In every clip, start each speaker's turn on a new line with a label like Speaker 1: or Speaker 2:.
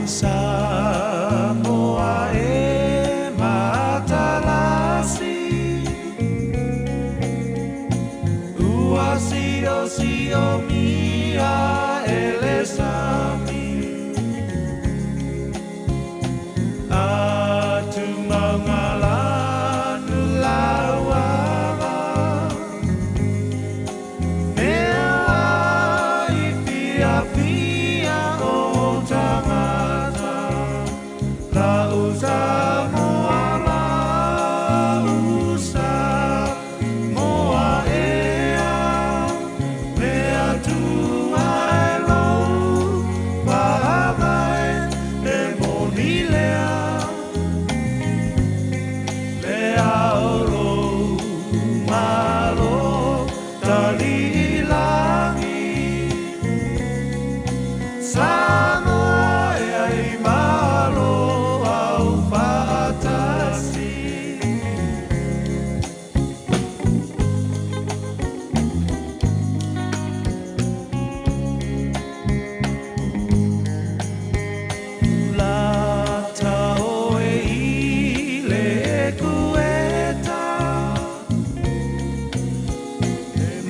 Speaker 1: Samoa e matalasi Ua sio mia elesami Atu mangalanu lawala Mea I pia o tangata La usa moa ea Mea tua elo Pahavai e monilea Lea oro malo talilangi Samoa e ai malo au whaatasi Lata o e ile e kueta E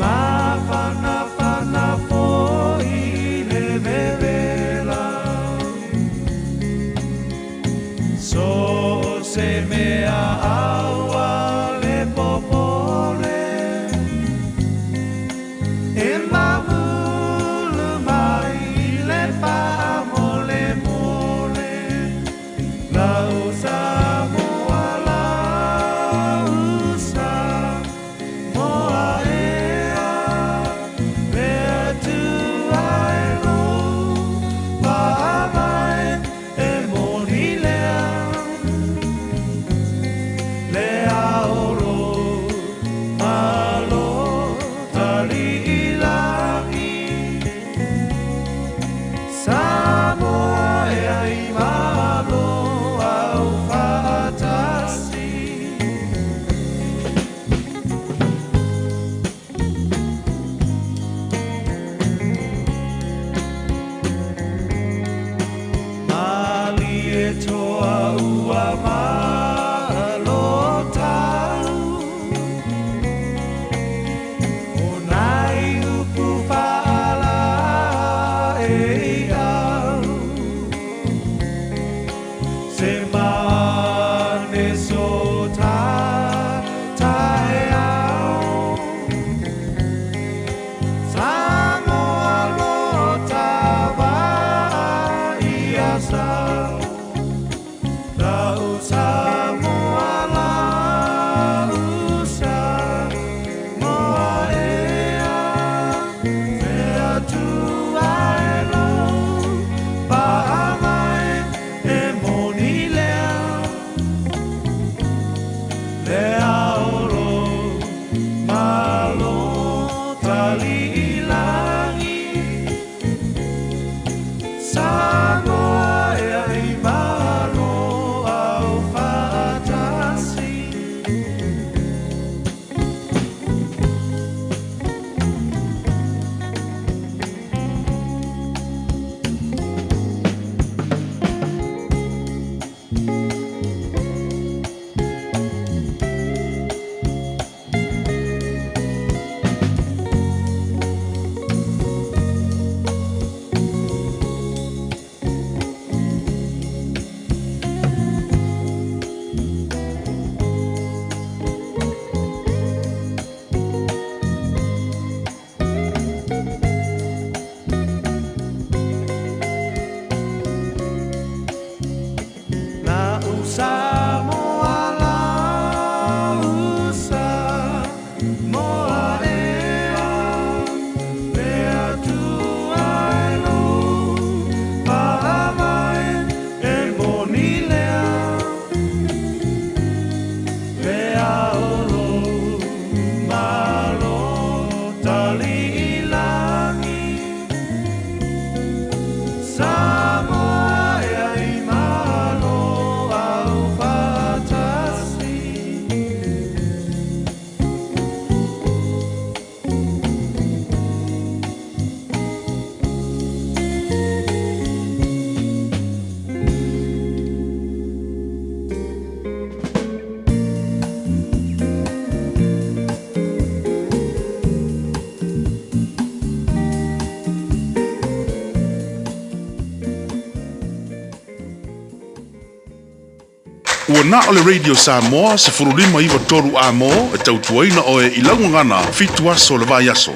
Speaker 1: Ngā ole Radio Samoa se furulima iwa toru a mo e tautuaina oe I launga ngana fitu aso le vai aso.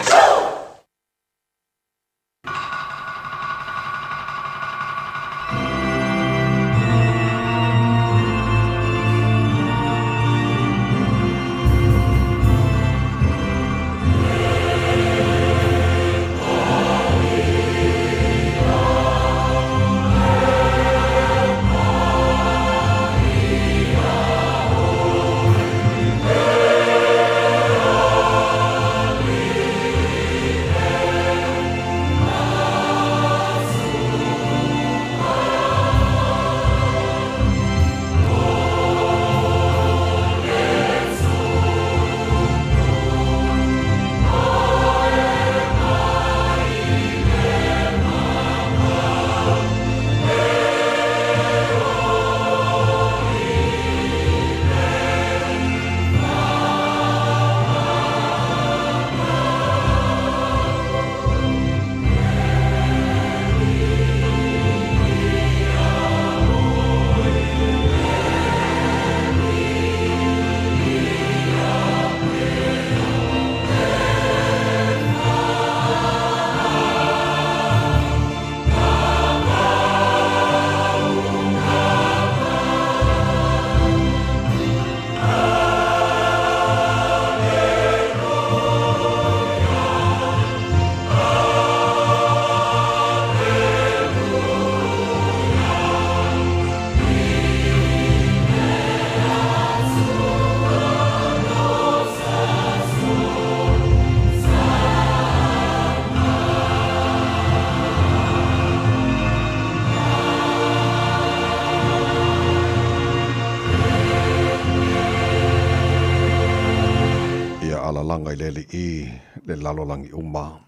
Speaker 2: langa I le lalolangi uma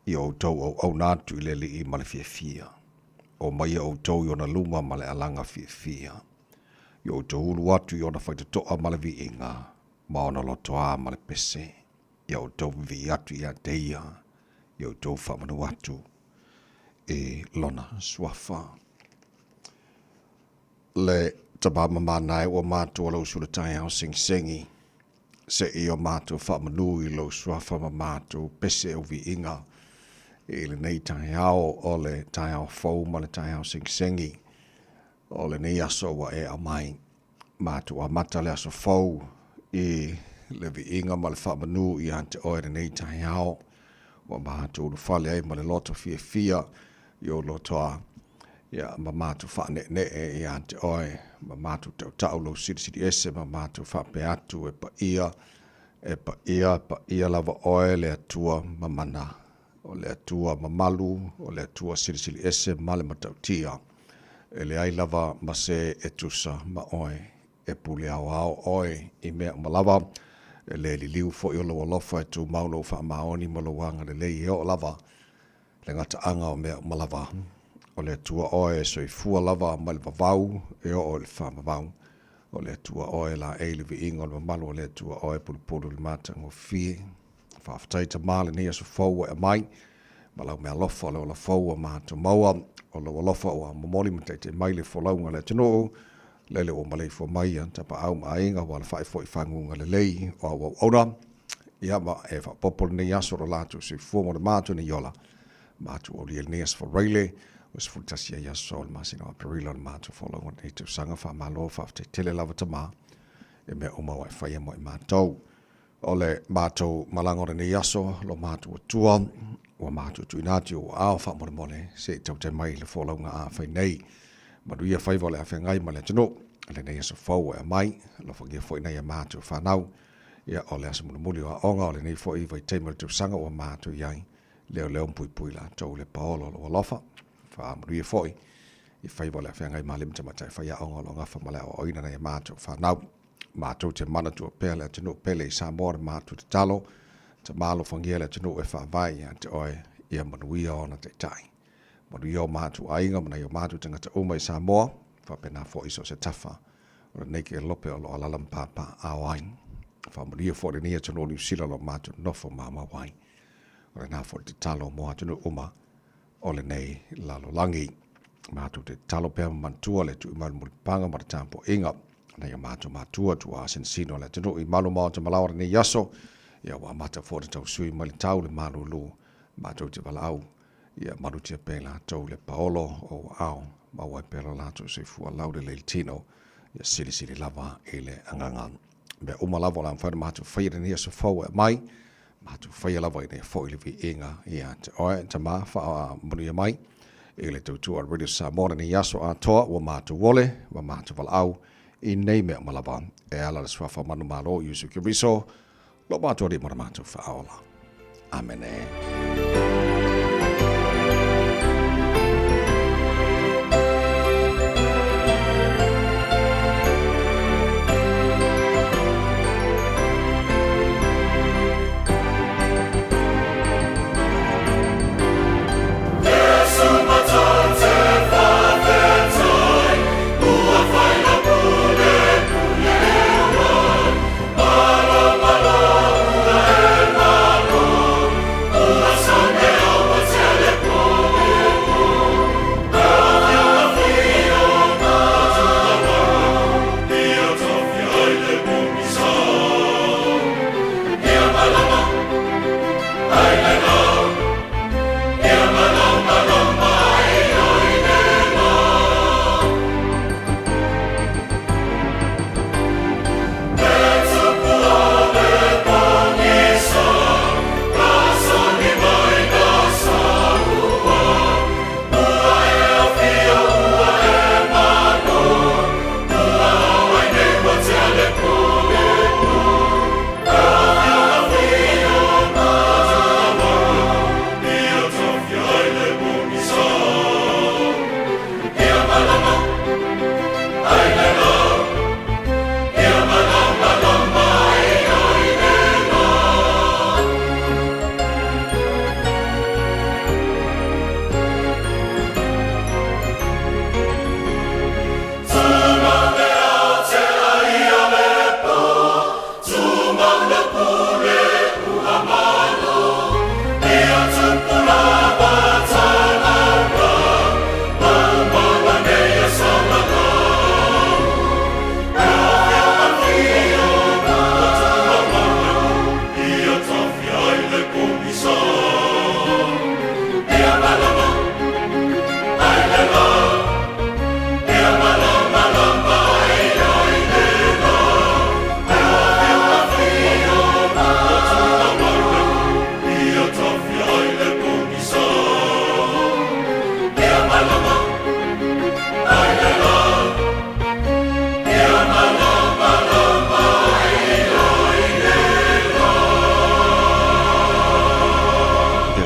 Speaker 2: I o tau au nātu I le I male fia. O mai o tau I ona luma male alanga fia. I o tau ulu atu I ona whaitatoa male vi inga, ma ona lotoa male pese. I o tau vi atu I a teia, I o tau whamanu atu e lona swafa. Le tabama manai o mātua lau sulatai au sing-singi. Se I o mātua whamanu I lau swafa ma mātua pese o vi inga. I le nei tai au o le tai au fau ma le tai au sing-singi. O le nei aso wa e a mai. Mātua mata le aso fau I le vi inga ma le whamanu I ante o le nei tai au. Wa mātua ulu whale ai ma le loto fia I o lotoa. Ia ma mātu whaane ne I ante oe, ma mātu tau lau siri ese, ma mātu whape atu e pa ia lava oe le atua ma mana, o le atua ma malu, o le atua siri ese ma le matau tia. E le ai lava ma se e tusa ma oe, e pule au oe I mea ma lava, e le li liu fo I o lo lofa e tu mauno wha maoni ma lo wanga le lei e o lava, le ngata anga o mea ma lava. O le tua oe so I fua lava ma le vavau e o le whamavau. O le tua oe la eile vi ingo le malu o le tua oe pulu le mata ngo fie. Whaftaita male nia so fau e mai. Ma lau mea lofa le o la fau a mata maua. O la lofa o a momoli mtaite mai le folaunga le tino. Lele o malei fo mai an tapa au ma inga wa le whae fo I whangunga le lei o au aura. Ia ma e wha popol ni aso ro latu si fua mo le matu ni yola. Matu o li el nias fo reile. Was fultasia ya sol masino aprila matu follow on to sanga fa malo fa te tele lava tama e me uma wa fa mo mato ole mato malango ni yaso lo matu tua o matu tu inati o alfa mo mole se te mai le follow nga fa nei ma du ia fa vole fa ngai male tino le nei so fo e mai lo fa ge fo nei matu fa nau ia ole as mo muli o onga ole nei fo I vai te mo tu sanga o matu yai leo pui la to le paolo lo lofa fa mri foi I fai wala fa ngai malim te matai fa ya onga longa fa mala o ina na mato fa nau mato te mana tu pele te no pele sa mor mato te talo te malo fangela te no e fa vai ante oi ia manui ona te tai manui o mato ainga mana yo mato te ngata o mai sa mor fa pena fo iso se tafa o nei ke lope o ala lam papa a wain fa mri fo de nia te no ni sila lo mato no fo mama wain o na fo te talo mo te no uma ole nei lalo langi matu te talo pe mantua le tu mal mulpanga mar tampo inga na ia matua sino le tunu I maluma o te malawa ni yaso ia wa mata fo te tau sui mali tau le malulu matou te walau ia maru te pela tau le paolo o au ma wai pela lato se fu lau le tino ia sili lava ele anganga me uma lava la fa matou faia ni so fo mai matou faia lava ni fo ile vi inga ia te oe te ma fa muni mai ele tu already sa mona ni yaso a toa wa matou wole wa matou walau I nei mea malava e ala le swafa manu malo Yusu Kiriso lo matua di mara matua whaola. Amen.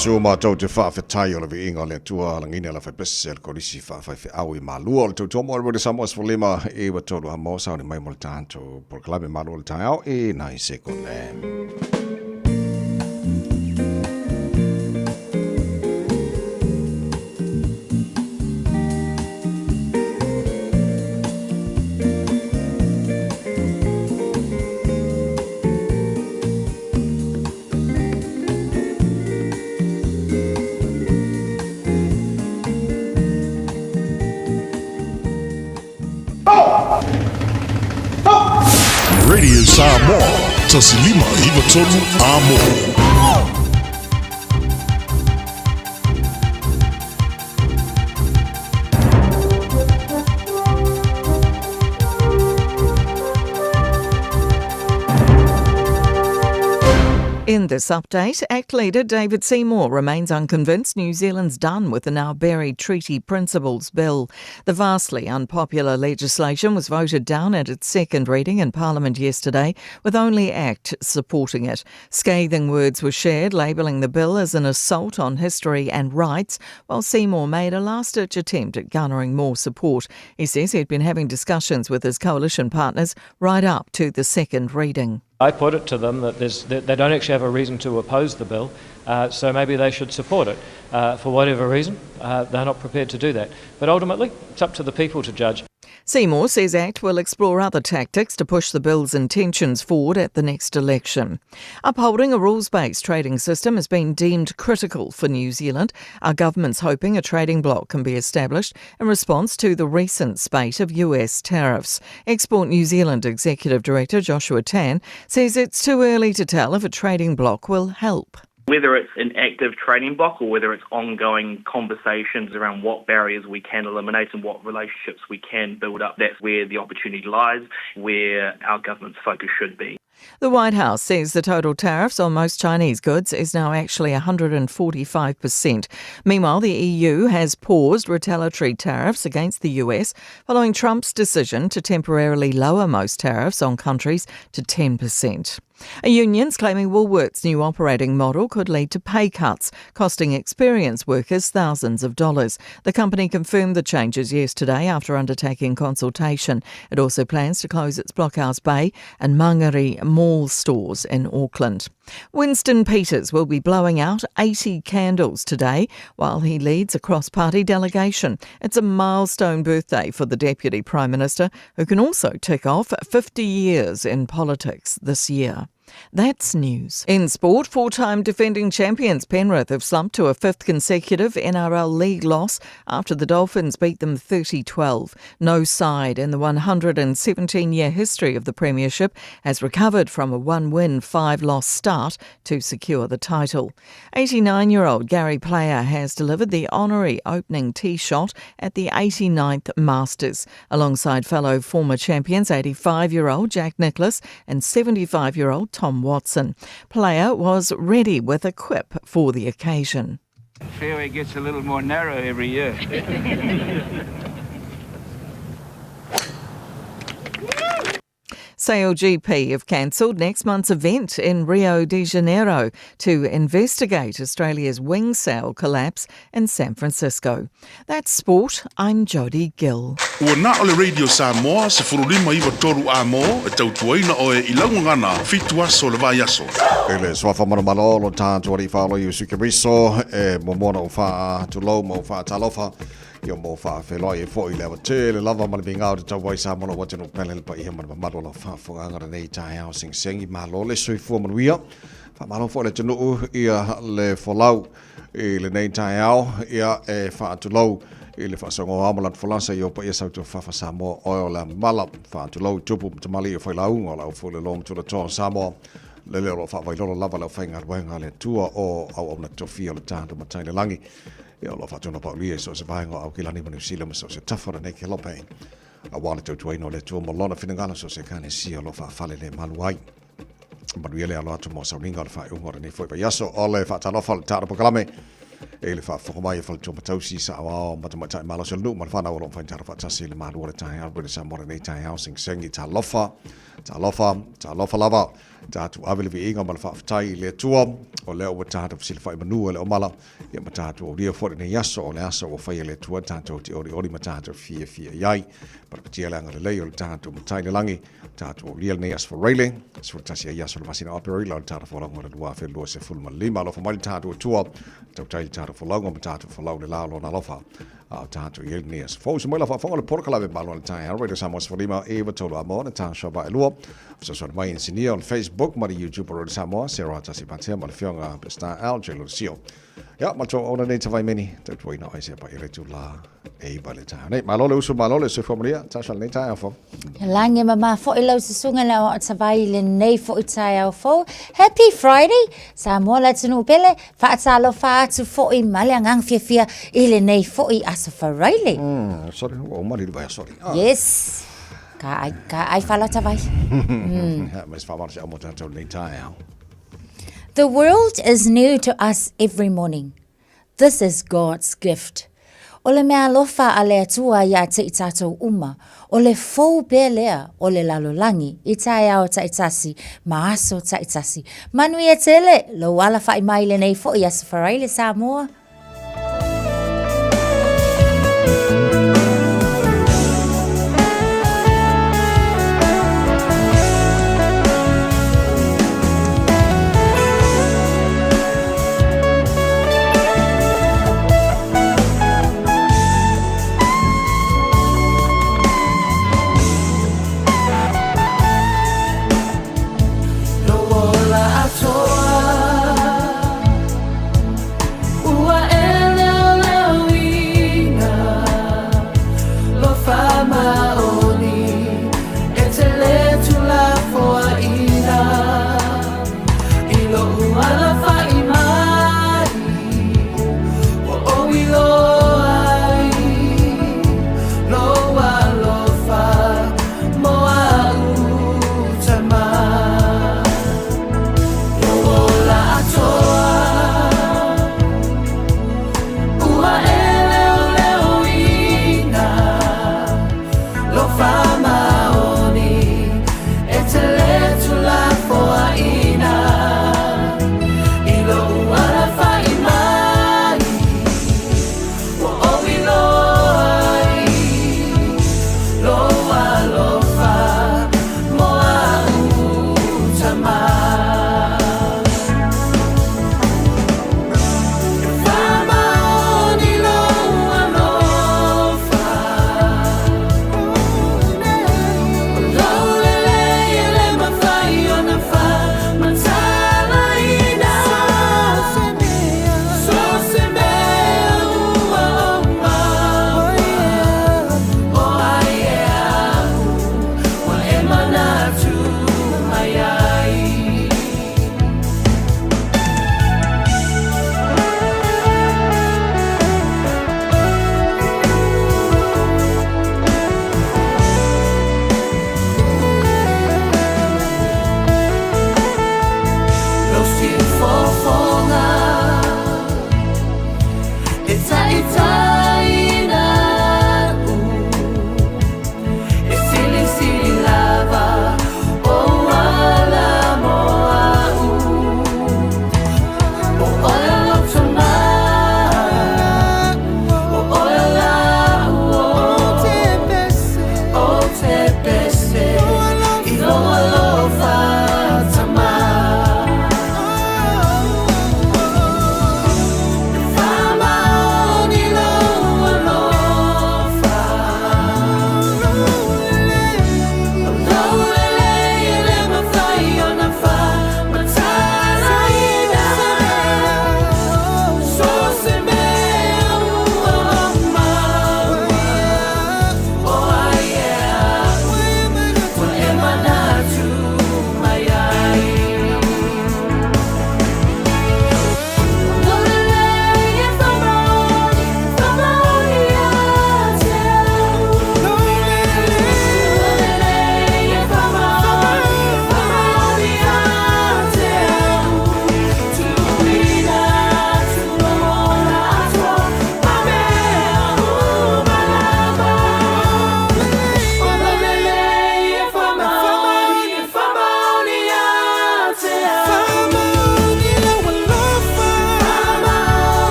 Speaker 2: So mātou te whaafetai o le vi inga le tua langina la whaipese le korisi whaafai au I malua o le tautomo o le Samoas for lima e wa tolu ha mo sa o le mai mo le tātou proklame malua le tai au e nai seko le.
Speaker 1: Radio Samoa, tasilima iwa tolu amo.
Speaker 3: In this update, ACT leader David Seymour remains unconvinced New Zealand's done with the now buried Treaty Principles Bill. The vastly unpopular legislation was voted down at its second reading in Parliament yesterday, with only ACT supporting it. Scathing words were shared, labelling the bill as an assault on history and rights, while Seymour made a last-ditch attempt at garnering more support. He says he'd been having discussions with his coalition partners right up to the second reading.
Speaker 4: I put it to them that they don't actually have a reason to oppose the bill, so maybe they should support it. For whatever reason, they're not prepared to do that. But ultimately, it's up to the people to judge.
Speaker 3: Seymour says ACT will explore other tactics to push the bill's intentions forward at the next election. Upholding a rules-based trading system has been deemed critical for New Zealand. Our government's hoping a trading bloc can be established in response to the recent spate of US tariffs. Export New Zealand Executive Director Joshua Tan says it's too early to tell if a trading bloc will help.
Speaker 5: Whether it's an active trading bloc or whether it's ongoing conversations around what barriers we can eliminate and what relationships we can build up, that's where the opportunity lies, where our government's focus should be.
Speaker 3: The White House says the total tariffs on most Chinese goods is now actually 145%. Meanwhile, the EU has paused retaliatory tariffs against the US following Trump's decision to temporarily lower most tariffs on countries to 10%. A union's claiming Woolworths' new operating model could lead to pay cuts, costing experienced workers thousands of dollars. The company confirmed the changes yesterday after undertaking consultation. It also plans to close its Blockhouse Bay and Mangere Mall stores in Auckland. Winston Peters will be blowing out 80 candles today while he leads a cross-party delegation. It's a milestone birthday for the Deputy Prime Minister, who can also tick off 50 years in politics this year. That's news. In sport, four-time defending champions Penrith have slumped to a fifth consecutive NRL League loss after the Dolphins beat them 30-12. No side in the 117-year history of the Premiership has recovered from a one-win, five-loss start to secure the title. 89-year-old Gary Player has delivered the honorary opening tee shot at the 89th Masters, alongside fellow former champions 85-year-old Jack Nicklaus and 75-year-old Tom Watson. Player was ready with a quip for the occasion.
Speaker 6: The fairway gets a little more narrow every year.
Speaker 3: SailGP have cancelled next month's event in Rio de Janeiro to investigate Australia's wing sail collapse in San Francisco. That's sport. I'm Jodie Gill.
Speaker 1: Ua na ole Radio Samoa se furulima iwa toru a mo e tautuaina o e ilaungangana fitu aso le vai aso.
Speaker 2: Ele swafa mana malolo tātua ri whaalo i usuke riso e momona o wha tulau mo wha talofa i o mo wha wheloi e fo i lewa te le lava mana vinga o te tau waisa mono watino pelele pa iha mana malo la wha whangangara nei tai hao sing sengi malo le sui fua manuia wha malo fo le tunu ia le folau i le nei tai hao ia e wha tulau i le whasongo amalat folasa i o pa ia sautu whafa Samoa o la mala wha tulau tupu tamali i o whailaunga lau fu le lom tula toa Samoa le leo fa vai lolo lava le fainga wenga le tua o au na tofia le tando matai le langi e lo fa tuna pa lie so se vai ngo au kilani manu sila so se tafora nei ke lope a wale to tuino le tua mo lona finangana so se kane si lo fa fale le maluai ma ele alo atu mo sa ringa le fa ungo nei foi pa yaso ole fa tano fa tado pokalame e le fa fo mai fa tuma tausi sa wa matamata malo so lu ma fa na lo fa taro fa tasi le malu le tai al sa mo nei tai housing sengi ta lofa lava tatu avele vi inga mal fa tai le tua o le o tatu silfa manu le o mala ia matatu o ria fo ne yaso o le aso o fa le tua tatu ti ori matatu fia yai par patia langa le o tatu matai le langi tatu o ria ne as for railing so tasi yaso le masina opera la tatu fo longo le dua fe lo se full malima lo fa mal tatu tua tatu fo longo tatu fo lo le la lo na lo fa tatu il nias fo se mola fa fo le porca la malo le tai already samos for lima eva tolo amon ta shaba elo so so mai insinia on Facebook ma YouTube or Samoa Sarah tasi patia ma le fionga pesta alge lucio ya ma to ona nei tavai meni tatu ina ai se pa ile tu la e bale ta nei malo le uso malo le se formalia ta shal nei tai fo
Speaker 7: lange mama fo ilo se sunga la tavai le nei fo itai fo happy Friday Samoa let's no pele fa tsalo fa tu fo I maliangang fia ile nei fo I Riley.
Speaker 2: Sorry, o mari vai sorry.
Speaker 7: Yes. Ka ai fala tavai.
Speaker 2: Mas fa marcha mo tanto nei tai.
Speaker 7: The world is new to us every morning. This is God's gift. Ole mea lofa ale tua ya te itato uma. Ole fou pelea ole lalolangi. Itai ao ta itasi. Maaso ta itasi. Manui e tele. Lo wala fai maile nei fo I asafaraile Samoa.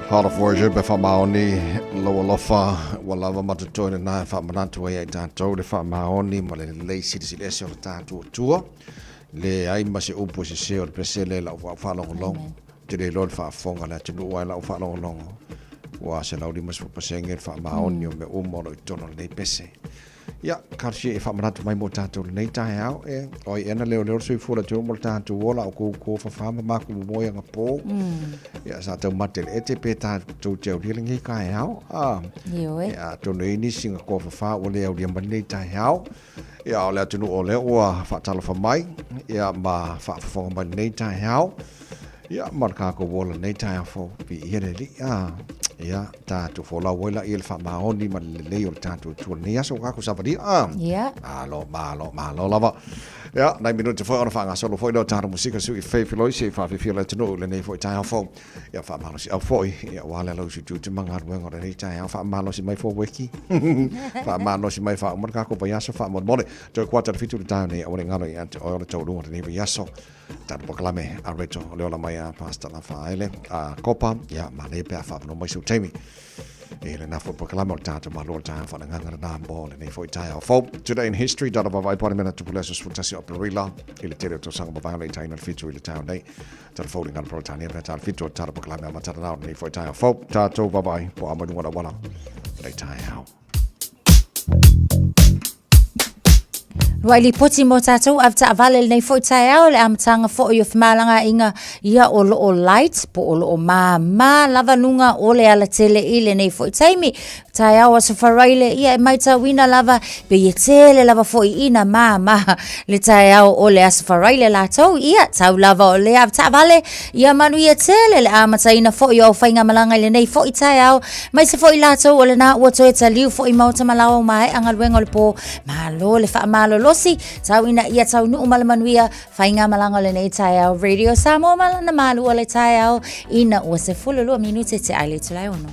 Speaker 2: Hala Voyager be whamaoni loa lofa walawa matatoina na whamanatu ai tātou le whamaoni ma le lei siri ese o tātou tua le ai ma se upu se se o le pese le lau whalongolongo te le lor whaafonga le tunu wai lau whalongolongo wa se lau lima supa pasenge whamaoni o me umoro i tono le pese ia karsi e whamanatu mai mo tātou le nei tahe au oi ena leo sui fula te umo le tātou wola o ko whawhama maku momoia ngā pō ia sa tau mate le ete pe tātou te au rilingi kai au ia tono ini singa ko whawha o le au lia mani nei tahe au ia o le atunu o le ua whaatala whamai ia ma whaafonga mani nei tahe au Ya marka ko wola nei tai fo pi here li ya ta tu fo la wola il fa ma oni ma le yo ta tu ni aso ka ko sa padi
Speaker 7: ya
Speaker 2: malo lava ya nai minuto fo ona fa nga solo fo lo ta musika su i fe filo si fa fi filo tno le nei fo tai fo ya fa ma si fo ya wala lo si tu manga ro ngora nei tai fa ma lo si mai fo weki fa ma lo si mai fa marka ko pa ya so fa mo mo to kwata fitu ta nei o ngalo ya o to ro nei ya so ta proclame a reto le la mai pasta la faile a copa ya ma le pe fa no mai su temi e le na fo proclame o ta ma lo ta fa nga na ball nei fo tai fo today in history data ba vai parliament to puleso sfruttasi operilla il tele to sang ba vai tai na fitu il town dai ta fo ngan pro tani pe ta fitu ta proclame ma ta na nei fo tai fo ta to ba vai po amadu wala dai tai out.
Speaker 7: Waili poti mo tātou avta avale nei fo tai au le amatanga fo yo whamalanga inga ia o lo o light po o lo o ma lava nunga o le ala tele ile nei fo taimi tai au aso wharaile ia e mai wina lava pe ye tele lava fo I ina ma le tai au o le aso wharaile la tau ia tau lava o le avta avale ia manu ia tele le amata ina fo yo whainga malanga ile nei fo tai au mai se fo I la tau o le na ua toe ta liu fo I mauta malawa mai angaluenga le po malo le wha malo losi tau ina ia tau nu malamanuia whainga malanga le nei tai au radio Samoa malana malu o le tai au ina ua se fululua minute te aile tulai ono.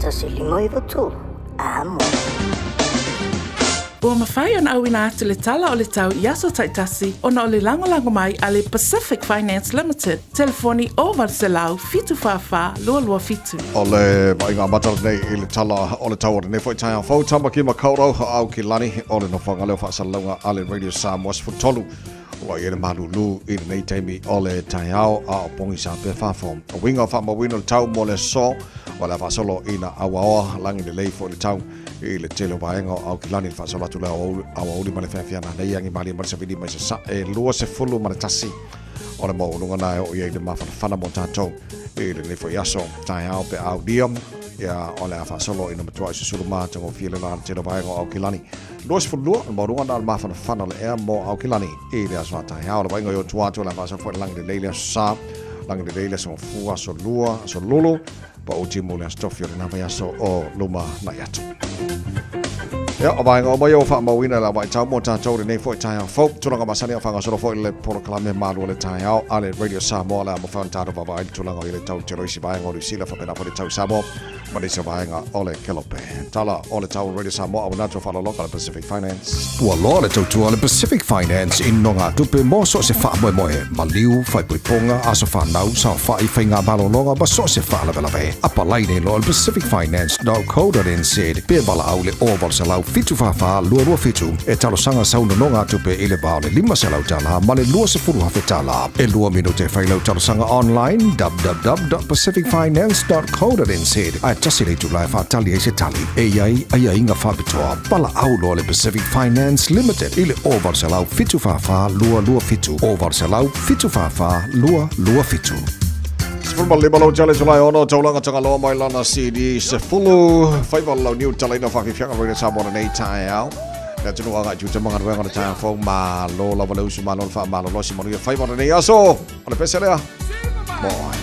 Speaker 8: Tasi limoi votu, amo.
Speaker 9: Ua mawhai ana au ina atu le tala o le tau I aso taitasi ona o le lango mai a le Pacific Finance Limited. Telefoni o Varselau fitu whawha lua fitu.
Speaker 2: O le mainga matala nei I le tala o le tau o le nefo I tai fau tama ki makaurau au ki lani o le nofanga leo whaasalunga a le Radio Samoa Sfutolu. Ua I le malulu I le nei teimi o le tai au a o pongi sa pe whafo. O winga wha mawino le tau mo le so o le whaasolo ina awa langi le leifo le tau. I le tele vaenga au ki lani whaasolo atu le awa uli male whiawhiana nei angi mali marisa vidi mai se sa e lua se fulu mare tasi. O le maulunga nai o iei le mawhana mo tātou I le nefo I aso tai au pe au diam ia o le whaasolo ina matua I se suru mātango whiele nā tele vaenga au ki lani. Lua se fulu le maulunga nai le mawhana le ea mo au ki lani I le aso tai au le vaenga I o tuatu le whaasolo fwere langi le leile aso sa langi le leile aso fua aso lua aso lulu pa uti mo le astofio le nawa aso o luma na yatu. Ya, o vai o mai o fa mawina la vai tau mo tātou le nei fo I tai au fo tulanga masani o whanga solo fo I le proclame malu le tai au a le Radio Samoa la mo whan tātou wa vai tulanga I le tau te roisi vai ngori sila whapena fo le tau Samoa ma le se vai nga o le kelope tala o le tau Radio Samoa o nato whala loka le Pacific Finance
Speaker 10: ua loa le tautua le Pacific Finance I no ngā tupe mo so se wha moe ma liu whai puiponga a so whanau sa whai whainga malolonga ba so se wha lawe apa laine lo le pacificfinance.co.nz pe bala au le oval se lau fitu whawha lua fitu e talo sanga sauna no ngā tupe I le bao le 5 se lau tala ma le lua se furu hawhi tala e lua minute whai lau talo sanga online www.pacificfinance.co.nz ai tasi le tulai whatali e se tali e iai ai inga whabitoa pala au lo le Pacific Finance Limited I le oval se lau fitu whawha lua fitu oval se lau fitu whawha lua fitu.
Speaker 2: Sefulu lima lau jale tulai ono taulanga tanga loa mai lana CD sefulu whaiva lau niu talaina whawhiwhianga rina Samoa nei tai au na tunu anga juta mga ruenga na tai au ma lo la valeusu ma lo wha ma lo losi manuia whaiva nei aso o le pese lea moi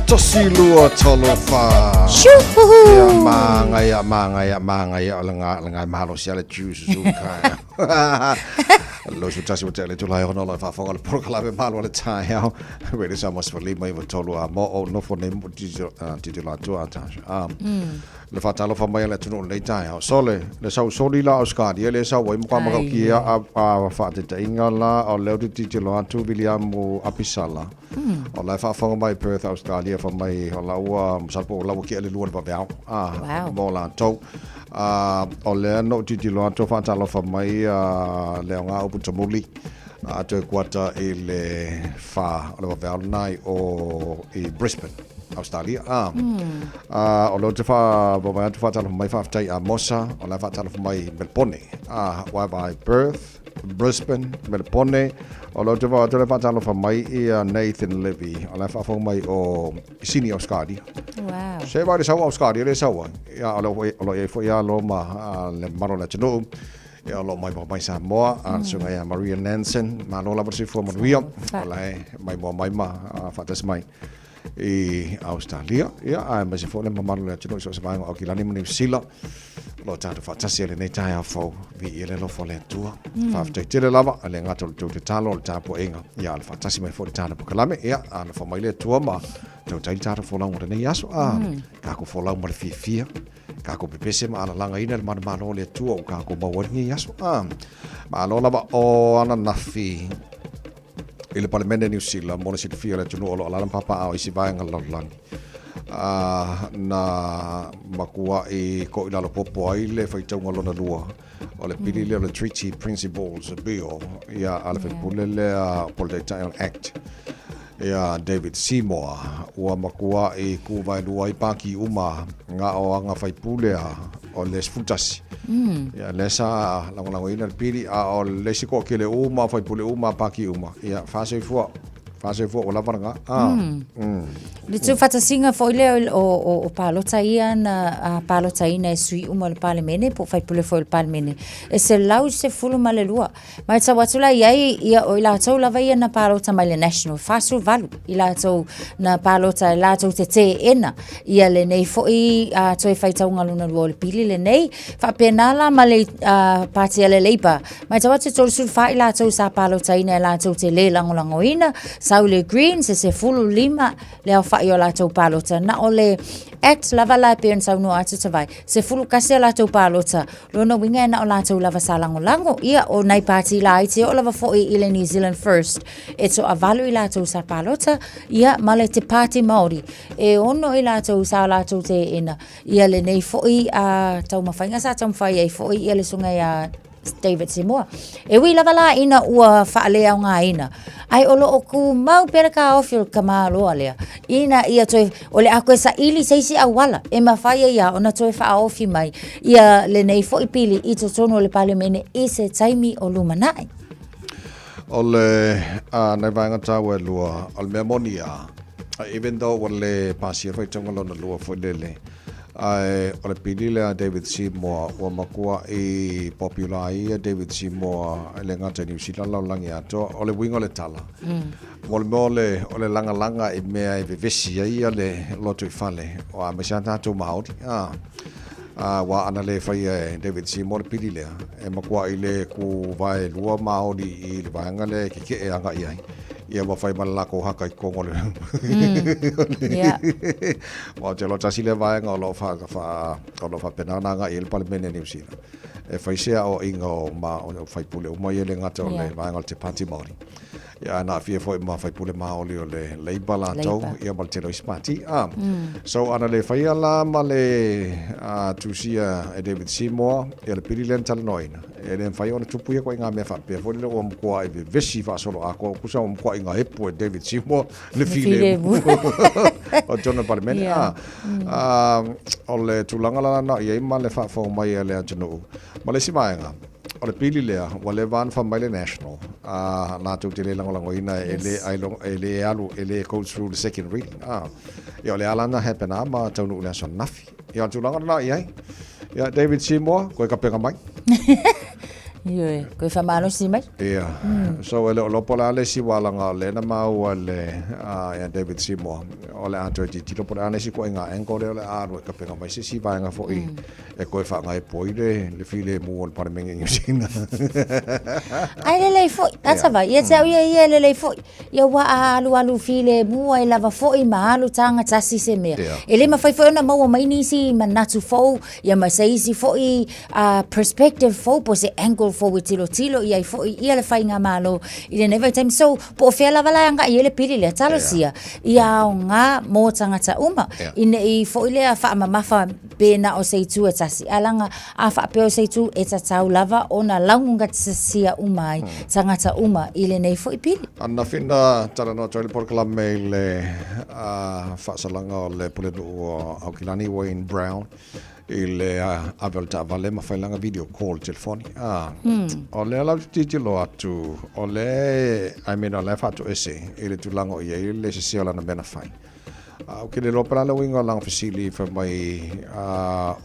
Speaker 2: Tosilua tolofa.
Speaker 7: Shuhu.
Speaker 2: Mangaya langa mahalo siale juice zuka. Lo su tasi wate le tulai hono la fa fonga le prokala be malo le tai hao. Really somos for lima iwa tolua mo o no for name titula tu ata. Le fa talo fa mai le tunu le tai hao. Sole le sau soli la oscadi le sau wai mo kwa mo ki a fa te ingala o le titula tu William Apisala. O la fa fonga mai Perth Australia fa mai o la ua salpo la ki le luan pa beau. Mo la to. O le no titilo ato fa talo fa mai le nga o putamuli ato kwata ile fa o le va nai o i Brisbane Australia o lo te fa bo mai fa talo mai fa tai a Mosa o la fa talo fa mai Melbourne wa by Perth Brisbane Melbourne o lo te fa talo fa mai i Nathan Levy o la fa mai o Sydney Australia.
Speaker 7: Wow.
Speaker 2: Se vai sa Australia le sa wa ya lo e fo ya lo ma le maro la tino ya lo mai sa mo so ya Maria Nansen ma lo la por si fo mo rio la mai ma fa tas mai e Australia ya ma se fo le maro la tino so sa o kilani mo sila lo ta fa tas ele nei tai fo vi ele lo fo le tua fa te le lava le ngato te talo ta po enga ya fa tas mai fo ta po kalame ya ana fo mai le tua ma tau tai tara folau mo nei aso ka ko folau mo le fifia ka ko pepese ma ala langa ina le mana le tua o ka ko bawani aso ma lo lava o ana nafi ile parlemento New Zealand mo le sifia le tunu o ala papa o isi vai ngalo lang na makua ko ila lo popo ai le whaitaunga lona lua o le pili le Treaty Principles Bill ia ala whaipule le Political Act ia David Seymour ua makua kuwai lua i paki uma ngā o anga whaipule o le sfutasi ia lesa lango ina le pili o le siko ke le uma whaipule uma paki uma ia whase fua o lavaranga
Speaker 7: le tu fatasinga foi le o palota ia na palota ina sui uma le palemene po fai pule foi le palemene e se lau se fulu malelua mai sa watula ia o ila tau lava ia na palota mai le national fasu valu ila tau na palota la tau te ena ia le nei foi toi fai tau ngaluna lua le pili le nei fa penala male party le leipa mai sa watu tolu sul fa ila tau sa palota ina la tau te le langolango ina Saule Green se fulu lima le au whai o la tau palota na o le act lava la pe sau no atu tawai se fulu kasi la tau palota lona winga na o la tau lava sa lango ia o nai party la ite o lava foi i le New Zealand First e so avalu i la tau sa palota ia male te party Māori e ono i la tau sa la tau te ena ia le nei foi tau mawhainga sa tau mwhai e foi ia le sunga ia David Seymour. E wi lava la ina ua whaalea o ngā ina. Ai olo o ku mau pera ka ofio ka māloa lea. Ina ia toi, o le ako e sa ili seisi au wala. E mawhaia ia ona toi wha ofi mai. Ia le nei fo ipili i to tono le palemene i se taimi o lumanai.
Speaker 2: O le nei vaenga tau e lua, o le mea moni even though o le pāsia whai tonga lona lua fo lele. O le pili lea David Seymour ua makua i popular ia David Seymour le ngata New Zealand laulangi ato o le wingo le tala mo le o le langa i mea i vevesi ia le loto i fale o a mesana tatu Māori wa ana le fai David Seymour pili lea e makua i le ku vai lua Māori i le vaenga le ke e anga iai ia wa fai malako haka i kongo le
Speaker 7: yeah
Speaker 2: wa te lo tasi le vaenga o lo fa penana nga i le palemene New Zealand e fai sea o inga o ma o fai pule o mai le ngata o le vaenga o te Party Māori ia na fia foi ma fai pule Māori o le Labour la tau ia mal te Lois Party so ana le fai ala ma le tusia e David Seymour e le pili len tal noina e le fai ona tupu ia ko inga me fa pe foi le o mkoa i vesi fa solo ako kusa o mkoa inga epo e David Seymour le file o tona palemene o le tulanga la na ia ma le fa fo mai le atu ma le simaenga o le pili lea wa le van fa mai le national na tu te le lango ina ele alu ele goes through the second reading ia le alana hapena ma tau na son nafi ia tu langa na ia David Seymour ko ka penga mai
Speaker 7: Ie, ko fa malo si mai.
Speaker 2: Ia. So ele lo pola le si wala nga le na mau le ya David Seymour. Ole ato ti lo pola ne si ko nga enko le aro ka penga mai si va nga fo i. E ko fa nga e poide le file mo on para menga usina.
Speaker 7: Ai le fo, ata va. Ia tau ia le fo. Ia wa alu file mo ai lava fo i malu tanga tasi se me. Ele ma fai fo na mau mai ni si manatu fo ia ma sei si fo i perspective fo po se angle fo tilo ia fo ia le fai nga malo i le never time so po fe la vala nga ia le pili le talo sia ia nga mo tanga ta uma i fo ile a fa mama fa be na o sei tu etasi alanga a fa pe o sei tu eta tau lava ona launga sia umai tanga ta uma i le nei fo i pili
Speaker 2: ana fina tala no tole por kala mail fa salanga le pole do au kilani Wayne Brown il avelta vale ma fai langa video call telefoni ole la titi lo atu ole I mean ole fatu ese ile tu lango ia ile se sia la na bena fai o ke le lo para lo winga lang facility for my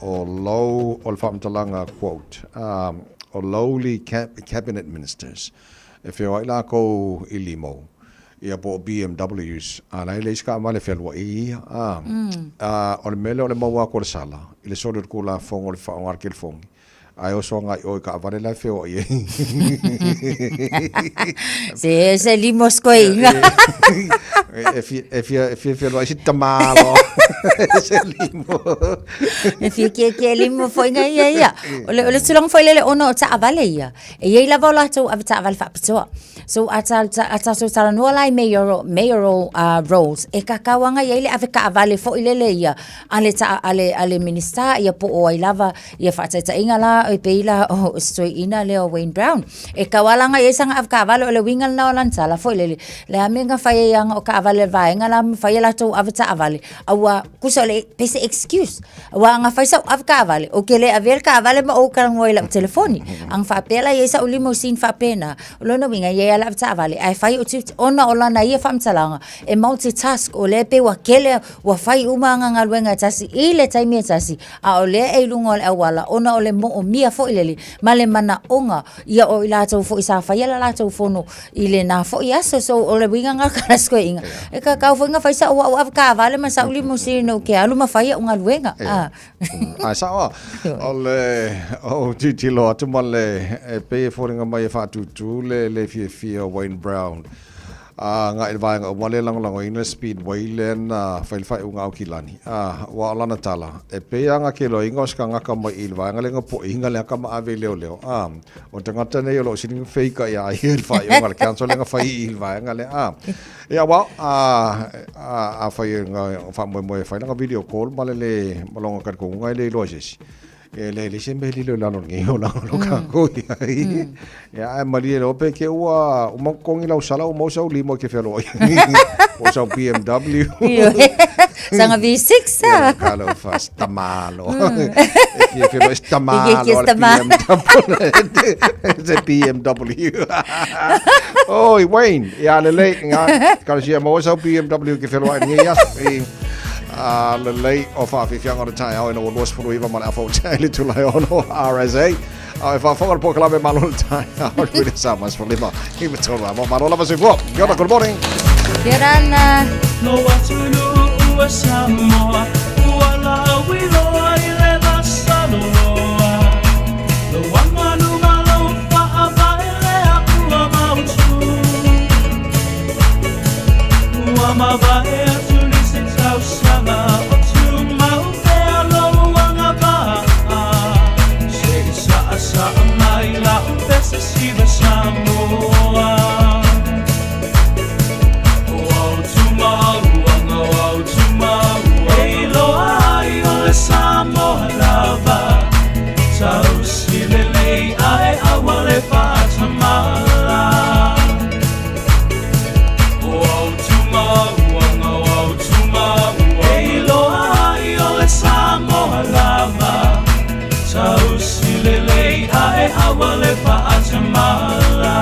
Speaker 2: o low ol fam talanga quote o lowly cabinet ministers if you ila ko ilimo ia po BMWs ana ile ska male felwa i o mele o le maua ko sala ile so le kula fongo le fa ngar kel fongi ai o so nga o ka vale la feo i
Speaker 7: se limos ko inga
Speaker 2: if you feel like it tamalo se limo
Speaker 7: ke limo foi nga ia ole sulang foi le ono ta avale ia e ia la vola tu avita aval fa pitoa So ata so taranua lai mayoral roles e kakawanga ia ile ave ka avale fo ilele ia ale minister ia po o ilava ia fatata ingala e peila o straight ina Leo Wayne Brown e kawalanga ia sanga ave ka avale ole wingal na lantala fo ilele le amenga fai yang o ka avale vai ngala fai la to ave ta avale awa kusole pese excuse awa nga fai sa ave ka avale o kele ave ka avale ma o ka ngoi la telefoni ang fa pela ia sa ulimo sin fa pena lona winga ia la ta avale ai fai o ona olana ia famtalanga e multitask o le pe wa kele wa fai uma nga luenga tasi ile taimi tasi a o le e lunga le awala ona o le mo o mia fo ilele male mana onga ia o ila tau fo isa fai la tau fono ile na fo ia so o le winga nga kasko inga e ka ka fo nga fai sa o ka vale ma sa uli mo sino ke alu ma fai unga luenga
Speaker 2: a sa o le o titilo atu male e pe fo nga mai fa tu le fi Wayne Brown nga vai nga wale lang ina speedway len fai unga kilani wa lana tala e pe nga kilo ingos ka nga ka mai ilva nga lenga po inga le ka ma ave leo o tanga tane yo lo sin fake ya ilva yo nga cancel nga fai ilva nga le ya wa fai nga fa mo fai nga video call malele malonga kan ko nga le lojes le sempre li lo lano ngi o lano ka ko ya mali lo pe ke wa mo kong ila sala o mo sa limo ke felo o sa BMW
Speaker 7: sanga V6 sa
Speaker 2: kalo fast tamalo e felo tamalo BMW oh Wayne ya le nga ka si mo sa BMW ke felo ngi ya le lei o fa fi fianga o tai au no los furu iva mal afo tele tu lai ono RSA e fa fo po clave malol tai au with samas for lima iva tola mo malola va se vo good morning
Speaker 7: Gerana
Speaker 11: no watulu u samoa wala wi lo ile la sanoa no wamanu malo fa abaile aku amautu wama bae Sama o tu mau pe alo wanga ba sa mai la pesa si va samoa o tu mau e lo ai o le samoa lava tau si le lei ai awale pa tamala o tu mau Samoa lava tau silelei ae awale pa atamala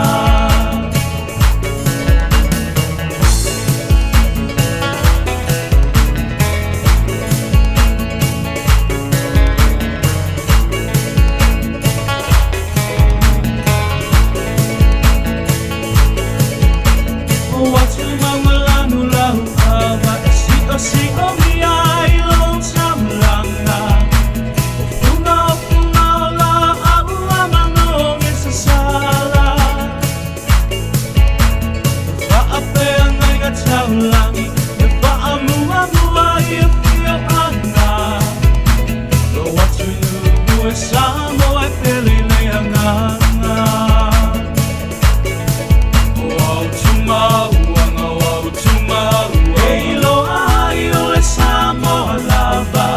Speaker 11: Watu mawalanu lau awa si o mi ai Langi, e wha e whio ana Lo watu nubu e Samoa e pele nei anganga O tumau E iloa ai o le Samoa lava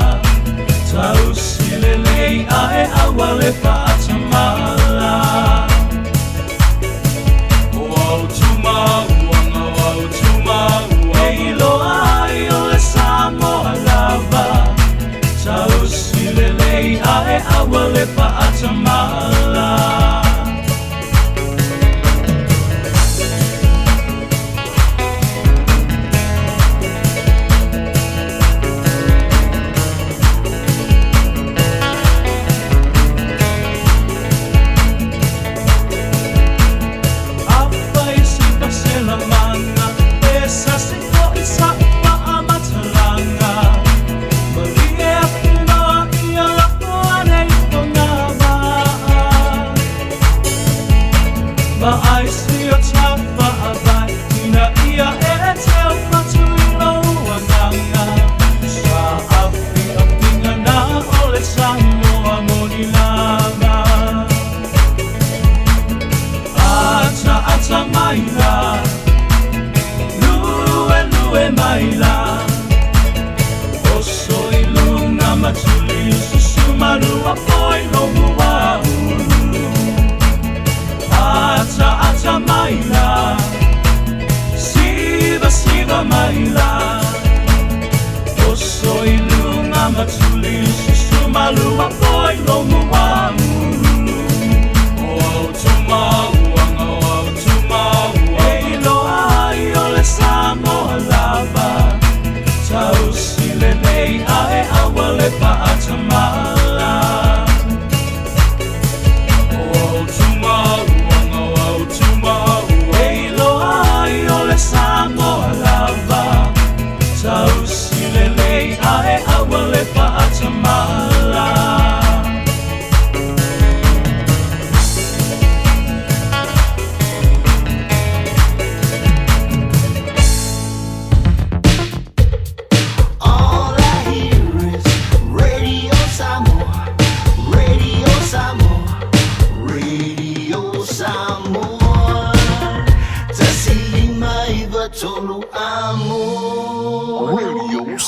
Speaker 11: Tau silelei ae awale pa atamala O tumau Samoa lava tau silelei ae awale pa atamala Apa isi pasela mana esa se ko isa Maria, maila o soi lunga matuli susumalu apoi lomu wamu o tumauanga o tumauanga e loa i ole Samoa lava tau sile nei ae awale pa atamala o tumauanga o tumauanga e loa i ole Samoa lava tau sile nei ae awale pa atamala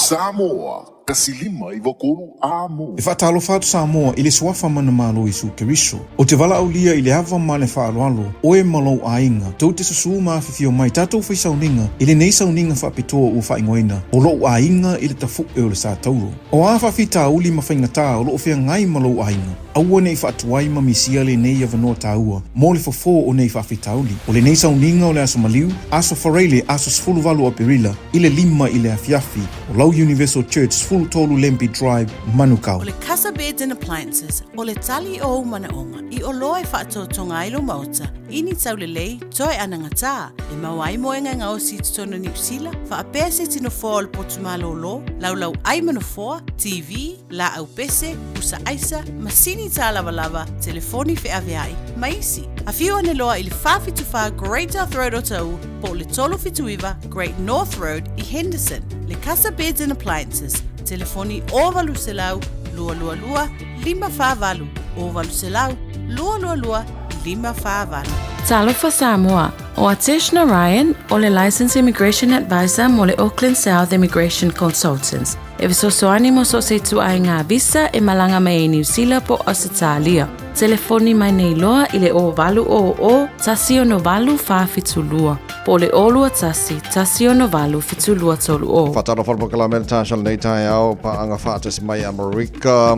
Speaker 12: Samoa, kasilima i wakuru amo.
Speaker 10: E whaatalo whaatu Samoa i le suafa mana malo i su Keriso. O te wala aulia i le hava ma le whaaloalo, o e malo a inga. Tau te susu ma whiwhio mai tātou whai sauninga, i le nei sauninga whaapitoa ua whaingoina. O lo a inga i le tafu e o le sa tauro. O a whawhita uli ma whaingatā, o lo o whea ngai malo a inga. Aua nei whaatuai ma misia le nei a wanoa tāua. Mō le fofo o nei whawhita uli. O le nei sauninga o le aso maliu, aso whareile, aso sfulu walu o perila, i le lima i le afiafi. O Lau Universal Church, sfulu tolu Lempi Drive, Manukau.
Speaker 9: O le Casa Beds and Appliances, o le tali o manaonga, i o loa e whaatotonga ilo mauta, ini tau le lei, toi anangata, e mawai moenga ngā o si tutona New Zealand, wha apea se tino fōa o le potumalo lo, lau ai manofoa, TV, la au pese, usa aisa, masini tā lava, telefoni whi aveai, maisi. A whiu ane loa i le whawhituwha Great North Road o tau, po le tolo whituiva Great North Road i Henderson, le Casa Beds and Appliances, telefoni o valu se lau, lua, lima whāwalu, o valu se lau, lua, lima whāwalu.
Speaker 13: Talofa Samoa, o Ateshna Ryan, o le Licensed Immigration Advisor mo le Auckland South Immigration Consultants. E visosoani mo so se tu ai ngā visa e malanga mai e New Zealand po Australia. Telefoni mai nei loa i le o valu o tasi o no valu whawhitulua. Po le olua tasi o no valu fitulua tolu o.
Speaker 2: Whatara whalpakala mele tāsal nei tai au pa anga whātasi mai Amerika.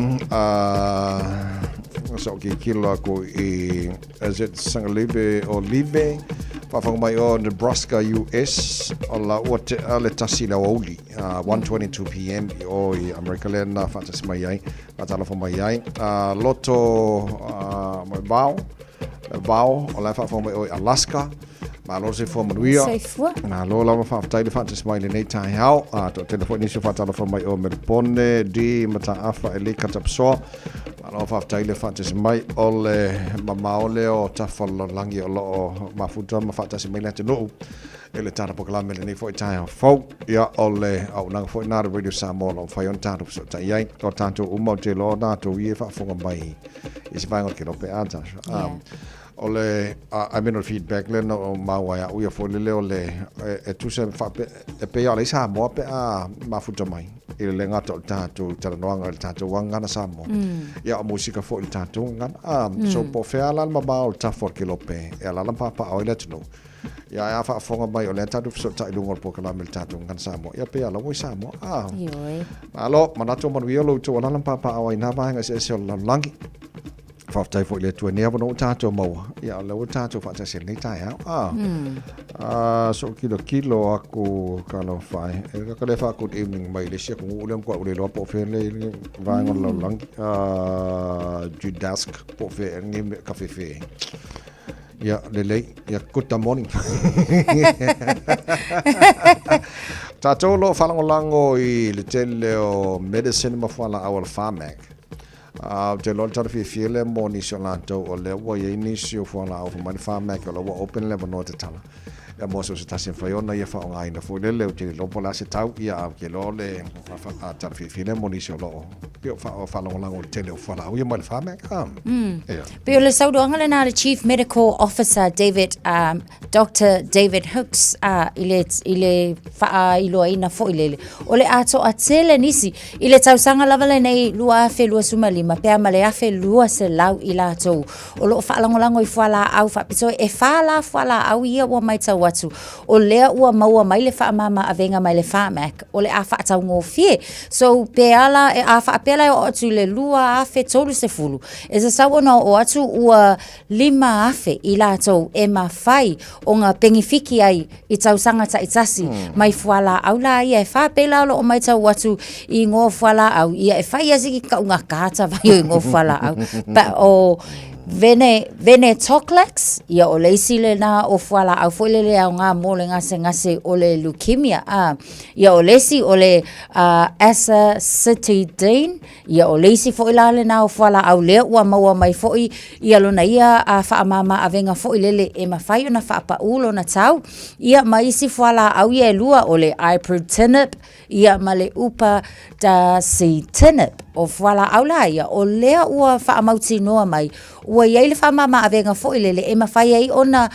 Speaker 2: So ki kilo ako i Sangalibe o Libe. Whawhanga mai o Nebraska, US. O la ua te ale tasi la oli. 1:22 p.m. o i Amerika le na whātasi mai ai. Whatara whamai ai. Loto mai Vau. O la whawhanga mai o i Alaska. Ma lo se fo manuia. Na lo la fa fa le fa mai le nei tai hau. To telefoni se fa tala fa mai o Melbourne di mata afa ele katapso. Ma lo fa le fa mai o le mamaole o tafalo langi o lo mafuta ma fa mai le no. Ele tara proklame le nei fo tai hau. Ya o le au na fo na radio Samoa lo fa yon tara so tai ai. To tanto umo te lo na to ie fa fo mai. Is vai o ke lo pe anta. Ole I mean feedback le no mawa u ia folele ole e tu se fa pe ya le sa mo pe a mafuta mai ile le ngato tatu taranoanga tatu wanga na samo ya musika fo il tatu ngan so po fe ala ma ba o ta for kilope e ala papa o le tno ya fa fonga mai ole tatu so ta ilungor po kala mil tatu ngan samo ya pe ala mo samo
Speaker 7: yoi
Speaker 2: alo manato mon wielo to ala papa o ina ba nga se langi Whaftai fo le tua nea wano tātou maua. Ia lau tātou whātai nei tai hau. So kilo aku kalau whai. E kakale wha good evening mai le sia kungu uleam kua ule loa po whea le vāngon lau langi. Judask po whea ngi ka whewhe. Ia lelei. Ia good morning. Tātou lo whalangolango i le tele o medicine ma whala awal whamak. Te lo tar fi fiele mo ni solanto o le wo ye ni sio fo la o ma fa ma ke lo open le no te tala ya mo so sta sin fa yo na ye fa ngai na fo le te lo pola se tau ya ke lo le fa tar fi fiele mo ni sio lo yo fa lo la o te le fo la o ye ma fa ma
Speaker 7: Pe le sau do ngala na Chief Medical Officer Dr. David Hooks ile fa ilo ina fo ile ole ato atele nisi ile tau sanga lava le nei lua fe lua sumali ma pe ma le afe lua se lau ila to o lo fa lango i fa la au fa pito e fa la au ia wa mai tau atu. O lea ua maua mai le wha mama avenga mai le wha mak. O le a wha atau ngō fie. So pe ala e a wha apela o atu le lua afe tolu se fulu. E sa sau ona o atu ua 5 afe i lātou e mawhai o ngā pengifiki ai i tau sangata i tasi mai fuala au la ia e wha pela o mai tau atu i ngō fuala au ia e whai asiki ka unga kāta vai o i ngō fuala au. Pa o Vene Toclax, ia o leisi le na o fuala au foilele au ngā mole ngase o le leukemia. Ia o leisi o le acetidine, ia o leisi foilale na o fuala au lea ua maua mai foi ia lona ia a whaamama avenga foilele e mawhai o na whaapa ulo na tau. Ia maisi fuala au ia lua o le iprotinib, ia ma le upadacitinib o fuala au la ia o lea ua whaamauti noa mai. Ua iai le whamama avenga foilele e mawhai ai ona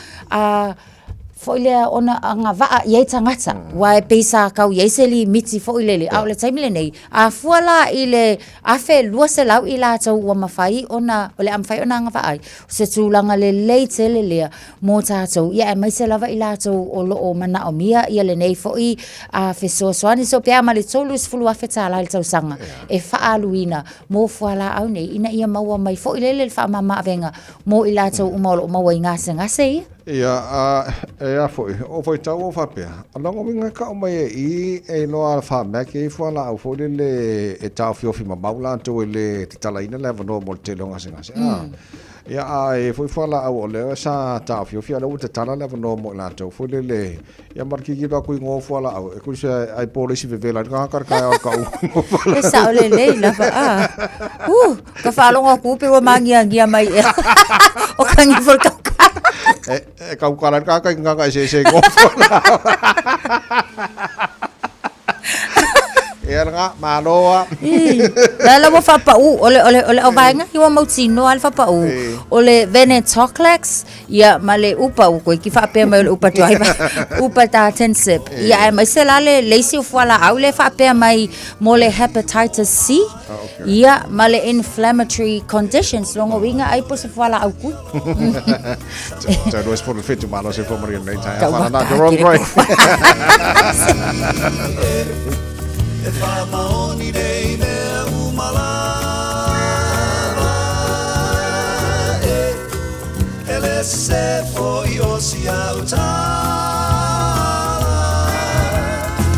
Speaker 7: foilea ona anga waa iai tangata. Wa e peisa kau iai se li miti foilele. Au le taimile nei. A fuala i le afe lua se lau i la tau ua mawhai ona, o le amwhai ona anga waai. Se tūlanga le lei tele lea mō tātou. Ia e mai se lava i la tau o loo mana o mia. Ia le nei foi a fe soasoani. So pia ma le tolu isfulu afe tāla i tau sanga. E whaaluina mō fuala au nei. Ina ia maua mai foilele le whamama avenga mō i la tau umalo o maua i ngase ia.
Speaker 2: Ia foi o foi tau o whapea. Alongo minga ka o mai e noa whamek e fuala au foi le e tau fiofi ma maula anto e le titalaina le vano mo te longa singase. Ia e foi fuala au o le sa tau fiofi ala uta tala le vano mo la anto foi le ia marki ki ku ngo fuala au e ku se ai polisi vevela ka karka o ka u.
Speaker 7: E sa o le la va. Ka falonga ku pe wa mangia ngia mai. O kangi for ka
Speaker 2: kau karan kakak ngaka se ngofona. Nga maloa.
Speaker 7: La mo fa pa ole o vainga i wa mautino alfa pa ole venetoclax ia male upa ko ki fa pe mai upa to ai upa ta tensip ia mai se la le leisi o fala au le fa pe mai mole hepatitis C ia male inflammatory conditions longo winga ai po se fala au ku
Speaker 2: so no es por el feto malo se fue morir en la fa na the wrong way.
Speaker 11: E whamaoni rei mea umalava e le se foi o si au tala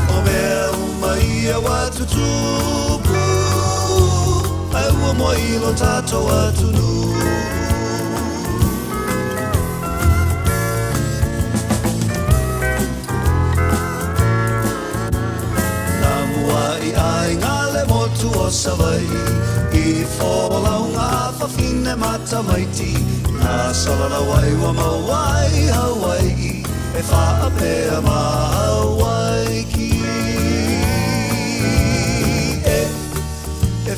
Speaker 11: o mea umaia watu tupu ai ua moi lo tato atu nu o savai I wholau ngā whawhine mata maiti Ngā salana wai wa mawai Hawaii E whaapea ma Hawaii ki E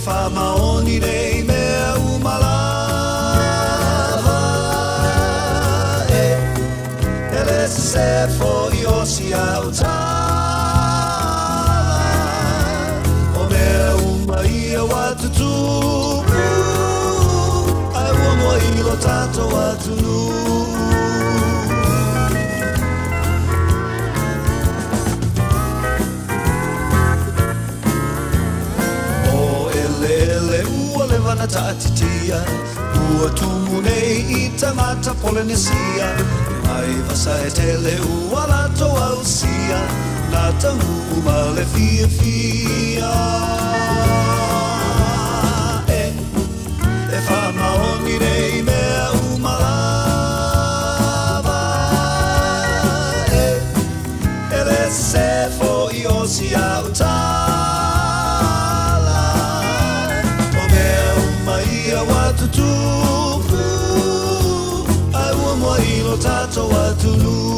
Speaker 11: whamaoni nei mea umalava E le se fo I osi au watu tupu ai ua moa ilo tato watu nu o ele ua le vana taatitia ua tumu nei I tangata Polynesia mai vasa e tele ua lato ausia na tangu ma le fia E whamaoni nei mea umalava E le se fo I osi au tala O mea umaia watu tupu Ai ua moa ilo tato watu nu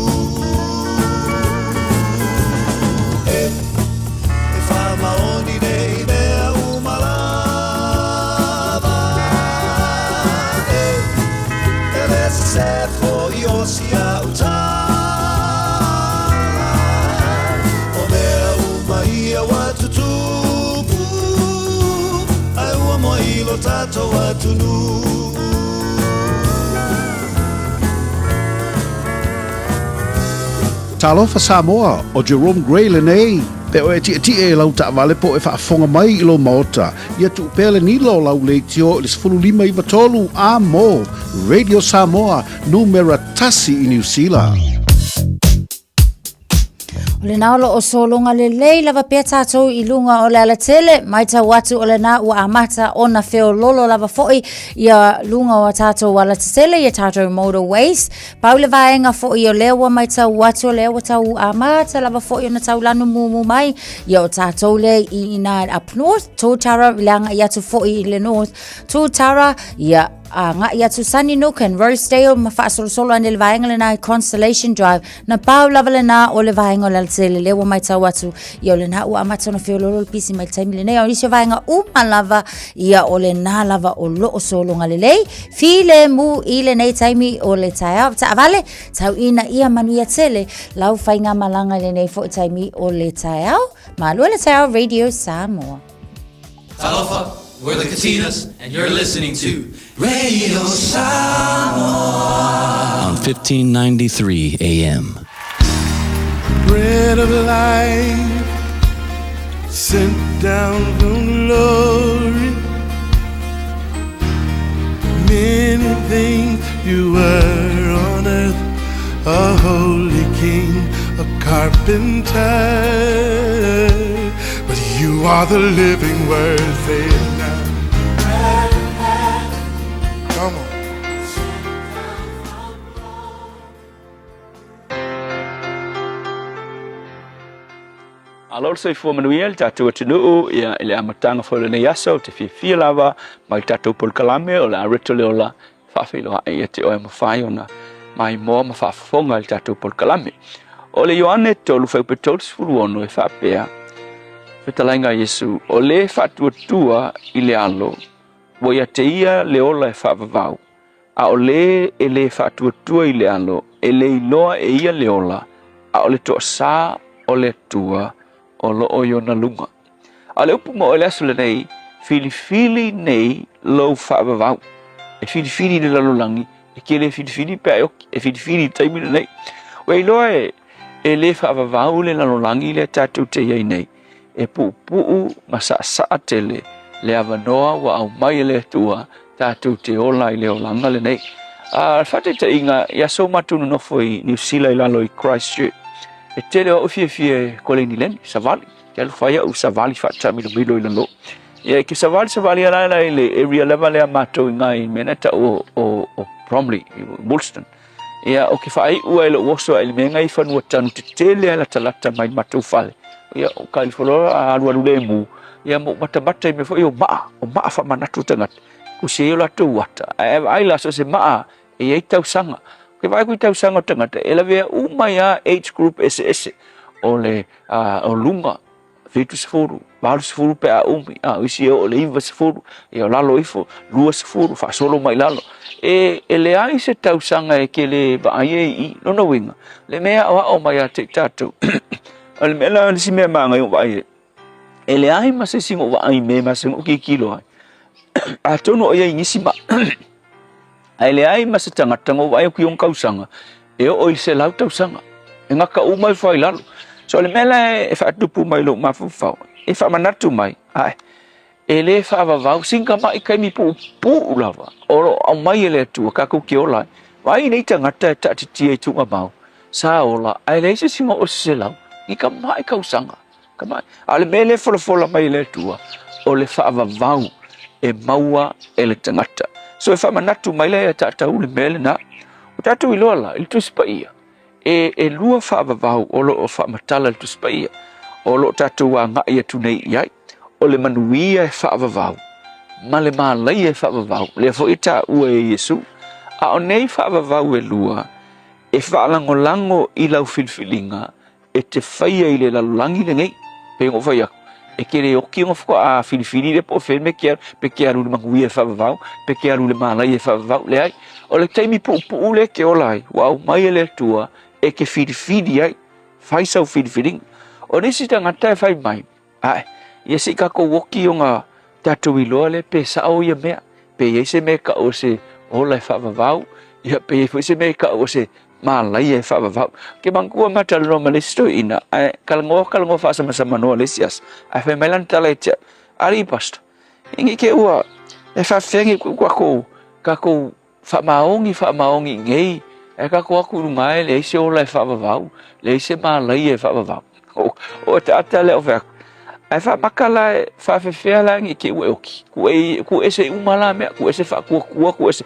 Speaker 11: E whamaoni nei mea se fo I osi au tala O mea umaia watu tupu Ai ua moa ilo tato watu nu
Speaker 2: Talofa Samoa o Jerome Gray le nei. Pe o e ti e lau ta vale po e whaafonga mai I lo maota. Ia tu pele ni lo lau le tio le 15 a mo. Radio Samoa, numera tasi I New Zealand.
Speaker 7: O le nao lo o solonga le lei lava pea tātou I lunga o le ala tele, mai ta watu o le na ua amata o na feo lolo lava foi ia lunga o tātou wala tele ia tātou motorways. Pau le vaenga foi o lewa mai ta watu o lewa tau amata lava foi o na tau lanu mumu mai ia o tātou le I na up north, Tōtara langa ia tu foi I le north, Tōtara ia nga ia tu Sunny Nook and Rosedale ma whaasolo ane le vaenga le na Constellation Drive na pau lava le na o le vaenga o le tele lewa mai tau atu ia o le na ua amata na feo lolo pisi mai taimi le nei o nisio vaenga uma lava ia o le na lava o lo o solonga le lei file mu I le nei taimi o le taia ta avale tau ina ia manuia tele lau whainga malanga le nei fo taimi o le taia ma lua le taia Radio Samoa.
Speaker 11: Talofa, we're the Katinas, and you're listening to Radio Samoa
Speaker 14: on 1593 AM.
Speaker 11: Bread of life sent down from glory. Many things you were on earth, a holy king, a carpenter, but you are the living word. Say it now. Come on.
Speaker 6: Alor sei fo manuel tatu tunu ia ile amatanga fo le yaso te fi lava mai tatu pol kalame o la retole o la fa filo ai te o ma fai ona mai mo ma fa fonga tatu pol kalame o le yoane to lu fe petol sfulu ono e fa pea fetalenga Yesu o le fa tua ile alo wo ia te ia le ola e fa vau a o le ele fa tua ile alo ele iloa e ia le ola a o le to sa o le tua o lo o yona lunga. A le upu mo o le asu le nei, fili nei lo whaavavau. E fili le lalolangi, e ke le fili pe aioki, e fili taimi le nei. Wei loa e le whaavavau le lalolangi le tātou te iei nei. E puu ma saa tele le avanoa wa au mai le tua tātou te ola I le olanga le nei. Whate te inga, ia so matunu nofo I New Zealand I lalo I Christchurch. E tele o fie kole ni len savali ke lu faya u savali fa tami lo milo lo e ke savali ala le area level le mato ngai menata o Bromley Woolston e o ke fai u ele woso ele mengai fa no tanu te tele ala talata mai mato fale e o kai folo alu le mu e mo mata me fo o ma fa manatu tangat ku se la tu wata ai la so se ma e tau sanga ke vai ku tau sanga tangata ela vea umaya age group SS o le o lunga fitu sfuru balu sfuru pe a umi isi o le iva sfuru e o lalo ifo lua sfuru fa solo mai lalo e le ai se tau sanga e ke le ba ai I no winga le mea o maya te tatu al mela si me manga o vai e le ai ma se singo va ai me ma singo ki kilo ai a tono o ia ingisima ai le ai ma se tangata ngo vai ku yon kausanga e o se lau tausanga e ngaka u mai fai lalo so le mela e fa tupu mai lo ma fu e fa manatu mai ai e le fa va singa mai kai mi pu lava o mai le tu ka ku ki ola vai nei tangata ta ti e tu mau sa ola ai le se singo o se lau I ka mai kausanga ka mai ale mele fola mai le tu o le fa va e maua e le tangata so e fa manatu mai le tata u le mele na o tatu I lola il tu spaia e lua fa vau o lo fa matala tu spaia o lo tatu wa nga ia tu nei ia o le manuia e fa vau male mala ia fa vau le fo ita u e Yesu a o nei fa vau e lua e fa lango I lau filfilinga e te faia I le lalangi le ngai pe ngo faia e kere o ki ngofko a filifili le po fe me ke aru le manguia fa vau pe ke aru le mala ia fa vau le ai o le taimi pu le ke olai wow mai le tua e ke filifili ai fai sau filifili o nisi tangata fai mai ai ia si ka ko woki o nga tatu I loa le pe sa o ia mea pe ia se me ka o se ola fa vau ia pe se me ka o se malai e fa va ke mangkua mata lo malisto ina kalango fa sama no lesias a fe melan talete ari past ingi ke ua e fa fengi ku ko fa maongi ngei e ka ko ku mai le se o le fa va le se malai e fa va o ta le o fa ai fa makala fa fe la ngi ke oki ku ese umala me ku ese fa ku ese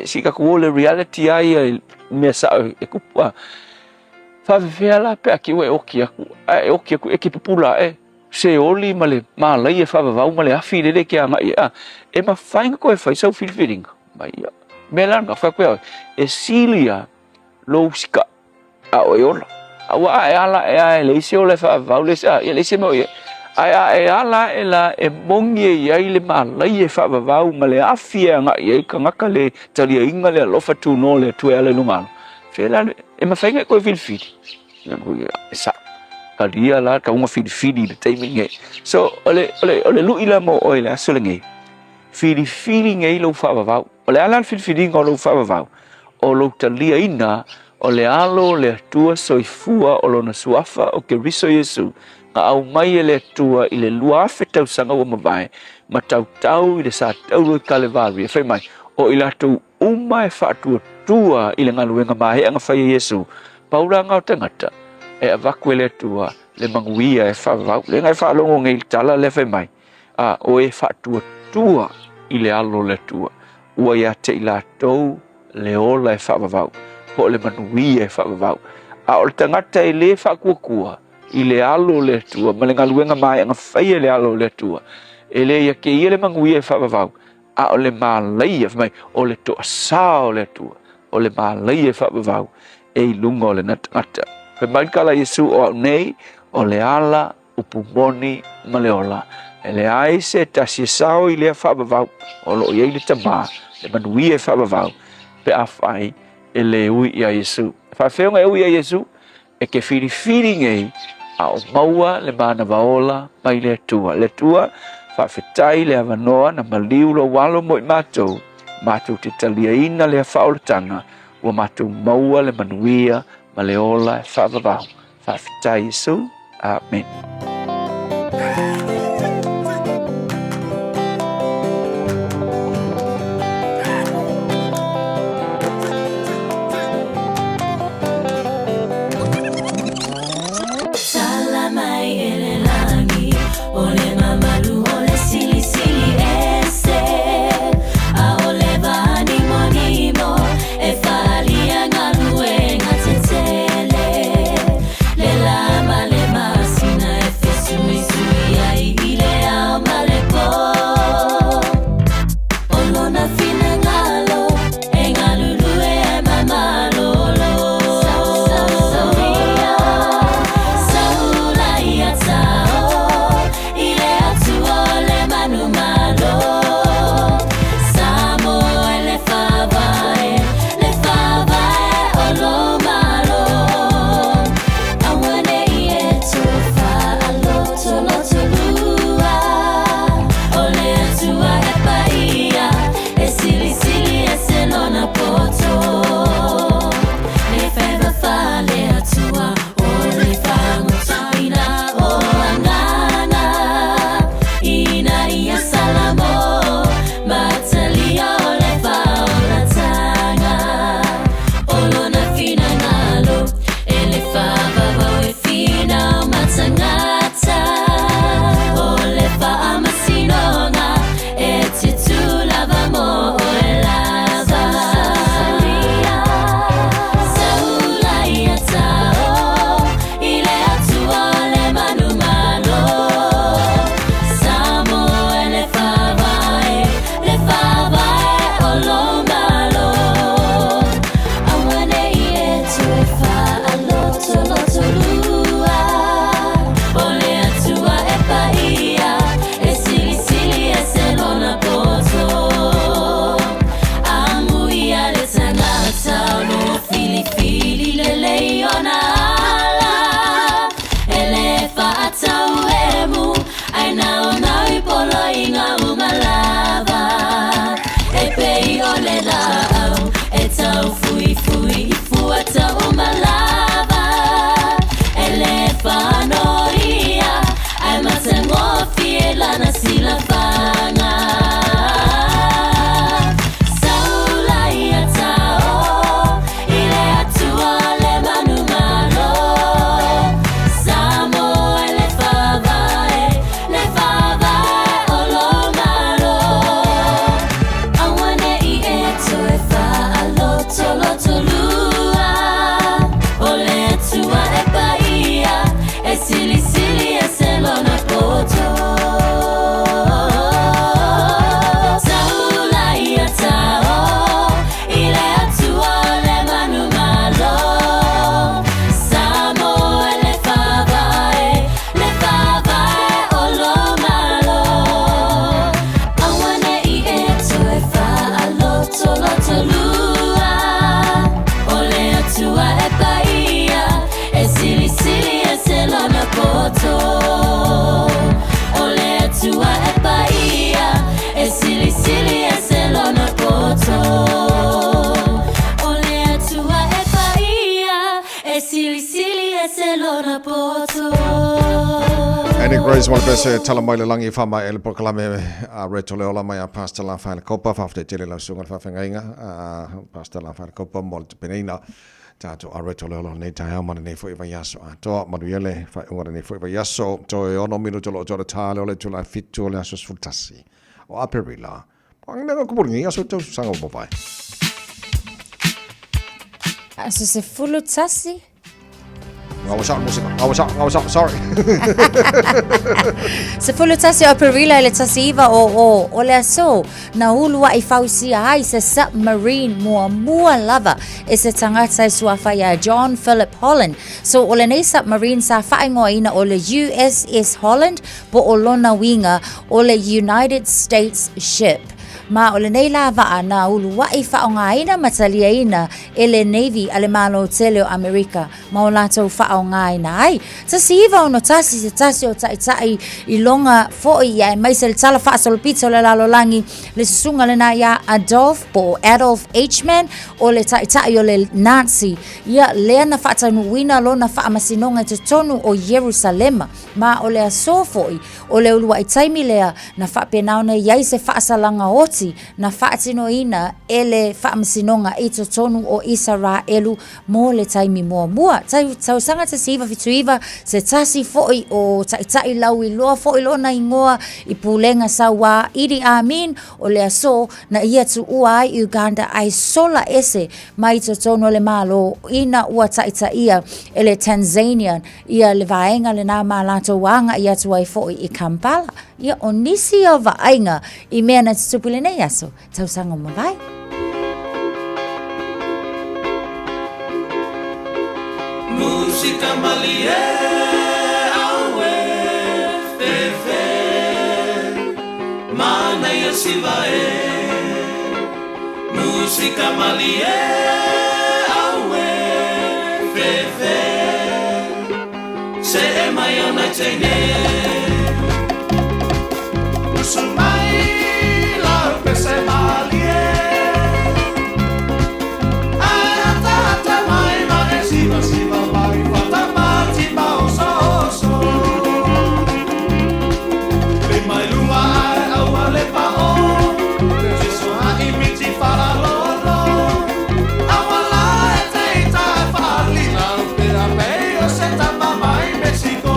Speaker 6: si ka ku le reality ai me sa e ku fa fe la pe ki oki ku e ki pula se oli male mala e fa va male afi le ke anga e ma fa ko e fa so feeling mai me la nga fa ko e silia lo ska a oyola awa ala le se o le fa va le sa le se mo ai ala ela e mongi ai le mala e fa va male afia nga e ka le tali inga le lo fa tu no le tu ele no mal fela e ma fa ko fil sa kalia la ka un fil le timing so ole lu ila mo ole asolengi feeling e lo fa va ole ala fil ngo lo fa va o lo tali ina ole alo le tua soifua o lona suafa o ke riso Yesu ka au mai le tua i le lua fetau sanga o mawai ma tau i le sa tau i Kalvari e whai mai o i latu uma e whaatua tua i le ngaluenga mahe anga whai Yesu paura ngau tangata e avaku e le tua le manguia e whaavau le ngai whaalongo ngai tala le whai mai o e whaatua tua i le alo le tua ua ia te i latou le ola e whaavau po le manuia e whaavau o le tangata i le whaakua i le alo le tua ma le ngaluenga mai anga whai le alo le tua e le ia ke ia le manguia e whaavau o le malai e mai o le toa sao le tua o le malai e whaavau e i lunga o le natangata pe mai kala Yesu o au nei o le ala upumoni ma le ola e le ai se tasi sao i le whaavau o lo i le tama le manuia e whaavau pe a whai e le ui i a Yesu whawheonga e ui a Yesu e ke whiri ngei a o maua le mana vaola mai le tua whawhetai le avanoa na maliu lo walo mo i mātou te talia ina le whaolatanga ua mātou maua le manuia ma le ola e whaavavau whawhetai Yesu Amen.
Speaker 15: Fui, fua, poto la talua ole atua e paia e sili sili e selona poto ole atua e paia e sili sili e selona poto ole atua e paia e sili sili e selona poto.
Speaker 2: Any Grace wal bese tala mai langi fa mai el proclame a reto le ola mai a pastor la fa copa fa te tele la sunga fa fengainga pastor la fa copa mol penina tato a reto le ola nei tai ama nei foi va yaso to maduele fa ora nei foi va yaso to e ono minuto lo jora tale ole tula fitu le aso sfultasi o aperila pangna ko burni aso to sanga bo vai
Speaker 7: aso se fulutasi.
Speaker 2: Sorry.
Speaker 7: Se fulutasi o perila le tasiva o le aso na ulua I fausia ai se submarine mua lava e se tangata suafa ya John Philip Holland. So o le nei submarine sa whaingoina o le USS Holland po o lona winga o le United States ship. Ma o le nei lava ana ulu wai whaongaina mataliaina e le Navy ale malo tele o Amerika ma o latou whaongaina ai. Tasi iwa ono tasi se tasi o tai I longa fo ia e maise le tala whaasolopita o le lalolangi le susunga le na ia Adolf Eichmann o le tai o le Nazi ia lea na whaatanuina lo na whaamasinonga te tonu o Jerusalema ma o le aso foi o le ulua I taimi lea na whaapenauna iai se whaasalanga oti na whaatinoina e le whaamasinonga I to tonu o Israelu mo le taimi mua. Tau sanga te siva fituiva se tasi foi o tai lau I loa foi lo na ingoa I pulenga sawa Idi Amin o le aso na ia tu ua ai Uganda ai sola ese mai to tonu le malo ina ua ia e le Tanzania ia le vaenga le na malato wanga ia tu ai foi I Kampala ia onisi o vaenga I mea na tupule nei aso tau sanga mawai.
Speaker 11: Música malie awe fefe mana ia sivae Música malie awe fefe se mai ona tene Musulmai la pese malie Ata mai mai siva mai fata mati so Le mai lua au ale pa o Jesu ha imiti fala lolo Awala e teita fali la pera peo se tama mai Mexico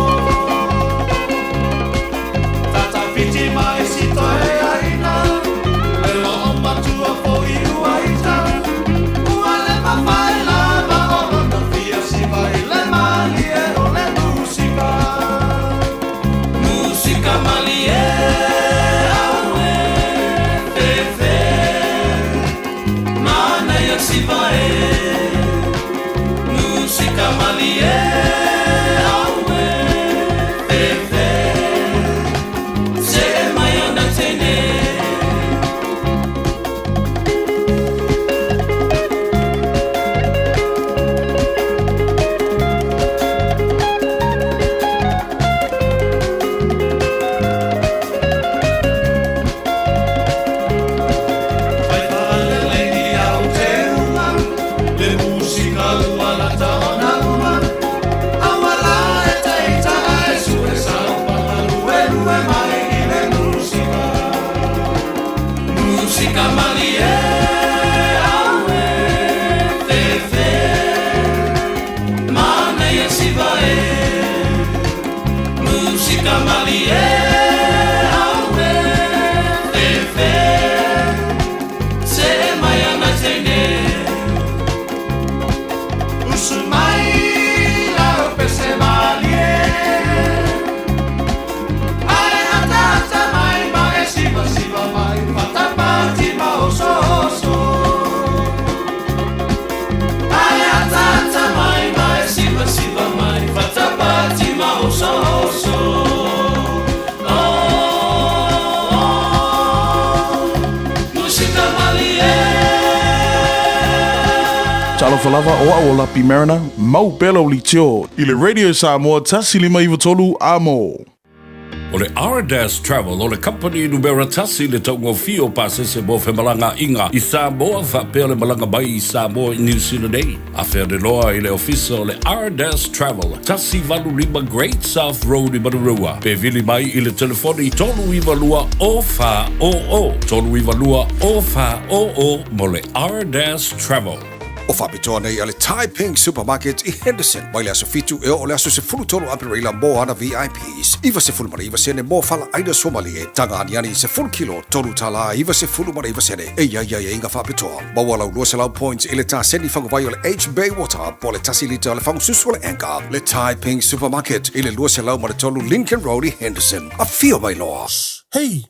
Speaker 16: Talafalava o Awolapi Mariner, Mau Belo Litio, Ile Radio Samoa Tasilima Ivatolu Amo.
Speaker 17: O le Ardas Travel, o le company numera tasi le taungo fio pasese mo Malanga inga i Samoa whapea le malanga bai i Samoa i New Zealand ei. A whea de loa i le ofisa o le Ardas Travel, tasi valu lima Great South Road i Marurua. Pe vili mai i le telefoni tolu iwa lua o wha o o. Tolu iwa lua o wha o o mo le Ardas Travel.
Speaker 10: O whapitoa nei ale Tai Ping Supermarket i Henderson. Mai le aso fitu e o le aso se fulu tolo aperila mo ana VIPs. Iwa se fulu mara iwa sene mo fala aina Somalie. Tanga aniani se full kilo. Tolu tala iwa se fulu mara iwa sene. E ia inga whapitoa. Mawalau lua se lau points ile ta seni whangawai o le H Bay Water. Po le tasi lita o le whangususu o le Anchor. Le Tai Ping Supermarket. Ile lua se lau mara tolu Lincoln Road i Henderson. A fio mai loa.
Speaker 18: Hey!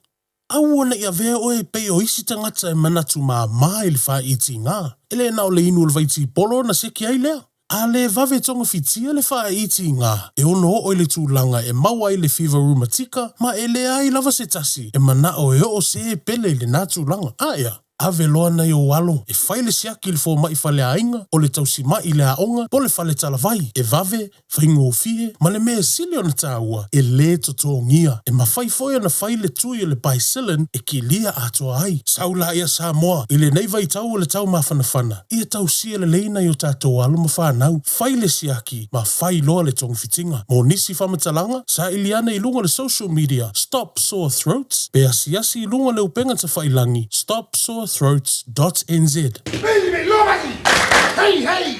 Speaker 18: Aua na ia vea oe pei o isi tangata e manatu maa ili wha iti ngā. Ele na o le inu le vaiti polo na seki ai lea. A le vave tonga fitia le wha iti ngā. E ono o le tūlanga e maua i le fever rheumatica, ma e le ai lava se tasi. E mana o e o se e pele le nā tūlanga. Aia. Ave loa na i o walo, e whaile siaki le fō mai whale ainga, o le tausi mai le aonga, po le whale talavai, e vave, whaingo fie, ma le mea sili o na tāua, e le toto ngia, e ma whai foia na whaile tui o le baisilin, e ki lia atoa ai. Saula ia Samoa, i le nei vai tau o le tau mawhanawhana, ia tausia le leina i o tātou alo ma whanau, whaile siaki, ma whai loa le tonga fitinga. Mo nisi whamatalanga, sa iliana i lunga le social media, Stop Sore Throats, pe asiasi i lunga le upenga ta whailangi, Stop Sore Throats.nz.
Speaker 12: Hey, hey!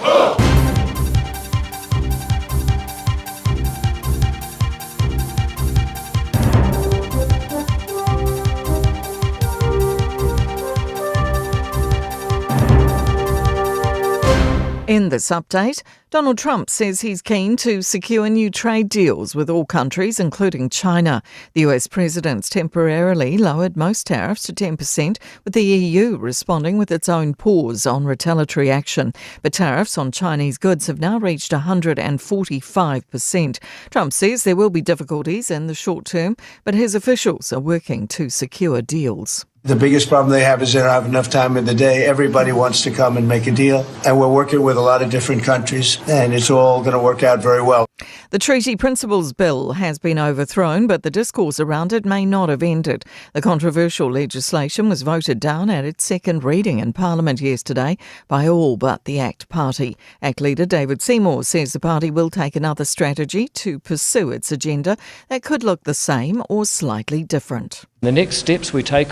Speaker 3: In this update, Donald Trump says he's keen to secure new trade deals with all countries, including China. The US president's temporarily lowered most tariffs to 10%, with the EU responding with its own pause on retaliatory action. But tariffs on Chinese goods have now reached 145%. Trump says there will be difficulties in the short term, but his officials are working to secure deals.
Speaker 19: The biggest problem they have is they don't have enough time in the day. Everybody wants to come and make a deal. And we're working with a lot of different countries, and it's all going to work out very well.
Speaker 3: The Treaty Principles Bill has been overthrown, but the discourse around it may not have ended. The controversial legislation was voted down at its second reading in Parliament yesterday by all but the ACT Party. ACT leader David Seymour says the party will take another strategy to pursue its agenda that could look the same or slightly different.
Speaker 4: The next steps we take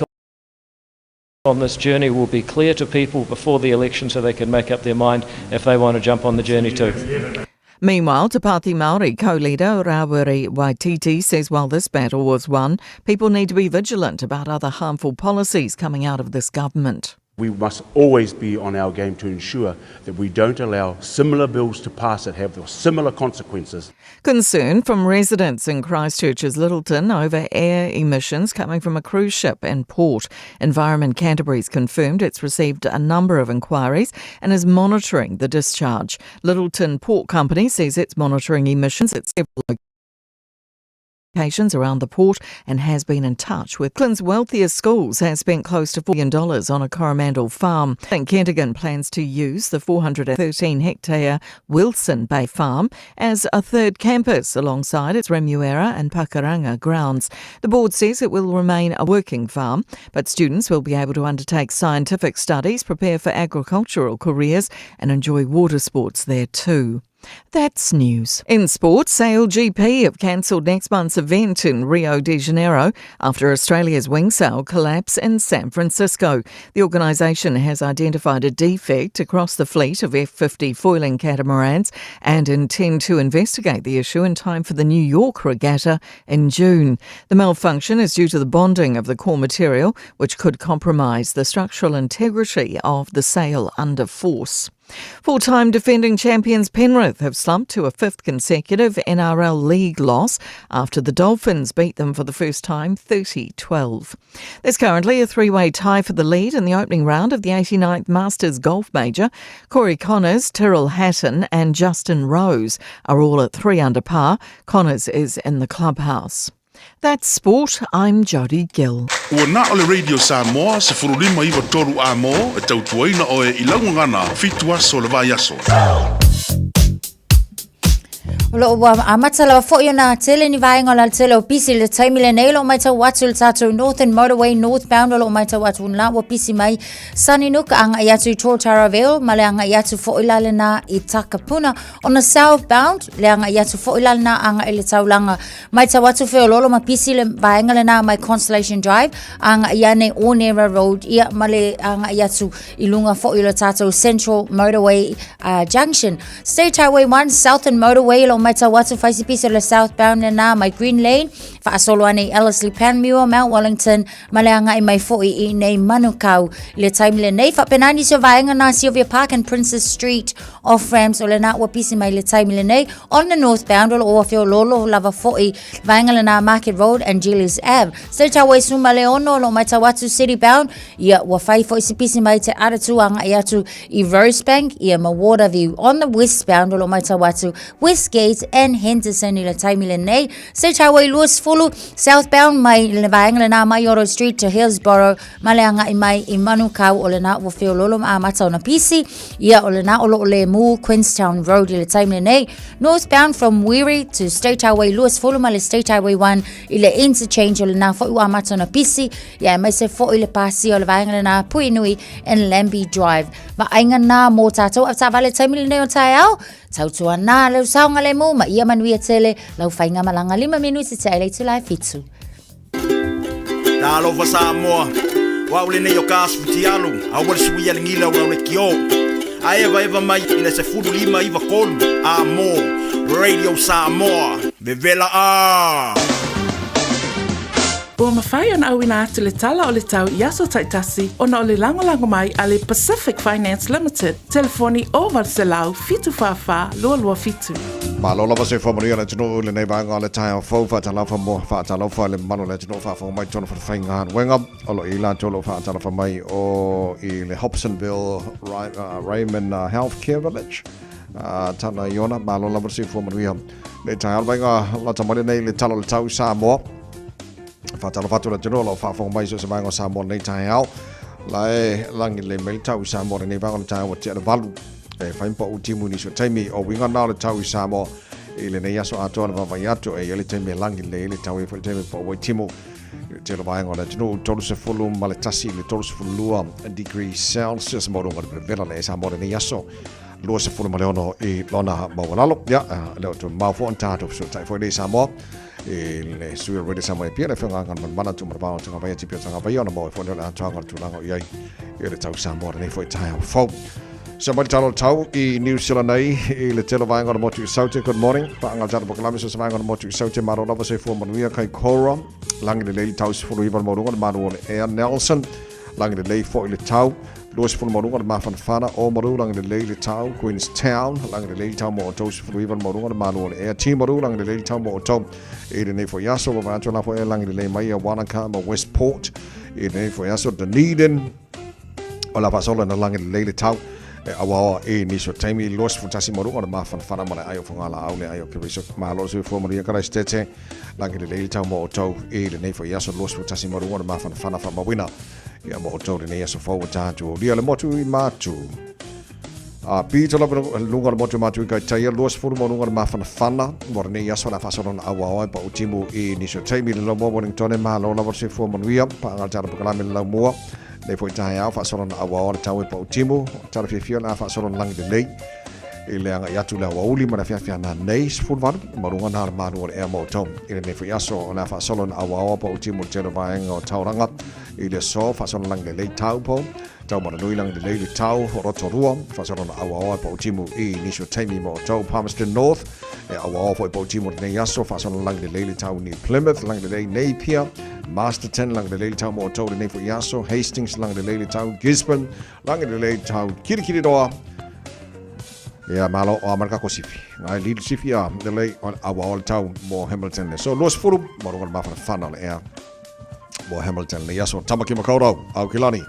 Speaker 4: on this journey will be clear to people before the election so they can make up their mind if they want to jump on the journey too.
Speaker 3: Meanwhile, Te Pāti Māori co-leader Rawiri Waititi says while this battle was won, people need to be vigilant about other harmful policies coming out of this government.
Speaker 20: We must always be on our game to ensure that we don't allow similar bills to pass that have similar consequences.
Speaker 3: Concern from residents in Christchurch's Littleton over air emissions coming from a cruise ship in port. Environment Canterbury's confirmed it's received a number of inquiries and is monitoring the discharge. Littleton Port Company says it's monitoring emissions at several locations around the port and has been in touch with Auckland's wealthiest schools has spent close to $4 million on a Coromandel farm. St Kentigern plans to use the 413-hectare Wilson Bay farm as a third campus alongside its Remuera and Pakuranga grounds. The board says it will remain a working farm, but students will be able to undertake scientific studies, prepare for agricultural careers and enjoy water sports there too. That's news. In sports, SailGP have cancelled next month's event in Rio de Janeiro after Australia's wing sail collapse in San Francisco. The organisation has identified a defect across the fleet of F-50 foiling catamarans and intend to investigate the issue in time for the New York regatta in June. The malfunction is due to the bonding of the core material, which could compromise the structural integrity of the sail under force. Full-time defending champions Penrith have slumped to a fifth consecutive NRL League loss after the Dolphins beat them for the first time 30-12. There's currently a three-way tie for the lead in the opening round of the 89th Masters Golf Major. Corey Connors, Tyrrell Hatton and Justin Rose are all at 3 under par. Connors is in the clubhouse. That's sport. I'm Jodie Gill.
Speaker 1: Ua na ole Radio Samoa se furulima iwa toru a mo e tautuaina o e ilangungana fitua so le vai aso.
Speaker 7: Lo wa amata la fo yona tele ni vai ngola tele o pisi le taimile nei lo mai ta watu le tatu Northern Motorway northbound lo mai ta watu la wa pisi mai Saninuk anga yatu Tortaraville male anga yatu fo ilale na I Takapuna on the southbound le anga yatu fo ilale na anga ile taulanga mai ta watu fe lo ma pisi le vai ngale na mai Constellation Drive anga yane Onera Road ia male anga yatu ilunga fo ile tatu Central Motorway Junction State Highway 1 Southern Motorway lo mai watu faisi pisa le southbound na my Green Lane fa solo ane Ellerslie Panmure Mount Wellington maleanga I mai foi I nei Manukau le time le nei fa penani so vaenga na Sylvia Park and Princess Street off ramps o le na wa pisi mai le time le nei on the northbound o ofio lolo lava foi vaenga le na Market Road and Julius Ave State Highway Suma Leono lo mai watu city bound ia wa fai foi pisi mai te aratu anga iatu I Rosebank ia ma Waterview on the westbound lo mai watu Westgate and Henderson ila time ile nei State Highway Lewis Fulu southbound mai le vaenga na Mayoro Street to Hillsborough maleanga I mai I Manukau o le na wo feo lolo ma mata ona pisi ia o le na o le mu Queenstown Road ile time ile nei northbound from Wiri to State Highway Lewis Fulu male State Highway 1 ile interchange o le na fo wa mata ona pisi ia mai se fo ile pasi o le vaenga na Puinui and Lambie Drive va ainga na mo tato afta vale time ile nei o taiao tautua na le saunga le mo ma ia manuia tele lau whainga malanga 5 minuti te aile tu lai fitu.
Speaker 21: Na alofa Samoa, wa ule nei o kasu ti alu, a wale suia le ngila ura ule kio. A eva mai ina se furu 5 iwa kolu, a mo, Radio Samoa, vevela a.
Speaker 22: Ua mawhai ona au ina atu le tala o le tau I aso taitasi ona o le langolango mai a le Pacific Finance Limited. Telefoni o Varselau fitu fafa lua fitu.
Speaker 2: Malola va se formaria le tino le nei vanga le tai o fo fa tala fa mo fa tala fa le mano le tino fa mai tono fa fainga wenga o lo ila tolo fa tala fa mai o I le Hobsonville Raymond Healthcare Village. Tana Iona malola va se formaria le tai o vanga la tamale nei le talo le tau Samoa. Fatalo fatula tino lo fa mai so se vanga Samoa nei tai au. Lai langi le mai tau Samoa nei vanga tai o te valu. E fai po utimu ni so taimi o winga na le tau Samoa ile nei aso ato na va yato e ile taimi langi le tau e fai taimi po utimu te lo vai ngona tino tolu se fulu male tasi le tolu se fulu degree Celsius mo ngona vela le Samoa nei aso lo se fulu male ono e lona mo lalo ya le to ma fo antato so tai fo nei Samoa le sui already Samoa e pia fenga ngan mana tu marba tanga vai ti pia tanga vai ona mo fo le antanga tu lango ia ile tau Samoa nei fo tai fo Somebody talo tau I New Zealand nei I le telo vai ngona motu saute good morning pa angal tata pokalami so vai ngona motu saute maro lava se fo manuia kai Cora langi le lei tau se fo iwan mo ngona manu le Air Nelson langi le lei fo ile tau Lois fo mo ngona mafan fana o mo langi le lei le tau Queenstown langi le lei tau mo to se fo iwan mo ngona manu le Air Team mo langi le lei tau mo to e le nei fo yaso va to la fo langi le lei mai Wanaka mo Westport e nei fo yaso Dunedin o la fasola na langi le lei le tau awa e ni so taimi los futasi moru ona ma fana mara ayo fangala aule ayo kiriso ma lo so fo maria kara stete langi le tau mo to e le nei fo yaso los futasi moru ona ma fana fa mawina ya mo to le nei yaso fo ta to dia le motu I matu a pito la lunga le motu matu ka tai los fo moru ona ma fana mo nei yaso la faso ona awa pa utimu e ni so taimi le mo Wellington ma lo la so fo manuia pa ngal tar pa la la mo le foi tai au fa solo na awa tau e pa utimu tara fia na fa solo langi de nei ile anga yatu la wauli mana fia na nei sfulvan marunga na manu e mo tom ile ne foi aso na fa solo na awa pa utimu te va ngo tauranga ile so fa solo langi le tau po tau mana nui langi de le tau rotorua fa solo na awa pa utimu e ni so taimi mo tau Palmerston North e awa pa utimu nei aso fa solo langi de le tau ni Plymouth langi de nei pia Masterton lang de lele tau mo to de for yaso Hastings lang de lele tau Gisborne lang de lele tau kiri doa ya malo o marka ko sifi ngai lead sifi ya de lele on awa tau mo Hamilton so los furu mo ron ma fana le mo Hamilton le yaso tamaki makauro au kilani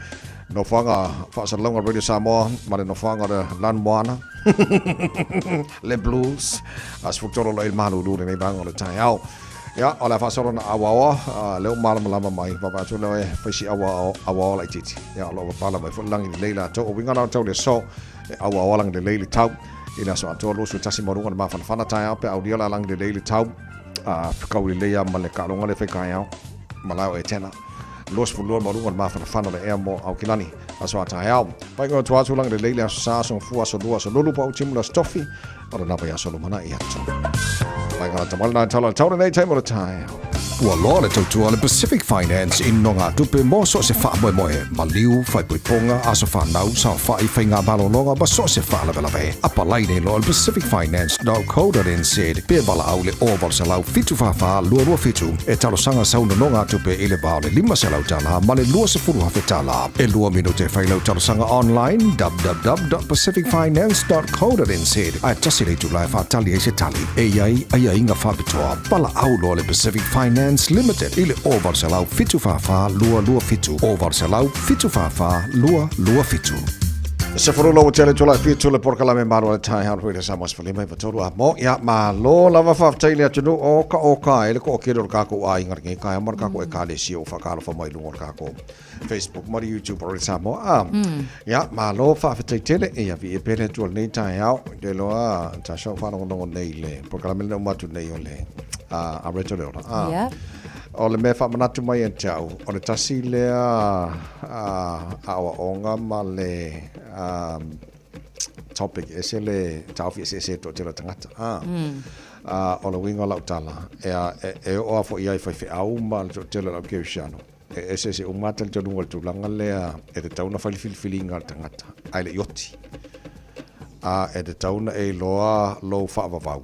Speaker 2: no fanga fa sa longa Radio Samoa ma no fanga de lan moana le blues as futuro le manu du ne bang on the tai au Ya, ola fa soro na awa leo malama mai papa tu le fisi awa la titi. Ya lo pala mai fo lang leila to o winga na to le so awa lang le leila tau. Ina so to lo su tasi morunga ma fana tai pe audio la lang le leila tau. Ka uli leia ma le ka longa le fe ka ya. Malao e tena. Los fu lo morunga ma fana le e mo au kilani. Aso ata ya. Pai go to atu lang le leila sa so fu aso do aso lulu pa utimula stoffi. Ora na pa ya solo mana ia to. Pai go ta mal na tala tau nei time o time.
Speaker 10: Ua loa le tautua le Pacific Finance i nonga tupe mo so se wha moe maliu, whai puiponga, aso whanau, sa whai whainga balononga, ba so se wha lawe. Apa lai nei loa le Pacific Finance .co.nz pe wala au le oval se lau fitu whawha lua fitu e talo sanga sauna nonga tupe i le bao le 5 se lau tala ma le lua se furu hawhi tala. E lua minute whai lau talo sanga online www.pacificfinance.co.nz ai tasi le tulai whatali e se tali e iai inga whabitoa pala au loa le Pacific Finance Limited ile oval se lau fitu whawha lua fitu oval se lau fitu whawha lua fitu.
Speaker 2: Se furu lo tele tula fitu le porkala me maro le tai hau hui le samos fali mai patoru a mo ya ma lo lava whaftai le atunu oka ele ko kiro kako a ingar ngi kai mar kako e kale si o whakalo wha mai lungo kako Facebook mari YouTube o le samo ya ma lo whaftai tele e ya vi e pere tu nei tai hau de lo a ta shau whanongo nei le porkala me le umatu nei o le a reto le ora o le mea whamanatu mai en tau, o le tasi lea awa onga ma le topic ese le tauwhi ese to tira tangata. O le winga lau tala, e oa fo iai whai au ma le to tira lau keu siano. Ese se umata le tonu al tulanga lea e te tauna whai filifili ngā tangata, ai le ioti. E te tauna e loa lo whaavavau.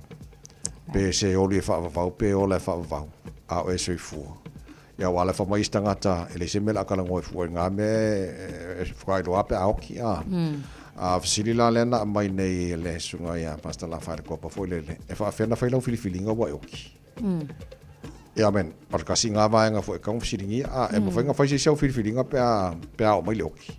Speaker 2: Pe se oli e whaavavau, pe ola e whaavavau. A o e soi fua. Ia wale wha mai stangata, ele se mela akala ngoi fua ngā me whakai roa pe aoki a. Fasili la lena mai nei le sunga ia pasta la whaere kopa fo lele. E wha whiana whailau filifilinga wa eoki. Ia men, parkasi ngā vaenga fo e kaung fasilingi a. E mo whainga whaisi siau filifilinga pe ao mai le oki.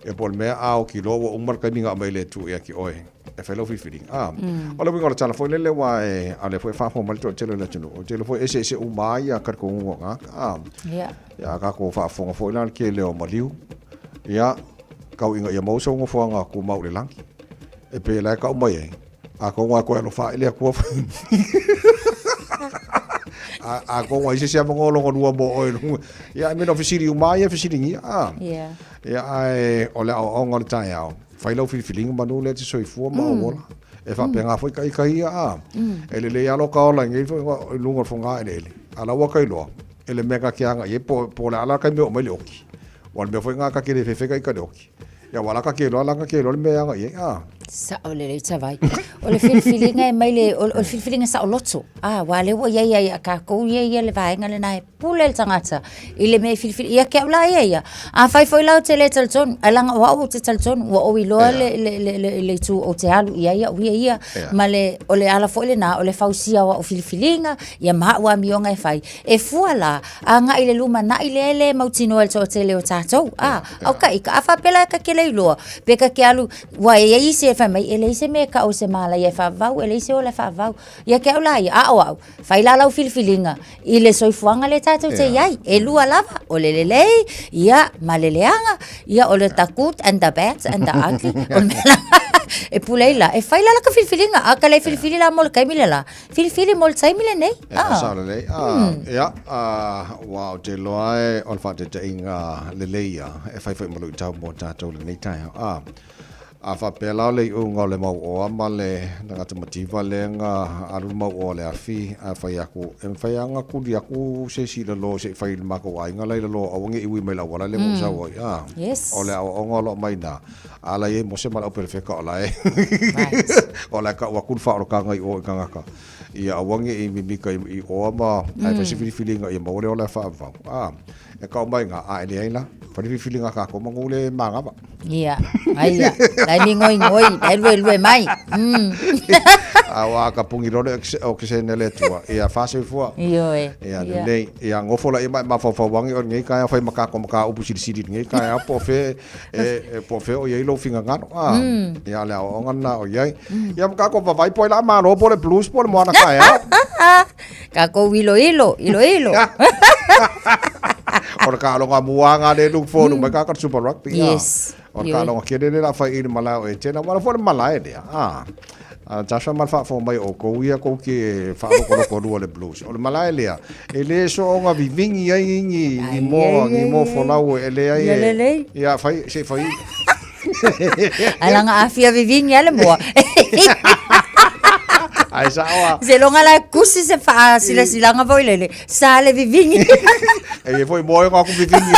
Speaker 2: E pol mea aoki lo wa umar kai minga mai le tu ia ki oe. E whailau whiwhiringa. O le wingora tala fwoi lele wa e ale fwoi whawho mali tō tele le tunu. O tele fwoi ese umai a karko ungo ngā. Ia kako whawhonga fwoi lana ke leo maliu. Ia kau inga ia mausa ungo fwanga ku mau le langi. E pe lai kau mai e. A ko ngā koe alo wha ilea kua whaini. A ko ngā ise sea mongolongo lua mo oe lunga. Ia e mena whisiri umai e whisiri ngi. Ia ai o le au ngā le tai au. Whailau whiwhiringa manu le te soifua maola. E whapenga fwoi kai a. E le alo ka ola ngai fwoi lunga whonga e le. Ala waka i loa. E le mega kianga i po le ala kai meo mai le oki. Wal mea fwoi ngā ka kere whewheka i ka le oki. Ia wala ka kero ala ka kero le mea nga i a.
Speaker 7: Sa o le tawai. O le whiwhiringa e mai le, o le whiwhiringa sa o loto. Wale wa iai a ka kou iai le vaenga le nai pule le tangata. I le mea whiwhiringa, ia ke ula iai. A whai fwoi lau te le talton, a langa wa o te talton, wa o i loa le tu o te alu iai, o ia. Ma le, o le ala fwoi le na, o le fausia wa o whiwhiringa, ia maa ua mionga e whai. E fuala, a nga i le luma na i le ele mautino el to te leo tātou. Au ka ika, a whapela ka ke leiloa. Peka ke alu, wa e isi e mai ele ise me ka o se mala ia fa vau ele ise o le fa vau ia ke ola ia au fai la lau filfilinga i le soifuanga le tatu te iai e lua lava o le lele ia maleleanga ia o le takut and the bats and the ugly e puleila e fai la ka filfilinga a ka le filfili la mol kai milela filfili mol sai mile nei
Speaker 2: sa le ia wow te loai on fa te inga leleia e fai fai mo tau mo tatu le nei tai a fa pela le unga le mau o ama le nga te motiva le nga alu mau o le afi a fa yaku en fa yanga ku dia ku se si le lo se fa il mako ai nga le lo o ngi iwi mai la wala le mo sa o ya o le o ngolo mai na ala ye mo se mal o perfecto ala e o la ka wa ku fa o ka ngai o ka ka ia awangi i mimika i o ama ai fa si feeling i mo le o la fa e ka mai nga a ele ila fa feeling ka ko mangule manga ba
Speaker 7: ia ai ia Dai ni ngoi, dai lue mai.
Speaker 2: Awa ka pungi role o ke se nele tua. Ia fase fua.
Speaker 7: Iyo e.
Speaker 2: Ia nei, ia ngofo la ima ma fa wangi o ngai ka fa maka ko maka upu sidi ngai ka po fe o ye lo finga ngano. Ia le o ngana o ye. Ia maka ko vai poi la ma ro pole blues pole mo na ka ya.
Speaker 7: Ka ko ilo.
Speaker 2: Ora ka lo nga muanga de lu fo lu maka ka super rugby.
Speaker 7: Yes.
Speaker 2: Ora ka lo ke de la fa i mala o e tena wala fo mala e dia. Tasha mal fa fo mai o ko ia ko ke fa ko le blues. O le mala elia. Ele so nga vivingi ai ni mo fo la o ele ai. Ia fai se fai.
Speaker 7: Alanga afia vivingi ale mo.
Speaker 2: Ai sawa.
Speaker 7: Se longa la kusi se fa sila nga voilele. Sale vivingi.
Speaker 2: E foi mo nga ku vivingi.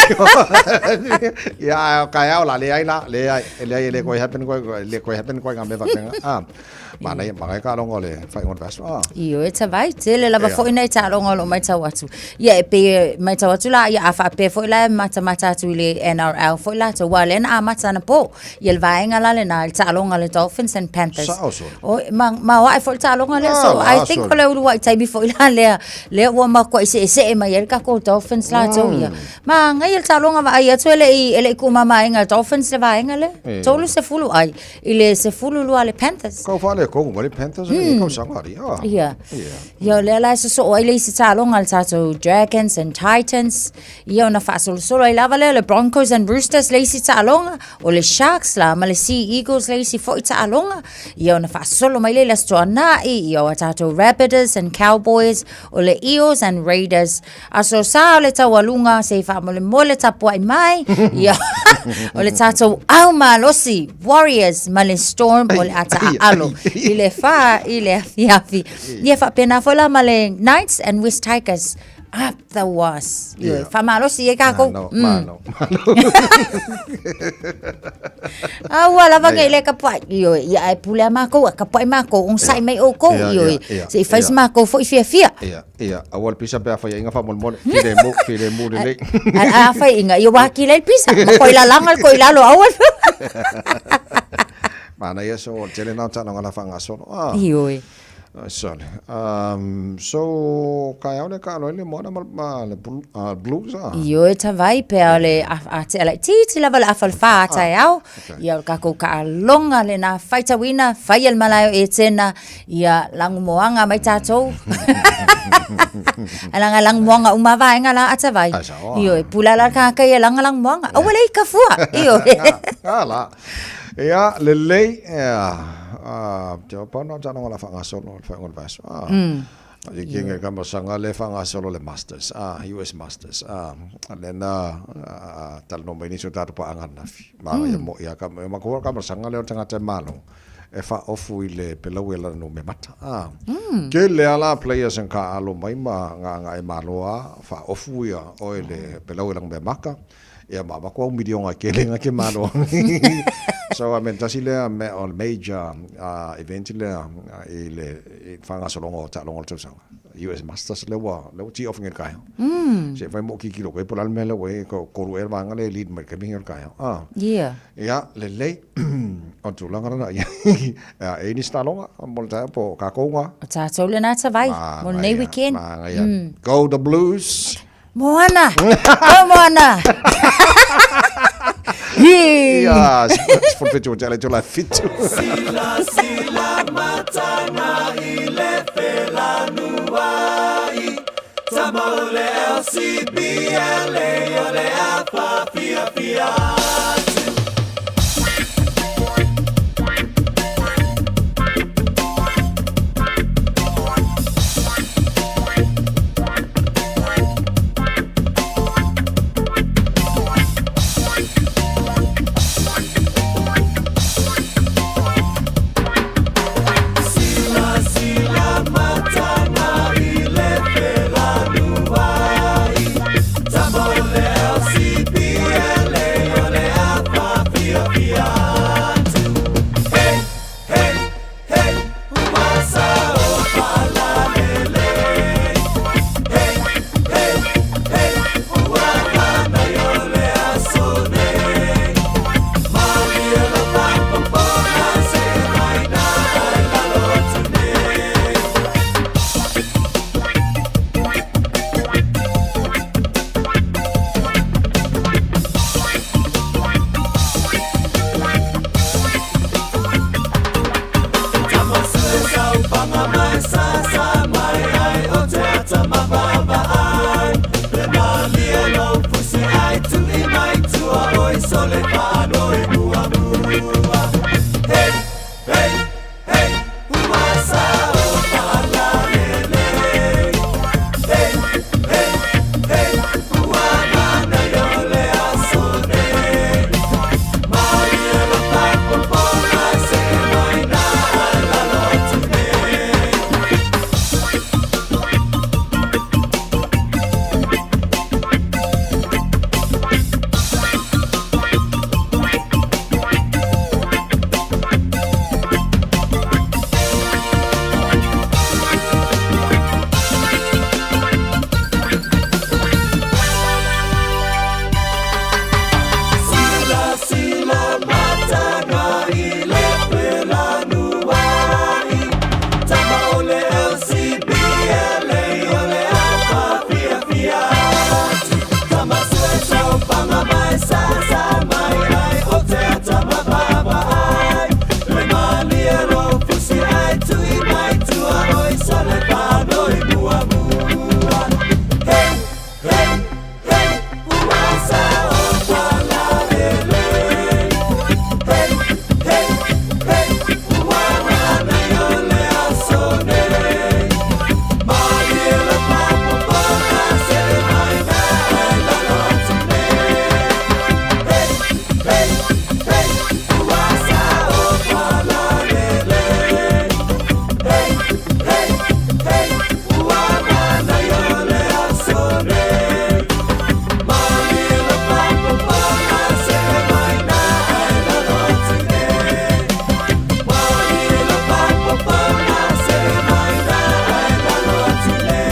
Speaker 2: Ya kaya la le ai le ko happen ko nga me va. Mana ka longo le fai ngon vas.
Speaker 7: Iyo e vai tele la fo ina ta longo lo mai ta watu. Ya e pe mai ta watu la ya afa pe fo la mata tu le NRL fo la to wale na mata na po. Yel vai ngala le na ta longo le Dolphins and Panthers. O ma wa fo ta longo le so I think le u wa tai before la le wa ma ko se mai el ka ko Dolphins la to ya. Ma ngai ta longo va ya to ele ku mama nga Dolphins le vai ngale. To lu se fulu ai. Ile se fulu lu ale Panthers.
Speaker 2: Ko fa ko ngoli Panthers e ko sangari.
Speaker 7: Yo le la so ai le se ta longa al tato Dragons and Titans. Yo na fa so ai lava le Broncos and Roosters le se ta longa o le Sharks la ma le Sea Eagles le se fo ta longa. Yo na fa solo mai le sto na yo tato Rapids and Cowboys o le Eels and Raiders. Aso sa le ta walunga se fa mo le ta po mai. Yo o le tato Alma Losi Warriors ma le Storm o le ata alo. Ile fiafi. Ia fa pena fola male Knights and West Tigers. Up the was. Fa malo si e ka ko.
Speaker 2: Malo.
Speaker 7: Wala va ngele ka pa. Yo ia e pula ma ko ka pa ma ko un sai mai o ko yo. Se faz ma ko fo fia.
Speaker 2: Ia. Awal pisa pe fa inga fa mol file mu de.
Speaker 7: Fa inga yo wa ki le pisa. Ko la langal ko la lo awal.
Speaker 2: Mana ia so tele na ta ngala fa ngaso.
Speaker 7: Iyo.
Speaker 2: So kaya ole ka le mo na le blues
Speaker 7: Yo ta vai pe ole a te ala ti la vala falfa ta yao ia ka ko ka longa le na fighter winner fai el malayo e tena ia langu moanga mai tatou alanga lang moanga uma vai ngala ata vai iyo pula la ka ia lang moanga o wale ka fua iyo
Speaker 2: ala ia le jo pono jana ngala fa ngasolo fa ngol vas Ikinga kama sanga le fa ngasolo le Masters US Masters lena tal no meni so tar pa angan nafi ma ya mo ya kama ko kama sanga le tanga te malo e fa ofu ile pelawela no me mata ke le ala players en ka alo mai ma nga e maloa fa ofu ya o ile pelawela me maka ya mama ko milionga ke lenga ke malo so I mean tasile me on major event ile fanga solongo ta longo tsa US Masters le ti of ngel kai se vai mo ki kilo ko por al mele we ko ruer vanga le lead mer ke ngel kai ya le on tu langa na ya e ni sta longa mon ta po ka ko nga
Speaker 7: ta so le na ta vai mon nei weekend
Speaker 2: go the Blues
Speaker 7: Moana. Moana.
Speaker 2: Ja, voor fit je wel je fit.
Speaker 11: Sila matana ile fela nuai. Tamole LCBL ole apa pia. sole pano e mua mua. Hey, hey, hey, uasa o palalele. Hey, hey, hey, uana na yole asone. Maria la papo pona se moina la lotune. Sila sila matanga ile pelanuai. Tama ole LCBLA ole apa fia fiati. Tama sweta upanga mai sasa mai ai ote atama baba ai. Le maliero fusi ai tui mai tua oi sale pano i mua mua. Hey, hey, hey, uasa o palalele. Hey, hey, hey, uana na yole asone. Maria la papo pona se mai na la lotune. Hey, hey, hey, uasa o palalele. Hey, hey, hey, uana na yole asone. Maria la papo pona se mai na la lotune. Maria la papo pona se mai na la lotune.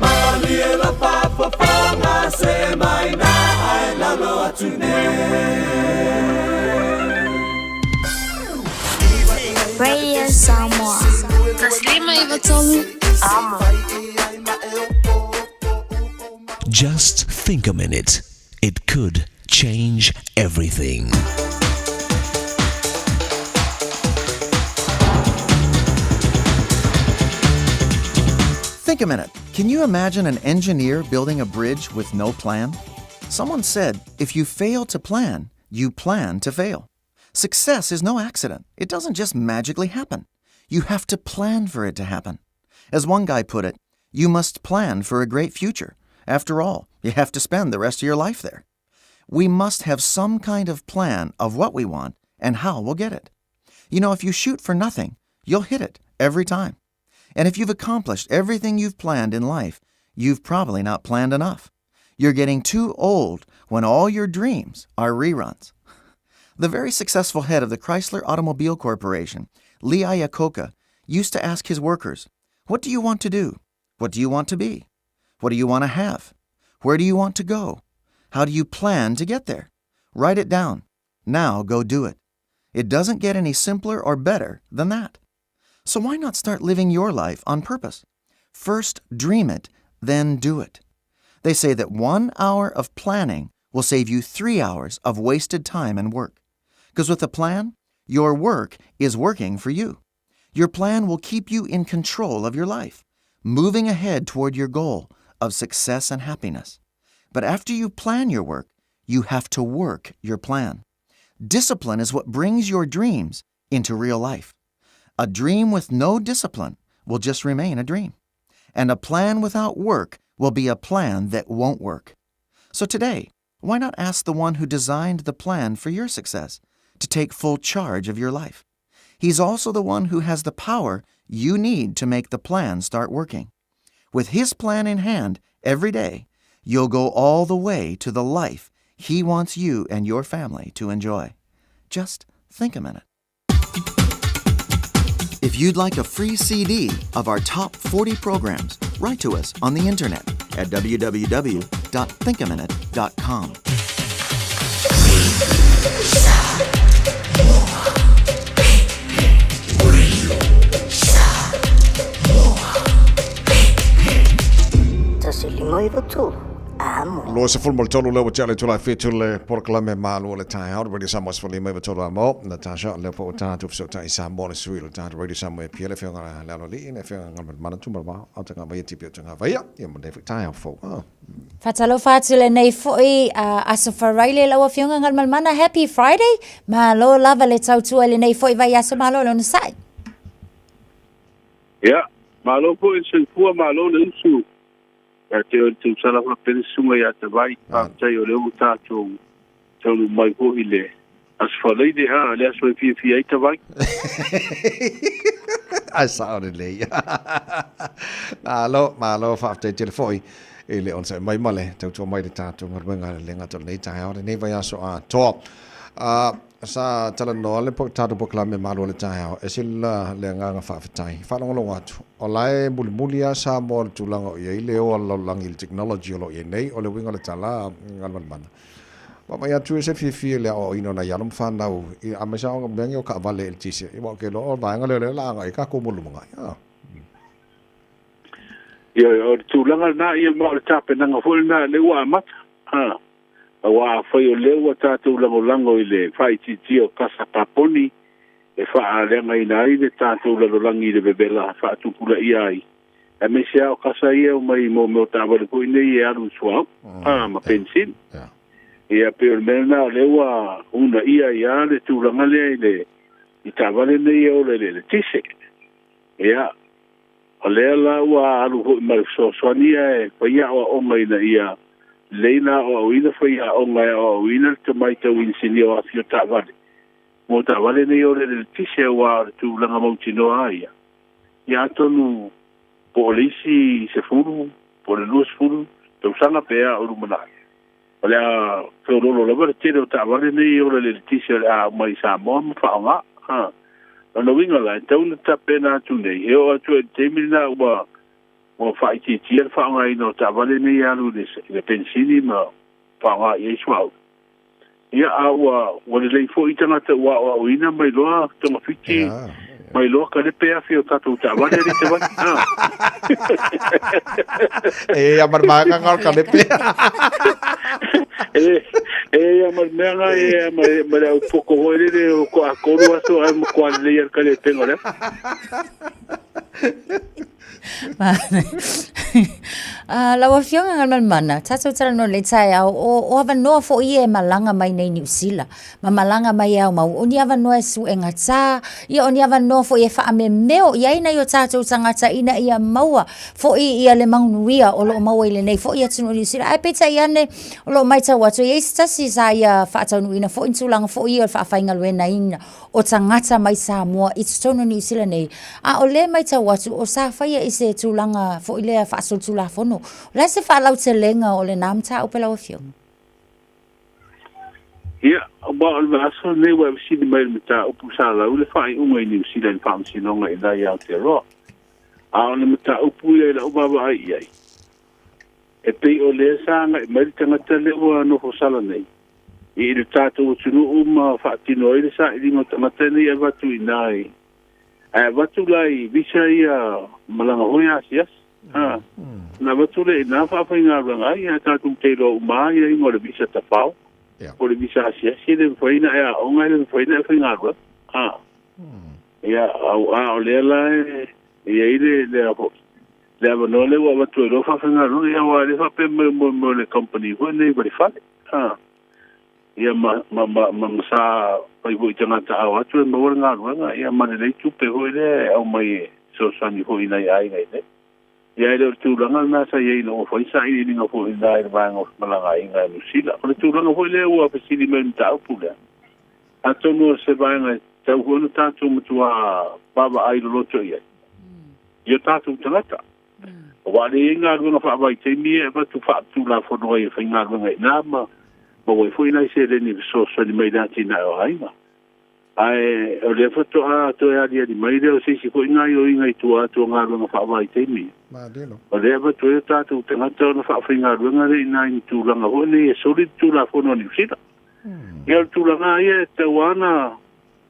Speaker 11: Maria la papo pona se mai na la lotune.
Speaker 5: Radio Samoa. Taslima Ivatolu. Amo.
Speaker 14: Just think a minute. It could change everything.
Speaker 8: Think a minute. Can you imagine an engineer building a bridge with no plan? Someone said, if you fail to plan, you plan to fail. Success is no accident. It doesn't just magically happen. You have to plan for it to happen. As one guy put it, you must plan for a great future. After all, you have to spend the rest of your life there. We must have some kind of plan of what we want and how we'll get it. You know, if you shoot for nothing, you'll hit it every time. And if you've accomplished everything you've planned in life, you've probably not planned enough. You're getting too old when all your dreams are reruns. The very successful head of the Chrysler Automobile Corporation, Lee Iacocca, used to ask his workers, what do you want to do? What do you want to be? What do you want to have? Where do you want to go? How do you plan to get there? Write it down. Now go do it. It doesn't get any simpler or better than that. So why not start living your life on purpose? First dream it, then do it. They say that 1 hour of planning will save you 3 hours of wasted time and work. Because with a plan, your work is working for you. Your plan will keep you in control of your life, moving ahead toward your goal of success and happiness. But after you plan your work, you have to work your plan. Discipline is what brings your dreams into real life. A dream with no discipline will just remain a dream. And a plan without work will be a plan that won't work. So today, why not ask the one who designed the plan for your success to take full charge of your life? He's also the one who has the power you need to make the plan start working. With his plan in hand every day, you'll go all the way to the life he wants you and your family to enjoy. Just think a minute. If you'd like a free CD of our top 40 programs, write to us on the internet at www.thinkaminute.com.
Speaker 5: Tasilima Ivatolu. Amo.
Speaker 2: Lo se full tolu le wachale tula fitu le porklame malu le tai out radio Samoa se full me tolu amo na tasha le po ta tu so tai Samoa le suilo ta radio Samoa pele fe ngala la li ne fe ngala mana tu ba au tanga ba yeti pe tanga ba ya mo de tai out fo
Speaker 7: Fatalo fatule nei foi aso faraile la wafionga ngal malmana happy Friday ma lo lava le tau tu le nei foi vai aso malo lo sai
Speaker 9: Ya malo po se fu malo le su ya te tu sala fa pensunga ya te vai pa te o le uta tu tu mai po ile as falei de le aso fi ai te vai
Speaker 2: Assaulted le malo fa te telefoi ele on se mai male tu mai de tatu ngarbenga le ngato nei tai ora nei vai aso a top sa tala no le po tatu po klame malo le tai e sila le nga fa tai fa lo atu o lai bulmulia sa mo tu lango ye le o lo langil technology lo ye nei o le winga le tala ngal man ba mai atu se fi le o ino na yalum fa na u a me sa ngam yo ka vale el tisi e mo ke lo ba ngale le la nga ka ko mo lu nga
Speaker 9: o tu langa na ia mo le tape na ngafol na le wa mat wa foi o le wa tatu lango ile fai ti o kasa paponi e fa le ngai nai le tatu langi le bebela fa tu kula iai e me sia o kasa ia o mai mo tava le ko nei e alu swap ma pensin ia pe o mena le wa una ia le tu langa le i tava le nei o le tise ia o le la wa alu ho ma so nia e pa ia o mai na ia leina o ina foi a o mai o ina te mai te win sinio a fio tavale mo tavale nei o le tise wa tu langa mo tino ai ya tonu polisi se furu por el luz furu te usanga pea o lumana ole a pero lo ver te o tavale nei o le tise a mai sa mo fa nga no winga la tau ta pena tu nei e o tu te mina wa o fa ti fa nga ino ta vale ni ya lu de pensini ma fa nga ye swau ia a wa le fo itanga te wa ina mai lo to ma fiti mai lo ka le pe afio ta tu ta vale ni te va
Speaker 2: ya mar ma ngal ka le pe
Speaker 9: ya mar menga ma le poco hoire de ko a ko ro so am ko le yer ka le tengo le
Speaker 7: la wafionga ngal mana tatu tala no le tai o ava no fo ie malanga mai nei New Zealand ma malanga mai au ma oni ava no su engata ia oni ava no fo ie fa ame meo ia ina yo tatu tangata ina ia maua fo ia le maunuia o lo maua ile nei fo ia tunu New Zealand ai peta ia ne o lo mai tau atu ia stasi sa ia fa tanu ina fo intulanga fo ia fa fainga luena ina o tangata mai Samoa it's tonu New Zealand nei a o le mai tau atu o sa fa ia ise tulanga fo ile fa sol tula fono la se fa lau te lenga o le namta o pela o fiong
Speaker 9: ia ba al vaso ne wa si di mai meta o pusa la o le fa i umai New Zealand fa si no ngai da ia te ro a o le meta o pu ia la o baba ai ai e pe o le sa ngai mai tanga tele o no fo sala nei i le tatu o tunu uma fa tino ile sa i no tama tele e va tu inai e va tu lai visa ia malanga hoia sias na batule na fa fa nga nga ya ta tu te lo ma ya ngol bisa ta pau o le bisa sia si le foi na ya o nga le foi na fa nga ya o le la ya ile le no le wa tu lo fa nga no ya wa le fa pe mo le company ko ne bari fa ya ma sa pa i tanga ta wa tu mo nga ya ma le tu pe ho le o mai so sani ho ina ya ngai ya le tu langa na sa ye no foi sa i ni no foi na ba ngo malanga inga no sila o tu langa foi le o fasili men ta pula ato no se ba nga ta ho no ta tu mutua baba ai lo to ye yo ta tu tata wa le inga no fa ba te mi e ba tu fa tu la fo no ye fa inga no na ma bo foi na se le ni so ni mai da ti na o ai ma ai o le foto a to ya di mai de o se si ko inga yo inga tu a tu nga no fa ba te mi o le ba tu ta tu te ngata no fa finga runga le na tu langa ho ni so ri tu la fono ni sita ya tu langa ye te wana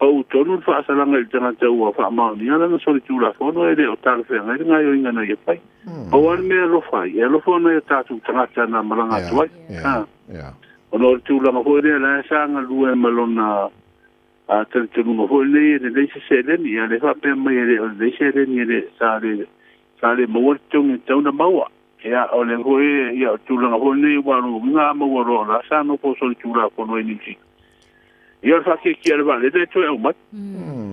Speaker 9: o tonu fa salanga il tanga tau fa ma ni ala so le tula fono e o tal fe ngai ngai o inga nei pai o al me lo fai e lo fono e tatu tanga tana malanga tuai ono tula ma ho la sanga lue malona a tenu mo ho le se le ni ale fa pe mai le se le ni le sale mo tung tau na maua ya o le ho ya tula ho le wa no nga mo ro la sa no po so tula fono e ni ia fa ke kia ba le to e mat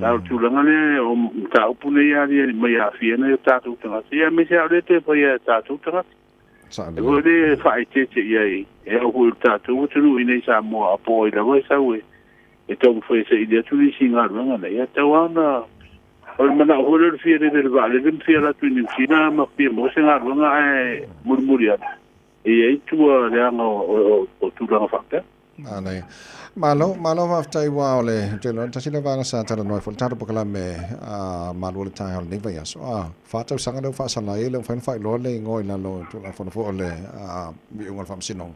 Speaker 9: ta tu langa le o ta upune ia ni mai a fie na ta tu tanga ia me se ale te pa ia ta tu tanga o le fa te ia e o ta tu tu ni sa mo a po ila wa sa we e to foi se ia tu ni singa langa na ia ta wana o mana o le fie de ba le fie la tu ni sina ma fie mo se nga langa e murmuria e tu le o tu langa fa
Speaker 2: Anai. Malo va tai wa ole te lo tasila va sa tala noi fo tata pakala me malo le tai ole va yaso fa tau sanga le fa sala ele fa lo le ngoi na lo tu la fo ole mi ngol fam sinong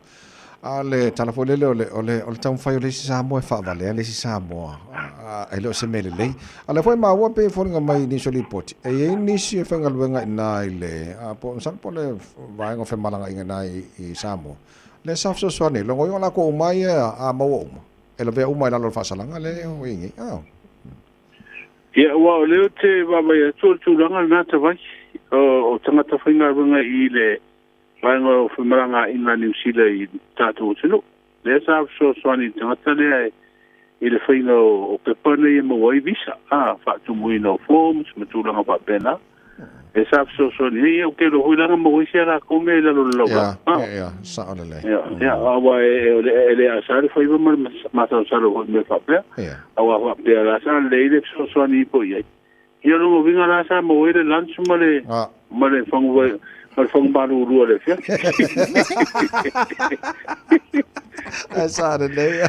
Speaker 2: ale tala fo le ole tau fa ole sa mo fa vale le sa mo ele se mele le ale foi ma wa pe fo nga mai ni soli pot e ni si fa ngal nga na ile po san po le va ngo fe malanga inga na I sa mo le sa so so ni lo ngoi ona ko mai a mo e lo ve umai la lo fa salanga le o ingi
Speaker 9: ia wa le te va vai tu langa na te vai o tanga ta finga runga I le vai ngo fumaranga ina New Zealand tatu tulu le sa so so ni tanga ta le I le finga o pe pane mo wai visa fa tu mo no forms me tu langa pa pena e sa so ni o ke lo hulanga mo wi sia ko me la lo lo
Speaker 2: ya sa ole le
Speaker 9: ya wa ele asa le foi ma sa lo me fa pe wa pe la sa le so ni po ye yo no vinga la sa mo le lunch mo le fong wa fong ba lu le fia
Speaker 2: asa le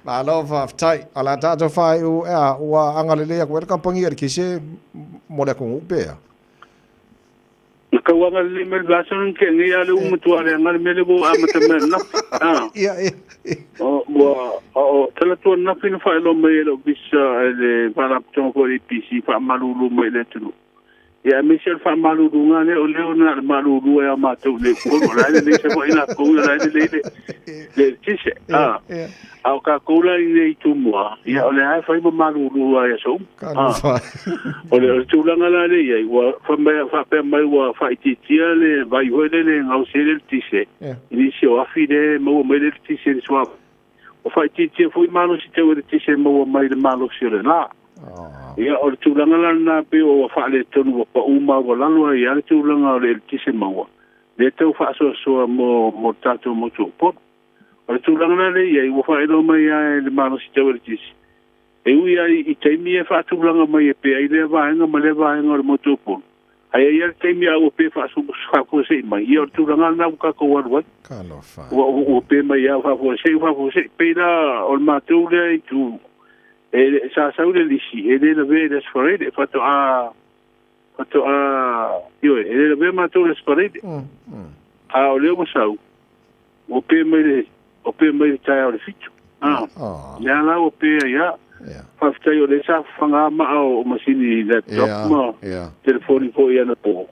Speaker 2: ma lo fa tai ala ta to fa u wa angale le ko ka pangi ki se mo le ko pe
Speaker 9: ka wanga le me basan ke ngi ale umtu ale ngal me le bo amata me na
Speaker 2: ia
Speaker 9: o tala to na fin fa lo me lo bisa le para ton ko le pc fa malulu me le tu ya Michel fa malulu ngane o le ona malulu ya ma to le ko la le se ko ina ko la le tise au ka ko la ni tu mo ya o le ai fa malulu ya so o le tu la ngala le ya wa fa pe mai wa fa ti le vai ho le ngau se le tise ni se o afide mo me le tise so o fa ti foi malo si te o tise mo mai le malo se le la ia o tu langa na pe o fa le tonu pa uma o lalo ia tu langa le tise mo le tu fa so mo tato mo tu po o tu langa le ia o fa lo mai le malo si te o tise e u ia I te mi fa tu langa mai pe ai le va nga ma le va nga mo tu po ai ia te mi o pe fa so ko se mai ia tu langa na ka ko wa
Speaker 2: ka lo fa
Speaker 9: o pe mai ia fa se pe la o ma tu le tu e sa le lisi e le ve le sforede fatto io e le ve ma tu le sforede o le mo sau o pe mai tai o le fitu le ala o pe ia fa ftai o le sa fanga ma o masini laptop ma telefoni ko ia na po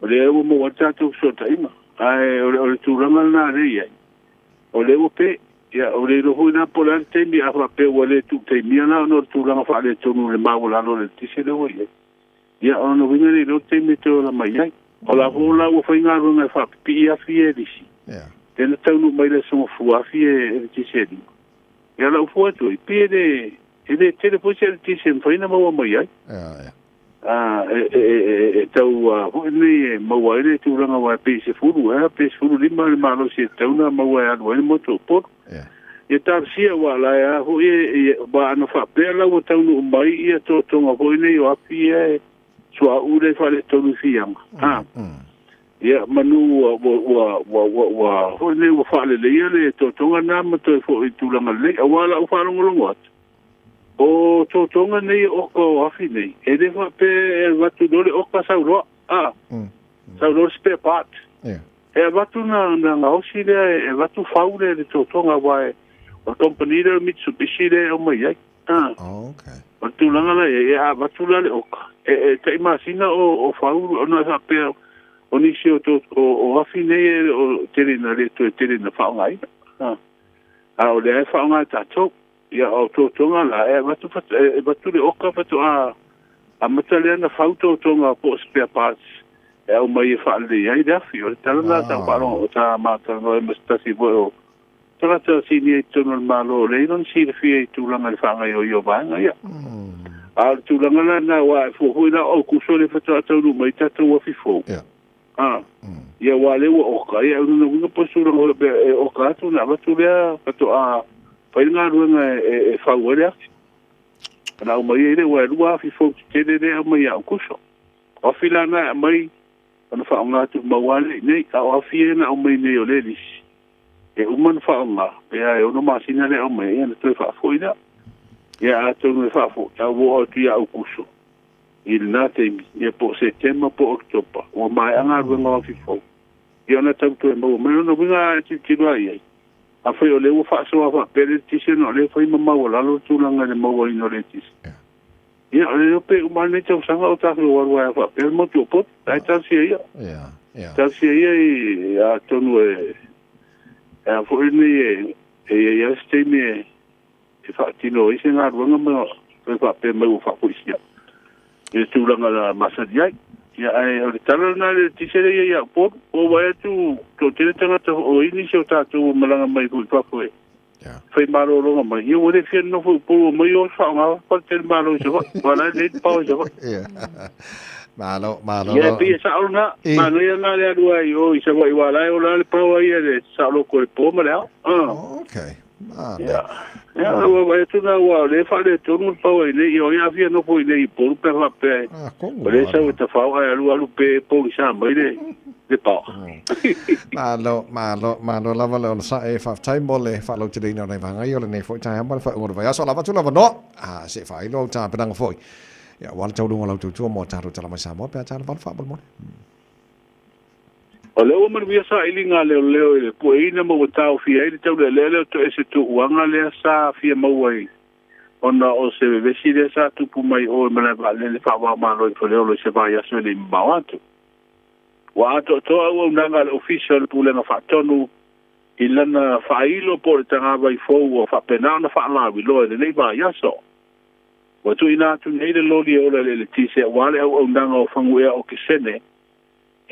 Speaker 9: o le mo WhatsApp so taima ai o le tu ranga na le ia o le o pe ya o le ro na polar te mi a pe o le tu te mi na no tu la fa le tu le ma la no le ti se le o ya o no vinga le te mi to la mai ai o la vola o fa inga ro na fa pi a fie di si
Speaker 2: ya
Speaker 9: te no tau no mai le so fu a fie ti se di ya la fu to pi de te le po se ti se fa ina mo mai ai tau ho ni mo wa le tu la wa pe se fu pe fu lima le ma lo se tau na mo wa no mo to po ia tarsia wa la ya ho ba no fa pe la o tau no mai ia to nga ho nei o afi so a u le fa le to nu fiam ia manu wa ho nei o fa le le to nga na mo to fo tu la le wala o fa lo ngot o to nga nei o ko afi nei e de fa pe va tu dole o ka sa ro sa ro spare part e va tu na o si le e va tu fa u le to nga wa o company de Mitsubishi le o mai ai
Speaker 2: Okay.
Speaker 9: O tūlanga la e a watula le oka. Te masina o whau o na pia o nisi o afi nei o tere na le to tere na whaongai. A o le e whaongai tātou. Ia o tōtonga la e watu le oka watu a matalea na whau tōtonga po spare parts. E au mai e whaale iai rafi. O le talana ta wharonga o tā mātanga e mastasi o Tangata sini e tono malo leiron si le fie tūlanga le whaangai o io vanga ia. A tūlanga la na wa e fuhui na o kuso le whatu atauru mai tatou a fifo. Ia wa le wa oka ia unu na winga posura o le oka atu na watu lea watu a whainga ruenga e whauere aki. Kana o mai e le wa e lua a fifo tene le au mai a kuso. O fila na mai ana whaonga atu mawale nei a o afie na au mai nei o le lisi. E uman whaonga, pea e ono masina le au mai, ana toi whaafoi da. Ia a tonu e whaafo, a wo o tia au kuso. I le nā teimi, ia po September po Oktoba, o mai anga ruenga o fifo. Ia ana tau toi mau, mai ono winga e titirua iai. A whai o leo whaasoa wha, pere tise no, leo whai mamau o lalo tūlanga le mau ino le tise. Ia, o leo pe umane tau sanga o tāwhi o warua e wha, pere mo tu o pot, tai tāsia ia. Tāsia ia i a tonu e... A foi ni e este me e fatino ise nga runga mo e fa pe mo fa puisia e tu langa la masadia ya e o tala na le tisere ya po o vai tu to tele tanga to o ini se ta tu malanga mai ku fa foi ya foi malo lo ma e o de fien no fu po mo yo fa nga pa tel malo se wala le pa se
Speaker 2: ya malo
Speaker 9: ya pi sa ona malo ya na le dua yo se vai wala o la pa wa ya de sa lo ko po ma la
Speaker 2: okay
Speaker 9: ya o vai tu na wa le fa le tu no pa wa le yo ya fia no po le po pe fa pe o le sa o ta fa wa lu pe po sa mai le pa
Speaker 2: malo lava le sa e fa time mole fa lo tele no nei vanga yo le nei fo tai hamba fa ngor va ya so lava tu lava no se fa lo ta pedang foi ya wal tau lunga lau tu mo taru tala mai sa mo pe tala van fa bol mo
Speaker 9: o leo mar via sa ilinga leo le po ina mo tau fi ai tau le to ese tu wanga le sa fi mo wai ona o se vesi de sa tu pu mai o me va le fa wa ma lo fo le se va ya so le mbawanto wa to o nanga official pu le na fa tonu ilana fa ilo por tanga vai fo o fa pena na fa la wi lo le va ya so wa tu ina tu nei le loli o le tise wale o ndanga o fangu e o kisene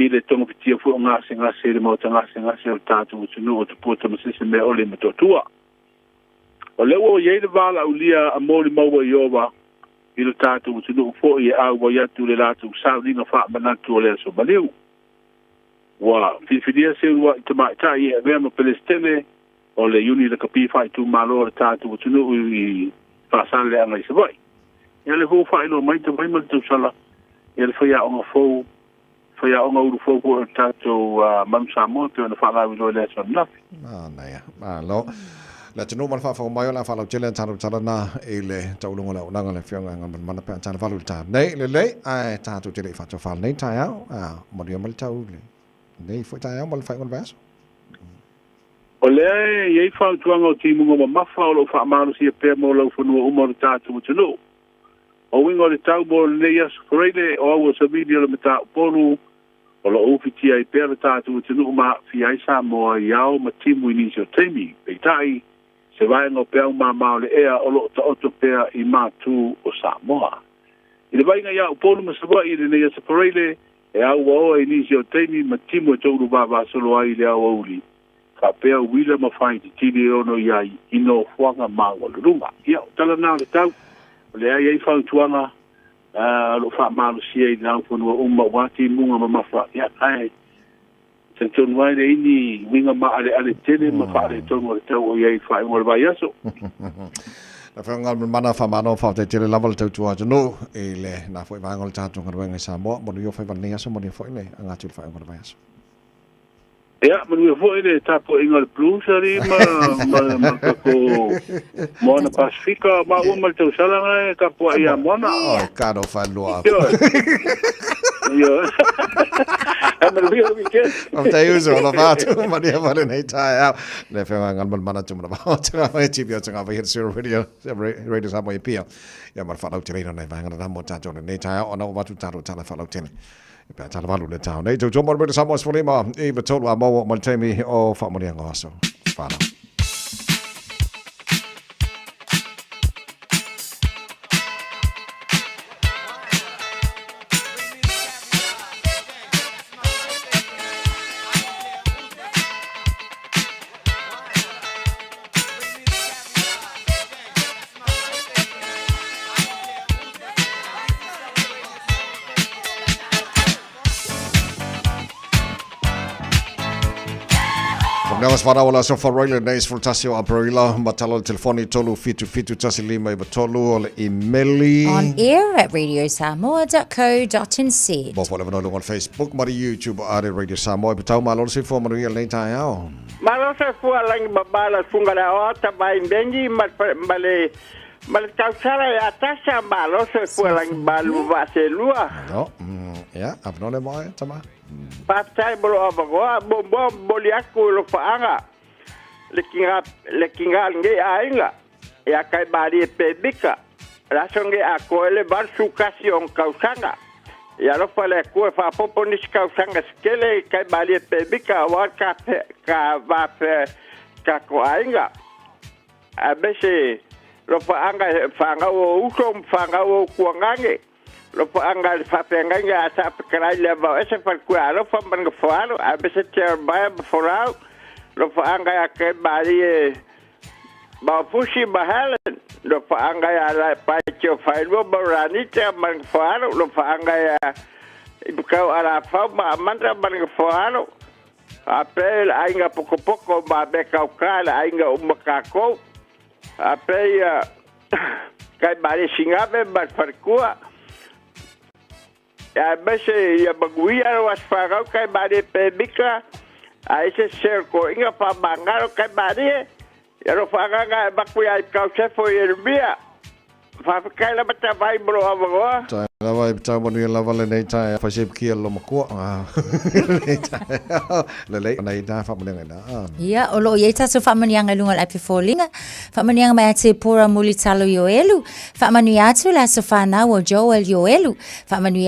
Speaker 9: i le tonga pitia fu nga singa se le mo tanga singa se o tatu tu no o tu puta mo se me o le metotua o le o ye le vala ulia a mo le mo yo ba i le tatu tu no fo ye a wa ya tu le latu sa dinga fa mana tu le so baleu wa fidia se wa te mai tai e ve mo pelestene o le uni le kapi fa tu malo le tatu tu no i fa san le anga se vai ia le fo fa ino mai te mai mal tu sala ia le fa ya o fo fa ya o ngau fo ko tato mam samo te na fa la wi le so na
Speaker 2: na ya malo la tino mal fa mai la fa lo chele taru na ele tau lunga la nanga le fianga ngam man pa tan fa lu ta nei le ai tato chele fa to fa nei ta ya mo dio mal tau le nei fo ta ya mal fa ngon vas
Speaker 9: o le ye fa tuanga o timu mo ma fa lo fa malu si pe mo lo fo no mo tato no o wingo le tau mo le yas freile o o sa video le meta polu o lo ofiti ai per tatu tunu ma fi ai sa mo yao ma timu inicio temi pe tai se vai no pe ma ma le e o lo to to pe I ma tu o sa mo i le vai nga ya polu ma sa vai le yas freile e au o inicio temi ma timu to lu ba solo ai le o uli ka pe wila ma fai ti le ono yai ino fuanga ma o lunga ia tala na le tau le ai fa tuanga lo fa malu si ai na fo no umma wati munga ma fa ya ai tenton wai le ni winga ma ale tele ma fa le ton mo te o ai fa mo ba yaso
Speaker 2: la fa ngal mana fa mano fa te tele level te tua no ele na fo va ngol ta tung ngai sa mo yo fa va ne yaso mo ni fo le anga tu fa mo ba yaso
Speaker 9: ja, maar we voelen het tapo Engel Plus ari ma ko mona Pacifica ma o mal te usala ka po ia mona
Speaker 2: oh caro fa lo
Speaker 9: yo
Speaker 2: Of te uso la fatu mania vale nei tai au. Le fe ngal mana tu mana. Tanga mai tipi tanga vai Zero Radio Samoa pia. Ya mar fa tele nei vai ngana mo tato nei tai au ona watu tato tala fa tele. Pe tala valu le tau. Nei jo mo Radio Samoa sfolima e betolu a mo maltemi o fa mania ngaso. Fala. Newas wada wala so for Royal Days for Tasio Aprila matalo telefoni tolu fitu tasi lima iba tolu ole emaili
Speaker 7: on air at radiosamoa.co.nz.
Speaker 2: Bo wala vanolu on Facebook mari YouTube are Radio Samoa iba tau malo si for Maria Leita yao.
Speaker 6: Malo se fu alang babala funga da ota bai benji male kausara ya tasha malo se fu alang balu vaselua.
Speaker 2: No. Ya, abnole mo tama.
Speaker 6: Pasai bolo abagoa bombo boliaku lo faanga lekinga nge ainga ya kai bari pebika la songe akoele bar sukasion kausanga ya lo fale ko fa poponis kausanga skele kai bari pebika wa ka va ka ko ainga abese lo faanga o usom faanga o kuangange lo paangal fa penganga asa pekrai leva ese par kualo fa ban gfalo abese ter ba forao lo paanga ke bari ba fushi bahalen lo paanga ya la pa cho failo borani te ban gfalo lo paanga ya ibukau ala fa ma mantra ban gfalo apel ainga poco ba beka ukala ainga umakako apel kai bari singabe ba farkua ya bese ya baguia was farau kai bari pebika a ese cerco inga pa bangaro kai bari ya ro fanga bakuia ka chefo yerbia fa kai la bata vai bro avoa
Speaker 2: ta la vai ta mo ni la vale nei ta fa se kia lo mako le nei ta fa mo ngai na
Speaker 7: ya olo ye ta so fa mani anga lunga api folinga fa mani anga mai te pora muli talo yoelu fa mani atu la so fa na wo Joel yoelu fa mani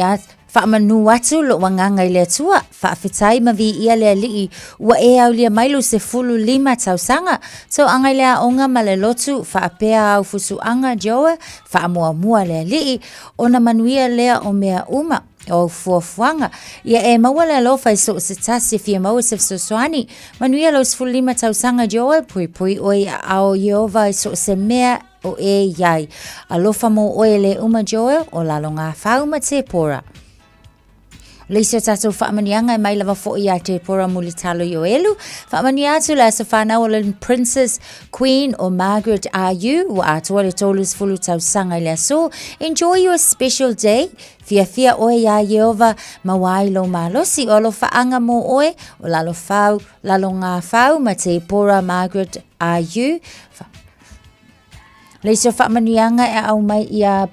Speaker 7: fa manu atu lo wanganga ile tua fa fitai ma vi ia le li wa e au le mailu se fulu lima tausanga so anga le onga male lotu fa pea au fusu anga joe fa mua le li ona manuia le o mea uma o fuafuanga ia e mawala lo fai so se tasi fia mau se swani manuia lo se fulu lima tausanga joe pui oi au Yehova so se mea o e yai alofa mo oele uma joe o lalonga fauma te pora. Leisa tato whaamanianga mai lava fo ia te pora muli talo yoelu. Whaamaniatu la sa whanau Princess Queen or Margaret R.U. wa atua le tolus fulu tau sanga le so. Enjoy your special day. Fia oe ya Yehova mawai lo malosi o lo whaanga mo oe o lalo ngā whau ma te pora Margaret R.U. Leisa whaamanianga e au mai ia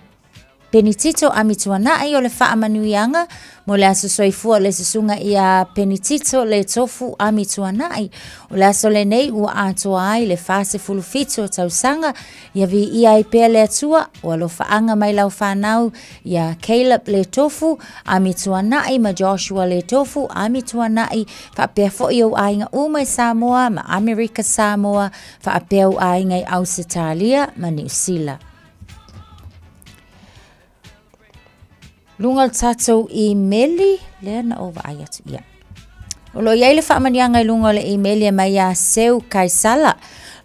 Speaker 7: penitito amituana ai o le whaamanuianga mo le aso soifua le susunga ia penitito le tofu amituana ai o le aso le nei ua atoa ai le fase fulufito tausanga ia vi ia i pea le atua o alo whaanga mai lau whanau ia Caleb le tofu amituana ai ma Joshua le tofu amituana ai whapea fo i au ainga umai Samoa ma Amerika Samoa whapea au ainga i Ausitalia ma New Zealand. Lungal tatou emaili le na over ayatu ya. Olo ia le whaamanianga i lunga le emaili mai a Seu Kaisala.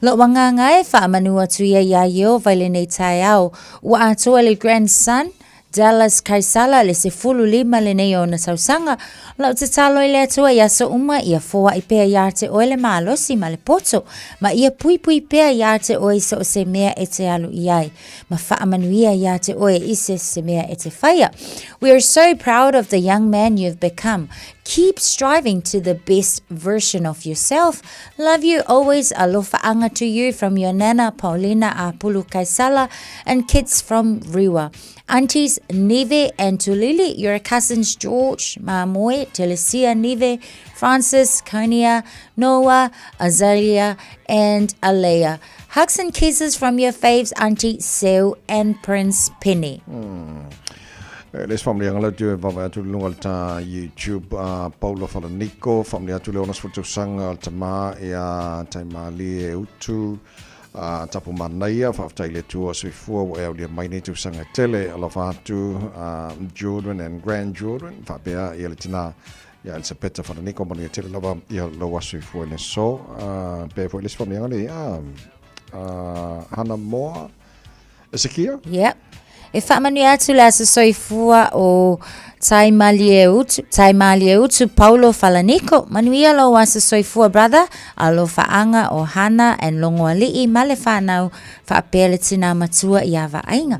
Speaker 7: Lo wanganga e whaamanu atu ia Yehova le nei tai au. Ua atua le grandson Dallas Kaisala le se fulu lima le nei o na tausanga. Lau te talo i le atua ia so uma ia foa i pea ia te oe le maalosi ma le poto. Ma ia pui pea ia te oe so se mea e te alu iai. Ma whaamanuia ia te oe ise se mea e te whaia. We are so proud of the young man you've become. Keep striving to the best version of yourself. Love you always. Alofa anga to you from your Nana Paulina Apulu Kaisala and kids from Riwa. Aunties Neve and Tulili, your cousins George, Mamoe, Telesia Neve, Francis, Konia, Noah, Azalea, and Alea. Hugs and kisses from your faves, Auntie Sue and Prince Penny.
Speaker 2: Les family ang lahat yung pamayatulong alta YouTube Paulo Falanico family atulong nas foto sang altama ya taimali utu tapu manaya fa taile tu swifu wa dia maini tu sang tele alafatu children and grandchildren fa bea yeltina ya Elizabeth Falanico mani tele lava ya lo swifu ne so pe for les family ang Hannah Moore Ezekiel.
Speaker 7: Yep. E whamanu atu la sa soifua o Taimalie utu Paulo Falanico. Manuia lo wa sa soifua brother. Alo faanga o Hana and longo alii male whanau whaapele tina matua i awa ainga.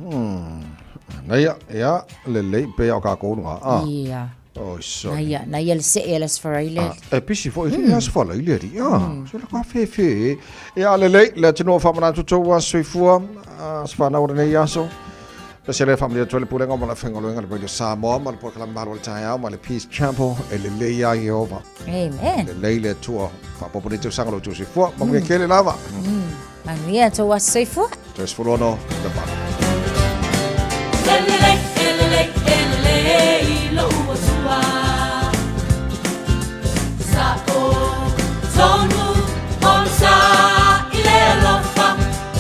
Speaker 2: Naya, ya, lele, pe au ka kounga.
Speaker 7: Yeah.
Speaker 2: Oh, sorry.
Speaker 7: Naya le se e las wharaile.
Speaker 2: E pisi fo, ili as wharaile ri. So la ka fe. Ya, lele, le tino whamana tuto wa soifua. Spana ora nei aso. Speciale family attuale pure ngoma la fengolo ngal radio Samoa mal por kala mal taya mal Peace Chapel ele ya Yehova.
Speaker 7: Amen.
Speaker 2: Le tua fa popolo tu sangalo tu si fu ma che kele lava.
Speaker 7: Mania to was safe for.
Speaker 2: Tres furono da ba.
Speaker 11: Ele lo usua. Sa o zonu onsa ile lofa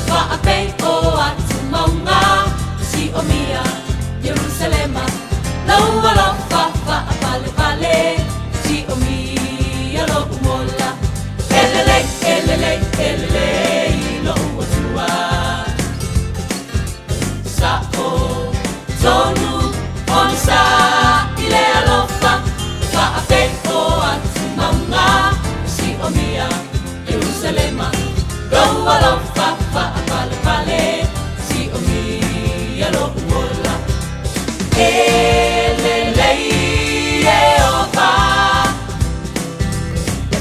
Speaker 11: fa ape o atumonga. O mia Jerusalema lo wala fa vale si o mia lo mola elele lo tua sa o zonu onsa ile lo fa ape o atumanga si o mia Jerusalema lo wala fa vale si o mia Yellow wola, elele Yehova,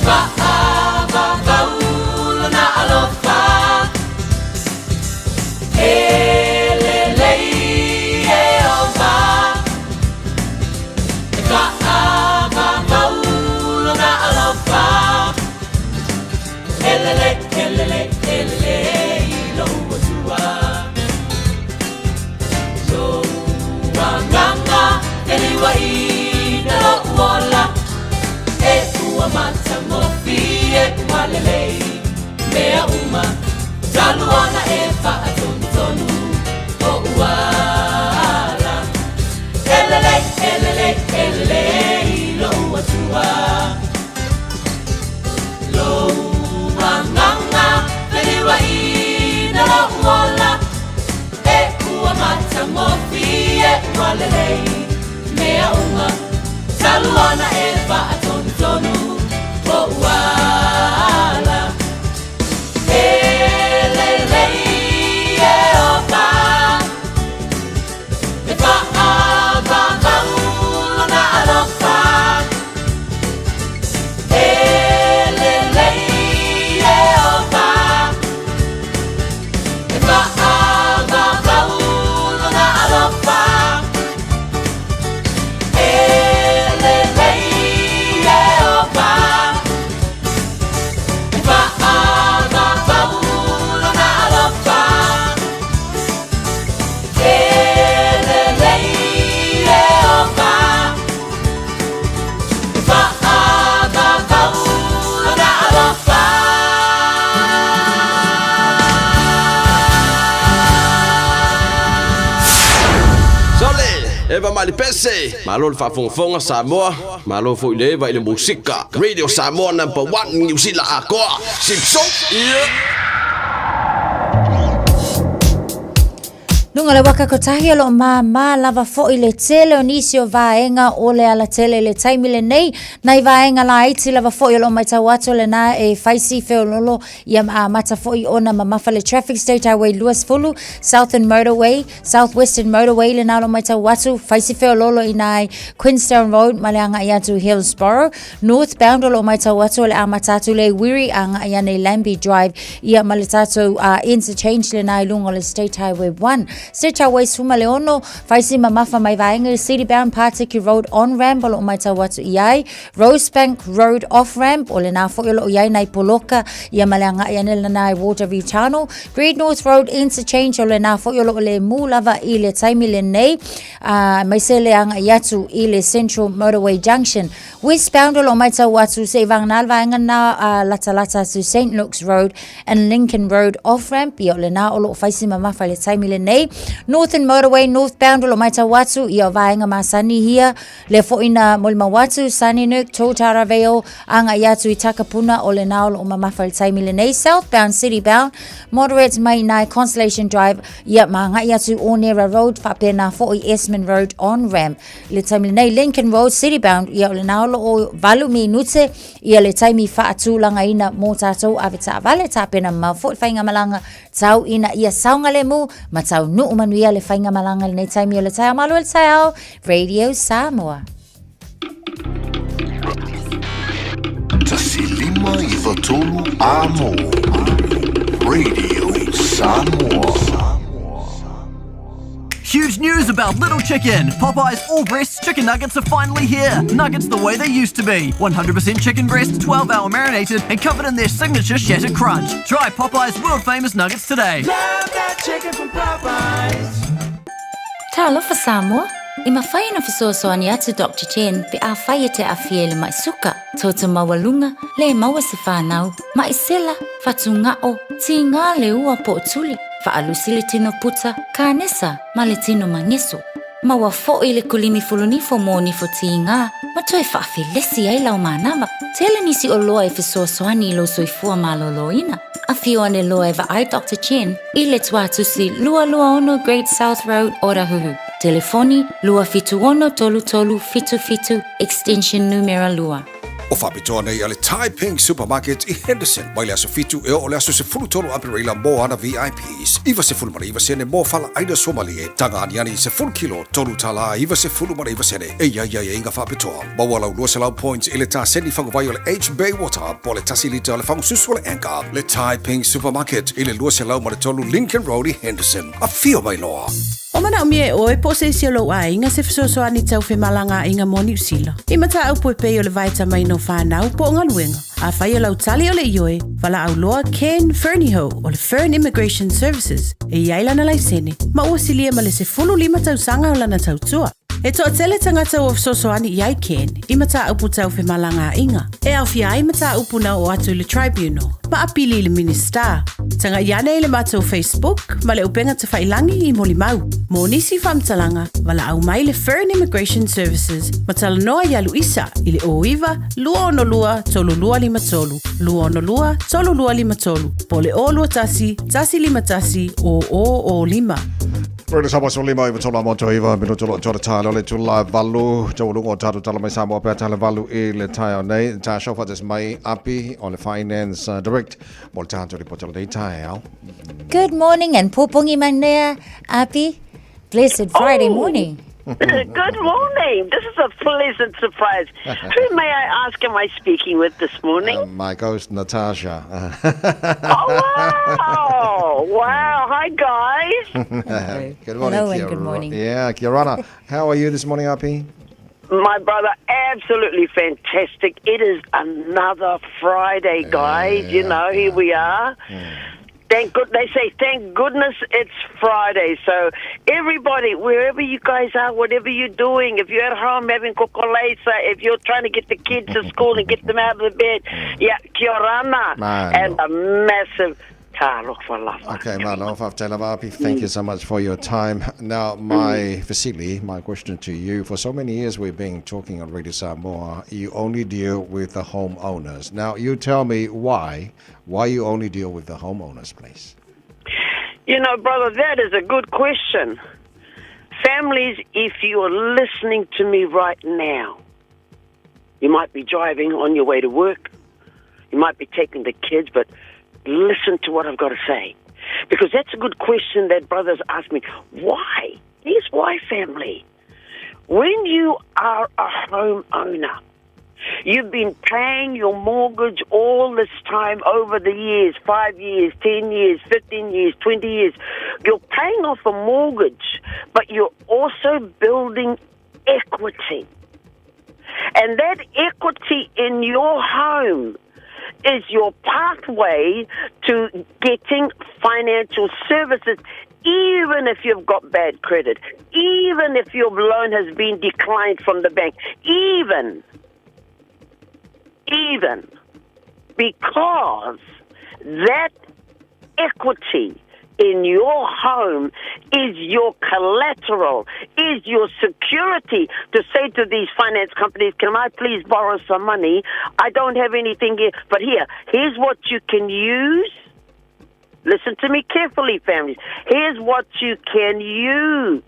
Speaker 11: va ulo na alofa, elele Yehova, va ulo na alofa, elele lo tua. Nganga eliwa ina lo uola e ua mata mofie walele mea uma taluana e fa atontonu o uala elele lo uatua lo nganga eliwa ina lo uola e ua mata mofie walele mea uma taluana eva atontonu o uala elele Yehova eva ava ulo na alofa elele Yehova eva ava ulo na alofa
Speaker 13: Eva Malipese, malo fa fonfonga Samoa, malo fo ile va ile musika. Radio Samoa #1 New Zealand akoa. Simpson.
Speaker 7: Nunga le waka kotahi alo ma lava fo i le tele o nisi o vaenga o le ala tele le taimi le nei. Nai vaenga la iti lava fo i alo mai tawato le na e faisi feo lolo ia mata fo i ona mamafa le Traffic State Highway Luas Fulu, Southern Motorway, Southwestern Motorway le na alo mai tawato, faisi feo lolo i nai Queenstown Road maleanga ia tu Hillsborough, northbound alo mai tawato le amatatu le Wiri anga ia nei Lambie Drive ia malitato interchange le nai lungo le State Highway 1. State Highway Suma Leono, faisi mamafa mai vaenga City Bound Patiki Road on ramp o lo mai tawatu iai, Rosebank Road off ramp o le na fo lo iai nai Poloka ia maleanga ia nela nai Waterview Tunnel, Great North Road interchange o le na fo lo le mulava i le taimi le nei, mai se le anga iatu i le Central Motorway Junction, westbound o lo mai tawatu se vangnal vaenga na lata to St. Luke's Road and Lincoln Road off ramp ia le na o lo faisi mamafa le taimi le nei. Northern Motorway northbound o lo mai tawatu ia vaenga masani hia le foina Molmawatu, Saninuk, Totara Vale anga iatu i Takapuna o le nao o mamafa le taimi le nei. Southbound city bound moderate mai nai Constellation Drive ia manga iatu Onera Road whapena fo i Esmond Road on ramp le taimi le nei. Lincoln Road city bound ia o le nao o valu minute ia le taimi whaatulanga ina mo tatou aveta vale tapena ma fo whainga malanga tau ina ia saunga le mu ma tau nu manuia le whainga malanga le nei taimi o le tai amalu le tai au Radio Samoa.
Speaker 12: Tasi lima I watolu amo. Radio Samoa.
Speaker 15: Huge news about Little Chicken! Popeye's all-breast chicken nuggets are finally here! Nuggets the way they used to be. 100% chicken breast, 12-hour marinated, and covered in their signature shattered crunch. Try Popeye's world-famous nuggets today.
Speaker 11: Love that chicken from Popeyes.
Speaker 7: Talofa Samoa. I mawhai na fisosoani atu Dr. Chen pe a whai te a fie le mai suka. Tōta mawalunga le maua se whanau. Mai sela, whatunga o, ti ngā le ua po tuli. Whaalusi le tino puta, kānesa, ma le tino mangeso. Maua fo I le kulini fulunifo mo nifo ti ngā. Ma toi whaafi lesi ai lau mānama. Tele nisi o loa e fisosoani lo soifua maloloina. A fio ane loa eva ai Dr. Chen. I le tuatusi lua ono Great South Road, Orahuhu. Telefoni lua fitu ono tolu tolu fitu fitu extension numero lua.
Speaker 10: O whapitoa nei ale Taiping Supermarket I Henderson. Mai le aso fitu e o le aso se fulu tolu apireila mo ana VIPs. Iwa se fulu mara iwa sene mo fala aina Somalie. Tanga aniani se fulu kilo tolu tala iwa se fulu mara iwa sene. E ia inga whapitoa. Mawalau lua se lau points I le ta seni whangawai o le H Bay Water. Po le tasi lita o le whangususu o le Anchor. Le Taiping Supermarket I le lua se lau mara tolu Lincoln Road I Henderson. A fio mai loa.
Speaker 22: O mana o mie oe po se isi lo a inga se fisosoani tau whi malanga inga mo New Zealand. I mata au poe pei o le vaita mai no whanau po ngā luenga. A whai o lau tali o le ioe, wala au loa Ken Fernieho o le Fern Immigration Services. E iaila na laisene, ma ua silia ma le se fulu lima tau sanga o lana tau tua. E toa tele tangata o fisosoani iai Ken, I mata upu tau whi malanga inga. E au fia ai mata upu na o atu le tribunal. Ma apili le minister. Tanga iane le matou Facebook, ma le upenga te whailangi I moli mau. Mo nisi whamtalanga, wala au mai le Fern Immigration Services, ma tala noa ia Luisa, I le oiva, lua ono lua, tolu lua lima tolu, lua ono lua, tolu lua lima tolu, po le o lua tasi, tasi lima tasi, o lima.
Speaker 2: Rena sama so lima iwa tola moto iwa minu tolo tōra tālo le tula valu tau lungo tātu tala mai Samoa pēr tala valu I le tai o nei tā shofa des mai api o le finance direct mo le tātu ripotolo nei tai au.
Speaker 7: Good morning and popongi manea, Api. Blessed Friday morning.
Speaker 16: Good morning. This is a pleasant surprise. Who may I ask am I speaking with this morning?
Speaker 2: My ghost, Natasha.
Speaker 16: Oh, wow. Hi, guys.
Speaker 2: Good morning,
Speaker 7: Hello and good morning.
Speaker 2: Yeah, Kiarana. How are you this morning, Api?
Speaker 16: My brother, absolutely fantastic. It is another Friday, guys. You know, here we are. They say, thank goodness it's Friday. So everybody, wherever you guys are, whatever you're doing, if you're at home having kokolesa, if you're trying to get the kids to school and get them out of the bed, yeah, kia orana. And a massive
Speaker 2: Okay, Api, thank you so much for your time. Now, my question to you, for so many years we've been talking on Radio Samoa, you only deal with the homeowners. Now, you tell me why you only deal with the homeowners, please.
Speaker 16: You know, brother, that is a good question. Families, if you are listening to me right now, you might be driving on your way to work. You might be taking the kids, but listen to what I've got to say. Because that's a good question that brothers ask me. Why? Here's why, family. When you are a homeowner, you've been paying your mortgage all this time over the years, 5 years, 10 years, 15 years, 20 years. You're paying off a mortgage, but you're also building equity. And that equity in your home is your pathway to getting financial services, even if you've got bad credit, even if your loan has been declined from the bank, even because that equity in your home is your collateral, is your security to say to these finance companies, can I please borrow some money? I don't have anything here, but here's what you can use. Listen to me carefully, families. Here's what you can use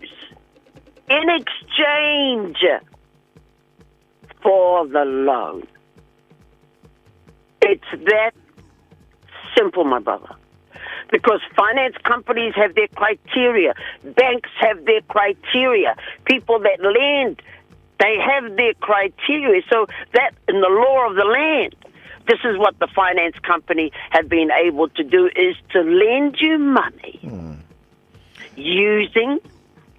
Speaker 16: in exchange for the loan. It's that simple, my brother. Because finance companies have their criteria. Banks have their criteria. People that lend, they have their criteria. So that, in the law of the land, this is what the finance company have been able to do, is to lend you money using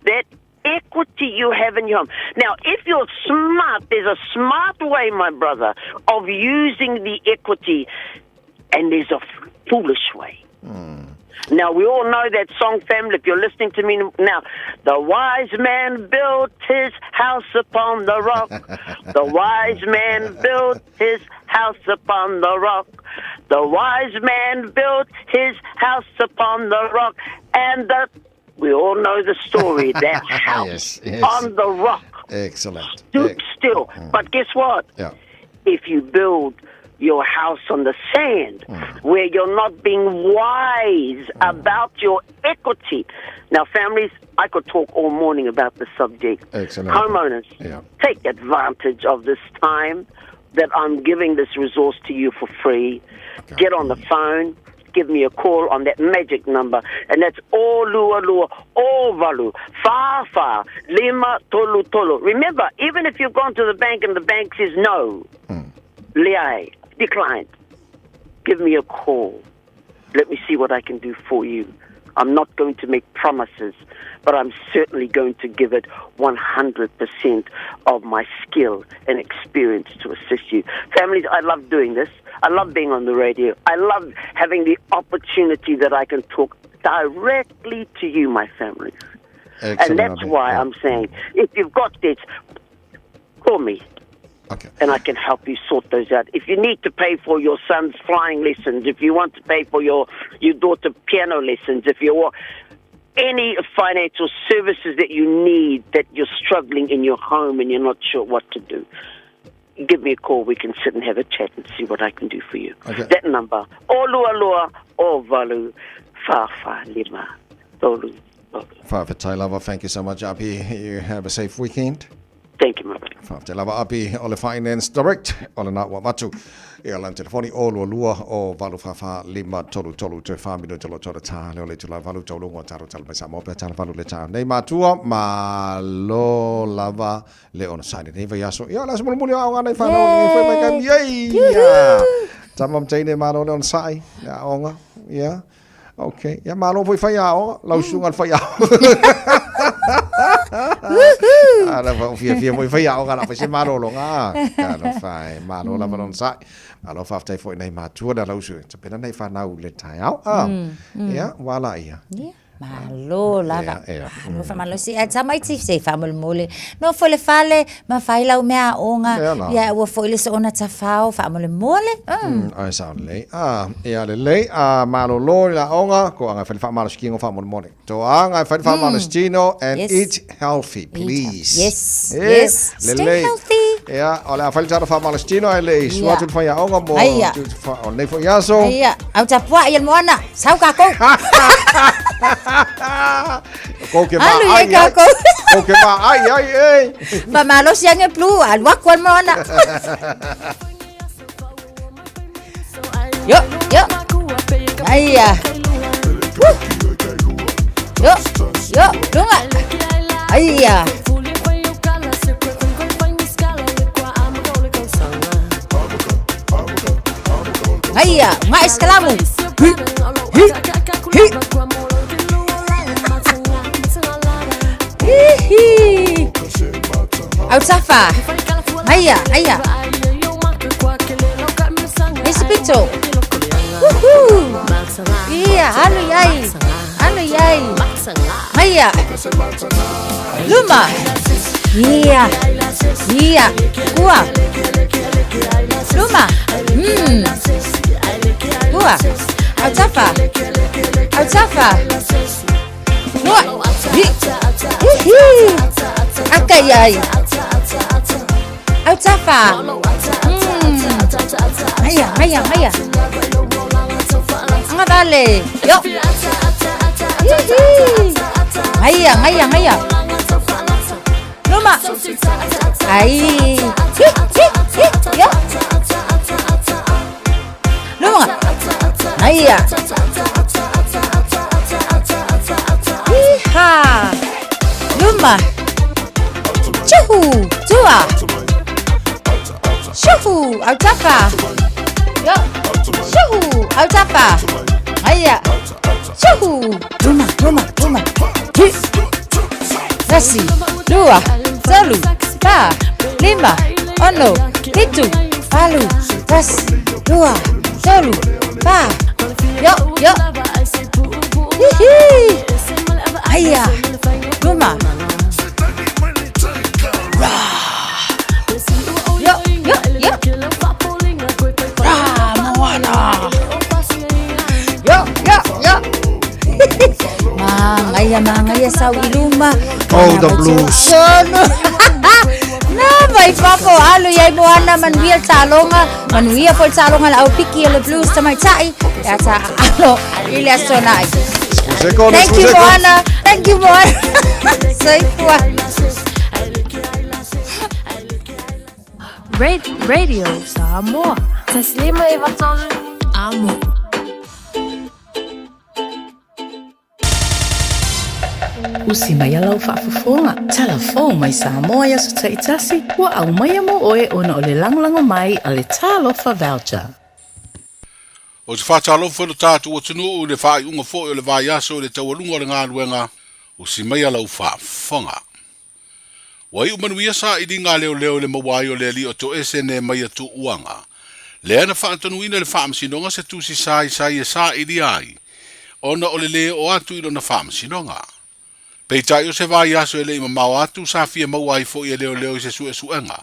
Speaker 16: that equity you have in your home. Now, if you're smart, there's a smart way, my brother, of using the equity, and there's a foolish way. Now, we all know that song, family, if you're listening to me now. The wise man built his house upon the rock. The wise man built his house upon the rock. The wise man built his house upon the rock. And we all know the story, that house on the rock.
Speaker 2: Excellent.
Speaker 16: Stood still. But guess what?
Speaker 2: Yeah.
Speaker 16: If you build your house on the sand, where you're not being wise about your equity. Now, families, I could talk all morning about the subject.
Speaker 2: Excellent.
Speaker 16: Homeowners, take advantage of this time that I'm giving this resource to you for free. Get on the phone. Give me a call on that magic number, and that's Olua Ovalu Fafa Lima Tolu Tolu. Remember, even if you've gone to the bank and the bank says no, Liai, declined, give me a call. Let me see what I can do for you. I'm not going to make promises, but I'm certainly going to give it 100% of my skill and experience to assist you. Families, I love doing this. I love being on the radio. I love having the opportunity that I can talk directly to you, my families.
Speaker 2: Excellent.
Speaker 16: And that's why I'm saying, if you've got this, call me.
Speaker 2: Okay.
Speaker 16: And I can help you sort those out. If you need to pay for your son's flying lessons, if you want to pay for your daughter's piano lessons, if you want any financial services that you need, that you're struggling in your home and you're not sure what to do, give me a call. We can sit and have a chat and see what I can do for you.
Speaker 2: Okay.
Speaker 16: That number, Olua Ovalu Fafa Lima Tolu.
Speaker 2: Father Tailava, thank you so much, Abi. You have a safe weekend.
Speaker 16: Thank you, my brother.
Speaker 2: Father Tailava, Abi, Ole Finance Direct, Ole Natwa Matu. Ialan telefoni Olua o Valu Fafa Lima Tolu Tolu te famino tolo tolo ta le ole tula valu tolo ngo taro tal mesa mo pe tal valu le ta nei matua ma lo lava le on sani nei vai aso ia la semul muli au nei fa no ni foi mai kan ye tamam tai nei ma lo on sai ya onga ya okay ya ma lo foi fa ya o lau sungan fa ya ana va fia mo fa ya o ngala fa se ma lo nga kana fa ma lo lava on sai alo fa tai foi nei matua da lau su te pena nei fa na u le tai au ya wala ia
Speaker 7: Malo lava. Malo fa malo si at samai tif se fa mal mole. No fo le fale ma fai lau mea onga. Ya wo fo le so ona tafao fa mal mole.
Speaker 2: Ai sa le. Ya le malo lo la onga ko anga fa malo skingo fa mal mole. To anga fa malo stino and eat healthy, please.
Speaker 7: Yes. Stay healthy.
Speaker 2: Ya, oleh afal cara fa Palestina ele suatu fa ya onga mo.
Speaker 7: Aya.
Speaker 2: Fa ne fa yaso.
Speaker 7: Aya, au tapua il moana. Sau ka ko.
Speaker 2: Ko ke ma
Speaker 7: Alu
Speaker 2: ai.
Speaker 7: ye ka ko.
Speaker 2: Ko ke ma ai.
Speaker 7: Pa malo siang e plu al wak kon moana. Yo. Aya. Yo, dunga. Aya. Aya, ngai skalamu. Au safa. Aya. Espito. Iya, halo yai. Aya. Luma. Iya. Gua. Luma. Gua. Au safa. Gua. Akayai. Au safa. Aya. Ngadale. Yo. Aya. Luma. Ai. Yo. Luma. Aya. Iha. Luma. Chuhu. Tua. Shuhu. Au tafa. Yo. Shuhu. Au tafa. Aya. Shuhu. Luma. Nasi. 2, 3, 4, 5, 6, 7, 8, 2, 3, 4. Yo. Hihi. Aya. Luma. Yo. Moana. Yo. Mangaya sa iluma.
Speaker 2: Oh, the blues.
Speaker 7: Na vai papo alu yai moana manuia talonga manuia pol talonga la piki le blues tamai tai ya ta alo ile sonai. Thank you Moana. Say what?
Speaker 5: Radio Samoa. Taslima ivatolu amo.
Speaker 22: Usi mai alau whaafafonga. Telefon mai Samoa ya so taitasi. Wa au mai mo oe ona o le langlango mai a le talofa voucher.
Speaker 1: O te whātalofa no tātu o tunu o le whai unga fo o le vai aso o le taualunga o le ngā luenga. Usi mai alau whaafonga. Wa iu manuia sa i di ngā leo le mawai o le ali o to ese ne mai atu uanga. Le ana whaatanuina le whaamsinonga se tusi sai e sa i di ai. Ona o le leo o atu ilo na whaamsinonga. Peitai o se vai aso e le ima mau atu sa fia mawai fo i leo i se suenga.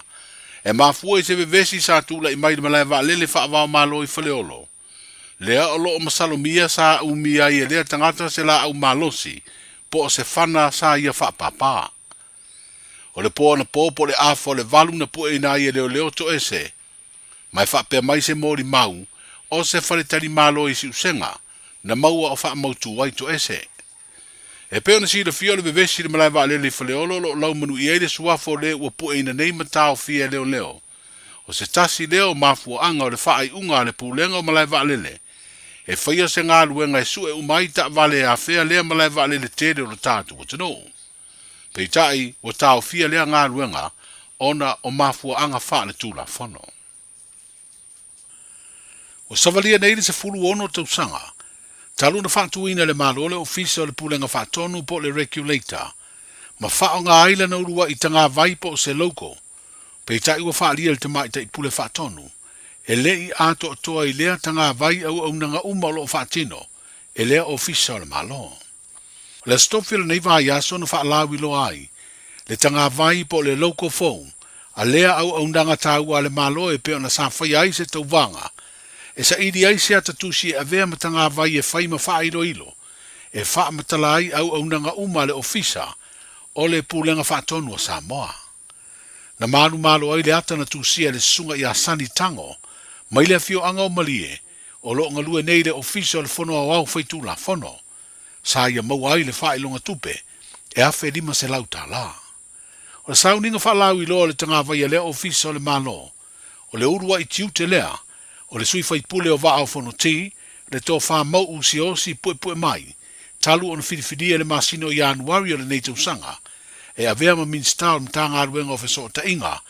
Speaker 1: E mafua i se vevesi sa tula i mai de malai wa lele whaavao malo i whaleolo. Lea o loo masalomia sa umia i lea tangata se la au malosi, po o se whana sa ia whaapapa. O le po na po le afo le valu na pu e na i leo to ese. Mai whaapea mai se mori mau, o se whaletari malo i si usenga, na maua o whaamautu wai to ese. E peo na si le fio le vevesi le malai wa lele whaleolo lo lau manu i eile suafo le ua pu e na nei matao fia leo. O se tasi leo mafua anga o le whaai unga le pulenga o malai wa lele. E whaia se ngā luenga e su e umai ta vale a whea lea malai wa lele tere o le tātu o tano. Peitai o tau fia lea ngā luenga ona o mafua anga wha le tūla whano. O savalia neile se fulu ono tau sanga. Talu na whatuina le malo le ofisa o le pulenga whatonu po le regulator. Ma whao ngā aila na urua i tanga vai po se loko. Peitai ua whaalia le te mai te pule whatonu. E lei ato toa i lea tanga vai au nanga umalo o whatino. E lea ofisa o le malo. Le stofil nei vai aso na whaalawi lo ai. Le tanga vai po le local phone. A lea au nanga taua le malo e peo na sa whai ai se tau vanga. E sa idi ai se atatusi e avea matanga vai e whai ma wha ilo. E wha matalai au nanga uma le ofisa o le pulenga whatonu o Samoa. Na malu ai le ata na tusia le sunga ia sani tango, mai le fio anga o malie, o lo ngalue nei le ofisa le fono au faitu la fono, sa ia mau ai le fai longa tupe, e afe lima se lauta la. O le sauninga whalau i loa le tanga vai le ofisa o le malo, o le urua i tiu te lea, o le sui fai pule o vaa o fono ti, le tō wha mau usi osi pue mai, talu o na whidiwhidia le masino i anuari o le nei tausanga, e a vea ma minsta o mtanga aruenga o feso o ta inga,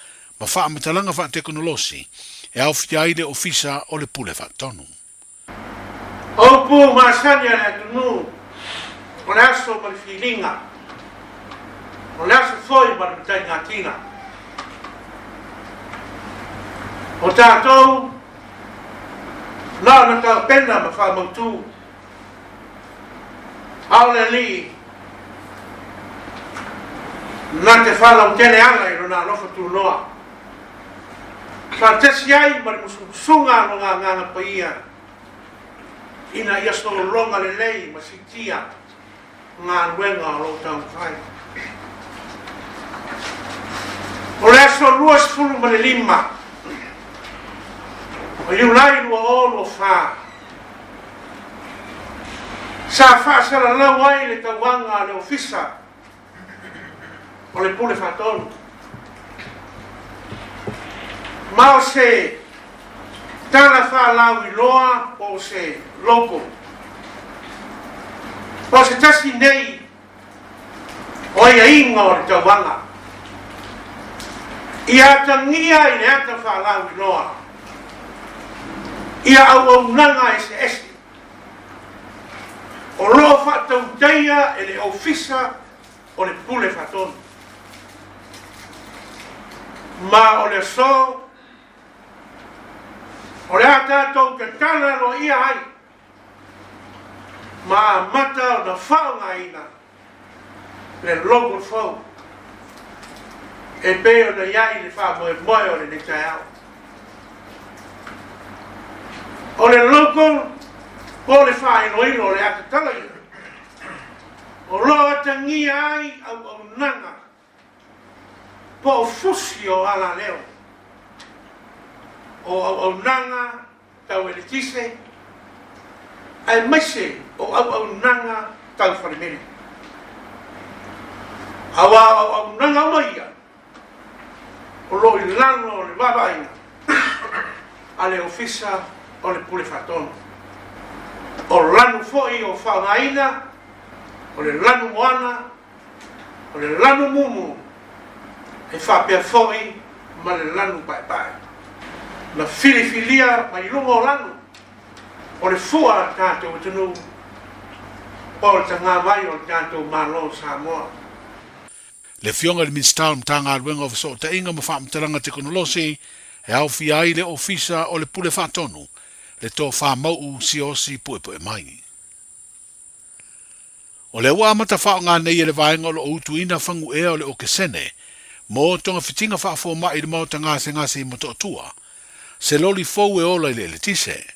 Speaker 1: ma wha amatalanga wha teknolosi, e au whiai le ofisa o le pule wha tonu.
Speaker 17: Opu masanya le tunu, o le aso ma le filinga, o le aso foi ma le mtai ngatina. O tātou, na ka pena ma wha mautu, au le li, na te whala o tene anga i rona alofa tu noa. Ka tesi ai ma le musunga no ngā nganga paia, ina ia sto longa le lei ma sitia ngā ruenga o lo tau whai. O le aso rua sifuru ma le lima, o iu lai rua o lo wha. Sa wha sara lau ai le tauanga le ofisa, o le pule whatonu. Mao se tala wha lau i loa o se loko. O se tasi nei o ia inga o le tauanga. Ia tangia i le ata wha lau i loa. Ia au nanga e se esi. O loa whatau teia e le ofisa o le pule whatonu. Ma o le so, o le ata tau ke tala no ia hai, ma mata o na whaunga ina, le logo fau, e pe o na iai le wha moe o le nektai au. O le logo, po le wha ino o le ata tala ina, o lo ata ngia ai au nanga, po fusi o ala leo. O nanga tau ele tise, ai maise o nanga tau wharimere. Awa o nanga maia, o lo i lano o le wawaina, a le ofisa o le pule whatono. O lanu foi o whaungaina, o le lanu moana, o le lanu mumu, e whapea foi ma le lanu pai. Na filifilia mai lunga o lanu, o le fua tātou tunu, o le tanga mai o le tātou malo Samoa.
Speaker 1: Le fionga le minstau mtanga aruenga o feso ta inga ma wha mtalanga teknolosi, e au fiai le ofisa o le pule whatonu, le tō wha mau si osi pue mai. O le ua amata whao ngā nei e le vaenga o le outu ina whangu ea o le okesene, mo tonga fitinga wha fo mai le mauta ngase i moto tua, se loli fou e ola i le tise,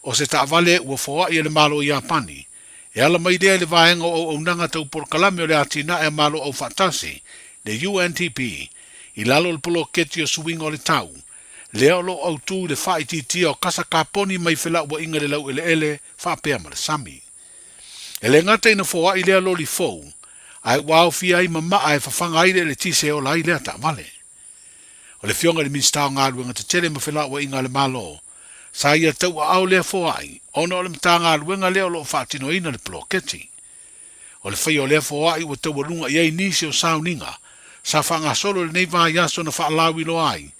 Speaker 1: o se ta vale ua foa i le malo i Apani, e ala mai dea le vaenga o unanga tau porkalame o le atina e malo au fatasi, le UNTP, i lalo le polo keti o suinga o le tau, le alo au tu le wha ititi o kasa kaponi mai whela ua inga le lau ele wha pea ma le sami. E le ngata ina foa i le loli fou, ai wau fia i mama ai whawhanga aile le tise o lai lea ta vale. O le fionga le minstau ngā ruenga te tele ma whela ua inga le malo, sa ia tau a au lea foa ai, ono le mta ngā ruenga leo lo whaatino ina le ploketi. O le whai o lea foa ai ua tau alunga iei nisi o sauninga, sa whanga solo le nei vaa yaso na whaalawi lo ai,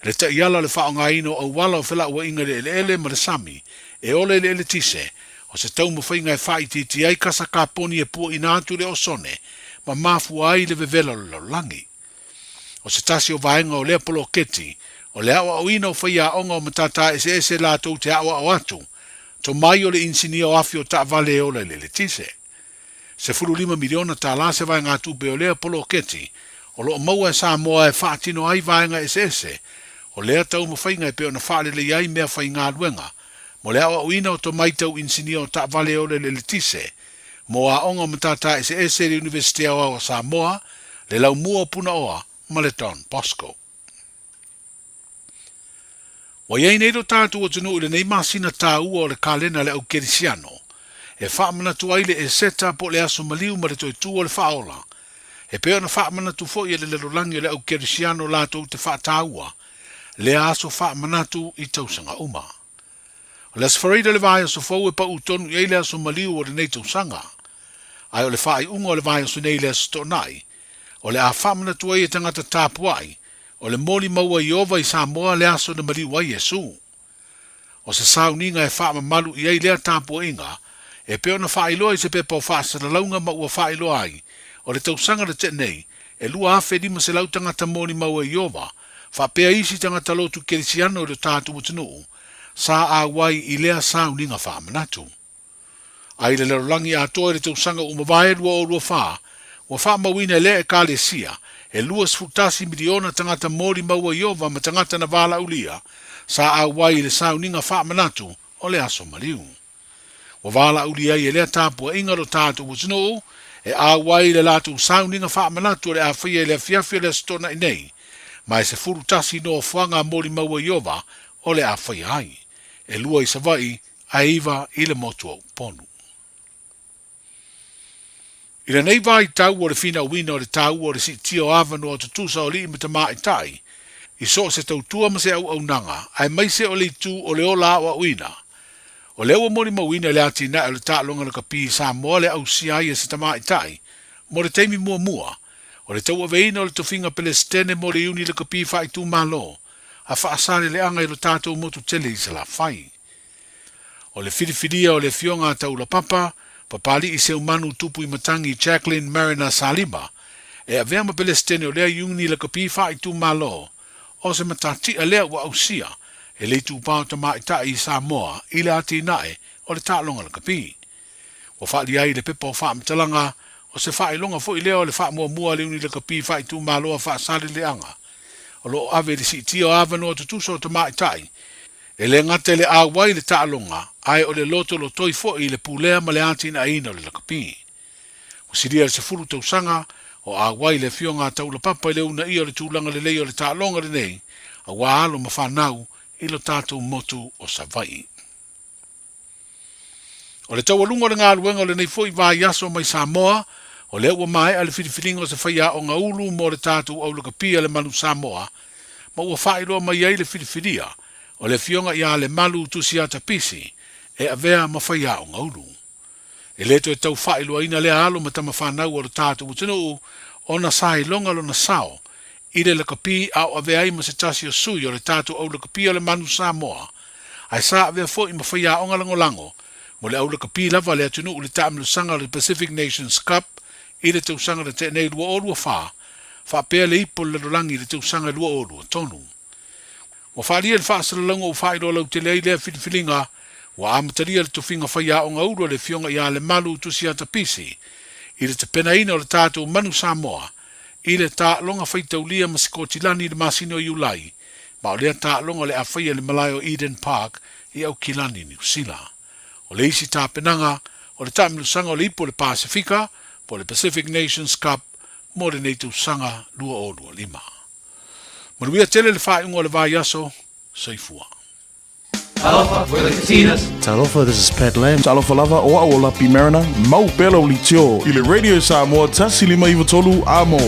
Speaker 1: le ta iala le whaonga ino au wala o whela ua inga le ele ma le sami, e ole le ele tise, o se tau mo whainga e whaititi ai kasa kaponi e pua ina atu le osone, ma mafu ai le vevela lo langi. O se tasi o vaenga o lea poloketi, o le awa o ina o whaia onga o matata ese la tau te awa o atu, to mai o le insinia o afi o ta vale o le tise. Se furu 5 miliona ta la se vaenga atu pe o lea poloketi, o lo maua e sa moa e whaatino ai vaenga ese, o lea tau mo whainga e pe o na whaale le iai mea whainga aluenga, mo le awa o ina o to mai tau insinia o ta vale o le tise, mo a onga o matata ese le Universitea o Samoa, le lau mua puna oa, Don Bosco. Wa iei nei do tātou atunu ile nei masina tāua o le kalena le au kerisiano, e whaamanatu aile e seta po le aso maliu ma le toi tu o le whaola, e peo na whaamanatu fo i le lerolangi le au kerisiano lātou te whaataua, le aso whaamanatu i tausanga uma. O le asfarida le vai aso fau e pa utonu i le aso maliu o le nei tausanga, ai o le whaai unga o le vai aso nei le aso tonai, o le a whaamanatu ai e tangata tāpuai, o le moli maua i ova i Samoa le aso na maliu ai Yesu. O se sauninga e whaamamalu i ei lea tāpua inga, e peo na whaailoa i se pepa o whaasara launga ma ua whaailoa ai, o le tausanga le te nei, e lua awhi lima se lau tangata moli maua i ova, whapea isi tangata lotu kerisiano o le tātu utinu, sa a wai i lea sauninga whaamanatu. Ai le lerolangi a toi le tausanga umawai lua o lua wha, wa whaamawina le e kāle sia, e lua sfutasi miliona tangata mori maua i ova ma tangata na vala ulia, sa a wai le sauninga whaamanatu o le aso maliu. Wa vala ulia i lea tāpua inga ro tātu utinu, e a wai le latu sauninga whaamanatu o le a whia le fiafia le stona i nei, mai se furutasi no whanga mori maua i ova o le a whia ai, e lua i savai a iwa i le motu au ponu. I le nei vai tau o le fina wina o le tau o le si tio avanu o tutusa o li ima te mai tai, i so se tau tua ma se au nanga, ai mai se o le tu o le ola o wina. O le ua mori ma wina le ati na o le tālonga le kapi sa moa le au si ai e se te mai tai, mo le teimi mua mua, o le tau aveina o le tofinga pelestene mo le uni le kapi fai tu malo, a whaasare le anga i lo tātou motu tele i se la fai. O le whiriwhiria o le fionga tau la papa, papali i se umanu tupu i matangi Jacqueline Marina Salima, e a vea ma pelestene o lea iuni le kapi fai tu malo, o se matati a lea wa ausia, e le tu pao ta mai ta i Samoa, i le ati nae, o le tālonga le kapi. O whaali ai le pepa o wha mtalanga, o se whae longa fo i lea o le wha mua mua le uni le kapi fai tu malo a wha sari le anga. O lo ave le si tio avano o tutuso o ta mai tai, e le ngate le awai le tālonga, ai o le loto lo toi fo i le pulea ma le ati na ina o le kapi. O siria le se furu tausanga, o awai le fionga tau la papa i le una i o le tūlanga le lei o le tālonga le nei, a waalo ma whanau i lo tātou motu o Savai. O le tau alunga le ngā luenga o le nei fo i vā yaso mai Samoa, o le ua mai a le whiriwhiringa o se whaia o ngā ulu mo le tātou au le kapi a le manu Samoa, ma ua whailoa mai ai le whiriwhiria, o le fionga ia le malu tusi ata pisi, e a vea ma whaia o ngaulu. E leto e tau whailua ina lea alo ma tama whanau o le tātou utinu, o na sai longa lo na sao, i le kapi au a vea ima se tasi o sui o le tātou au le kapi o le manu Samoa, ai sa a vea fo i ma whaia o ngalango lango, mo le au le kapi lava le atunu u le tāmilu sanga le Pacific Nations Cup, i le tau sanga le te nei lua o lua wha pēr le ipo le rolangi le tau sanga lua o lua tonu. Wa whaalia le whaasara lango o whairo lau te lei lea whiriwhiringa, wa amataria le tuwhinga whaia o ngauro le fionga ia le malu tusi ata pisi, i le te penaina o le tātou manu Samoa, i le tā longa whaitaulia ma sikotilani le masino i ulai, ma o lea tā longa le awhaia le malai o Eden Park i au kilani ni usila. O le isi tā penanga, o le tāmilu sanga o le ipo le Pasifika, po le Pacific Nations Cup, mo le neitu sanga lua o lua lima. Manuia tele le whainga o le vai aso, saifua.
Speaker 18: Talofa, we're the Katinas.
Speaker 19: Talofa, this is Pat Lam.
Speaker 23: Talofa lava o a ola pi marina, mau pela o litio. I le radio Samoa, tasi lima iwa tolu amo.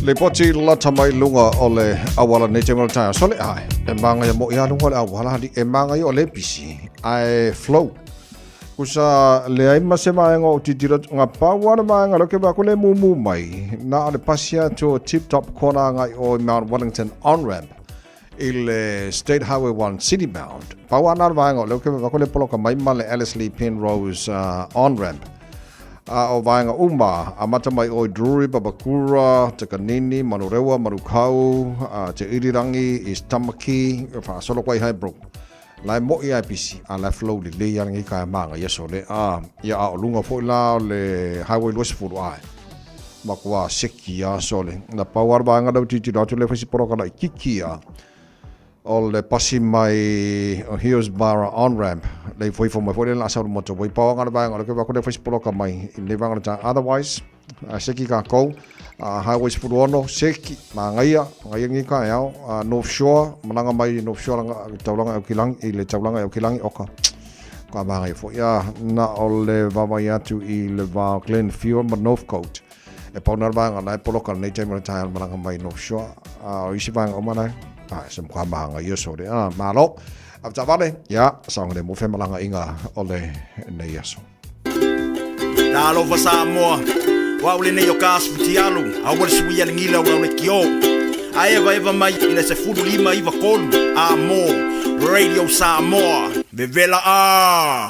Speaker 2: Le poti lata mai lunga o le awala nei te malatai so le ai. E manga ya mo ia lunga le awala li e manga i o le pisi. Ai flow. Kusa le ai masema ngo titira nga pawana manga lo ke ba ko le mumu mai. Na le pasia to tip top corner ngai o Mount Wellington on ramp. Il State Highway 1 city bound. Pawana manga lo ke ba ko le poloka mai male Alice Lee Penrose on ramp. O vaenga uma, a mata mai o Drury, Babakura, Te Kanini, Manurewa, Marukau, Te Irirangi, East Tamaki, Solo Kwai High Brook. Lai mo i IPC, a lai flow li le yarangi kai manga, yeso le, ia a o lunga fo la le Highway Luas Furu ai. makua sekia sole na power ba nga daw titi do le fasi poro kana kikia o le pasi mai Hillsborough on ramp le foi fo mai foi la sa moto voi pa nga ba nga ke ba ko le fasi poro ka mai le ba nga otherwise seki ka ko highways purono seki mangaia ngai ngi ka yao North Shore mananga mai North Shore nga taulanga kilang I le taulanga kilang oka ka ba ngai fo ya na o le va mai atu I le va Glenfield ma Northcote e pona ba nga na polo ka nei time time mananga mai North Shore o isi ba nga o mana sem ka ba nga yo so de malo after vale ya song le mo fe malanga inga o le nei yaso
Speaker 21: Talo fa Samoa wa ule nei o kasu tialu a wale suia ngila wa le kio a eva mai ina se fudu lima iva kolu amo Radio Samoa vevela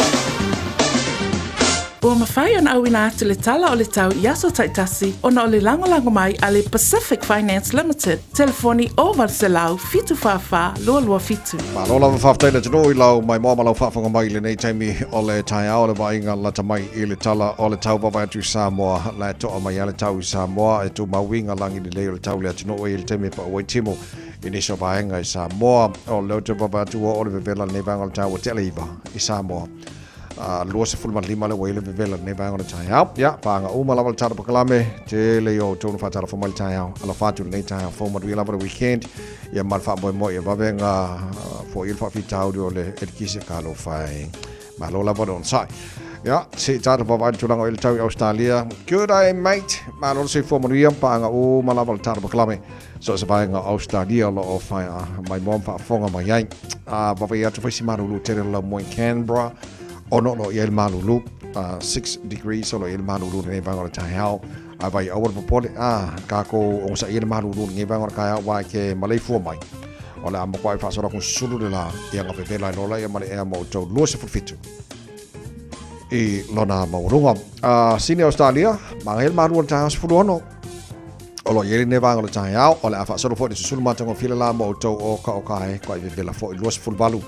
Speaker 4: Ua mawhai ana au ina atu le tala o le tau I aso taitasi ona o le lango mai a le Pacific Finance Limited. Telefoni o Valselau fitu whawha lua fitu.
Speaker 2: Malola whawhtaina tino I lau mai mōma lau whawhanga mai le nei taimi o le tai ao le wainga lata mai I le tala o le tau wawa atu Samoa la toa mai a le tau I Samoa e tu mawinga langi ni leo le tau le atino o I le taimi pa oi timo I niso wainga I Samoa o leo te wawa atu o le vevela ne vanga le tau o tele iwa I Samoa. Lua se fulman lima le wele vevela ne vai ngona tai au ya panga uma lava tara pakalame te le yo tonu fatara fo mal tai au ala fatu nei tai fo ma we lava weekend ya mal fa boy mo ya bavenga fo il fa fitau le edkise kalo fai malo lava don sai ya se tara pa vai tulang il tau Australia good day mate malo se fo maria panga uma lava tara pakalame so se vai nga Australia lo o fai mai mom fa fonga mai ai va vai atu fai simaru lu tere la mo Canberra ono no yel malulu 6 degrees ono yel malulu ne bangor tai hao vai over popole ka ko on sa yel malulu ne bangor ka wa ke malai fu mai ola am ko fa so ko sulu de la yang of vela no la yamale e mo to lo se fitu e lona mo runga sini Australia mangel malulu tai hao fu ono olo yel ne bangor tai hao ola fa so fo de sulu ma tango fila la mo to o ka e ko vela fo lo se fu balu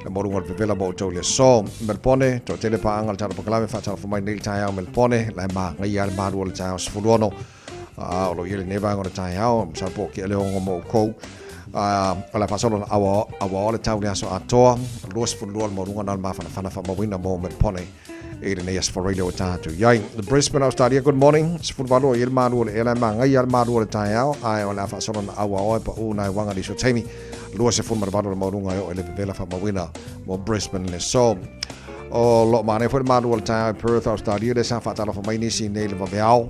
Speaker 2: le moru ngal vela bo to le so melpone to tele pa angal tara paklame fa tara fo mai nil tai au melpone la ma ngai al ma ro le tai au sfulono lo yele ne va ngor tai au sa po ke le ngo ko ala fa solo awa le tau le so ato lo sfulo mo ru ngal ma fa ma wina mo melpone e le nes for radio tatu yai the Brisbane Australia good morning sfulo yele ma ro le ma ngai al ma ro le tai au ai ala fa solo awa pa una wanga di so temi lua se fun marvado le maurunga o ele vela fa mawina mo Brisbane le so o lo mane foi madu al tai Perth Australia de sa fa tala fa mai ni si ne le vaveau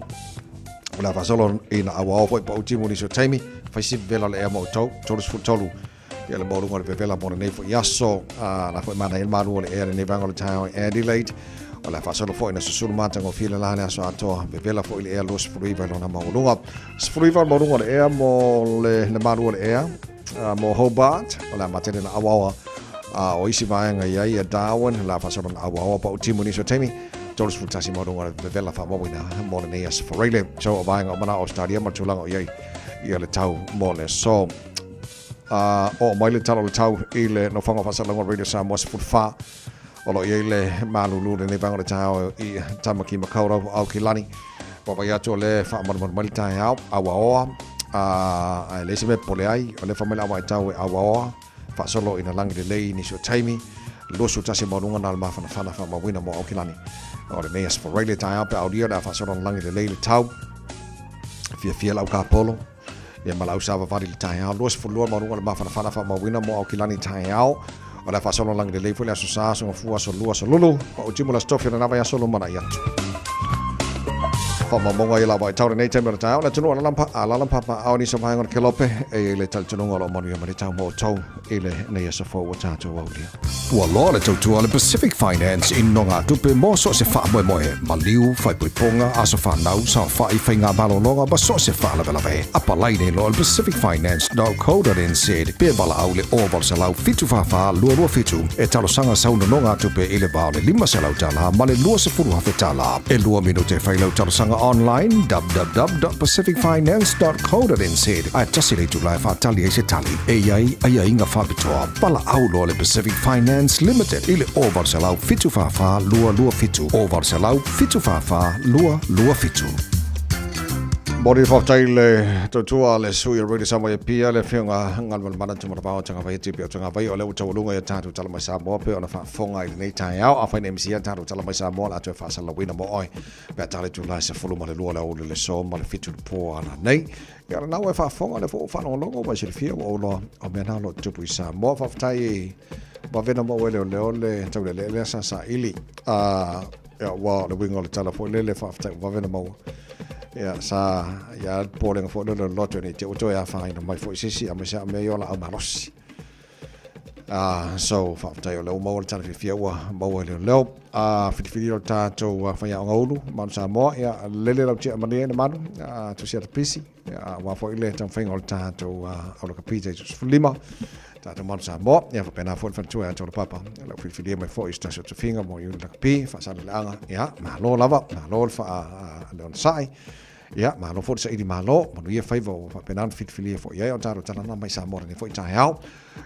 Speaker 2: la fa solo in awa foi pa uti mo ni so taimi fa si vela le mo to todos fu tolu ya le maurunga le vela mo ne foi yaso la foi mana el madu le era ne vango le tai Adelaide la fa solo foi na susul matango fila la le so ato vela foi le los fruiva lona maurunga fruiva maurunga le era mo le madu le era mo Hobart ola matene na awawa o isi vaenga ia Darwin la fa sona awawa pa timu ni so temi todos futasi mo donga vela fa mo wina mo ne as for really so vaenga mana Australia ma tulanga ia le tau mo le so o mai le talo le tau ile no fanga fa sala radio Samoa se futfa olo ia le malulu ne vanga le tau I tamaki makaura au kilani pa ia to le fa mo mai tai au awawa le se me pole ai o le famela wa tau awa fa solo ina langi de lei ni so taimi lo so tase morunga na ma fa fa ma wina mo okilani o le nes for really tai up audio da fa solo langi de lei le tau fia la ka polo e ma la usava va le tai au lo so lo morunga ma fa ma wina mo okilani tai au o la fa solo langi de lei fo la so sa so fu so lu so lulu o timo la stofia na va ya solo mana ya ma monga ila ba tau nei temera tau la tunu ala lampa pa au ni so mai ngon kelope e le tal tunu ngolo manu ma tau mo tau ile nei so fo wa tatu wa dia
Speaker 10: wa lo le tau tu ala Pacific Finance in nonga tupe mo so se fa mo mo ma liu fai ponga aso fa nau sa fa I fainga balo longa ba so se fa la vela ve apa lai nei lo pacificfinance.co.nz pe bala au le over sa lau fitu fa lo fitu e talo sanga sa no nonga tupe ile ba le lima sa lau tala ma le lo se furu ha fetala e lo minute fai lau talo sanga online www.pacificfinance.co.nz a tasile tu lai fa tali se tali ai inga fa bitoa pala au lo le Pacific Finance Limited ile over sa lau fitu fa lua fitu over sa lau fitu fa lua fitu
Speaker 2: Mori whaftai le totua le sui a ready Samoa pia le whiunga ngan mana tumara pao tanga vai tipi o tanga vai o le utawalunga ya tātu tala mai Samoa pe ona whafonga i nei tai au a whaine MC tātu tala mai Samoa la tue whaasala wina mo oi pia tale tu lai se fulu ma le lua le ole le so ma le fitu le po ana nei ia na ue whafonga le fo whanongongo mai se le fia o lo o mea nalo tupu i Samoa whaftai ma vena mo le ole tau le sa ili ia wa le winga le tala fo le whaftai wa vena mo ya sa ya polling for the lot ni te uto ya fine mai fo sisi a mesa me yo la amaros so fa ta yo lo mo tan fi wa mo le lo fi ta to fa ya ngolu man sa mo ya le lo che mani na manu to share pisi ya wa fo ile tan fa ngol ta to o lo capite lima ta to man sa mo ya fa pena fo fa to ya to papa lo fi mai fo sta so to finga mo yo la pi fa sa la anga ya ma lo lava ma lo fa le on sai ya ma lo fo sa idi ma lo mo ia faivo fa penan fit filia fo ia o taro tana mai sa mo ni fo ta hao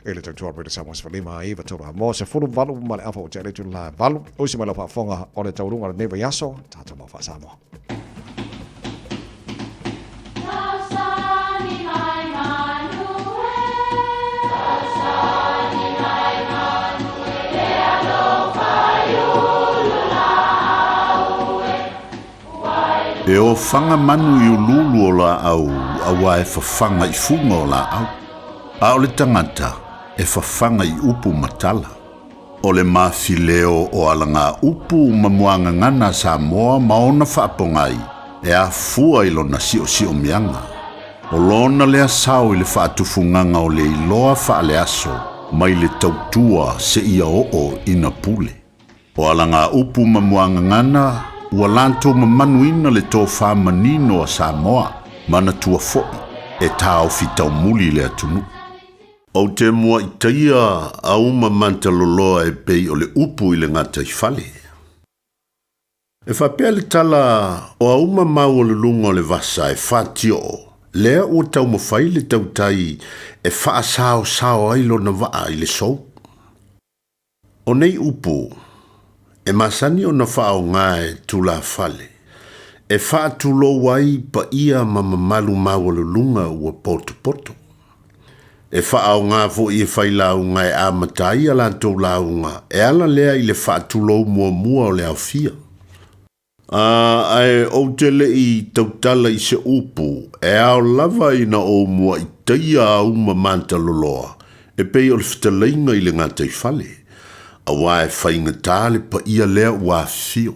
Speaker 2: ele to to be sa mo fa lima iva to mo se fo valu ma le afa o tele tu la valu o si ma lo fa fonga o le taurunga ne va yaso ta to mo fa sa mo
Speaker 3: E o whanga manu i ululu o la au, awa e whawhanga i funga o la au. A o le tangata, e whawhanga i upu matala. O le mawhileo o alanga upu mamuanga ngana Samoa maona whaapongai, e a fua i lona si o mianga. O lona lea sao i le whaatufunganga o le iloa whaale aso, mai le tautua se ia o ina pule. O alanga upu mamuanga ngana, ua lanto mamanuina le tō whamanino a Samoa, mana tua foi, e tāo fitau muli le atunu. O te mua i taia a uma mantaloloa e pei o le upu i le ngata i fale. E whapea le tala o a uma mau o le lunga o le vasa e whatio, lea ua tau mawhai le tautai e wha sao ailo na waa i le sou. O nei upu, e masani o na whao ngae tu la fale. E wha tu lo wai pa ia mamamalu mawalo lunga ua poto. E whao ngā fo i e whai lau ngai a matai ala tau lau ngā. E ala lea i le wha tu lo mua o le au fia. Ai o te le i tautala i se upu. E ao lava i na o mua i taia a uma manta loloa. E pei o le whitalainga i le ngata i fale. A wae whainga tāle pa ia lea ua fio.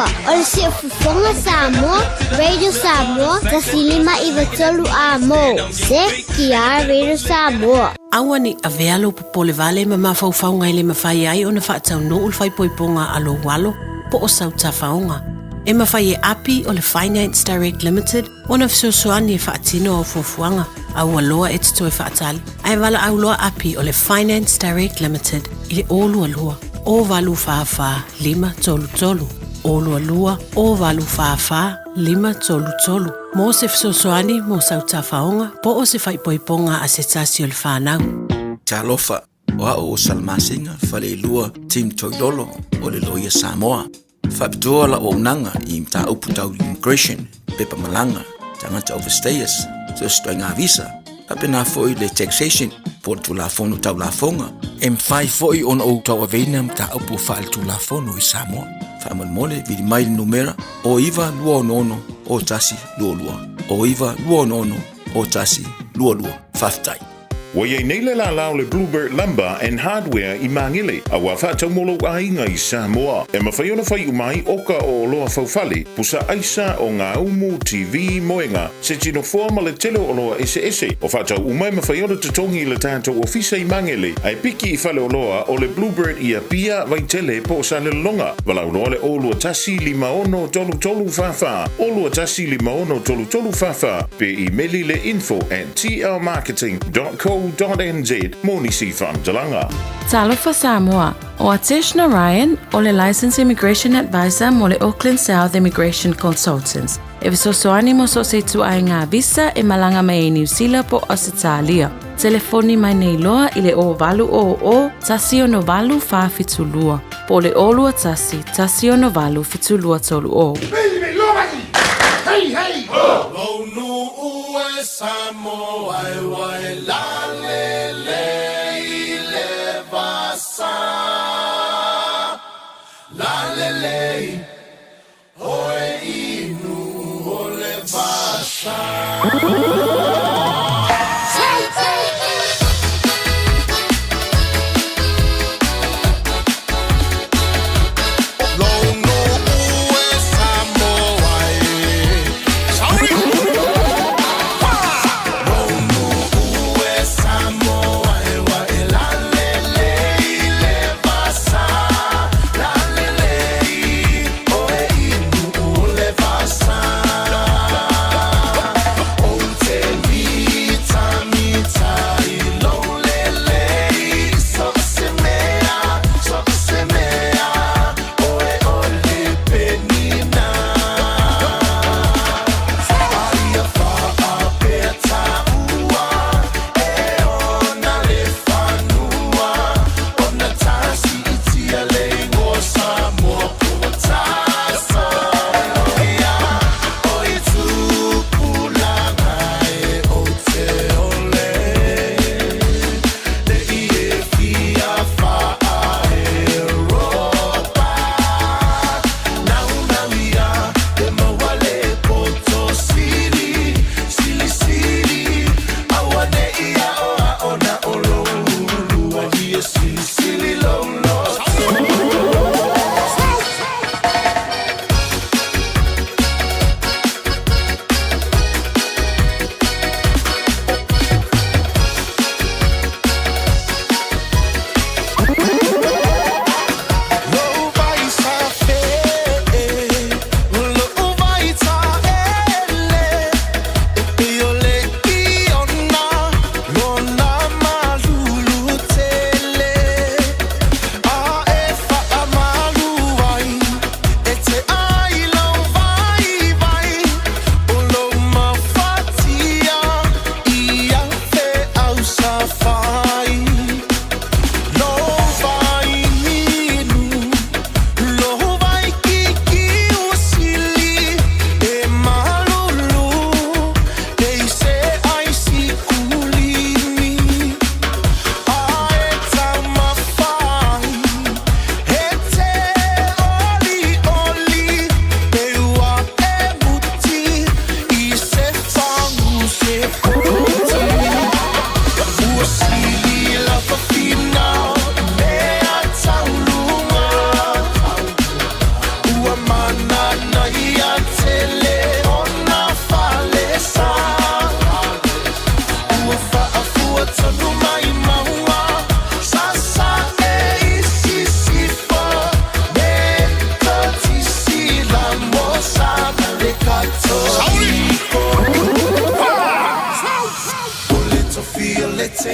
Speaker 5: ua. O le si fufonga Samoa, Radio Samoa, tasilima iwa tolu a mo. Se kia Radio Samoa.
Speaker 22: Aua ni avealo popole vale ma mafau ngai le mafai ai ona whaatau no ul fai poiponga alo walo po o sau tafaonga. E mawhai e api o le Finance Direct Limited, ona fisosoani e whaatino au fuafuanga, au aloa e tito e whaatali. Ai wala au loa api o le Finance Direct Limited, i le olu alua, o walu whaafaa, 5 Olu alua, o walu whaafaa, 5 Mo se fisosoani mo sau tafaonga, po o se whaipoiponga a se tasi o le whanau.
Speaker 14: Talofa, wa o Salmasinga, fale lua, Tim Toidolo, o le loia Samoa. Whapitua la o unanga I mta uputau immigration, pepa malanga, tangata overstayers, so stoi ngā visa, hapena foi le taxation, po tu la fono tau la fonga, whai foi on o tau aveina mta upu whaal tu la fono I Samoa. Whaman mole vidi mai numera, o iwa lua ono o tasi lua lua, o iwa lua ono o tasi lua lua, whaftai.
Speaker 19: Wa ye nei la lao le Bluebird Lumber and Hardware I Mangile, a wa wha taumolo ainga I Samoa. E mawhai ona whai umai oka o loa whauwhale, pusa aisa o ngā umu TV moenga, se tino forma le telo o loa ese. O wha tau umai mawhai ona tatongi le tātou ofisa I Mangile, ai piki I whale o loa o le Bluebird I a pia vai tele po sa le longa. Walau noa le o lua tasi 5 fafa, o lua tasi 5 fafa, pe I meli le info@tlmarketing.co.nz Moni si Talanga.
Speaker 22: Talofa Samoa, o Atish Narayan, o le Licensed Immigration Advisor mo le Auckland South Immigration Consultants. E visosoani mo so se tu ai ngā visa e malanga mai New Zealand po Australia. Telefoni mai nei loa I le o valu o tasi o no valu wha fitulua. Po le olua tasi o no valu fitulua tolu o.
Speaker 11: Hey, hey! Oh, no, ue Samoa, wai la le vasa. La le, oe inu o le vasa.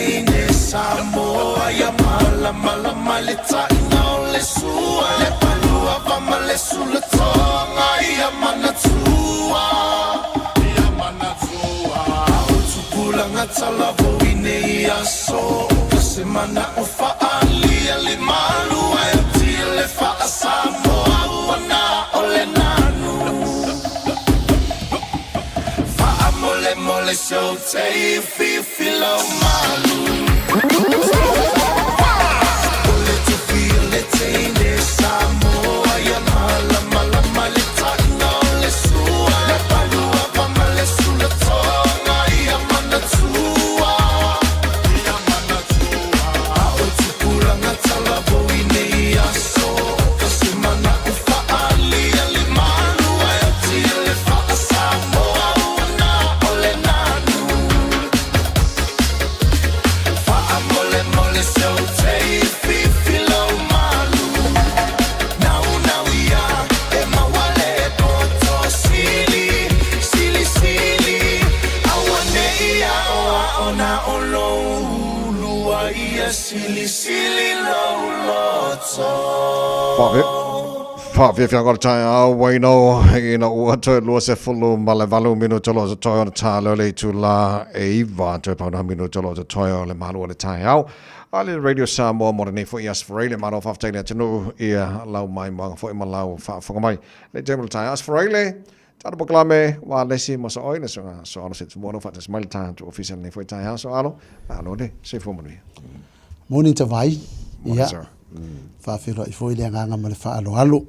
Speaker 11: teine Samoa ia mala mala male taina o le sua le palua vama le sula tonga ia mana tua o tupulanga talavo ine ia so se mana o faalia le malu e tile fa Samoa wana o le nanu fa mole mole so te filo malu
Speaker 2: If you're going to try we know what to lose a full malavalu minuto lo to toy on talo le to la eva to pound minuto lo to toy on le malu le tai out ali radio Samoa more than for years for really man of after to know ia lau mai mang for malau fa for mai le table tai as for really tado proclame wa lesi mo so oina so ono sit mo no fa tas mal tai to official ne for tai house so alo de se for money
Speaker 8: morning to vai ia fa filo I foi le nganga mo le fa alo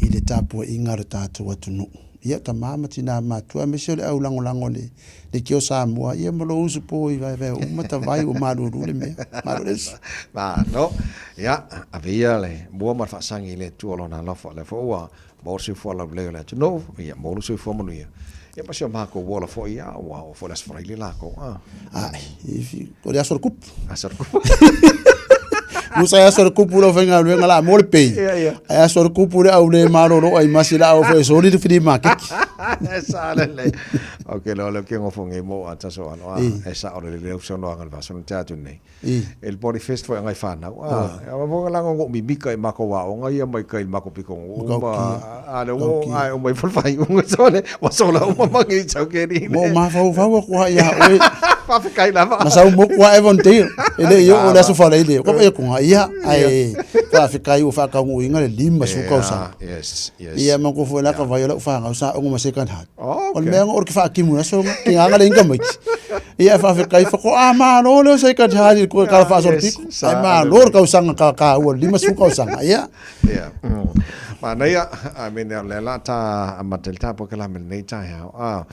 Speaker 8: I le tapu inga re tātou atunu. Ia ta mama tina matua me se le au lango le kio Samoa ia mo lo usu po I vai o mata vai o maruru le me. Marures.
Speaker 2: Ba no. Ia avia le mo ma fa sangi le tu lo na lo fa le fo wa mo se fo la le le no ia mo se fo mo ia. Ia pa se ma ko wola fo ia wa fo las fraile la ko.
Speaker 8: Ai, ko le asor kup.
Speaker 2: Asor kup.
Speaker 8: Musa ya sor kupulo venga venga la mole pay. Ya sor kupure au le maroro ai masila au fe sori de free market.
Speaker 2: Esa le. Okay, lo que ngo fonge mo ata so ano. Esa ore le option no ngal vaso no teatro nei. El body fest foi ngai fana. Ya mo la ngo mi bika I mako wa o ngai mai kai mako piko. A le o ai o mai fai un so le. Wa so la o mangi chau ke ni.
Speaker 8: Mo ma fa ko ya oi.
Speaker 2: Fa kai la.
Speaker 8: Masa mo kwa evon te. Ele yo o la so fa le. Ko e ko ia ai fa fikai o fa ka nguinga le lima su kausa
Speaker 2: yes
Speaker 8: ia man ko foi la ka vai la fa nga sa o ma second hand on me ngor ki fa ki mu so ki nga le ngam ia fa fikai fa ko ma no le second hand ko ka fa so piko ai ma lor kausa ka o lima su kausa ia
Speaker 2: ma ia I mean le la ta amatel ta po kala men nei ta ha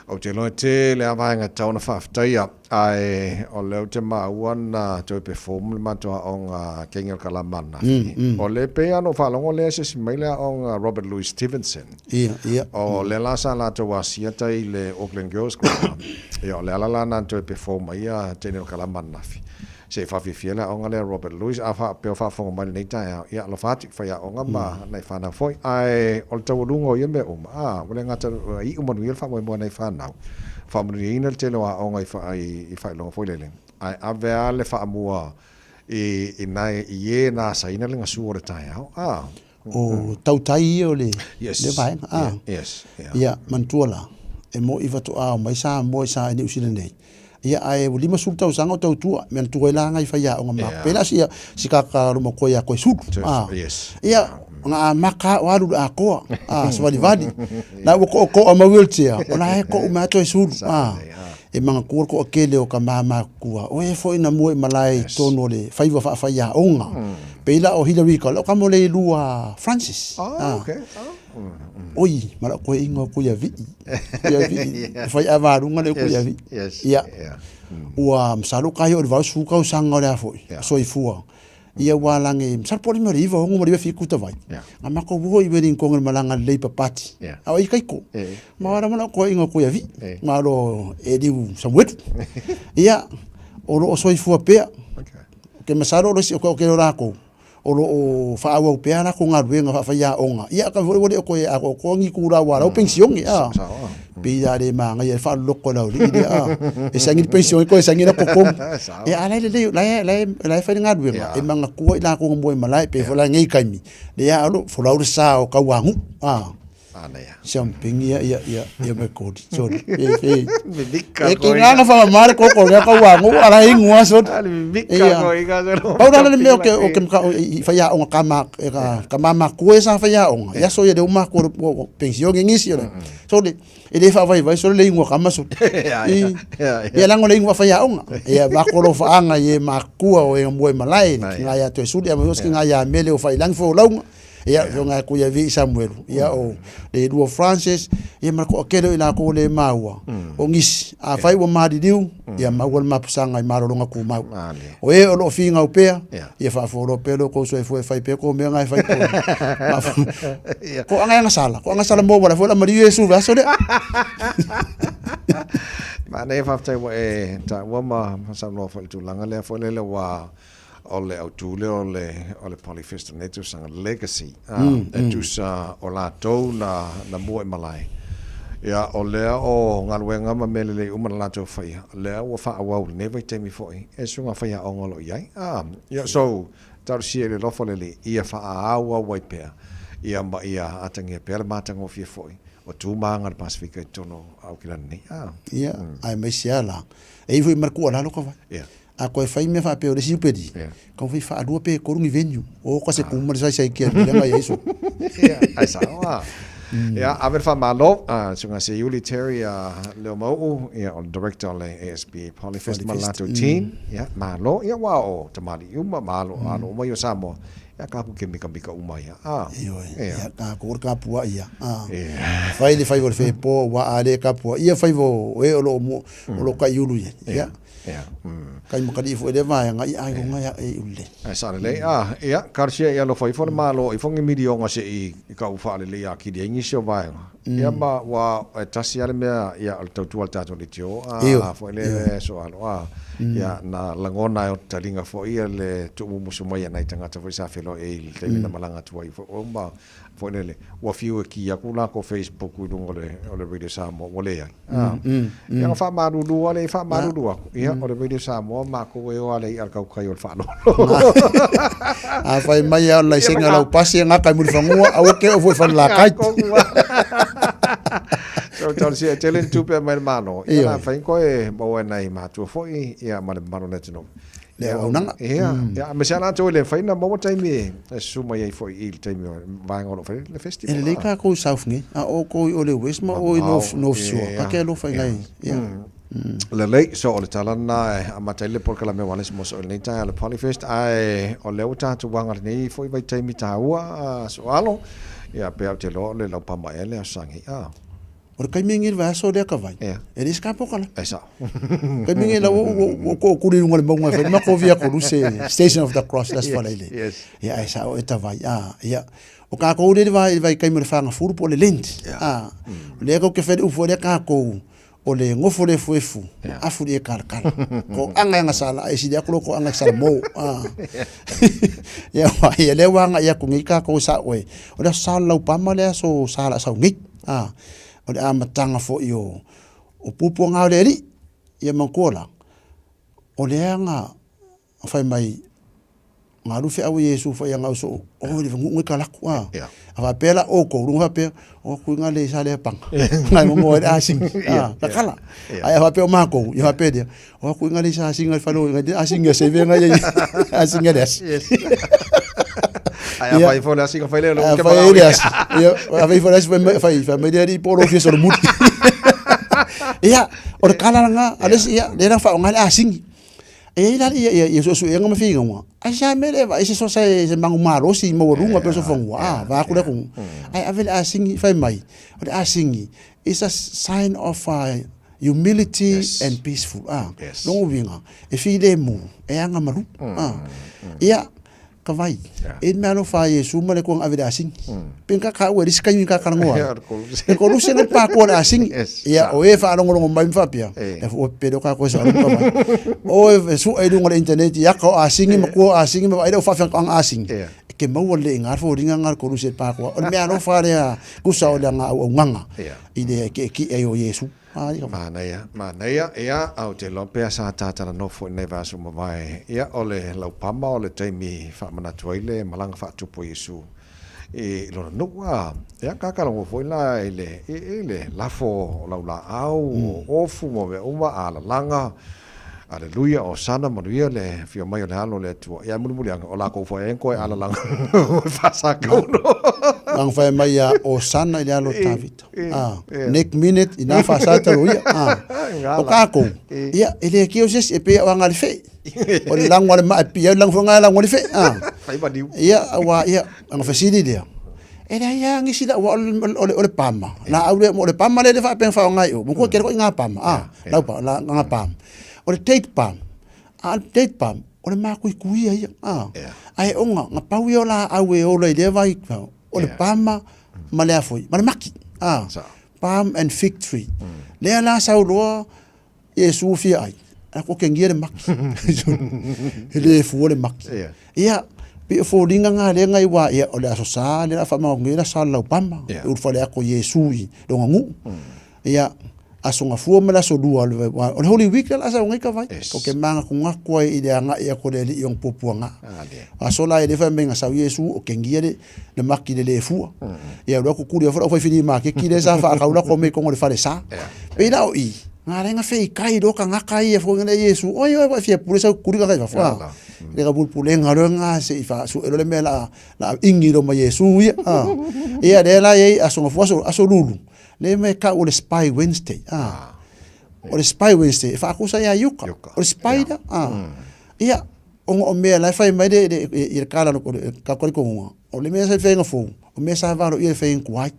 Speaker 2: o te loe te le avaenga tauna whawhtaia ai o leo te maua te perform le matua o ngā Kengel Kalamana. O le pe ano whalongo lea se si meilea o ngā Robert Louis Stevenson. O le lasa la te wasia tai le Auckland Girls Club. O le alala na te perform ia Kengel Kalamana. Se whawhiwhiela o ngā lea Robert Louis a peo whawhongo mai nei tae ia lo whātik whaia o ngā ma nei whanau foi. Ai o le tawalungo ia me uma. Wale ngata I umanu ia whamoi mua nei whanau. Whamanu ina le te loa o ngā I whailonga foi lele. Ai awea le whaamua I nai I e nā saina le ngasua le tae au.
Speaker 8: O tautai o le.
Speaker 2: Yes.
Speaker 8: Le vaenga.
Speaker 2: Yes.
Speaker 8: Ia mantuala. E mo I watu a mai sa mo sa ni usile nei. Ia ai o lima sul tau sanga tau tua men tu ela ngai faia o ngama pela sia sikaka rumo ko ya ko su ia nga maka waru a ko swali vadi na ko ma wheelchair ona ko ma to su e manga ko kele o ka mama kua o e foi na mo malai tono le faiva fa faia onga pela o Hillary ka lo ka mo le lua Francis
Speaker 2: okay
Speaker 8: oi mara ko ingo ko ya vi fai avarunga le ko ya vi ia ua msalu kai o va su ka sanga le foi so I fua ia walange msal poli mo riva ngo mo riva fi kuta vai ama ko wo I wedding kongel malanga le papati au I kai ko mara mana ko ingo ko ya vi malo ediu samwet ia o so I fua pe ke masalo lo si ko ke ora ko o fa wa pera ko nga ruenga fa ya onga ia ka vole ko e ko ngi kura wa o pension ia Pia de manga ye fa loko la ri de e sangi pension ko sangi na kokong e ala le fa nga dwe e manga ko ila ko mo malai pe fola ngai kaimi de ya lo fola ur sa o ka wangu champing ya me ko so e ki nga fa mar ko ka wangu ala ingwa so pa la me o ke fa ya o ka ma ko esa fa ya o ya so ya de uma ko pension ngi si so de ele fa vai so le ingwa kama so ya lango le ingwa fa ya o ya ba ko lo fa anga ye ma ku o e mo malai nga ya to su ya mo nga ya mele o fa ilang fo long ya nga ku ya vi Samuel ya o le duo Francis ya marco akelo ina ko le maua o ngis a fai o ma di diu ya ma wol ma pusanga ma ro nga ku ma o e o lo finga o pe ya fa fo ro pelo ko so e fo fai pe ko me nga fai ko anga sala mo wala fo la mari yesu va so de
Speaker 2: ma ne fa tai wa e ta wa ma sa no fa tu langa le fo le wa ole autule ole Polyfesta netu sanga legacy tu sa ola to na mo malai ya ole o ngalwenga mamele umala to fa le o fa wa never tell me for e sunga fa ya ongolo yai ya so tar si le lo folele ia fa awa wai pe ia ma ia atange per matang of foi o tu manga Pacifica tono au kilani
Speaker 8: ia ai me siala e foi marco la lo ko
Speaker 2: ia
Speaker 8: a ko fai me fa pe o si pedi ko fai fa do pe ko ngi venue o ko se kuma sai ke le nga yeso
Speaker 2: ai sa ya a ver fa malo sunga se Terry le mo ya on director le ASB Polyfest Malato team ya malo ya wow tamali uma malo mo yo samo ya ka pu ke mi ka uma ya
Speaker 8: ya ka ko ka pu ya fai le fai vol fe po wa ale ka pu ya fai vo e o lo ka yulu ya kai mo kadi fo de vai nga ai ko nga ya e ulle
Speaker 2: ai sa le ya karsia ya lo foi for malo i fongi midio nga se i ka u fa le ya ki de ngi so vai ya ma wa tasia le me ya al tau al tato le tio fo le so alo ya na langona o talinga fo ia le tu mo so mai na tanga fo sa felo e le na malanga tu ai fo ma fo le wa fiu ki ya kula ko Facebook u ngole o le Radio Samoa wole ya ya fa maru du wale fa maru du ya o le Radio Samoa ma ko e wale al ka kai o fa lo
Speaker 8: a fa mai ya la singa la pasi nga kai mu fangua a o ke o fo fa la kai
Speaker 2: so tal si telen tu pe mai mano ya fa ko e bo na i ma tu fo ya ma le mano net no
Speaker 8: le onanga
Speaker 2: ya me sana to le fa na mo time su mai fo il time vai ngolo fa le festival
Speaker 8: le ka ko saufngi a o ko o le wisma o no so ka ke lo fa ngai ya
Speaker 2: le le so o le talana a matele por kala me wale mo so le ta le Polyfest ai o le uta tu wanga nei fo vai time ta wa so alo ya pe te lo le pa mai le sangi
Speaker 8: o kai mingi va so de ka vai e ris ka pokala
Speaker 2: esa
Speaker 8: kai mingi la o ko kuri ngol mo ngwa fa ma ko via ko luse Station of the Cross das fa le ya esa o eta vai ya o ka ko de vai kai mo fa nga furu po le lent le ko ke fe u fo de ka ko o le ngofo le fuefu afu de kar ko anga nga sala e si de ko anga sala mo ya le wanga ya ko ngi ka ko sa we o da sala pa ma le so sala sa ngi o le amatanga fo io o pupu nga le ri ia mankola o le anga fai mai nga rufe awu Yesu fa nga so o le ngu kala ku ava pela o ko runga pe o ku nga le sale pang nga mo a sing ta kala ai ava pe o mako ia pe dia o ku nga le sa sing fa no nga a sing se ve nga a sing des
Speaker 2: ai fai fo la sing fa le lo
Speaker 8: ke fa des ia fai fo la fa me dia por ofie so mut ia o kala nga ales ia le fa nga a sing ila ia so e nga mafinga wa ai sa mele va ese so sai se mangu maro si mo runga pe so fongwa va ku le ku ai avel a singi fai mai o a singi is a sign of humility and peaceful no vinga e fi de mu e anga maru ia ka vai e me no fa Yesu male ko avel a singi pinka ka we riska yin ka kanwa e ko lu se ne pa ko a singi ia o e fa no ngo mai fa pia e fo pe do ka ko so o su e dungo internet ya ko a singi ma ko a singi ma ai do fa fa ang a singi ke mau le ngar fo ringa ngar ko se pa ko o me ano fa le ku sa o le nga o nganga i de ke ki e o Yesu
Speaker 2: mana ia au te lope sa tata no fo ne va su mai ia ole lau pama ole te mi fa mana toile malanga fa tu po Yesu e lo no wa ia ka ka lo fo la ele la fo la au o fu mo ve uma ala langa Aleluia o sana manuia le fio mai le halo le tua ia mulu o la ko fo en ko ala lang fa sa ko no
Speaker 8: lang fa mai ya o sana le halo tavita next minute ina fa sa ta ruia o ka ko ia ele ki o ses e pe wa ngal fe o le lang wala ma pe lang fo ngal lang wala fe ia wa ia ang fasili dia era ia ngi sila wa ole pama na au le pama le fa pen fa ngai o mo ko ke ko nga pama la pa la nga pam o le date palm o le makuikuia ia ai onga nga pau o la au e o le vai o le pama ma le afoi ma le maki palm and fig tree le la sauloa Yesu fia ai a ko kengia le maki ele fu le maki ia pe fo linga nga le ngai wa ia o le asosa le fa ma ngira sa la pama o fa le ko Yesu i do ngu ia asonga fua mala so lua o Holy Week la sa ngai ka vai ko ke manga ko ngakwa i le anga ia ko le iong popuanga asola e le fa menga sa Yesu o kengia le maki le fua ia ro ko kuri fo fa fini ma ke ki le sa fa ka ula ko me ko le fa le sa pe la o i nga renga fe kai do ka ngaka i fo ngale Yesu oi wa fia pule sa kuri ka fa le ka bul pule nga ro nga se fa su le mela la ingi do ma Yesu ia de la ye asonga fua so lulu le me ka o le Spy Wednesday o le Spy Wednesday fa ko sa ya yuka o le spider ia o me la fa mai de ir kala no ka ko o le me sa fe nga fo o me sa va ro i fe en kwai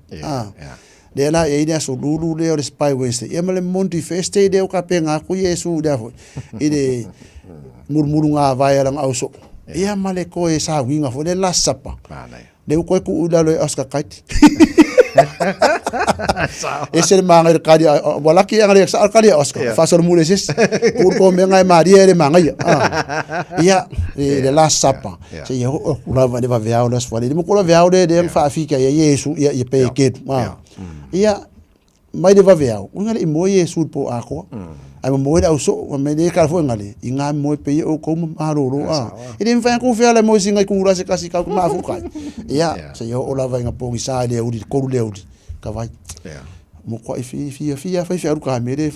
Speaker 8: de la e ina so lulu le o le Spy Wednesday e male monti feste de o ka penga ku Yesu da fo i de murmurunga vai lang au so ia male ko e sa winga fo le la sapa de ko ku ula le aska kait ese manga de kadi wala ki ang sa kadi Oscar fa so mule sis pour ko me ngai maria de manga ia de la sapa se yo ula va de va vea os fali mo ko la vea de fa fika ya Yesu ia pe ke ia mai de va vea unga mo Yesu po ako ai mo de so me de ka fo ngale inga mo pe o ko ma ro ele fa ko fea le mo singa ku ra se kasi ka ma fu kai ia se yo ula va nga po isa le uri ko le uri ka vai mo ko fia ru ka me de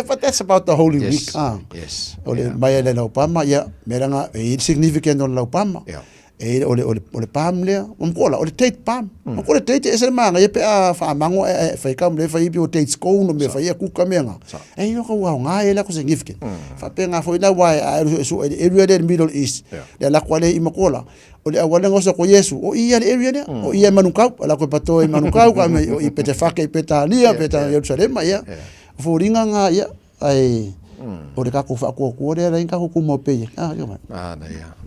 Speaker 8: but that's about the Holy Week yes ole mai le no pama ia me nga significant on lo pama e ole pam le ko la ole tate pam ko le tate ese manga ye pe a fa mango fa ka me fa ibi o tate ko no me fa ye ku ka menga e yo ko wa nga e la ko significant fa pe nga fo ila wai so area del Middle East de la kwale i makola ole awala ngoso ko Yesu o ia le area ne o ia manukau ala ko pato i manukau ka me i pete fa ke peta lia peta Jerusalem ia fo ringa nga ia ai o le ka ko fa ko le la inga ko mo pe yo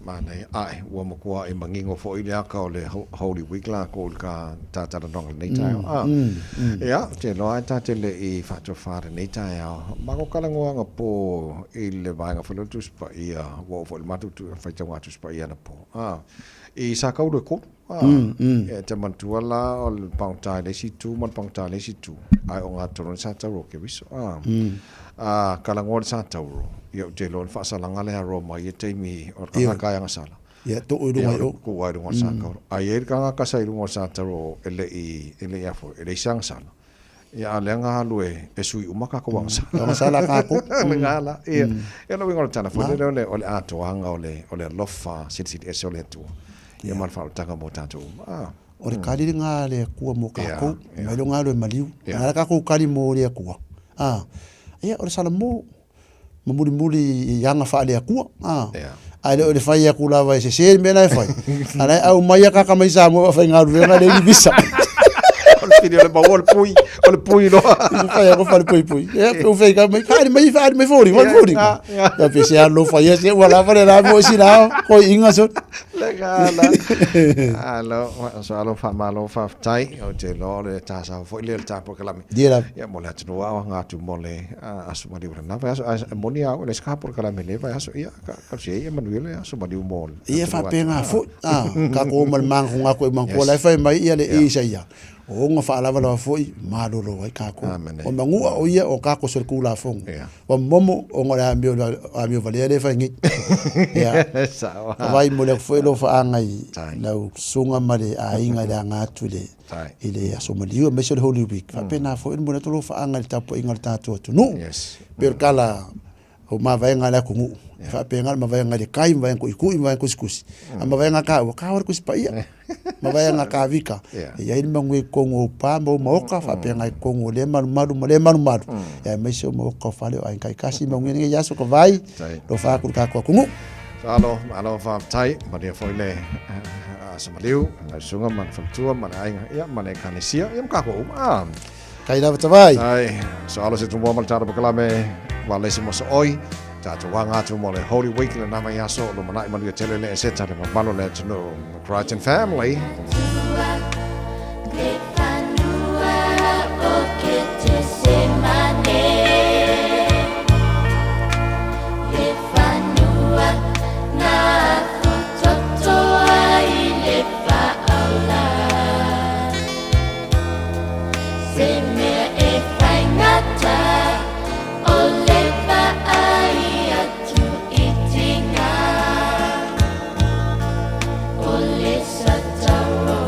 Speaker 2: mana ai wa mo ko e mangingo fo ile ka o le Holy Week la ko ka ta no nei tai ia te lo ai ta te le i fa to fa nei tai ma ko kala ngo po ile va nga fo lo tu spa ia wo fo ma tu fa ta wa tu spa ia na po i sa ka o ko e te mantua la o le pauta le si tu man pauta le si tu ai o nga to sa ta ro ke viso kala ngol sa ta ro yo te lo fa sa langa le ro ma ye te mi o ka ka ya sala
Speaker 8: ya to o do
Speaker 2: ko wa do sa ka ai er ka ka sa ro sa ta ro ele ya fo ele sang sala ya le nga lue e sui umaka ko wang
Speaker 8: sala ka ko
Speaker 2: ngala e lo ngol tana fo le ole ato anga ole lofa sit e ole tu ia man fa tanga mo tatu
Speaker 8: o le kali nga le ku mo ka ko me lo nga lo maliu nga ka ko kali mo le ku ia o le sala mo muri yanga fa le ku ai le fa ia ku la vai se me la fa ala au mai ka mai sa mo fa nga lu nga le visa
Speaker 2: Video le bawa le pui lo.
Speaker 8: Fai ko fai pui. O fai ka mai mai fori. Ya pese a lo fai se wala fa la mo si la ko inga so.
Speaker 2: Legala. Alo, so fa malo fa tai o te lo le ta sa fo le ta proclame.
Speaker 8: Dira.
Speaker 2: Ya mo le tunu wa nga tu mo le asu ma di na fa asu mo ni a le ska proclame le fa asu ia ka se ia manuel asu ma di mo.
Speaker 8: Ia fa penga fo ka ko mal mang nga ko mang ko la fa mai ia le isa ia. O nga fa lava la foi malolo ai ka ko. O mangua o ia o ka ko se kula fong. O momo o nga amio valere fa ngi. Ya.
Speaker 2: Sawa.
Speaker 8: Vai mo le foi lo fa ngai. Na sunga mare a inga le nga tule. Ile ya so maliu me se holy week. Fa pena foi mo le to fa ngai tapo inga ta to no. Yes. Per kala o ma vai nga la kungu. Fa penga ma vai nga le kai vai ko iku vai ko skus. Ma vai nga ka war ko spa ia. Ma vai nga ka vika. Ya il mangwe kongo pa mo moka fa penga kongo le maru. Ya me se mo ko fa le ai kai kasi mangwe nge ya so ko vai. Do fa ku ka ko kungu.
Speaker 2: Alo fa tai ma dia foi le samaliu nga sunga man fa tua man ai ya man e kanisia ya ka ko
Speaker 8: kai da vai.
Speaker 2: Ai so alo se tu mo mal tara proclame wale se mo so oi. Tatu wanga tu mo le Holy Week le nama yaso lo mana manu tele le seta le malo le no Crichton family.
Speaker 6: Sataro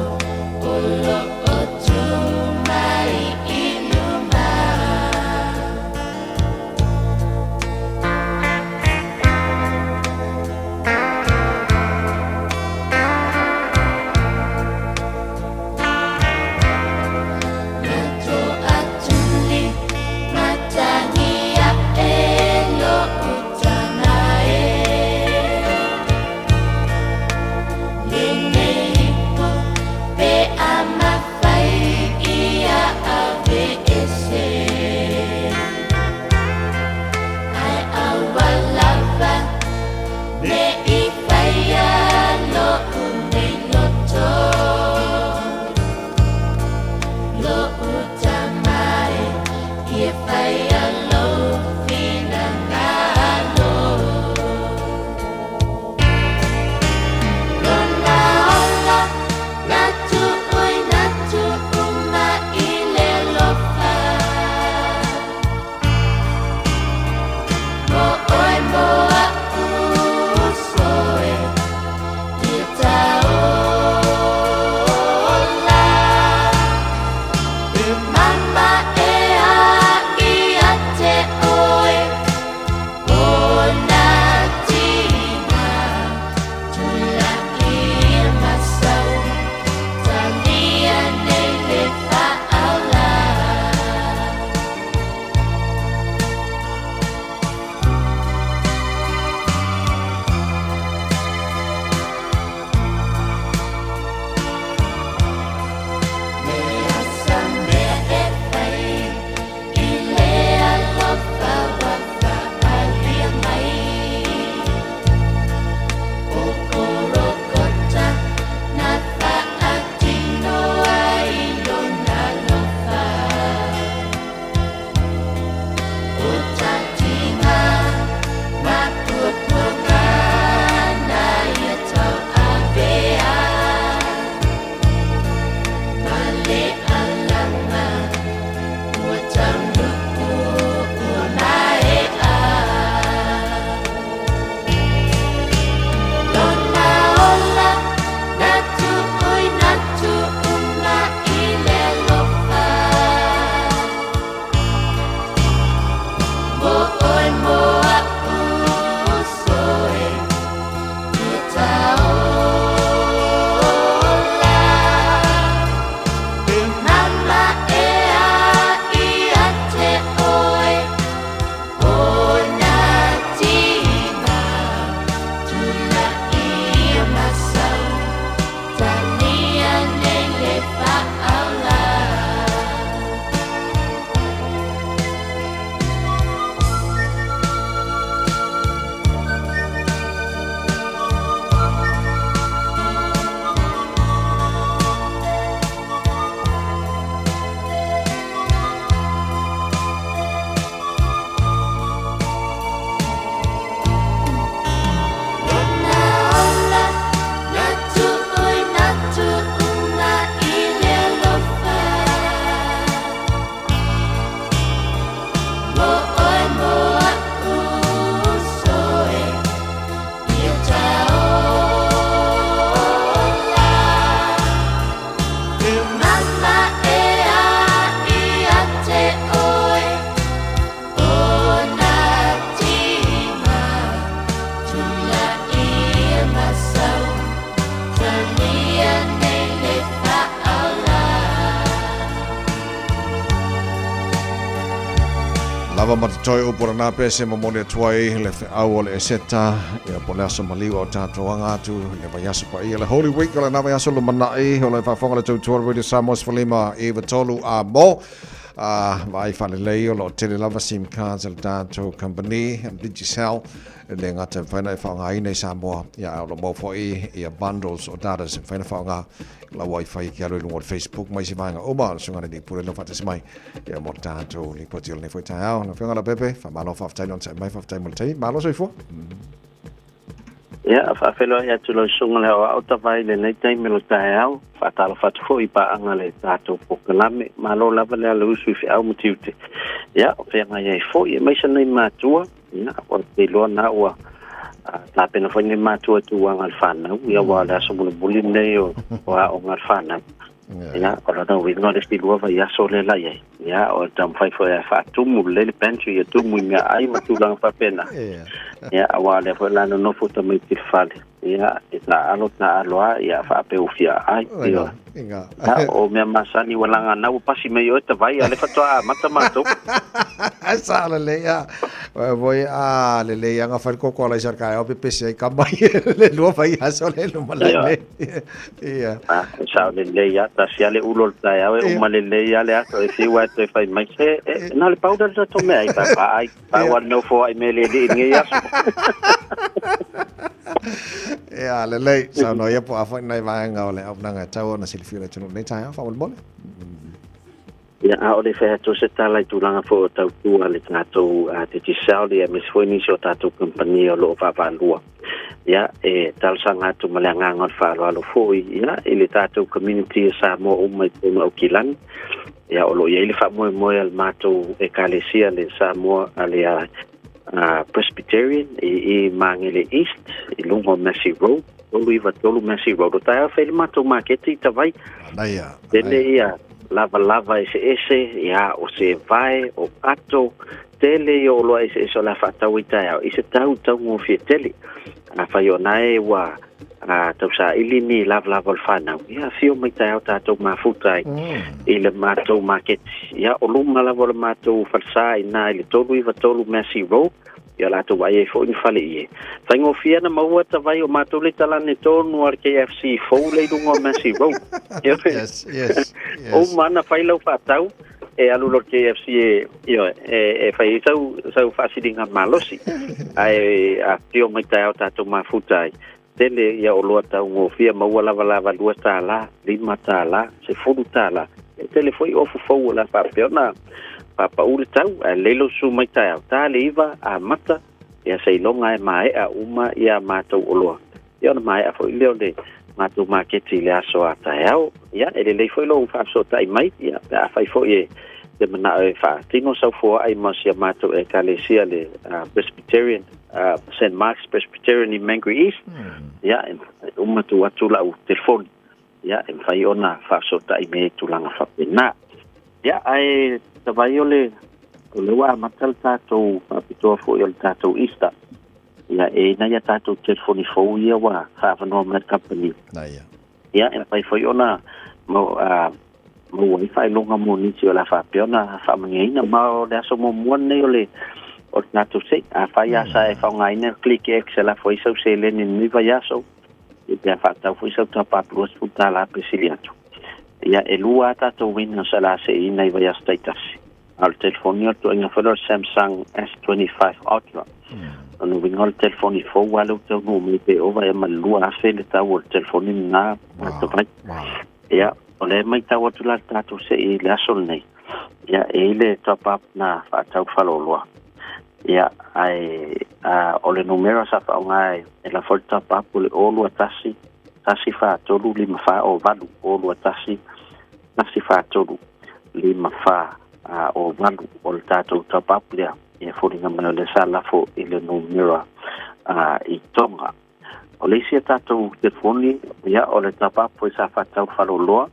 Speaker 2: lava matatoi upura nā pese mamone tuai le au o le eseta ia po le aso maliwa o tātou angatu le vaiaso pa ia le Holy Week o le nā vaiaso lumanai o le whawhonga le tautua Radio Samoa Sfalima Eva Tolu a mo vai whalelei o lo tele lava SIM cards le tātou company Digicel le ngata whaina e whaonga i nei Samoa ia au lo mofo ia bundles o data se whaina whaonga la wifi ki alo i lungo Facebook mai si vanga o maa sunga ni pure no whate mai ia mo tātou li poti o le fwoi tai au na whianga la pepe whamalo whaftai non sai mai whaftai multei malo soi fo
Speaker 6: ia whawhelo ia tulo sunga le hoa au tawai le nei tai melo tai au whatalo whatu fo i pa anga le tātou pokalame malo lava le ala usu i au mutiute ia o whianga ia i fo ia mai sa nei mātua ia o te loa na ua ta pena foi ni matua tu ang alfana ia wala so mo bulin nei o ang alfana ia ora no we no desti luva ia so le la ia o tam fai foi fa tu mo le pantry ia tu mo ia ai matulang fa pena ia wala foi la no futa mai ti fale ia ita alot na aloa ia fa pe ufia ai ia o me masani wala nga na pasi me yo te vai ale fatwa mata mato
Speaker 2: asa le ia voi le le nga fa ko ko la sarka o pe se ka mai le lo fa ia so le lo mala ia
Speaker 6: sa le ia ta sia le ulol ta ia o male le ia le ato e si wa te fa mai se na le powder to me ai pa wa no fo ai me le ni ia
Speaker 2: ia le sa no ia po afa nai va nga le op nga tau na silfira tunu nei tai fa bol
Speaker 6: ia o le fe to se tala tu langa fo tau tu ale tato te ti saudi e mis foi ni so tato company o lo fa va lua ia e tal sanga tu malanga ngot fa lo foi ia ile tato community sa mo o mai tu o kilan ia o lo ia ile fa mo al mato e kalesia le sa mo ale Presbyterian i Mangele East i lungo Massey Road tolu Massey Road o taia whele mato maketi ta vai tele ia lava ese ia o se vai o ato tele o loa ese o la whatau i taia i se tau ngō fie tele a whai o nae wa tau sa ili ni lava o whanau ia fio mai taia o tātou mafutai i le matou maketi ia o luma lava o le matou falsa i nā i le tolu Massey Road ia lato vai e fo ni fale ie sai ngo fia na maua ta vai o matou le talane tonu ar KFC fo le lungo Massey Road yes o mana fai lau fatau e alu lo KFC e fai sau fasilinga malosi ai a tio mai tai o tatou mafutai tele ia o loa tau ngo fia maua lava lua tala lima tala se fulu tala tele foi ofu fo la fa peona pa ule tau a lelo su mai tai ta le iva a mata ia sei longa e mai a uma ia matou oloa ia na mai a foi leo de matou maketi le aso a tai au ia ele le foi lo fa so tai mai ia a fai foi de mana e fa tino sau fo ai masia matou e kalesia le Presbyterian St. Mark's Presbyterian in Mangere East ia uma tu atu la u telefon ia e fai ona fa so tai me tu langa fa pena ia ai tavaiole o le wa matal tatou apitoa fo i o le tatou Easter ia e na ia tatou telefoni fo ia wa whaafanoa mai company ia e pai foi ona mo wifi longa mo nisi o la whaapeona whaamangeina ma o le aso mo muane o le o tatou se a whai asa e whaungaina click X la foi sau se leni niva yaso i pia whaatau foi sau tapapluas puta la pesiliatu ia e lua tatou wina sa la se ina i vai astaitasi al telefonio to inga felo Samsung S25 Ultra no winga al telefoni fo wala to no me pe ova e malua afele ta o telefoni na to vai ia ole mai ta o tula tatou se i la sol nei ia e le top up na fa tau faloloa ia ai ole numero sa fa ngai e la fol top up ole olu atasi fa tolu lima fa o valu olu atasi fa tolu lima fa o valu o le tatou top up lea e furinga mana le sala fo i le numero i tonga o le isia tatou telefoni ia o le top up po sa fa tau faloloa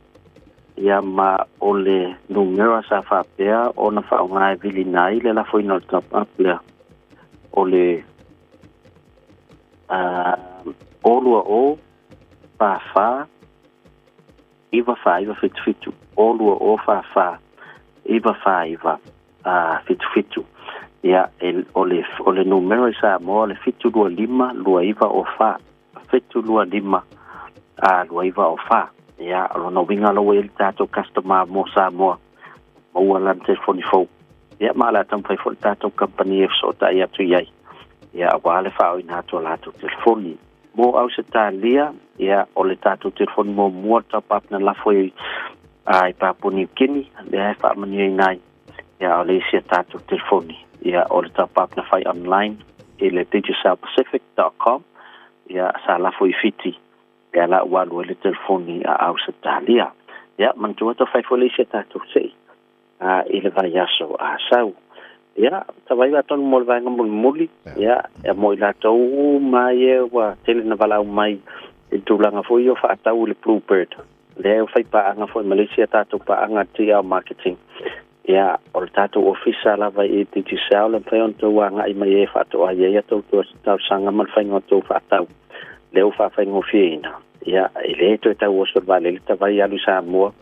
Speaker 6: ia ma o le numero sa fa pea o na fa ngai vili nai le la fo ina top up lea o le olua o fa iva fitu olua o fa iva fitu ia o le numero sa mo le fitu lua lima lua iva o fa fitu lua lima lua iva o fa ia lona winga lo el tato customer mo sa mo ua telefoni fo ia mala tam fai fo tato company e so ta ia tu ia ia wale fa o ina to la to telefoni mo au se talia ia o le tato telefoni mo mo ta partner la foi ai pa puni kini le fa mani nai ia o le se tato telefoni ia o le ta partner fai online ele digitalpacific.com ia sa la foi fiti ia la walu le telefoni au se talia ia man tu to fai fo le se tato sei ele vai aso sau ia tawai wa ton mol vai ngol muli ia e mo ila tau mai wa tele na vala mai e tulanga fo yo fa tau le bluebird le fai pa anga fo Malaysia tatu pa anga tia marketing ia o tatu official la vai e digital le fai on to anga i mai e fa to ia to tau sanga man fai ngoto fa tau le fa fai ngofina ia ele to tau o so vale le tawai alu sa mo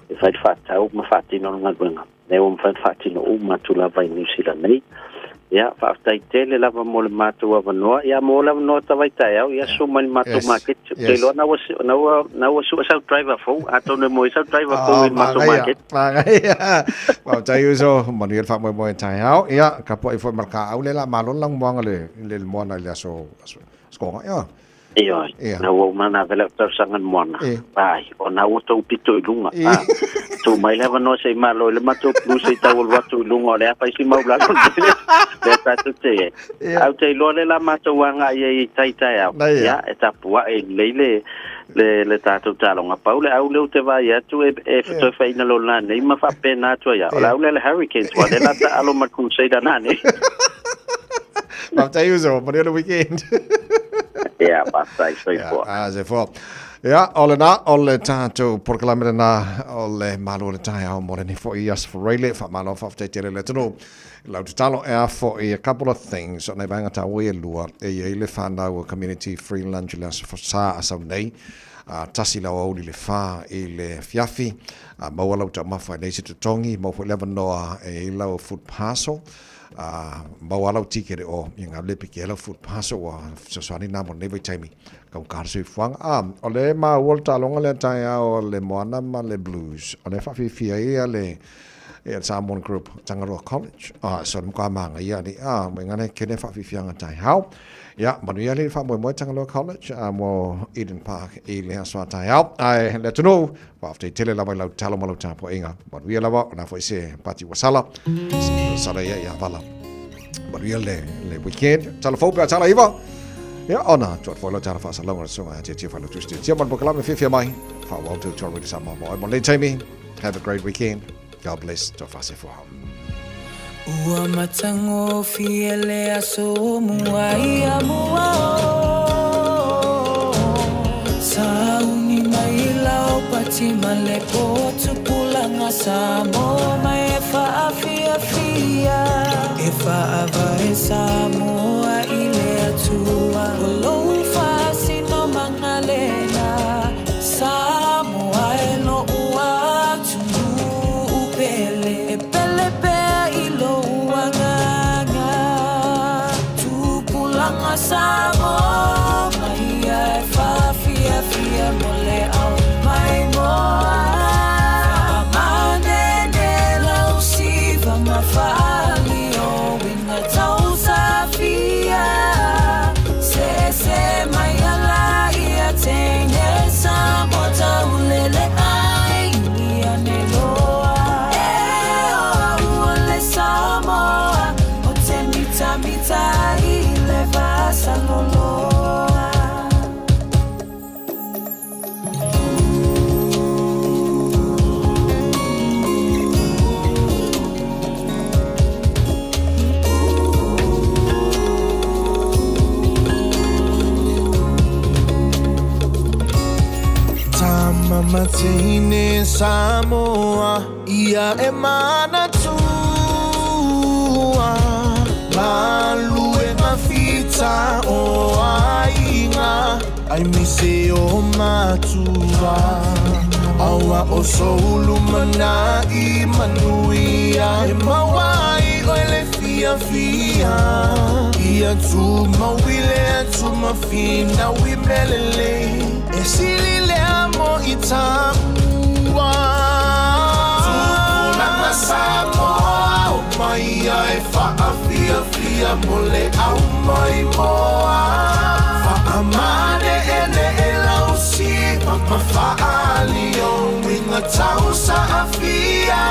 Speaker 6: e fai fa tau ma fa tino ngalwenga ne o mfa fatino o matula vai New Zealand nei ia fa tai tele lava mo le matu wa no ia mo la no ta vai tai ia so mal matu market te lo na was so driver fo ato ne mo so driver fo in matu market
Speaker 2: wa tai uso manuel fa mo tai au ia ka po i fo marka au le la malon lang mo le mo na le so sko ia
Speaker 6: ia na wo mana vela tar sangan mona bai ona o to pito lunga tu mai leva no sei malo le mato plus sei tawol watu lunga le pa si mau la le ta tu te au te lo le la mato wanga ye tai tai ya eta pua e le tatu talonga paule au le te vai atu e to fa ina lo na nei ma fa pena tu ya au le hurricanes wa le la ta alo ma kun sei da nane
Speaker 2: ma tai uso ma le weekend
Speaker 6: yeah, basta sei po.
Speaker 2: Se fo. Ja, alle tato proclamera na alle malo le tai au more ni fo ias for really fa malo fa te tele le tano. Lau te talo e for a couple of things on e banga ta we lua e le fanda o community free lunch las for sa asau nei. Tasi la o le fa e le fiafi mo lau ta mafa nei se tongi mo fo leva noa e lau food parcel. Bawalau tikere o yang ale pikela food pass o sosani na mon never time ka karse fuang ole ma volta longa le taya o le moana ma le blues ole fa fi le e Salmon Group Tangaroa College so mo manga ia ni me ngane kene fa fi anga tai how ya manu ia le fa mo Tangaroa College mo Eden Park e le so tai how I let to know after tele la la talo malo tapo inga but we la na foi se pati wasala sala ya vala but we le weekend telefon pa tala iva ya ona tot foi la tala fa sala so ma te fa lo tusti ti mon bokala me fi mai fa wa to torri sa mo mo le time have a great weekend. God bless to fase for
Speaker 9: Ua matango fiele aso muai mua Sauni mai lau pati malepo tupulanga samo mai fa afia fia e fa ava samo ile atua lo fa sino mangalena samo no ua tu pele pe ilo wanga tupulanga samo mai fa fia mole au mai moa amane de la usiva mafali o winga tausa fia se mai ala ia tenge samo taulele ai ia neloa ole samo o te mita ile vasa loloa
Speaker 11: Matine Samoa ia e mana tua Malu e mafita o ainga Ai mise o matua Aua o soulu mana I manuia E mawai o ele fi fia fia ia tu mawile tu mafina wi melele e sili le amo itamwa tu la masamo mai ai fa fia fia mole au mai moa fa amane ene elausi pa fa alio winga tau sa afia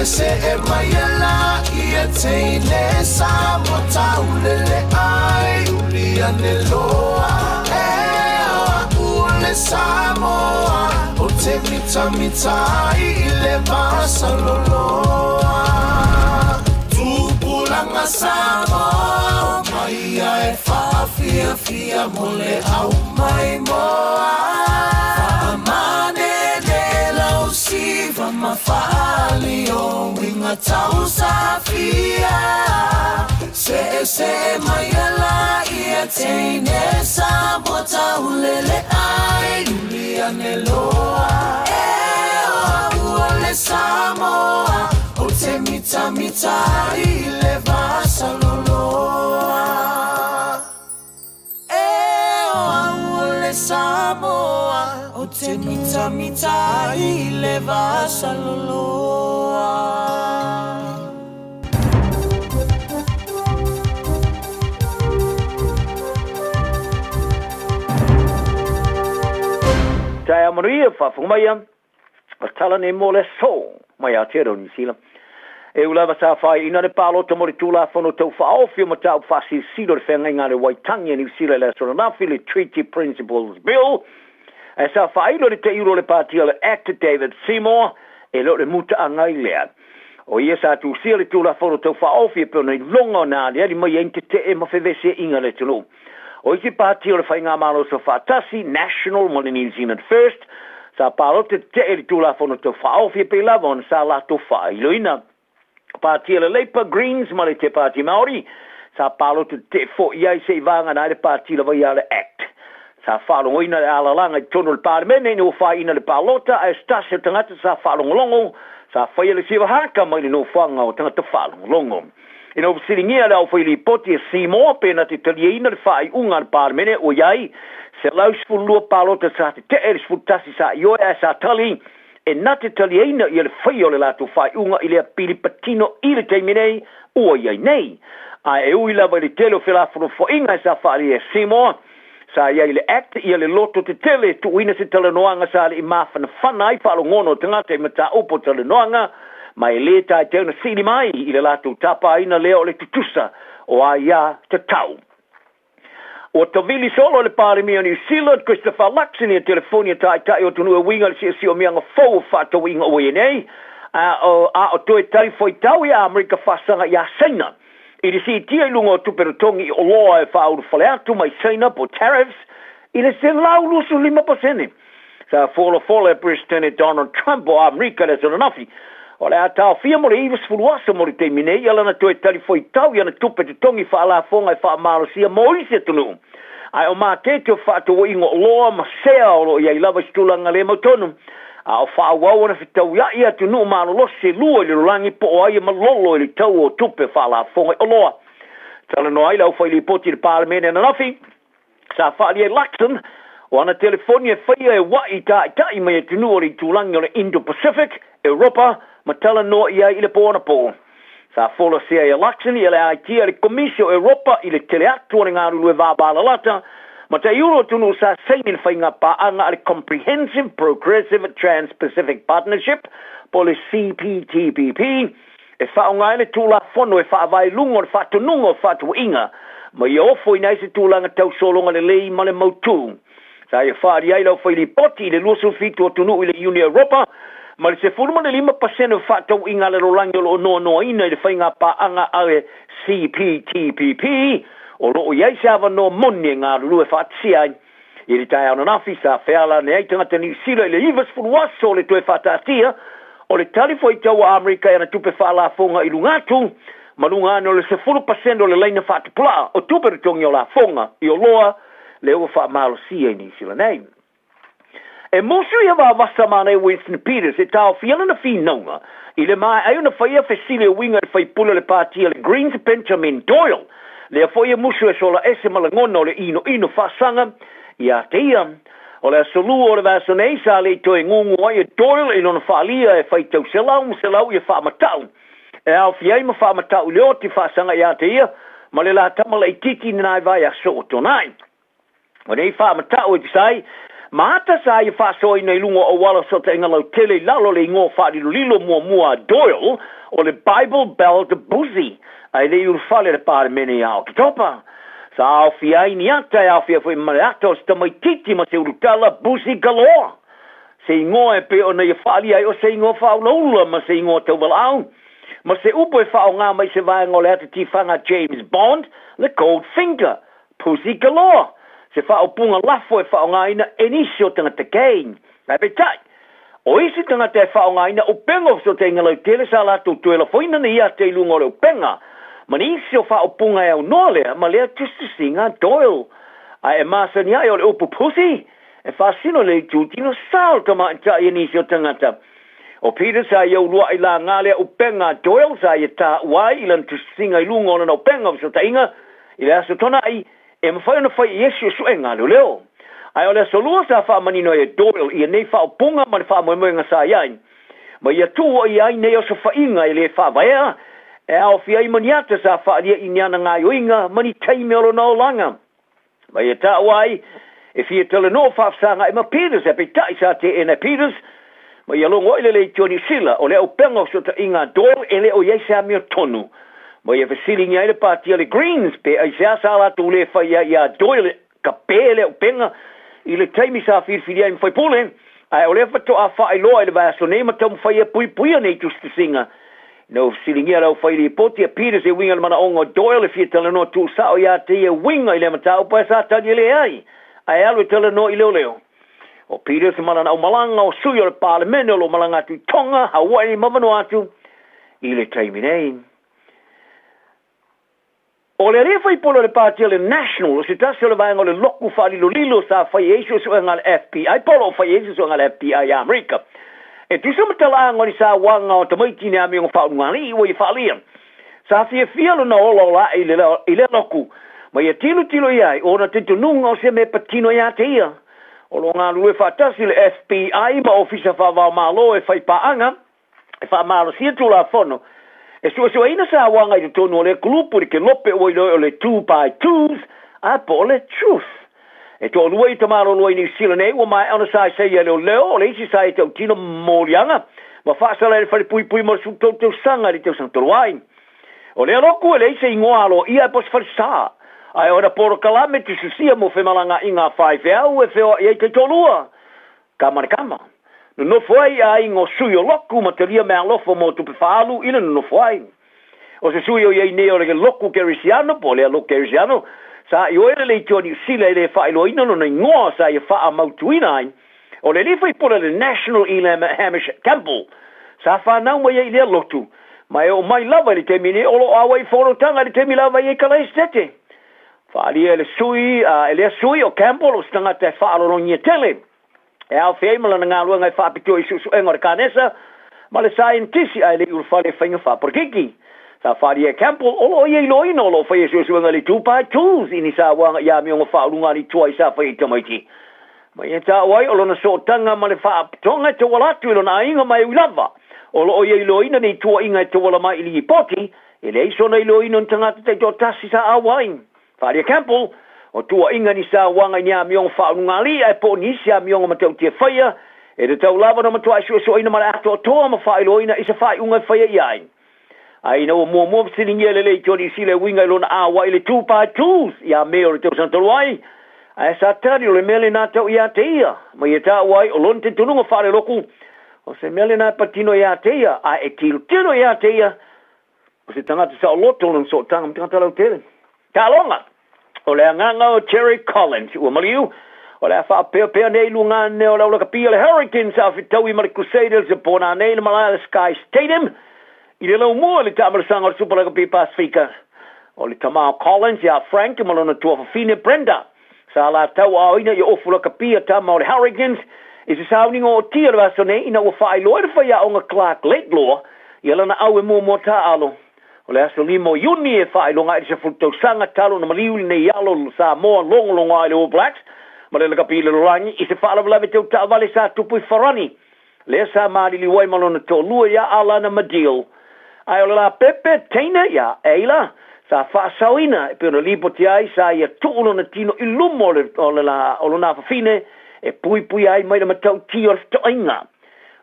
Speaker 11: se e mayela ia teine sa motaulele ai ulia neloa e ule samoa o te mita i le basa loloa tupulanga samoa mai ai fa fia mole au mai moa fa amane de lausi va mafali o winga tau safia se mayala ia teine sa bota ulele ai ulia neloa e ule samoa o te mita i le vasa loloa e ule samoa o te mita i le vasa loloa.
Speaker 12: Tai amaria fa fumaya tala ne mole so mai atero ni sila e ulava sa fai ina de palo to mori tula fono to fa ofio mata fa si silo de fenga ngale waitangi ni sila la so na fili treaty principles bill e sa fai lo de te euro le party le act David Seymour e lo de muta angailea o yesa tu sila tula fono to fa ofio pe no longa na de mai ente te e ma fevese inga le tulu o isi party le fai nga malo so fatasi national money New Zealand first sa palo te tula fono to fa ofio pe la von sa la to fa iloina party le Labour Greens mali te party Maori sa palo te fo ia se vanga na de party le vai ale act sa falo ina ala langa tono le parlement no fa ina le palota a sta se tangata sa falo longo sa fa ile se haka mai no fanga o tangata falo longo ino sitting here au foi li poti Seymour pena te taliina le fai unga le parlement o iai se laus fu lo palota sa te eris fu tasi sa yo sa tali e nate taliina i le fai o le lato fai unga i le pili patino i le teiminei o iai nei a e ui lava le telo filaforo fo inga sa fai e Seymour sa iai le act i le loto te tele tu ina se talanoanga sa le i mafana whana i whalo ngono tangata i mata upo talanoanga mai le tai te na sini mai i le lato tapa ina leo le tutusa o aia te tau. O tawili solo le pare mi New Zealand Christopher Luxon i telefonia tai o tunu e winga le si o mianga fau fata winga o ienei a o toe tari foi tau i Amerika fasanga i a Seina. I le si tia i lunga o tuperotongi o loa e whauru fale atu mai Seina po tariffs i le sen lau lusu 5%. Sa fola President Donald Trump o Amerika le zona nafi. O le atao fia mo le iwas fuluasa mo le te minei ala na toe tali foi tau ia na tupe te tongi wha ala fonga e wha amalosia mo isi tunu. Ai o maa te o wha to ingo loa ma sea o lo ia i lava stulanga le mautonu. A o wha awau na fitau ia ia tunu maalo lo se lua le rolangi po o aia ma lolo ili tau o tupe wha ala fonga o loa. Tala no ai lau wha ili poti le parlemene na nafi. Sa wha li e Luxon o ana telefonia whaia e wai tai mai e tunu o li tulangi o le Indo-Pacific, Europa, ma tala no ia i le pōna pō. Sa fola sea i Luxon i le aitia le Komisio Europa i le teleatu o ngā rulu e vābala lata, ma te euro tunu sa seinin whainga paanga a le Comprehensive Progressive Trans-Pacific Partnership, po le CPTPP, e whaonga ele tūla whono e whaavai lungo le whatonungo whatu inga, ma i ofo i naise tūlanga tau solonga le lei ma le mautu. Sa i whaari ai lau whaili poti i le lusu fitu o tunu i le Union Europa, ma le se fulma le 5% o whatau inga le rolangi o no ina i le whainga paanga a le CPTPP, o lo o iei se awa no moni ngā rulu e whaatsia i le tai ana nafi sa wheala ne eitanga te New Zealand i le ivas furuaso o le toe whaatatia, o le talifo i tau a Amerika i ana tupe whaala fonga i lungatu, ma lungano le se 4% o le leina whaatupula o tupe ritongi o la fonga i o loa le ua wha malo sia i New Zealand nei. E mosu ia va vasamane Winston Peters e tau fiana na finonga. I le mai ai na faia fesile winga fai pula le party le Greens Benjamin Doyle. Le foi musu e sola ese malangono le ino fasanga ia teia. O le solu o le vasonei sa le toi ngungu ai Doyle i lona falia e fai tau selau ia fa matau. E au fiai ma fa matau le oti fasanga ia teia. Ma le la tamala i tiki nai vai a so tonai. O nei fa matau e sai Mata sa ia whasoi nei lungo o wala so te ingalo tele lalo le ingo whaarilo mua Doyle o le Bible Bell de Buzi. Ai le ur whale le pāre mene au ki topa. Sa au fia ini ata au fia fwe mare atos ta mai titi ma se urutala Buzi galore. Se ingo e pe o na ia whaali ai o se ingo whaulaula ma se ingo tau wala au. Ma se upo e whao ngā mai se vai ngole ata ti whanga James Bond le Goldfinger. Buzi galore. Se whao punga lafo e whao ngaina enisio tangata kein. Ai pe tai. O isi tangata e whao ngaina o pengo so te ingalau tele sa lato tuela foina na ia te ilunga o leo penga. Mani isi o whao punga e au noa lea, ma lea tustu singa Doyle. Ai e masa ni ai o le upu pusi. E whaasino le tūtino sao tama ta enisio tangata. O Peter sa iau lua i la ngā lea o penga Doyle sa ia ta wai ilan tustu singa ilunga o lana o penga so ta inga. I lea so tona ai e mawhai na whai Yesu su e ngā leo. Ai o lea solua sa wha manino e Doyle i a nei wha o punga mani wha moemoenga sa iai. Ma ia tua i ai nei o sa whainga i le wha vaea. E au fia i maniata sa wha lia i niana ngā yoinga mani taime olo na o langa. Ma ia ta wai e fia tala no whafsanga e ma Peters e pe tai sa te ena Peters. Ma ia longo i le Johnny Silla o leo pengo so ta inga Doyle e leo iei sa mea tonu. Ma ia fasiling ia le party le Greens pe ai sa la tu le fa ia Doyle ka pele o penga i le taimi sa firfiria i fai pole ai o le fa to a fa i loa le va so nei ma tom fa ia pui nei tu singa no fasiling ia o fa i poti a Peters e winga mana ongo Doyle if you tell no tu sa o ia te winga i le mata o pa sa ta le ai alu tell no i leo o Peters mana o malanga o suyo le parlamento lo malanga tu Tonga Hawaii Mavanuatu i le taimi nei. O le refa i polo le party le national, o se tasi o le vaenga o le loku whalilo sa whai eiso so ngā le FBI, polo o whai eiso so ngā le FBI a Amerika. E tiso matala ngoni sa wanga o tamaiti ni ami o whaungali i wai whalia. Sa fia lo na ola ola i le loku, ma ia tilo i ai, o na tento nunga o se me patino ia te ia. O lo ngā lue whatasi le FBI ma ofisa whawao malo e whai paanga, e wha malo sia tula fono, e so ina sa wanga i tonu o le kulupu ke lope o le 2x2s a po le truth. E to lua i tamaro lua i New Zealand e o mai ana sa se ia leo le isi sa i tau tino morianga ma whaasala e whare pui mo su tau sanga i tau sangtoroai. O le roku e le isi ingoa alo ia e pos whare sa. Ai ora poro kalame tu susia mo whemalanga i ngā whai whiau e whio i te tolua. Kama. No foi ai ngo suyo loku materia me alofo mo tu pefalu ina no foi. O se suyo ye neo le loku kerisiano pole lo kerisiano sa yo ele le Johnny Silla le fa ilo ina no ngo sa ye fa amautuina. O le foi pole le National Elam Hamish Campbell. Sa fa na mo ye le lotu. Mai o mai lava le temine o lo awai foro tanga le temile lava ye kala estete. Fa ali le sui o Campbell o stanga te fa lo no tele. E au feimala na ngā lua ngai whapito i susu engore kānesa, ma le scientisti ai le urwhale whainga whaporkiki. Sa whari e Campbell, olo i eilo ino lo whai e susu enga le 2x2s ini sa wanga ia mionga whaurunga ni tua i sa whai tamaiti. Ma i ta wai olo na so tanga ma le whapitonga te walatu ilo na inga mai uilava. Olo i eilo ina ni tua inga te wala mai ili i poti, e le iso na ilo ino tangata te jo tasi sa awain. Whari e Campbell, o tua inga ni sa wanga ni a mionga whaurunga li, e po ni si a mionga matau tia whaia, e te tau lava na matua so ina mara ato toa ma whailo ina isa whai unga whaia iai. Ai na o mua siningi ele le Johnny Silla winga ilona awa ile 2x2s, ia meo le tau santaruai, ai sa tari o le mele nā tau ia te ia, ma ia tā wai o lon te tununga whare loku, o se mele nā patino ia te ia, a e tino ia te ia, o se tangata sa o loto lon so tanga, tangata lau tele. Tā longa! O le anganga o Terry Collins, ua mariu, o le wha pea nei lunga ne o laula kapia le Hurricanes a fitau i mara Crusaders e pōna nei le malaya Sky Stadium, i le lau mua le tamarasanga o Superlaga Pi Pasifika. O le tamao Collins ia Frank i malona tua Fafine Brenda, sa la tau a oina i ofula kapia tamao le Hurricanes, I se sauninga o tia le vaso nei, ina ua whaai loa whaia o ngā Clark Lake Law, ia lana au e mua ta alo. O le aso limo iuni e whaai longa i se fultau sanga talo na maliuli nei alo sa moa longo ai le All Blacks, ma le kapi le lorangi, i se whaalawa tau ta vale sa tupu i wharani. Le sa maari li wai malona tō lua ia alana madil. Ai o le la pepe teina ia eila, sa whaasawina e pēna lipo ti ai sa ia tuulo na tino i lumo o le na whawhine, e pui ai mai na matau ti o stoinga.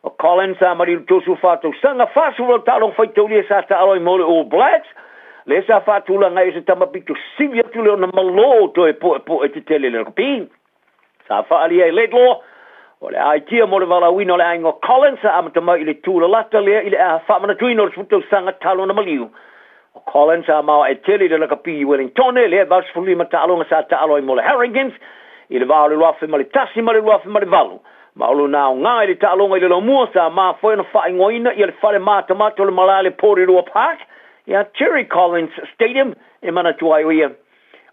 Speaker 12: O Collins sa mari tosu fatu sanga fasu talong fai taulia sa ta aloi mole All Blacks. Le sa fatu la ngai se tamapitu sivia tule na malo to e po e te tele le kopi. Sa fa ali e Laidlaw. O le ai tia mo le vala wino le aingo Collins sa amatama i le tula lata le i le a whamana tuino le futu sanga talo na maliu. O Collins sa mau e tele le kopi Wellington le vas fuli mata alonga sa ta aloi mole Harringans. I le vale ruafe mali tasi mali ruafe mali valu. Maulu nao ngai le ta'alonga i le lomua sa ma foi na whae ngoina i le whale mata le malale Porirua Park ia Cherry Collins Stadium e mana tuai o ia.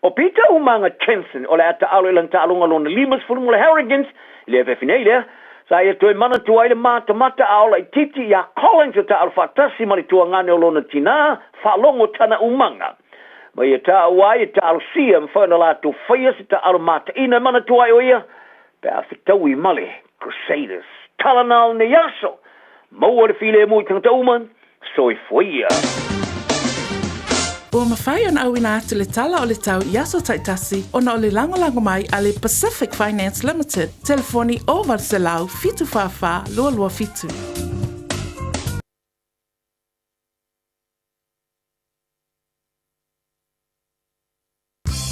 Speaker 12: O Peter Umanga Kenson o le ata alo ilan ta'alonga lona limas fulungu le Harrigans le FFNA lea sa ia toi mana tuai le mata aola i titi ia Collins o ta'alo whatasi mali tua ngane o lona tina whalongo tana Umanga. Ma ia ta'awai i ta'alo sia mwhana la tu whaia si ta'alo mata ina mana tuai o ia pe a whitaui male Crusaders, Talanal ne yaso. Maua le file mui tangata uman, soi foia.
Speaker 4: Ua mawhai ana au ina atu le tala o le tau Yaso Taitasi ona o le lango mai a le Pacific Finance Limited. Telefoni o Valselau fitu whawha lua fitu.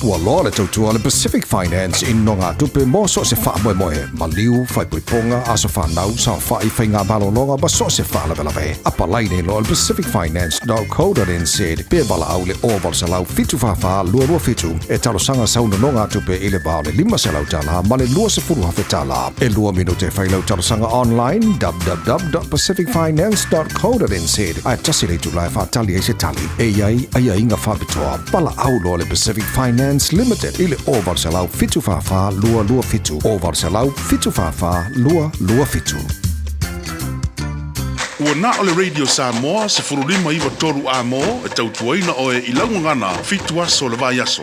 Speaker 10: Ua loa le tautua le Pacific Finance in no ngā tupe mo so se wha moe moe, ma liu, whai puiponga, aso whanau, sa whai whai ngā balononga, ma so se wha lawe. Apa laine lo le pacificfinance.co.nz, pe wala au le oval sa lau fitu whawha lua fitu, e talo sanga sauna no ngā tupe i le bao le 5 se lau tala, ma le lua se furu hawhe tala. E lua minute whai lau talo sanga online, www.pacificfinance.co.nz, a tasi le tulai whatali e se tali, e iai inga whabitoa, pala au lo le Pacific Finance Limited ile oval salau fitu fafa lua fitu oval salau fitu fafa lua fitu.
Speaker 19: Ua na o le Radio Samoa se furulima iwa toru a mo e tautuaina o e ilaungangana fitu aso le vai aso.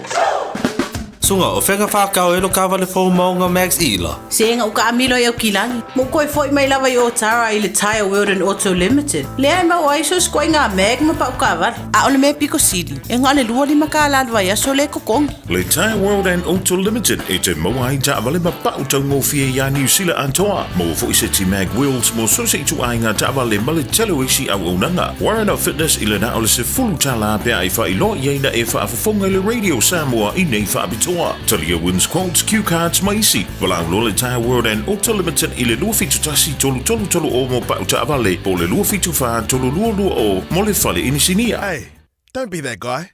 Speaker 18: Sunga o whenga whakao elo kawa le fōu maunga Max Ila.
Speaker 22: Senga o ka amilo i au kilangi. Mo koe fwoi mai lawa i o tara i le Tire World and Auto Limited. Lea ma o aiso skoi ngā meg ma pau kawar. A o le me Pico City. E ngā le lua lima ka alalwa i aso le kokongi.
Speaker 19: Le Tire World and Auto Limited e te maua i ta avale ma pau tau ngofie ia New Zealand antoa. Mo fo i se ti mag wheels mo so se i tu ainga ta avale ma le telewishi au unanga. Warren Up Fitness i le na o le se fulu tala pia i wha i lo i eina e wha afafonga le Radio Samoa i nei wha abitoa. Talia wins quotes, cue cards, maisi. Walau lo Tire World and Auto Limited i le lua fitu tasi tolu o mo pau ta avale. Po le lua fitu wha tolu lua o mo le whale inisinia.
Speaker 13: Hey, don't be that guy.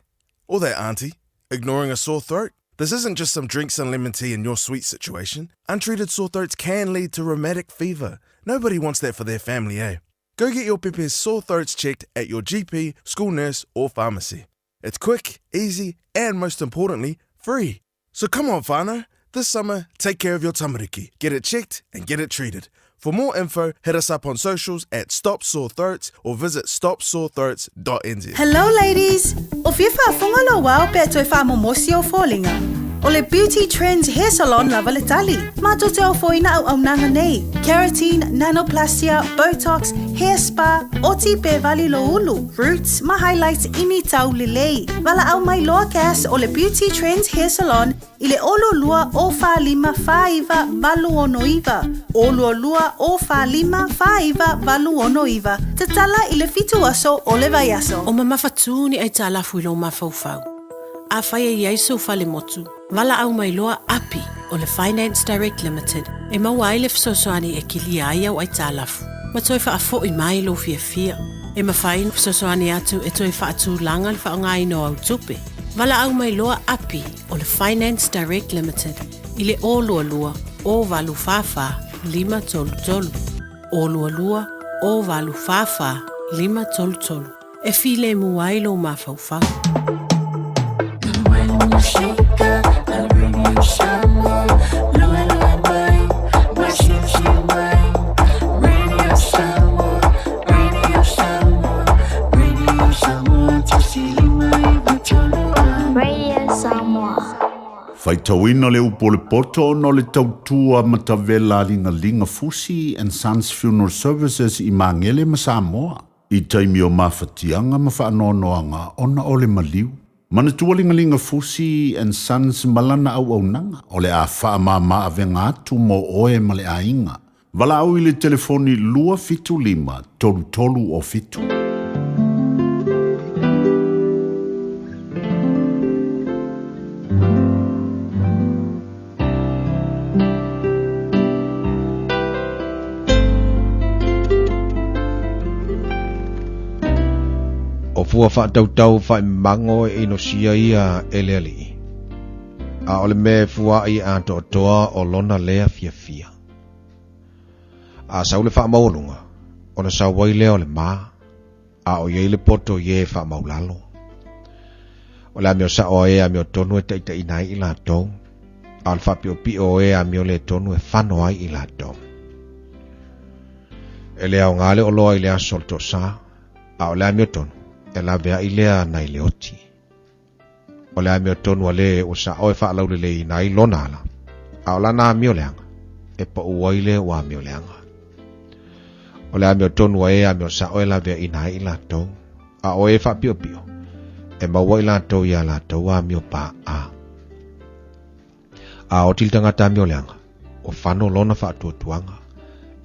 Speaker 13: Or that auntie. Ignoring a sore throat. This isn't just some drinks and lemon tea in your sweet situation. Untreated sore throats can lead to rheumatic fever. Nobody wants that for their family, eh? Go get your Pepe's sore throats checked at your GP, school nurse, or pharmacy. It's quick, easy, and most importantly, free. So come on, whānau. This summer, take care of your tamariki. Get it checked and get it treated. For more info, hit us up on socials at Stop Sore Throats or visit stopsorethroats.nz.
Speaker 15: Hello, ladies. O whiwha whunga lo wau pe toi whamomosi o fōlinga. O le Beauty Trends Hair Salon lava le tali. Mato te o fōina au nanga nei. Keratin, nanoplastia, Botox, hair spa, oti pe vali lo ulu. Roots, ma highlights imi tau lilei. Wala au mai loa kas o le Beauty Trends Hair Salon i le olo lua o wha whaiva valu ono iwa. Olo lua o wha whaiva valu ono iwa. Te tala i le fitu aso o le vai aso.
Speaker 22: O mamawhatūni ai tā lafu i lo mawhauwhau. A whaia i aiso whale motu. Wala au mai loa api o le Finance Direct Limited. E maua ai le fisosoani e kili ai au ai tā lafu. Ma toi wha afo i mai lo fia. E mawhain fisosoani atu e toi wha atu langa le wha ngai no au tupe. Wala au mai loa api o le Finance Direct Limited. I le o lua o valu whawha 5 O lua o valu whawha 5 E file muai lo mawhauwhau.
Speaker 9: Shake up, I'll bring you some more. Lua, lua, boy, wash your
Speaker 3: Faitauina le upo le poto no le tautua matavela linga Fusi and Sons Funeral Services I Mangele ma Samoa. I taimi o mawhatianga ma whaanoanoanga ona o le maliu. Mana tualingalinga Fusi and Sons malana au nanga o le a whaamama avenga atu mo oe ma le ainga. Wala au I le telefoni lua fitu lima tolu o fitu.
Speaker 2: Fua whaatautau whai mango e no sia ia eleli. A ole me fua I a toa o lona lea fia. A saule wha maulunga, o na sa waile o le maa, a o ye le poto ye wha maulalo. O le amio sa o e amio tonu e taita inai I la tau, a le whapio pi o e amio le tonu e whano ai I la tau. E lea o ngale o loa I lea solto sa, a o le amio tonu. E la vea I lea nai le oti. O le amio tonu a le o sa oe wha laure le I nai lona ala. A o la na amio leanga. E pa uwaile wa amio leanga. O le amio tonu a e amio sa oe la vea I nai I la tau. A oe wha pio. E maua I la tau I a la tau a amio pa a. A o tiltangata amio leanga. O whano lona wha tuanga.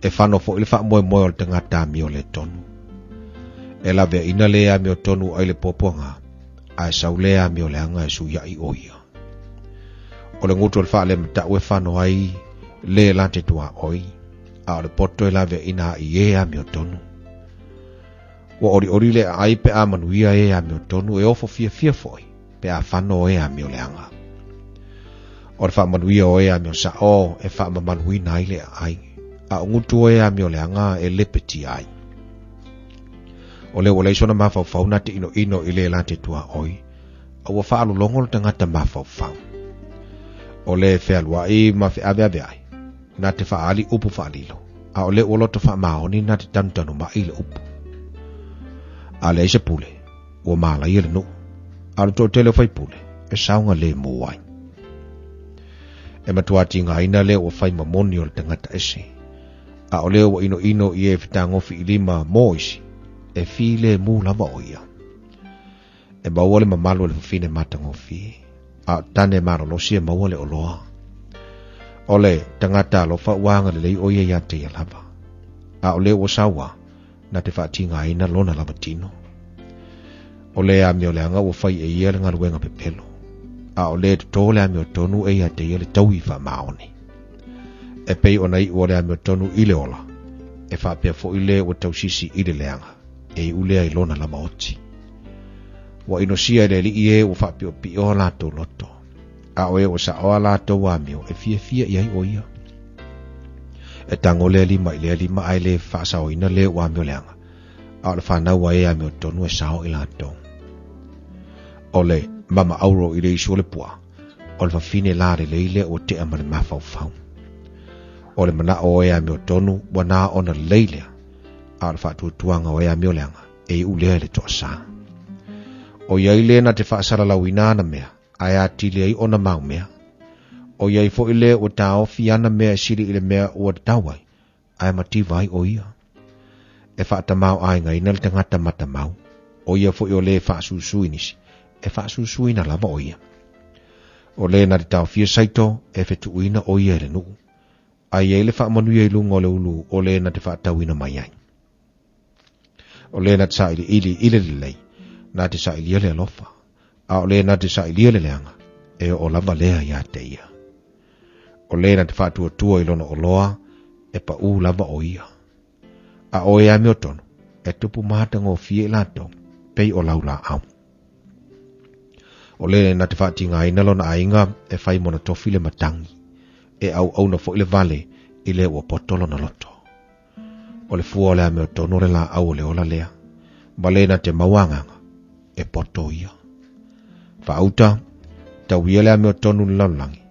Speaker 2: E whano fo ili wha moe o le tangata amio le tonu. E la vea ina lea meo tonu ai le poponga, ai sau lea meo leanga e su ia I oia. O le ngutu al wha le mta ue whano ai le la te tua oi, a o le poto e la vea ina I ea meo tonu. Wa ori le ai pe a manuia ea meo tonu e ofo fia foi, pe a whano ea meo leanga. O le wha manuia o ea meo sa o e wha mamanui nai le ai, a ngutu o ea meo leanga e lepeti ai. O le wale sona mawhau na te ino I le la te tua oi. A wa whaalu longo le tangata mawhau. O le whealua I mawhi ave ai. Na te whaali upu whaalilo. A o le uloto wha maoni na te tanutanu ma I le upu. A le isa pule. Ua maala I le nu. A le tōtele whai pule. E saunga le muai. E matuati ngā ina le ua whai mamoni o le tangata ese. A o le ua ino I e whitangofi I lima mo isi. E file mu lava oia. E maua le mamalo le fine matangofi. A tane marolosi e maua le oloa. O le tangata alofa wanga le lei oia ia te lava. A o le wasawa na te whaatinga ina lona lava tino. O le amio le anga wafai e ia le ngaruenga pepelo. A o le to le amio tonu e ia te ia le taui wha maoni. E pei o nei o le amio tonu I le ola. E whaapea fo I le o tausisi I le leanga. E ulea I lona lama oti. Wa inosia le li ie o whapio pi o lato loto. A oe o sa oa lato wamio e fia iai oia. E tango le lima I le lima ai le whaasa o ina le wamio leanga. A o le whanau wa e amio tonu e sao I lato. O le mama auro I le isu le pua. O le whafine la le leile o te amane mawhau whau. O le mana o e amio tonu wana ona leilea. A le whaatutuanga o ea mio leanga, e ulea le toa sa. O iai le na te whaasara lau inana mea, a ea tili ai ona mau mea. O iai fo ile o ta ofi ana mea siri ile mea o te tawai, a ea mativa ai o ia. E whaata mau ai ngai na le tangata mata mau, o ia fo i o le whaasusui nisi, e whaasusui na lava o ia. O le na te tau fia saito, e fetu uina o ia le nuu. A iai le whaamanuia I lunga o le ulu, o le na te whaatau ina mai ai. O le na te sa ili lei, na te sa ili le alofa, a o le na te sa ili le leanga, e o lava lea ia te ia. O le na te whaatua I lona o loa, e pa u lava o ia. A o e amio tonu, e tupu mahata ngō fie lato, pei o laula au. O le na te whaatinga ina lona ainga, e whai mona tofi le matangi, e au na fo ile vale, I le ua potolo na loto. O le fua o le ameo tonu le la au le ola lea. Balena te mawanganga. E poto ia. Whauta. Tauia le ameo tonu le laulangi.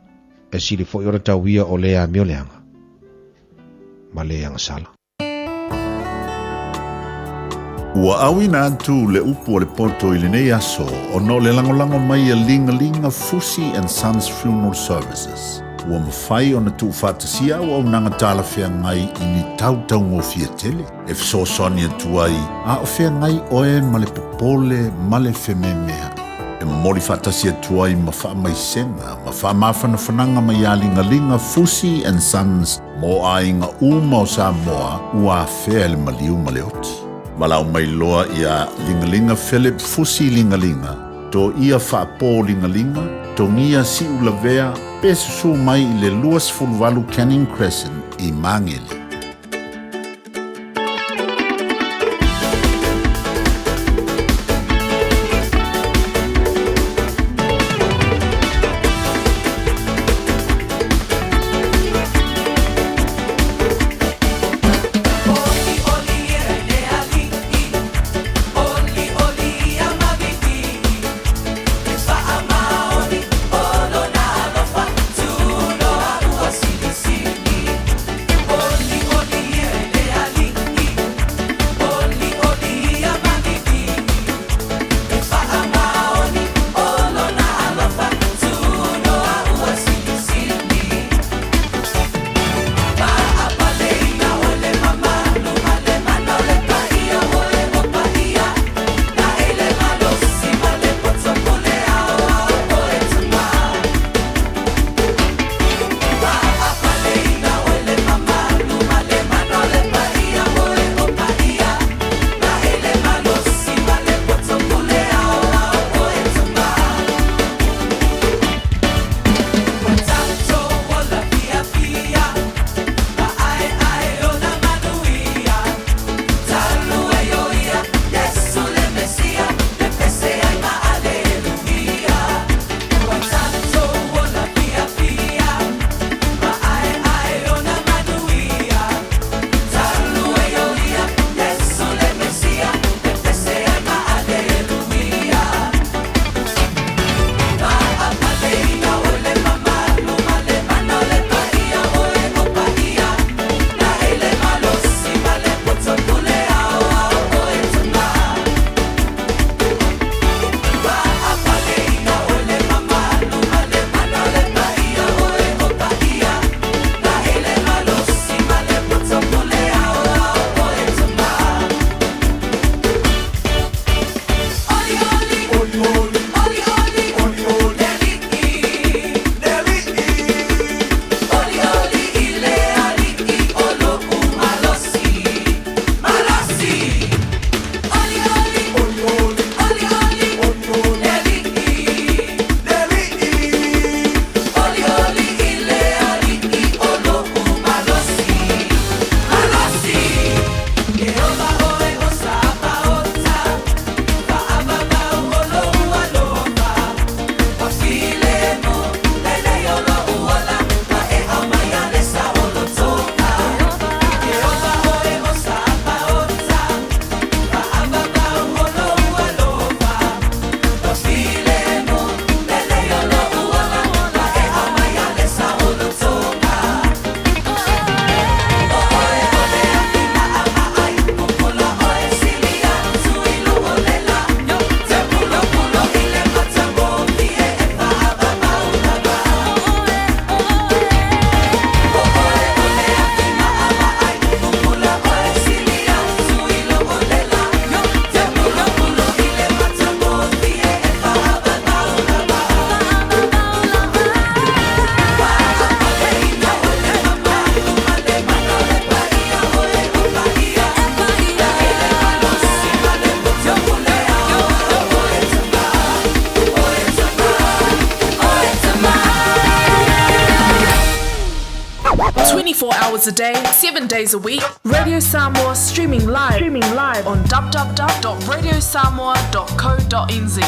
Speaker 2: E siri fo ora tauia o le ameo leanga. Ma le anga sala.
Speaker 3: Ua awina atu le upu o le poto i le nei aso o no le langolango mai a linga Fusi and Sons Funeral Services. Ua mawhai o na tu whātasia ua unanga tāla whea ngai i ni tautau ngō fia tele. E fso soni atu ai, a o whea ngai oe ma le popole ma le whememea. E mori whātasia atu ai ma wha mai senga, ma wha mawhana whananga mai a linga Fusi and Sons mo a inga uma o Samoa ua whea le maliu ma le oti. Malau mai loa ia lingalinga Philip Fusi lingalinga, to ia whaapō lingalinga, to ngia si ulavea, pesusu mai i le Luas Fulvalu Canning Crescent i Mangele.
Speaker 4: A day, 7 days a week. Radio Samoa streaming live on www.radiosamoa.co.nz.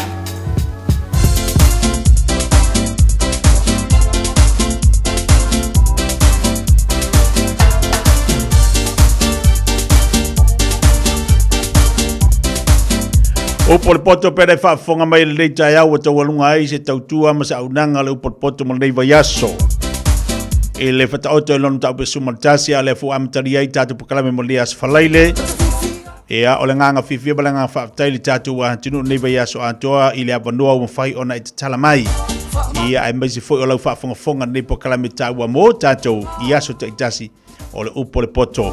Speaker 7: O polpoto pere whaafonga mai le tai au tau alunga ai se tautua ma sa aunanga le polpoto mo nei vaiaso. E le whataoto e lonu tau pe sumaltasia le fu amatari ai tatu pakalame mo lias falaile. Ea o le nganga fifia balanga whaatai le tātou a tunu nei vai aso atoa i le awanua o mwhai ona i te tala mai. Ia ai maisi foi o lau whaafonga nei po kalame tāua mō tātou i aso te itasi o le upo le poto.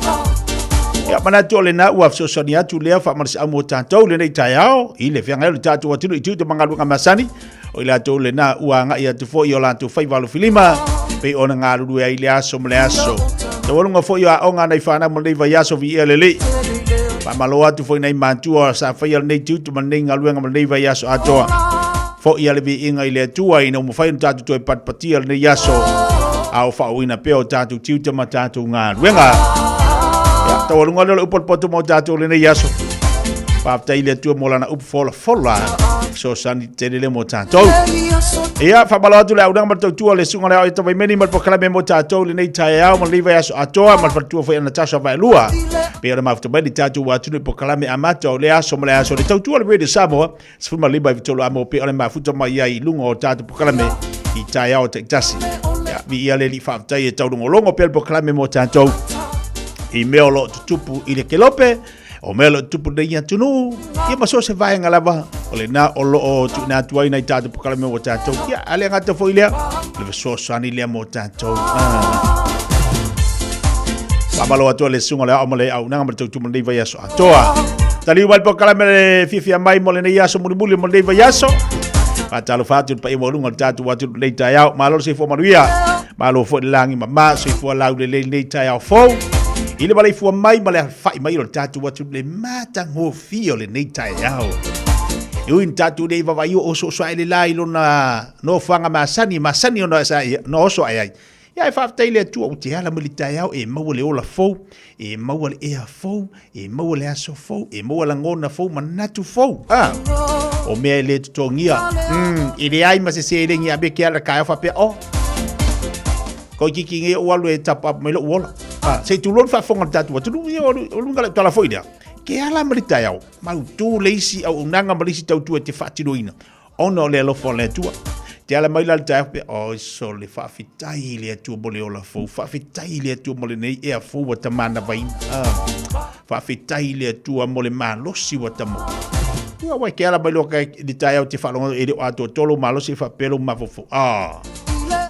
Speaker 7: Ia manatu o le na ua fsosani atu lea whaamarisi au mō tātou le nei tai ao i le whianga le tātou atunu i tūte mangaluanga masani o i lātou le na ua ngai atu foi o lātou whaivalu filima pe ona ngā ruru e i le aso mle aso. Te walunga foi o a onga nei whanau mo nei vai aso vi ia lele. Malo atu foi nei mantua sa fai al nei tutu man nei ngaluenga man nei vai aso atoa. Fo ia le vi inga i le atua ina umu fai tatu toi patpati al nei aso. Au whauina peo tatu tiuta ma tatu ngā luenga. Ia, tawalunga lelo upol poto mo tatu le nei aso. Pafta i le atua molana upu fola. So sani telele mo tatu. Ia, whamalo atu le aunanga matau tua le sunga leo i tawai meni malpokalame mo tatu le nei tae au man nei vai aso atoa malfatua fai anatasha vai lua. Pera mafta bani tatu watu ni pokalame amata o le aso mle aso le tautua le Radio Samoa sifuma liba vitolo amo pe ole mafuta mai ai lunga o tatu pokalame i tai ao te tasi ya vi ia le li faftai e tau longo pe pokalame mo tatu i meolo tutupu i le kelope o meolo tutupu de ia tunu ia maso se vai ngalava ole na olo o tu na tuai na tatu pokalame mo tatu ya ale ngata foi le so sani le mo tatu Pamalo ato le sunga le amale au nanga matau tu mandei vai aso atoa. Tali wal po kala me fifia mai mo le nei aso muli mandei vai aso. Patalo fatu pa i mo lunga tatu watu le tai au malo se fo manuia. Malo fo langi mama se fo lau le nei tai au fo. Ile balai fo mai male fai mai lo tatu watu le matang ho fio le nei tai au. Iuin tatu dei va vai o so ele lai lo na no fanga masani ona sa no so ai. Ia e whaafatai lea tua o te ala militai au e maua le ola fou, e maua le ea fou, e maua le aso fou, e maua la ngona fou, manatu fou. O mea le tutongia, i le ai ma se se rengi abe ke ala kai whapea o. Ko kiki nge o alu e tapa mai lo uola. Se tu lon whaafonga tatu wa, tunu o lunga le tala foi dea. Ke ala militai au, mau tu leisi au unanga malisi tau tua te whaatiroina. Ono le alofo le tua. Te ala mai lal tae pe o so le whaafitai le atua mole o la fou, whaafitai le atua mole nei ea fou wa tamana vaina. Whaafitai le atua mole malosi wa tamo. Ua wai ke ala mai loka di tae au te whalonga e reo ato tolo malosi whapelo mafofo.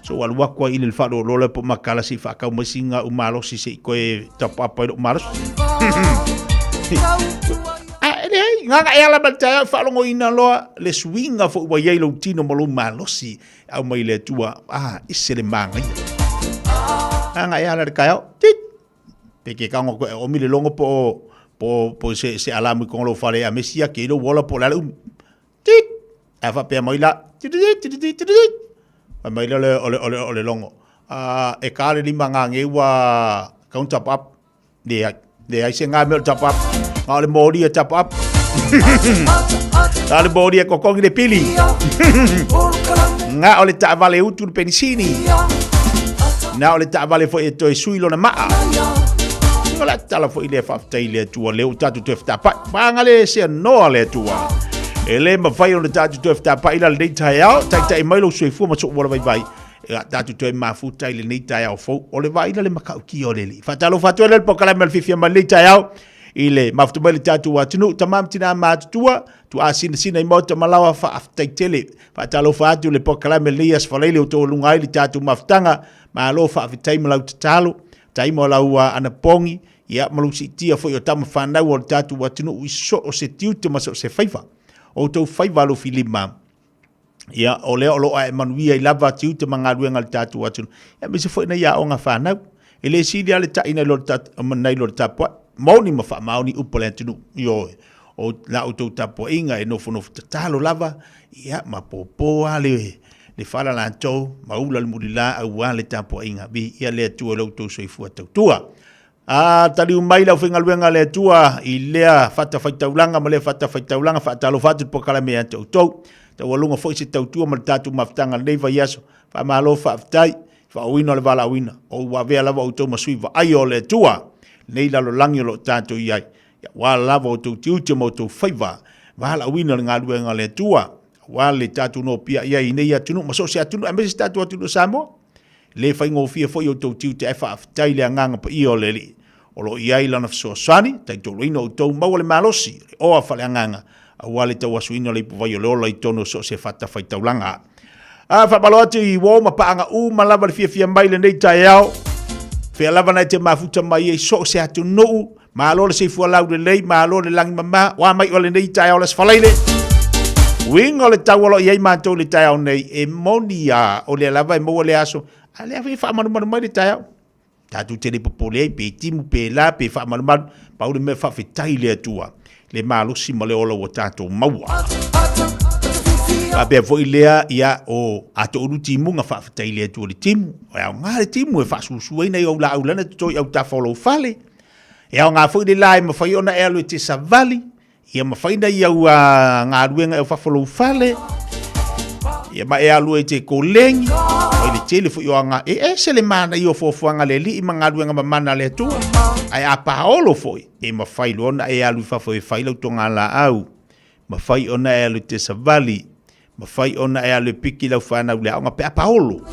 Speaker 7: So alua kua ili le whalo lola po makala si whakau masinga u malosi se i koe tapapa i lo malosi. Nganga e ala matai whalongo ina loa le swinga fo ua iei lau tino malo malosi au mai le tua ise le manga ia. Nganga e ala le kai au tit peke kaongo koe o mile longo po se alamu i kongolo whare a mesia ke ilo wola po lale tit a whapea maila a maila le ole longo e kare lima ngange ua kaun tap up de ai se ngā meo tap up ngā le mori e tap up Tale bodi e kokongi de pili. Nga ole ta vale utu de penisini. Na ole ta vale fo e toi suilo na maa. Ola tala fo ile fafta ile tua leu tatu tefta pa. Bangale se no le tua. Ele ma fai on tatu tefta pa ila le tai au. Tai mailo sui fu ma so wala vai. Tatu toi ma fu tai le nei tai au fo. Ole vai ile makau ki ole li. Fatalo fatu le pokala mel fifia ma le tai au. Ile mafutubali tatu watunu tamam tina matutua tu asin sina imota malawa fa aftaitele fa talo fa atu le pokalame lias fa lele to lungai li tatu maftanga ma lo fa afitai malau talo taimo laua anapongi ya malusi tia fo yo tam fanda wo tatu watunu iso o se tiute maso se faiva o to faiva lo filima ya ole olo a manuia i lava tiute mangaluenga tatu watunu ya me se fo na ya onga fana ele sidi ale ta ina lo tatu manai lo tapwa Mauni mafa mauni upole tunu yo o la auto tapo inga e no fono talo lava ia mapopo ale le fala la to maula le mudila au ale tapo inga bi ia le tu lo to soifua tua tali mai la finga luenga le tua ilea fata faitaulanga male fata faitaulanga fa talo fatu pokala me to te walunga foi se tua mal tatu maftanga leva yaso fa malo fa tai fa wino le vala wina o wa vea lava auto masuiva ayo le tua nei la lo langi lo tato iai ya wa lava o tu tiu mo tu faiva va la wina nga luenga le tua wa le tatu no pia iai nei atu no so se atu no ambesi tatu atu no samo le fai ngo fia foi o tu tiu te fa tai le nganga pa io le li o lo iai lana fesoasoani taitoluina ou tou maua le malosi o a faleagaga aua le tauasuina o le ipuvai o le ola i tonu so se faatafaitaulaga faamalo atu i uō ma paaga'ū ma lava le fiafia mai lenei taeao fea lava nai te mafuta mai ai so se atunuu malo le seifua lau lelei malo le lagi mamā ua mai o lenei taeao le asfalaile uiga o le taualo i ai matou le taeao nei e moni a o le lava e maua le aso a le afi faamalumanu mai le taeao tatou tele popole ai pe timu pe la pe faamalumanu pau le mea faafetai le atua le malosi ma le ola ua tatou maua apea fo'i lea ia o ato'ulu timuga faafetai le atua le timu o e aogā le timu e faasu'usua ai ou la'aulana totoi au tafolou fale e aogā fo'i le la e mafai ona e alu e te savali ia mafaina ia ua galuega e o fafolou fale ia ma e alu e te kolegi o le tele fo'i o aga e se le manai o foafoaga le ali'i ma galuega mamana le atua ae a paolo fo'i e mafai lona e alu i fafoefai lautoga la'au mafai ona e alu te savali mafai ona e alu e piki lau fanau le aʻoga pe a paolo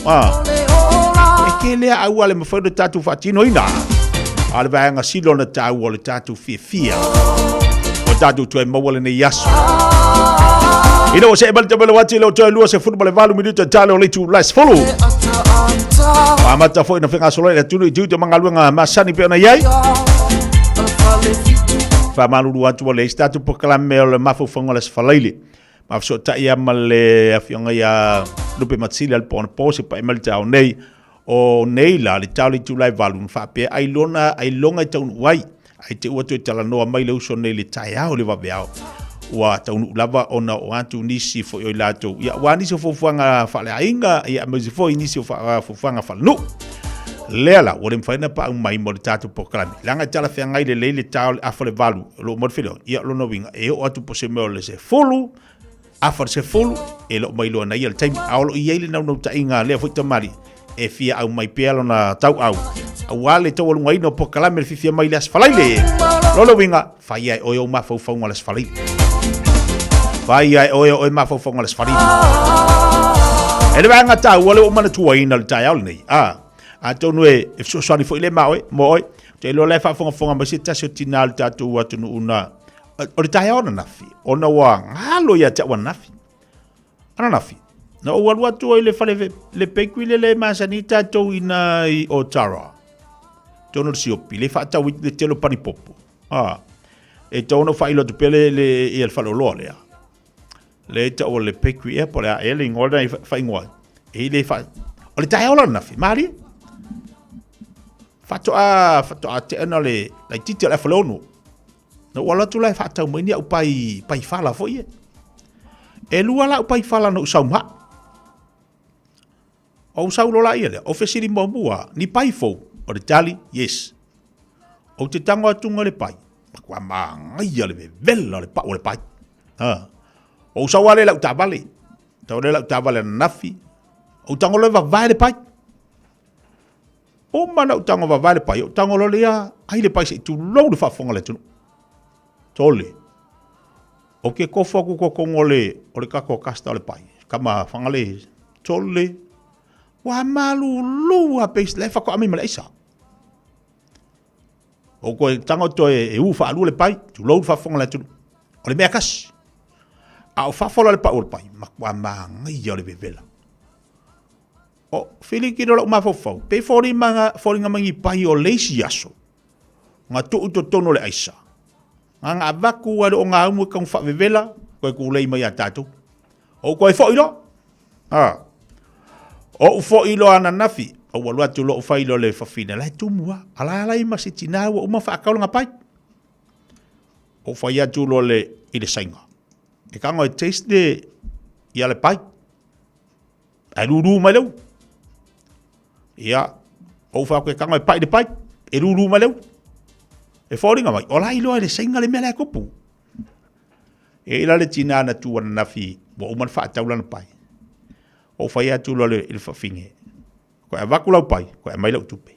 Speaker 7: e ke lea aua le mafai ona tatou faatinoina a le vaega silo ona tāu o le tatou fiafia o tatou tuai maua lenei aso ina ua se e malitavelo ati le o toe lua se fulu ma le valu minuta tale o le tulas fulu amata fo'i na fegasolo i le atunu i tiu te magaluega masani pe ona iai faamalulu atu o le isi tatou pokalame o le mafaufauga le asfalaile mafeso'ota'i ama le afioga ia lupe matsili a le poʻonapo se pa'i ma le tao nei o nei la le tau le tulae valu na faapea ailona ailoga i taunuu ai ai te ua toe talanoa mai le uso nei le taeao le vaveao ua taunuu lava ona o atu nisi fo'i o i latou ia ua nisi o fuafuaga faaleaiga ia maisi fo'i nisi o fuafuaga falanuu lea la ua le mafaina pa'au mai mo le tatou pokalame laga i talafeagai lelei le tao le afa le valu loo mo le feleo ia lona uiga e o'o atu poseme o le sefulu afa le sefulu e lo'o mai loa na ia le taimi aolo i ai le naunau-ta'iga lea fo'i tamali e fia au mai pea lona tau'au auā le taualugaina o pokalame le fifia mai le asfalaile lona uiga faia e oe o mafaufauga le asfalaile faia e oe mafaufauga le asfalaile e le vaega tāua le o'o manatuaina le taeao lenei atonu e fesoasoani fo'i le ma oe mo oe te loa le fa'afogafoga mai se tasi o tinā le tatou atunu'una o le taeao na nafi ona ua galo ia te ua nafi ana nafi na o walu atu ai le fale le pekui le masani tatou ina i Otara tono le siopi le whaatau le telo panipopo e tono whailo tu pele le i al whaloloa lea le ta o le pekui e po lea e le ngorda i whaingoa e le wha o le tae ola nafi maari whatoa te ana le lai titi ala whalono na wala tu lai whaatau maini au pai whala fo ie e lua la au pai whala no usaumha o sau lola ia le o fesiri mamua ni pai fo o le tali yes o te tango atunga le pai makua mangai le vela le pa o le pai o sau ale la utabale tau le la utabale nafi o tango le vai le pai o mana o tango vai le pai o tango le ia ai le pai se tu lo de fa fonga le tu tole o ke kofa ko ngole o le kako kasta le pai kama fangale tole wa malu lua pes le fa ko ami malaisa o ko tango to e u fa lu le pai tu lo fa fonga le tu o le mekas a fa fola le pai o le pai ma wa ngai yo le bevela o fili ki lo ma fo pe fori manga fori nga mangi pai o leisi aso nga tu to tono le aisa nga vaku wa o nga mu ka fa bevela ko ku le mai atatu o ko fo ilo o fo ilo ana nafi o walu atu lo fa ilo le fa fina la tu mua ala la ma se tina o ma fa ka nga pai o fa ya tu lo le i le sainga e ka ngo taste de ya le pai ai lulu ma leu ya o fa ko ka ngo pai de pai e lulu ma leu e fo ringa mai o la ilo le sainga le mele ko pu e la le tina na tu na nafi bo man fa ta ulan pai o fa ya tu lo le il fa finge ko e vakula pai ko e mai lo tupe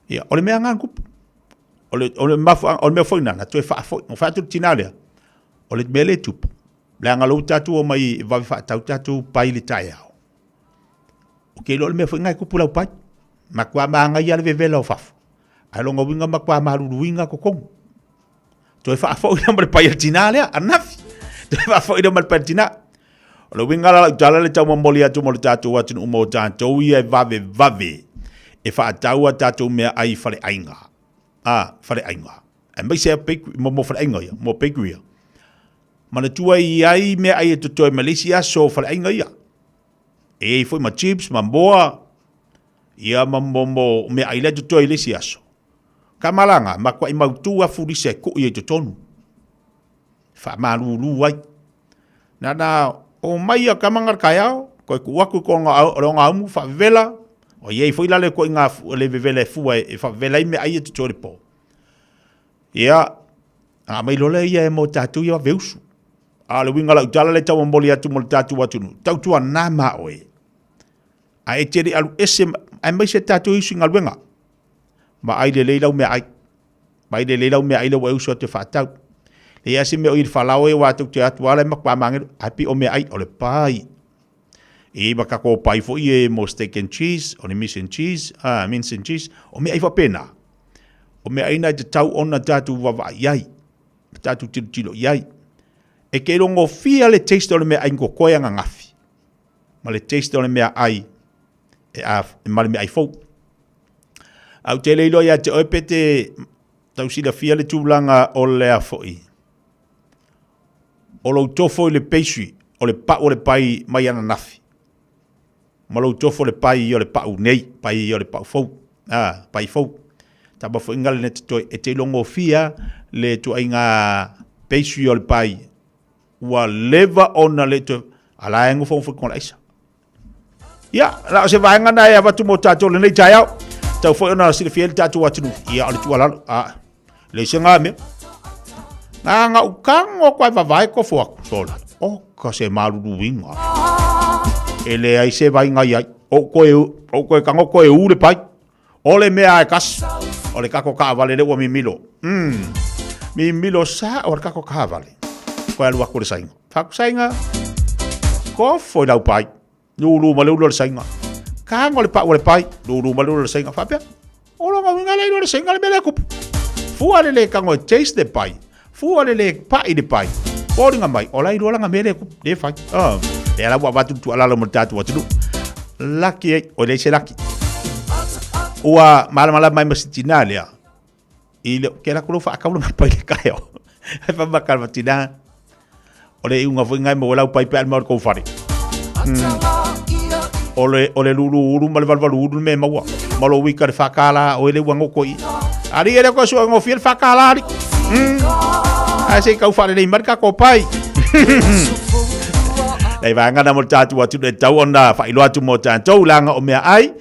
Speaker 7: ya o le mea ngan kup o le mafu o le mea foi na tu e fa foi o fa tu tinale o le mele tup la ngalo tatu o mai va fa tatu pai le tai o ke lo le mea foi ngai kupula pai makua manga ia le vevela o fafu ai longa winga makua maruru winga ko kong to fa fo ina mal payatina le anafi to fa fo ina mal payatina lo winga la jala le tau molia tu mo tatu wa tu mo tanto ia vave e fa tau tatu me ai fale ainga fale ainga e mai se pe mo fale ainga mo pe kuia mana tua ai me ai to to Malaysia so fale ainga ia e foi ma chips ma boa ia mambo me ai le to ile siaso kamalanga makwa i mautua furi se ku ia to tonu fa maruru wai nana o mai a kamangar kaya ko ku waku ko nga mu fa vela o ye foi la le ko nga le vela fu e fa vela me ai to toripo ia a mai lo le ia mo tatu ia veusu a le winga la utala le tau mbolia tu mo tatu watu tau tu na ma oe a e teri alu ese ai mai se tatu isu ngal wenga ma ai le leila me ai mai le leila me ai le weu so te fatau le asi me o ir falao e watu te atu ala mak pa mangi api o me ai o le pai e baka ko pai fo e mo steak and cheese o le mince and cheese o me ai fa pena o me ai na te tau ona tatu wa yai tatu tilo yai e ke longo fia le taste o le me ai ko koia ngafi ma le taste o le me ai e ma le me ai fo au te leilo ia te oepete tau sila fia le tūlanga o le a foi. O lau tofo le peisui, o le pai mai ana nafi. Ma lau tofo le pai o le pau nei, pai o le pau fau. Pai fau. Taba fo ingale ne te toi, e te longo fia le tu ainga peisui o le pai. Ua leva ona le tu, ala engo fau kon la isa. Ya, la se vaenga na ya watu mo tato le nei tai au. Tau foi ona sila fiel tatu watunu. Ia ale tu ala. Le senga me. Nga ukango kwa vavai ko fo sola. O ka se malu winga. Ele ai se vai ngai ai. O ko kango ko e ule pai. Ole me ai kas. Ole kako ka vale le wa mimilo. Mimilo sa o kako ka vale. Ko alu ko le sainga. Fa sainga. Ko foi lau pai. Lulu malu le sainga. Kango le pa o le pai. Lulu malu le sainga fa pe. Ola nga winga le sainga le mele kup. Fu ale le kango taste the pai. Fu ale le pai de pai. Oringa mai, ola i rola nga mele kup de fai. E ala wa batu tu ala mo tatu watu. Laki o le se laki. Ua mala mai masitina le. Ile ke la ko fa ka lo pai le kaio. E fa makal matina. Ole unga vinga mo la pai pe al mo ko fari. Ole lulu uru mal valvalu me mawa. Malo wika fa kala o ele wango koi. Ari ele ko so ngo fiel fa kala ari. Así que ufare le marca ko pai. Dai vanga na mo tatu watu de tau onda fa ilo atu mo tatu langa o mea ai.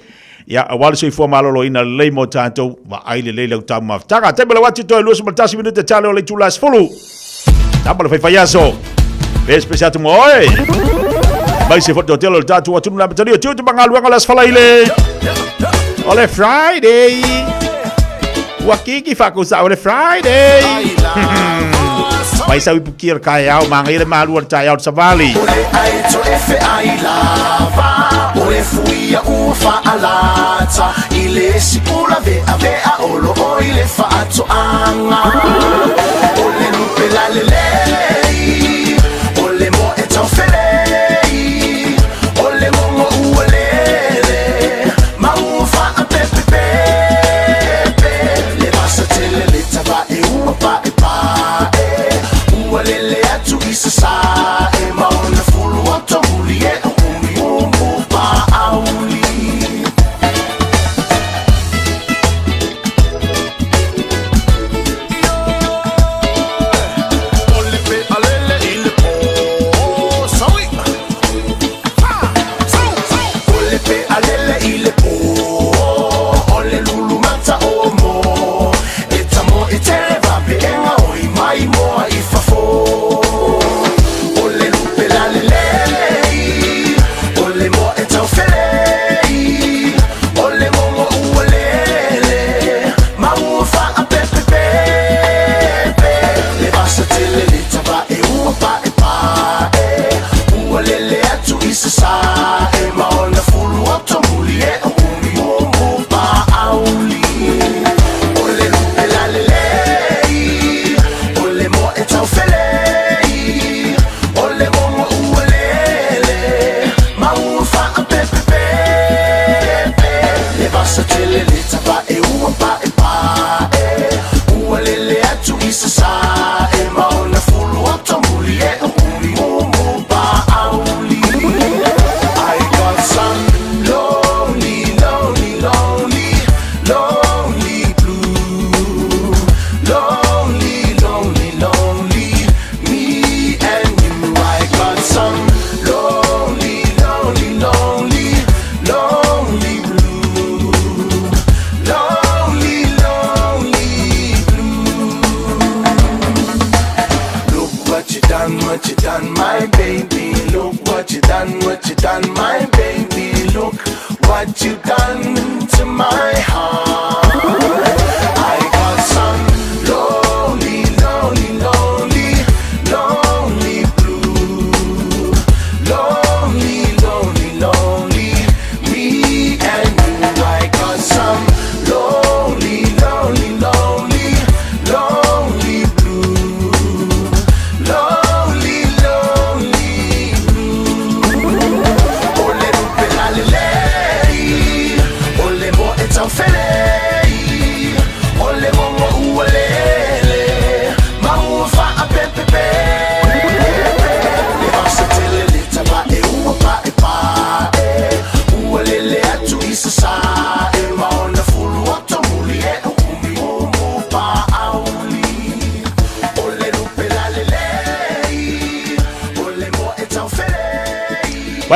Speaker 7: Ya awal so fo malo ina le mo tatu va ai le le tau ma. Taka te bela watu to lo so tasi minute tale o le tulas fulu. Tabalo fa fayaso. Especial tu mo oi. Mai se foto telo tatu watu na bateri tu bangalu ngalas fala ile. Ole Friday. Wakiki fakusa ole Friday. Mai sa pukir kaya mangir malu chaya savali.
Speaker 11: Ole ai to efe ai lava. Ole fuia ufa alata. Ile sikula ve ave a olo ile fa ato anga. Ole lupe la lele. Ole mo etofele. Ole mo uolele. Ma ufa a pepe. Le basa tele le taba e upa e pa. Lele atu isasa e mauna fulu atu muli e umbu pa auli.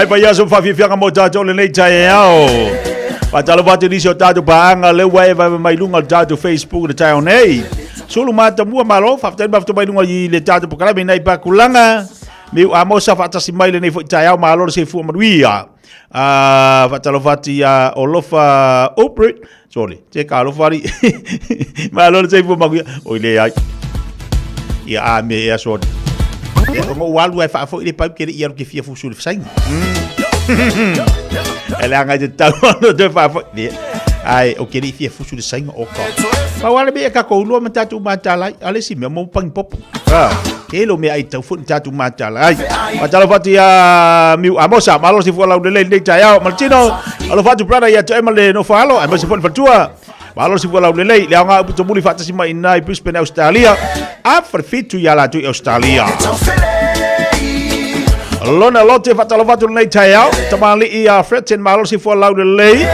Speaker 7: Vai aso whawhiwhianga mo tātou le nei tai ao. Patalo watu nisi o tātou paanga le wai vai mai lunga tātou Facebook le tai o nei. Sulu mata mua malo, whaftai maftu mai lunga i le tātou pakarame nei pakulanga. Miu a mosa whatasi mai le nei fo tai ao malo le se fu maruia. Patalo whati o lofa Oprit. Sorry, te ka lofa ri. Malo le se fu maruia. Oi le ai. Ia a me e a sorry. Ngo walu e fo ile pap kere ia ke fia fu sul fsaing. Ela nga de tau no de fa fo. Ai o kere fia fu sul saing o ka. Pa wala be ka ko lu mata tu mata lai, ale si me mo pang pop. Kelo me ai tau fu tatu mata lai. Mata lo fati ya mi amosa malo si fu la de le tayao Martino. Alo fatu brother ya to emale no falo, ai mo si fu fatua. Malo si fu la de le nga tu muli fata si mai nai Brisbane Australia. After fit tu ya la tu Australia. Lona lote fatalofatu nei taiao tamali ia fretten malo si for laude lei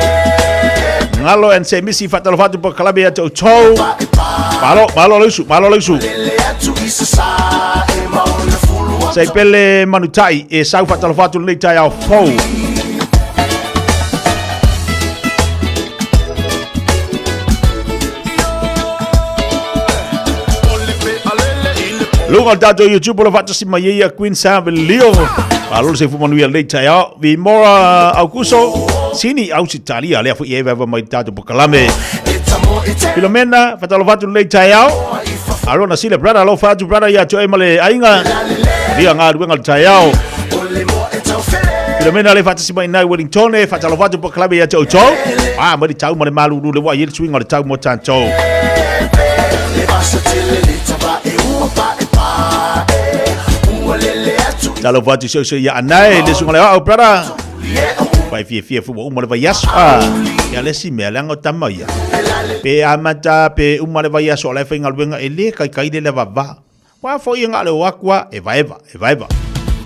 Speaker 7: ngalo en se misi fatalofatu po kalabe to chou malo lesu sei pele manutai e sau fatalofatu nei taiao fo Lunga tato YouTube lo fatto si maia Queen Sam Leo. Allora se fu manuia lei taia vi mora aucuso sini au Italia le fu eva mai tato pokalame. Filomena fatto lo fatto lei taia. Allora sile brother lo fatto brother ya to emale ainga. Dia ngal wengal taia. Filomena le fatto si mai na Wellington fatto lo fatto pokalame ya to. Ah, ma di tau ma malu le wa yel swing al tau mo tanto. Talo fatu so ya anai le sunga le au brother. Vai fie fu mo le vayas. Ya le si me lango tamaya. Pe amata pe umale vayas o le finga wenga ele kai le vava. Wa fo inga le wakwa e vai.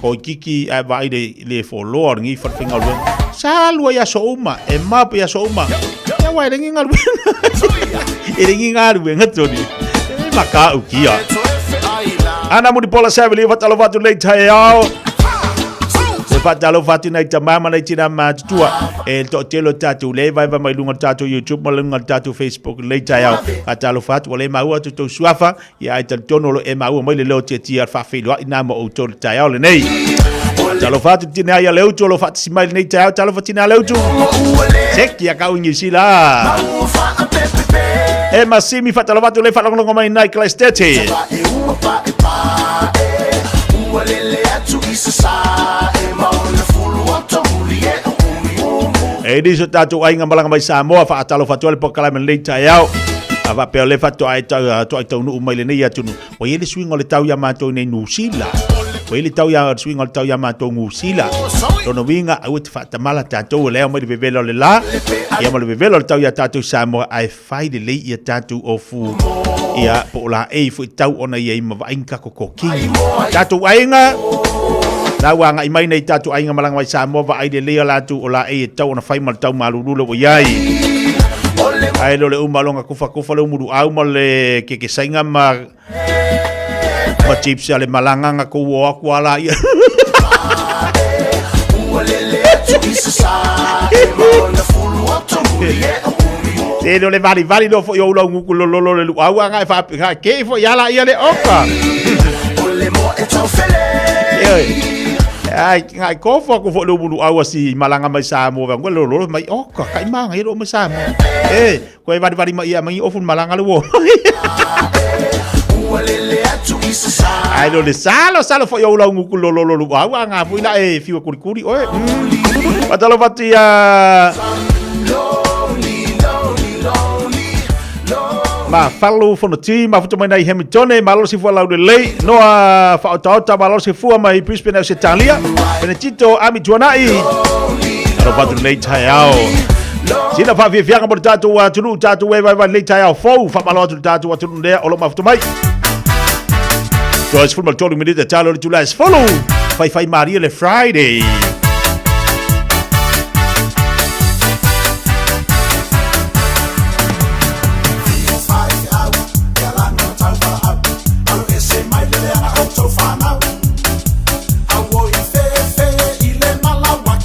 Speaker 7: Ko kiki e vai le fo lord ngi fa finga wenga. Salwa ya so uma e map ya so uma. Ya wa le ngal wenga. E ngal wenga toni. Maka ukia. Ana mudi pola sabili fatalo fatu lei taiao. Se fatalo fatu nei tamama nei tina matua. E to telo tatu le vai mai lunga tatu YouTube mo lunga tatu Facebook lei taiao. Fatalo fatu le maua tu suafa ya ai tono lo e maua mai le lo tia fa filo ina mo o to taiao le nei. Fatalo fatu tina ya leu to lo fatu si mai nei taiao talo fatina leu tu. Sek ya ka unyi sila. E masimi fatalo fatu le falongo mai nai class 30. E diso tatu ai ngamalanga mai Samoa fa atalo fatu le pokala men lei taiao ava pe le fatu ai tau nu mai le nei atunu o ele swing le tau ya mato nei nusila o ele tau ya swing le tau ya mato nusila no winga au te fata mala tatu le mai le velo le la ia mai le velo le tau ya tatu Samoa ai fai de lei ya tatu o fu ia po la e fu tau ona ia ma vainga kokoki tatu ainga na wanga i mai nei tatu ainga malanga mai Samoa va ai de lea latu o la e tau ona fai mal tau malulu o iai ai lo le umalonga kufa le umuru au mal le ke sainga ma chips ale malanga nga ko wa kwala ia e no le vali no fo yo lo ngu lo le au nga fa ke fo ya la ia le oka ai ngai ko fo ko fo lo bulu awa si malanga mai Samoa ngol lo mai oka kai manga iro mai Samoa ko e vali mai ia mai ofun malanga lo ai lo le salo fo yo lo ngu lo awa nga fu ina e fiwa kuri oe patalo patia ma falu for the team ma futu mai nei Hamilton ma lo si fu la de lei no a fa ta ma lo si fu mai Brisbane Australia Benedito ami tuanai ro patu lei taiao sina fa vi fianga por tatu wa tunu tatu we vai lei taiao fo fa ma lo tatu wa tunu de o lo ma futu mai Joyce football told me that talo to last follow fai Maria le Friday
Speaker 11: I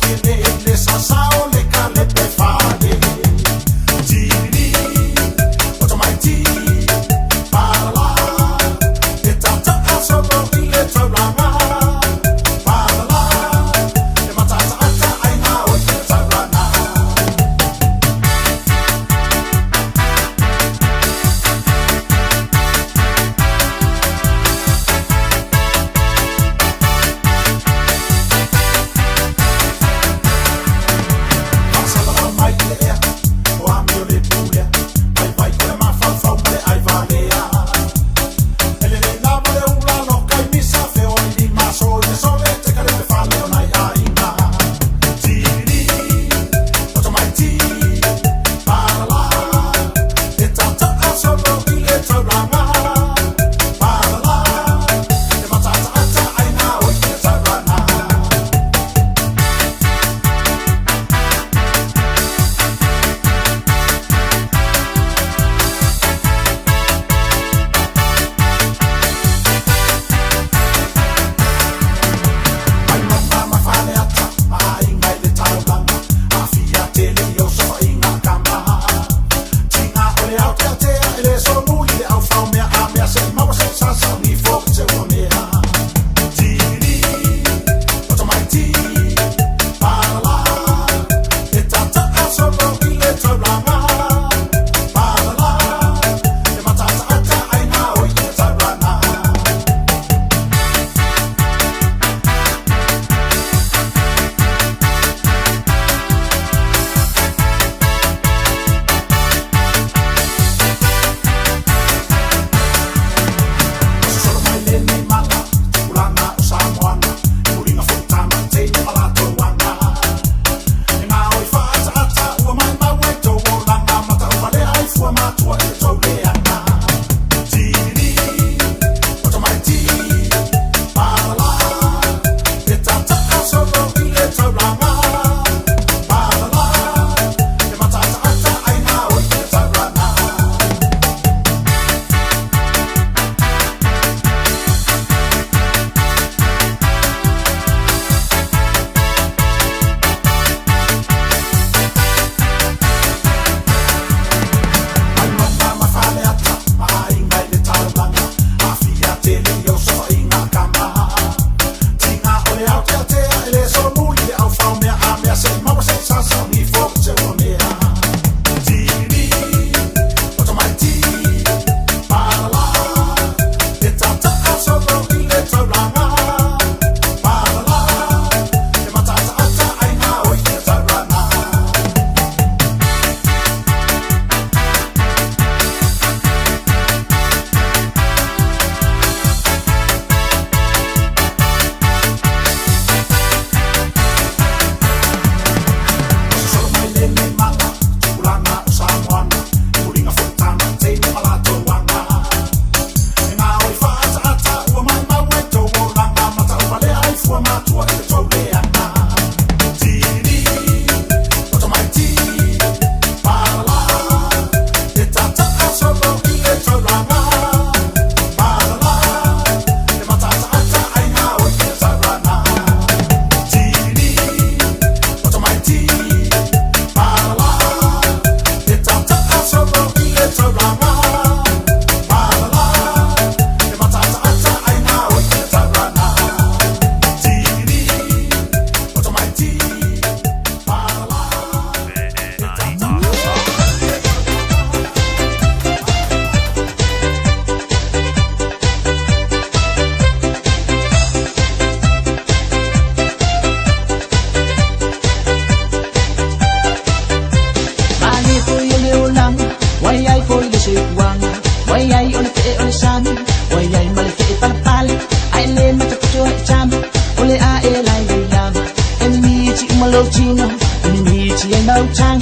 Speaker 16: Miniti ay mautang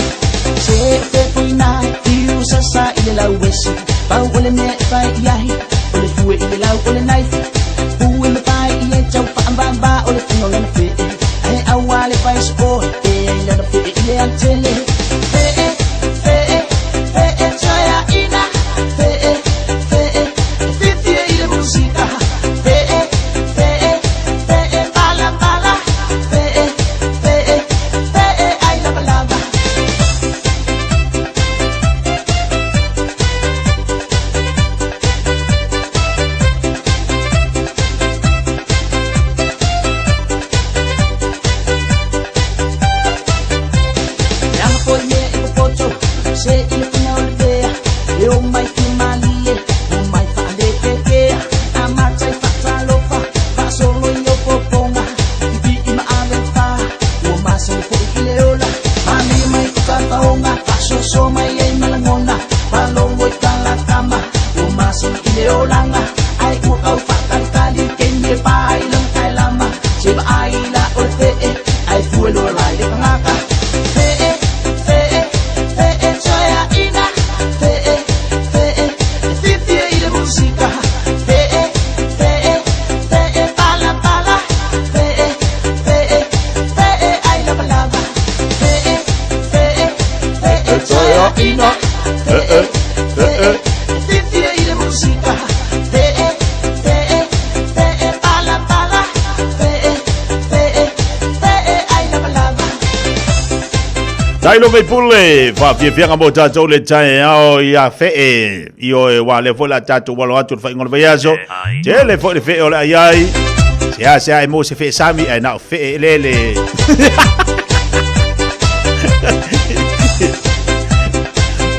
Speaker 16: Se fe puina Tiu sasa ile lau wesi Pau ole me fai iahi Ole fue ile lau ole naifi Ue me fai ile jau fa ambamba Ole fino lana fe Ai awale fai so E ai lana fe ile antele Fe Chaya ina Fe Fifie ile musika Fe Bala bala Fe ai lava lava Se ile kuna olvea E o mai ki malie O mai fa le kekea A matai fa talofa Fa solo io poponga Ibi ima ave fa O masa le fo ile ola Mami mai kuka faonga Fa so mai ei malangona Fa longo i kala kama O masa ile olanga Ai ua kau fa kali Kenye pa ilang kai lama Seba ai la olve Ai fuelo lai le pangaka Ina Fifia ile musika Bala bala Ai lava lava
Speaker 7: Tailo me pule fa fianga mo tatou le tai ao ia fe io e wa le fola tatou walo atu fa ngol vayaso te le fo le fe ola ai se ai mo se fe sami ai na fe lele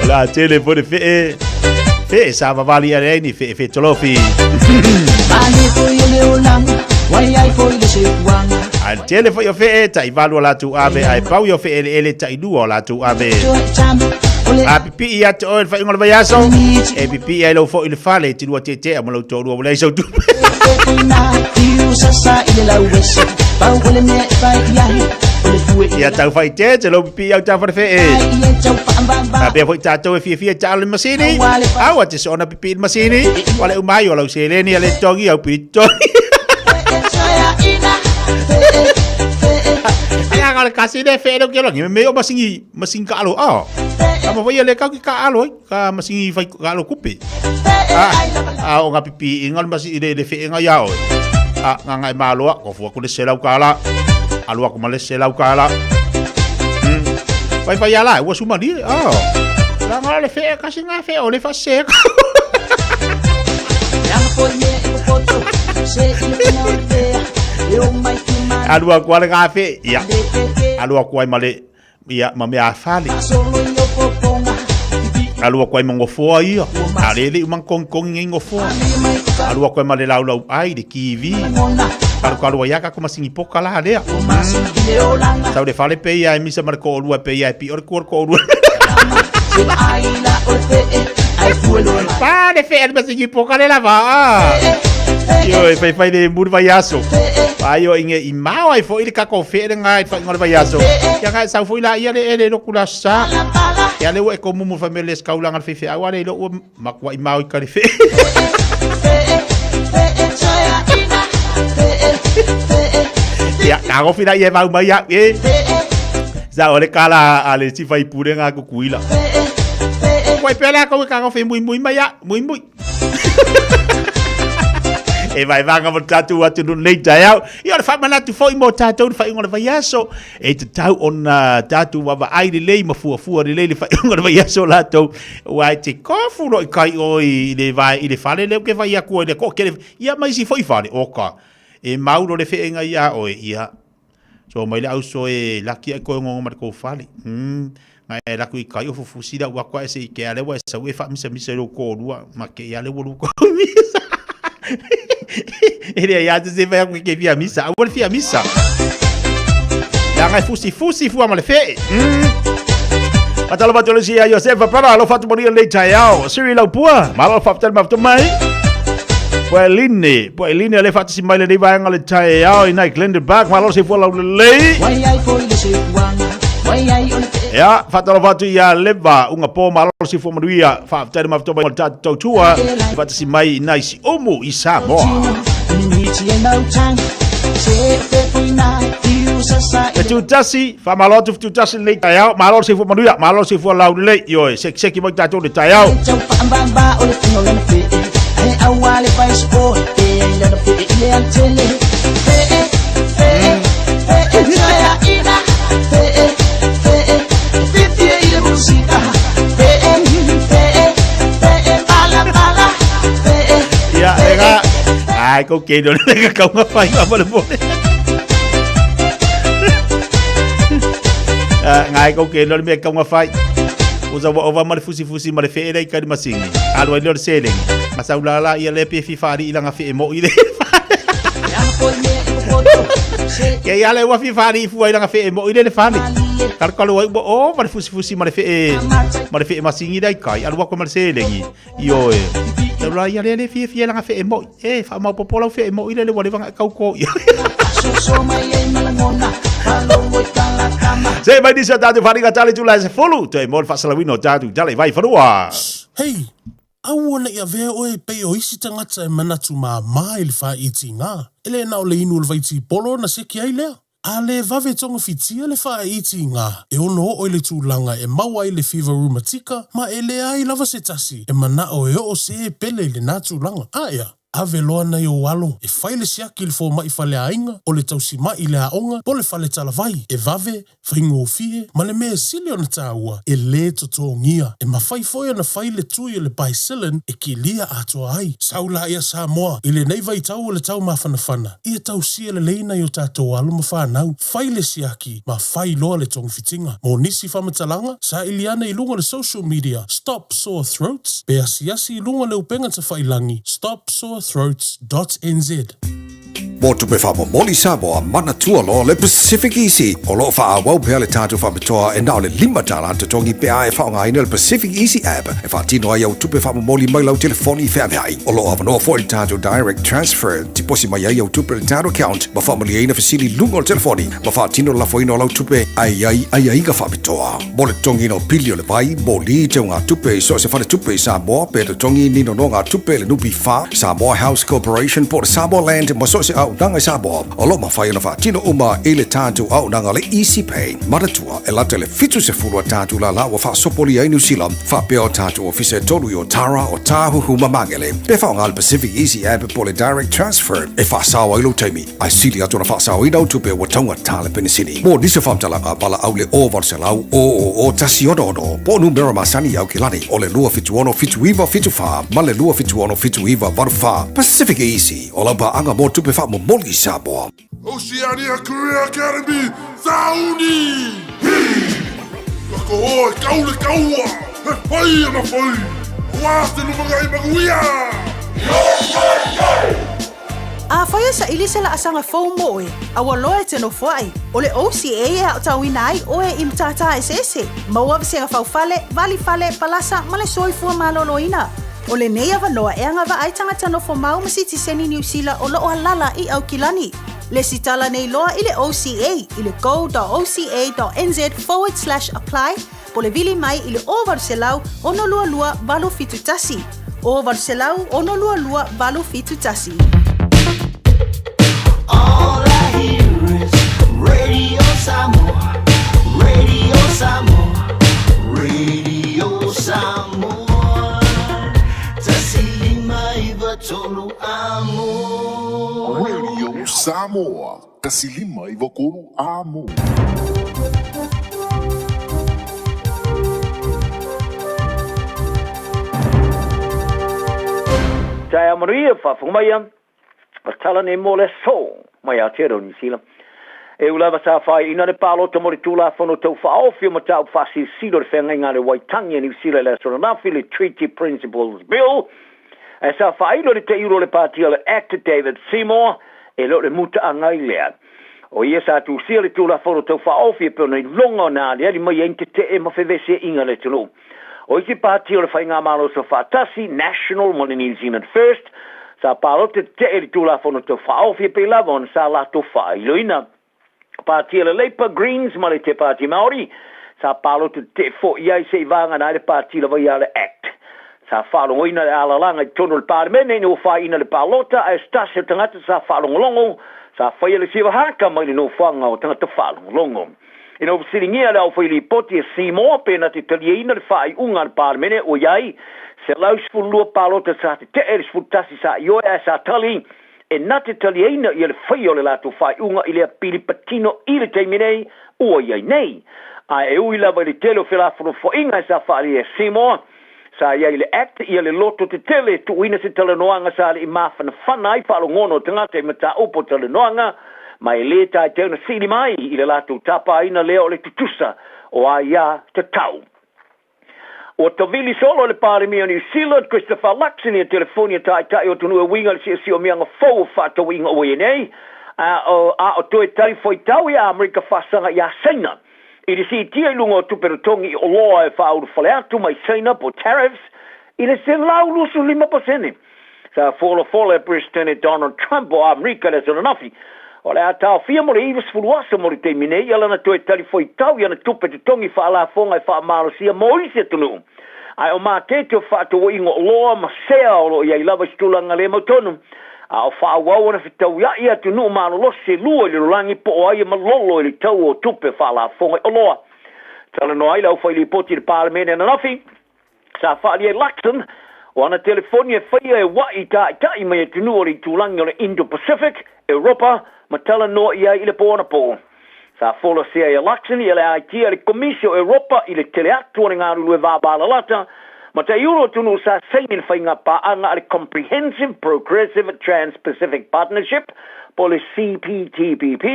Speaker 7: la telefone fe sa va vali ai ni fe tolofi
Speaker 16: Mani foi le olang wai ai foi le sekuanga
Speaker 7: al telefone yo fe tai valu la tu ave ai pau yo fe ele tai duo la tu ave a pipi ia to fa ngol vayaso e pipi ai lo fo il fale ti lo tete mo lo to lo le so tu
Speaker 16: Tiu sasa ile la wesi Pau ole me fai iahi
Speaker 7: ia tau fai te lo pipi au ta fa fe a be foi tato e fia ta le masini au ate so na pipi masini wale umai o lo se le ni ale tongi au pito ia ngale kasi de fe do ke lo me o masing ka alo Kama vai le ka alo ka masingi fai ka alo kupe o nga pipi ingal masi de fe nga yao nga ngai malo ko fu ko le selau kala alo ko male selau kala vai vai ala wo suma di la nga le fe ka singa fe o le fa se alo ko le nga fe ya alo ko ai male ia mame a fali alua koe mango foa ia alele umang kong ngengo foa alua koe male lau ai de kiwi kalu ia ka ko masingi poka la lea sau de fale pe ia misa marko olua pe ia pi or ko olua pa de fe masingi poka le lava yo e fai de mur vayaso ayo inge imao ai foi ka ko fe ngai fa ngol vayaso ya ga sa foi la ia le lo kula sa ya le e ko mu family skaulang al fe awa le lo makwa imao ka le fe ya ka ko fina ye va mai ya za ole kala ale si fai pure nga ku kuila ko pela ko ka ko fe muy mai ya muy e vai vanga mo tatu atu no nei tai au ia le fa mana tu foi mo tatu fa ngol vayaso e te tau on tatu wa ai le lei ma fu le fa ngol vayaso la to wa te kofu no kai oi le vai le fa le ke vai aku le ko ke ia mai si foi fa le oka e mauro le fe nga ia oi ia so mai le au so e laki ko ngo ma ko fa le ngai la ku kai o fu sida wa kwa se ke ale wa sa we fa misa lo ko lua ma ke ia le wo ko ele ia dizer vai que via missa agora via missa la ngai fusi fu amale fe atalo patologia Joseph para lo fatu morir le taiao siri la pua malo fatel mafto mai Poeline le fatu simai le vai ngale taiao ina Glendenberg malo se fola le
Speaker 16: wai ai foi de se wanga wai
Speaker 7: Ya, fatalo fatu ia leva unga po malo si fo manuia fa tele ma to ta to tua fa si mai nice omo i Samoa. Tu tasi fa malo tu tasi le tayao malo si fo manuia malo si fo lau le yo se ki mo ta to le tayao.
Speaker 16: Awali pa sport ila na fi ile antele saya ina fiti ile musika bala
Speaker 7: ya ega ai ko ke do le ka nga fai apa le bo ngai ko ke do le ka nga fai usa ova mal fusi mal fe dai ka masingi alwa le seleng masaulala ia le pe fifari ila nga fe mo ile ke ia le wa fifari fu ila nga fe mo ile le fami kalkalo wa o mal fusi mal fe masingi dai kai alwa ko mal selengi yo la ia le fi ila nga fe mo fa ma popola fe mo ile le wa le nga kauko Sei mai disa tatu fariga tali tula se folu te mol fasalawino tatu tali vai fanua.
Speaker 1: Hey, awona ia vea oe pe o isi tangata e manatu ma ili fa iti ngā. Ele na o le inu le vaiti polo na seki ai lea. A le vave tonga fitia le fa iti ngā. E ono o le tūlanga e maua i le fever rheumatica, ma ele ai lava se tasi. E mana o e o se e pele le nā tūlanga. Aia. Ave loa na yo walo, e faile siaki le fo mai fale ainga, o le tausi mai le aonga, po le fale talavai, e vave, whaingo o fie, ma le mea sili o na tāua, e le totongia, e mawhai foia na faile tui le baisilin, e ki lia atoa ai, saula ia Samoa, i le neivai tau o le tau mawhanawhana, ia tausia le leina yo tātou alo mawhanau, faile siaki, ma fai loa le tong fitinga, mo nisi whamatalanga, sa iliana i lunga le social media, Stop Sore Throats, pe asiasi i lunga le upenga ta whailangi, stopsorethroats.nz.
Speaker 10: Mo tupe wha moli Samoa mana tua lo le Pacific Easy. O lo wha awau pea le tātou wha matoa e nao le lima tala te tongi pea e wha ngā ina le Pacific Easy app. E wha tino ai au tupe wha moli mai lau telefoni wha mehai. O lo awanoa fo le tātou direct transfer. Ti posi mai ai au tupe le tātou account. Ma wha mali aina fasili lunga o telefoni. Ma wha tino la foino lau tupe ai ka wha matoa. Mo le tongi no pili o le vai. Mo li te o ngā tupe so se whale tupe Samoa. Pe le tongi nino no ngā tupe le nupi wha. Samoa House Corporation po le Samoa Land. Mo so se au nanga Samoa. O lo mawhai na wha tino uma e le tātou au nanga le Easy Pay. Maratua e lata le fitu se fulua tātou la la wa wha sopoli ai New Zealand. Wha peo tātou ofise tolu i o Tara o Tāhuhu Mamangele. Pe wha ngā le Pacific Easy app po le direct transfer. E wha sawa ilo teimi. Ai sili atu na wha sawa i nau tupe wa taunga tāle penisini. Mo nisa whamtalanga pala au le o varselau o tasi odo. Po numera masani au kilani. O le lua fitu ono fitu iwa fitu wha. Ma le lua fitu ono fitu iwa varu wha. Pacific Easy. O lau pa anga mo tupe wha mo moli Samoa.
Speaker 17: Oceania Career Academy, Sauni! Lako oi, kaule kaua! He whai ana whai! Wāte lumaga I maguia!
Speaker 15: A whaia sa ili se la asanga fau moe, a waloe te no whai. O le OCA e au tauina ai oe I mtata esese. Maua visenga fau fale, vali fale, palasa, male soifua maloloina. O le nei avanoa e anga wa aitanga tano fo mau masiti seni New Zealand o loo halala I au kilani. Le sitala nei loa I le OCA I le go.oca.nz/apply po le vili mai I le o varselau ono lua lua valo fitu tasi. O varselau ono lua lua valo fitu tasi.
Speaker 16: All I hear is Radio Samoa, Radio Samoa, Radio Samoa. Tasilima iwa tolu amo.
Speaker 19: Radio Samoa, kasilima iwa kolu amo.
Speaker 12: Taya Maria fa fumaya. Tala ne mole so. Mai atero New Zealand. E ulava sa fai ina le palo te mori tula fono tau fa ofio ma tau fasi sido le whenga ngā le Waitangi New Zealand le sona nafi le Treaty Principles Bill. E sa fai lo le te iro le pātia le Actor David Seymour e lo le muta angai lea. O ia sa tu sia le tula fono tau fa ofio pe nei longa nā le ali mai ente te e mawhewese inga le tulu. O isi pātia le whainga malo sa whātasi National mo le New Zealand First. Sa palo te e le tula fono tau fa ofio pe lavon sa lato whai loina. Pātia le Labour Greens ma le te pāti Māori, sa palo te fo ia se vanga na le parti la vai ale act sa falo ina ala langa tono le parlemene no fa ina le palota a sta se tangata sa falo longo sa fai le siva haka mai no fanga o tangata falo longo ina siringia la foi li poti si mo pena te ina le fai unga le parlemene o iai se laus fulu palota sa te eris futasi sa yo sa tali e nate tali ina ia le fai o le lato fai unga ile pili patino ile terminei o iai nei a e ui lava le telo filaforo fo inga sa fai e simo sa ia le act ia le loto te tele tu ina se tele noanga sa le imafana whanai palo ngono tangata i mata upo tele noanga mai le tai te una sili mai i le lato tapa ina leo le tutusa o a ia te tau. O tawili solo le paremia New Zealand, Christopher Luxon i telefonia tai o tunu e winga le si o mianga fau whato winga o ienei a o toe tari foi tau i Amerika whasanga i a Seina. I le si tia lungo tuperotongi o loa e whauru whale atu mai Seina po tariffs i le se lau lusu 5%. Sa fola President Donald Trump o Amerika le sona nafi. O le atao fia mo le iwas furuasa mo le te minei ala na toe tali foi tau i ana tuperotongi whaala fonga e wha marosia mo i se tunu. Ai o mā te te o whātua ingo loa ma sea o lo i ai lava stulanga le mautonu. A o whaawau ana whitau ia ia tu nuu mālo lo se lua i rolangi po o ai ma lolo i tau o tupe whala fonga o loa. Tala no ai lau whai li poti le parlemene na nafi. Sa whaali e Luxon o ana telefonia whaia e wai tai mai e tu nuu o li tūlangi o le Indo-Pacific, Europa, ma tala no i ai i le pōna pō. Sa fola sea e Luxon i le aitia le Komisio Europa i le teleatu o le ngāru lue vābala lata. Ma te euro tunu sa seinin whainga paanga ale Comprehensive Progressive Trans-Pacific Partnership po le CPTPP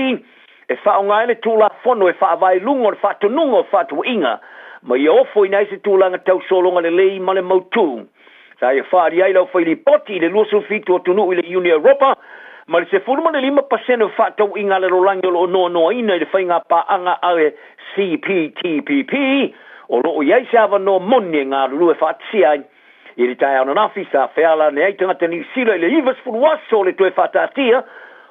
Speaker 12: e whaonga ele tūla whono e whaavai lungo le whatonungo whatu inga ma i ofo i naise tūlanga tau solonga le lei ma le mautu. Sa e whaari ai lau whaili poti le luasu fitu o tunu i le Union Europa ma le se furuma le 5% o whatau inga le rolangi o no ina i le whainga paanga ale CPTPP o loo iai se awa no moni ngā ruru e whaatsia i ri tai ana nafi sa wheala ne ai tangata New Zealand i le ivas furuasa o le toe whaatatia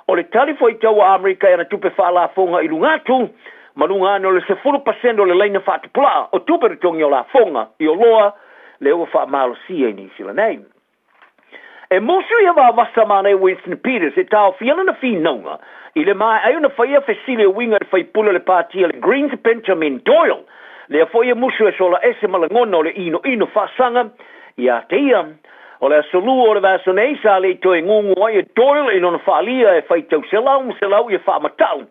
Speaker 12: o le talifo i tau a Amerika i ana tupe whaala fonga i lungatu ma lungano le se 4% o le leina whaatupula o tupe ritongi o la fonga i o loa le ua whaamalo sia i New Zealand nei. E mosu i awa wasa mana e Winston Peters e tau whiana na whinonga i le mai ai una whaia whesile winga le whaipula le pātia le Greens Benjamin Doyle le foi musu e sola ese malangono le ino fasanga ia teia o le solu o le vasonei sa le to ngungu ai Doyle ino na falia e fai tau selau ia fa matau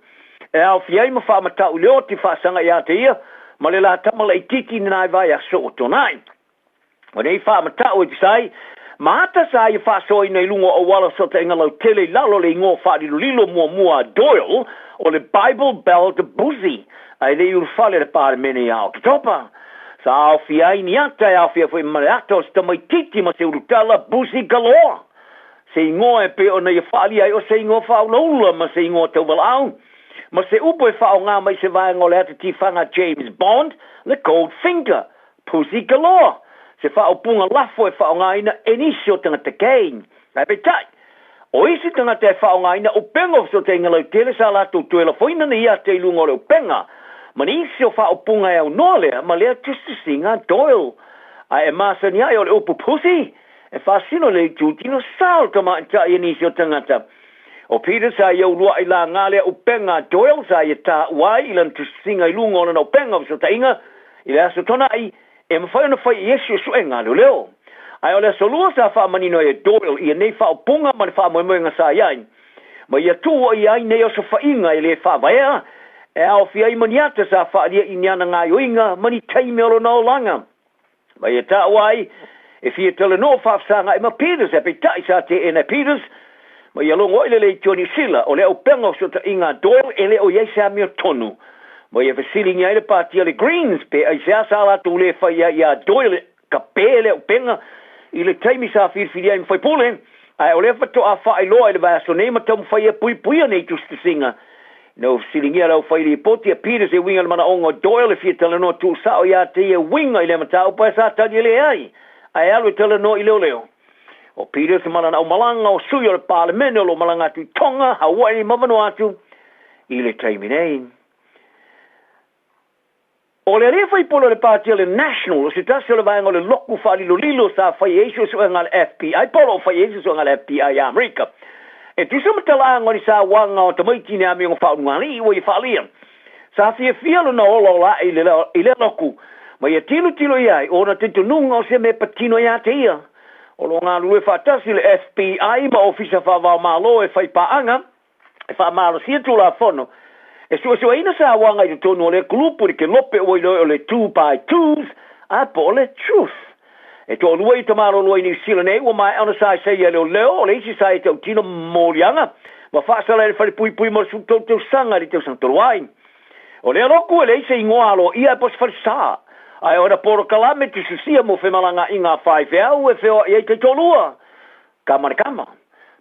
Speaker 12: e au fiai ma fa matau le oti fasanga ia teia ma le la tamala i tiki nai vai a so tonai o nei fa matau i sai mata sa ia fa so ina lungo o wala so te ngalo tele lalo le ngo fa di lilo mua Doyle o le Bible Belt Buzzy ai le ur fale le parlemene au ki topa. Sa au fia ini ata au fia fwe mariato sta mai titi ma se urutala busi galoa. Se ingo e pe o na ia fali ai o se ingo fau laula ma se ingo tau walau. Ma se upo e fau ngā mai se vai ngole ata ti whanga James Bond le Goldfinger. Pussy galore. Se fau punga lafo e fau ngā ina enisio tangata kein. Ai pe tai. O isi tangata e fau ngā ina upenga so te ingalau tele sa lato tuela foina na ia te ilunga le upenga. Man isi o wha o punga e au noa lea, ma lea tustu singa Doyle. A e masa ni ai o le upu pusi, e wha sino le tūtino sāl tama ta i nisi o tangata. O Peter sa i au lua i la ngā lea upenga Doyle sa i ta uai ilan tustu singa i lunga o na upenga so ta inga, i lea so tona ai, e ma whai ona whai yesu su e ngā leo. Ai o lea so lua sa wha manino e Doyle, i nei wha o punga man wha moemoenga sa iai. Ma ia tu o i ai nei o so wha inga i le wha vaea, e au fia i maniata sa whaaria i niana ngā yoinga, mani taime olo nao langa. Mai e ta wai, e fia tala no whaafsanga e ma Peters, e pe tai sa te ena Peters, mai alongo ile le Johnny Silla, o le au penga so ta inga Doyle, e le o yeisa mea tonu. Mai e fasili ngai le pātia le Greens, pe ai sa la tu le whaia i a Doyle, ka pe le au penga, i le taimi sa whirwhiria i mwhai pule, ai o le whato a whaai loa i le vaso nei ma tamu whaia pui nei tustu singa. No silingia lau whairi i poti a Peters e winga le mana ongo Doyle e fia tala no tu sao ia te e winga i le matau pa sa tani le ai. Ai alu e tala no i leo leo. O Peters e mana au malanga o sui o le parlemene o lo malanga atu Tonga, Hawaii, Mavanu atu. I le taimi nei. O le refa I polo le pātia le national, o se tasi o le vaenga o le loku whalilo lilo sa whai eisio so ngā FBI, polo whai eisio so ngā FBI Amerika. E tisa matala ngoni sa wanga o tamaiti ni ami o whaungali iwa I whalia. Sa fia lo na olo la I le loku, ma ia tilo iai, o na te tununga o se me patino ia te ia. O lo ngā lue whatasi le FBI ma ofisa whawao malo e whai paanga, e wha malo sia tula whono. E sua ina sa wanga I te tonu o le kulupu ke lope o le 2x2s, a po le truth. E tō lua I tamaro lua I New Zealand e, ua mai ana sa se ia leo leo, le isi sa I tau tino morianga, ma whaasala e whare pui mo su tau sanga I tau sang toluai. O le aloku e le isi ingoa alo ia pos whare saa. Ai ora poro kalame tu susia mo whemalanga I ngā whai whiau e whio I te tolua. Kama.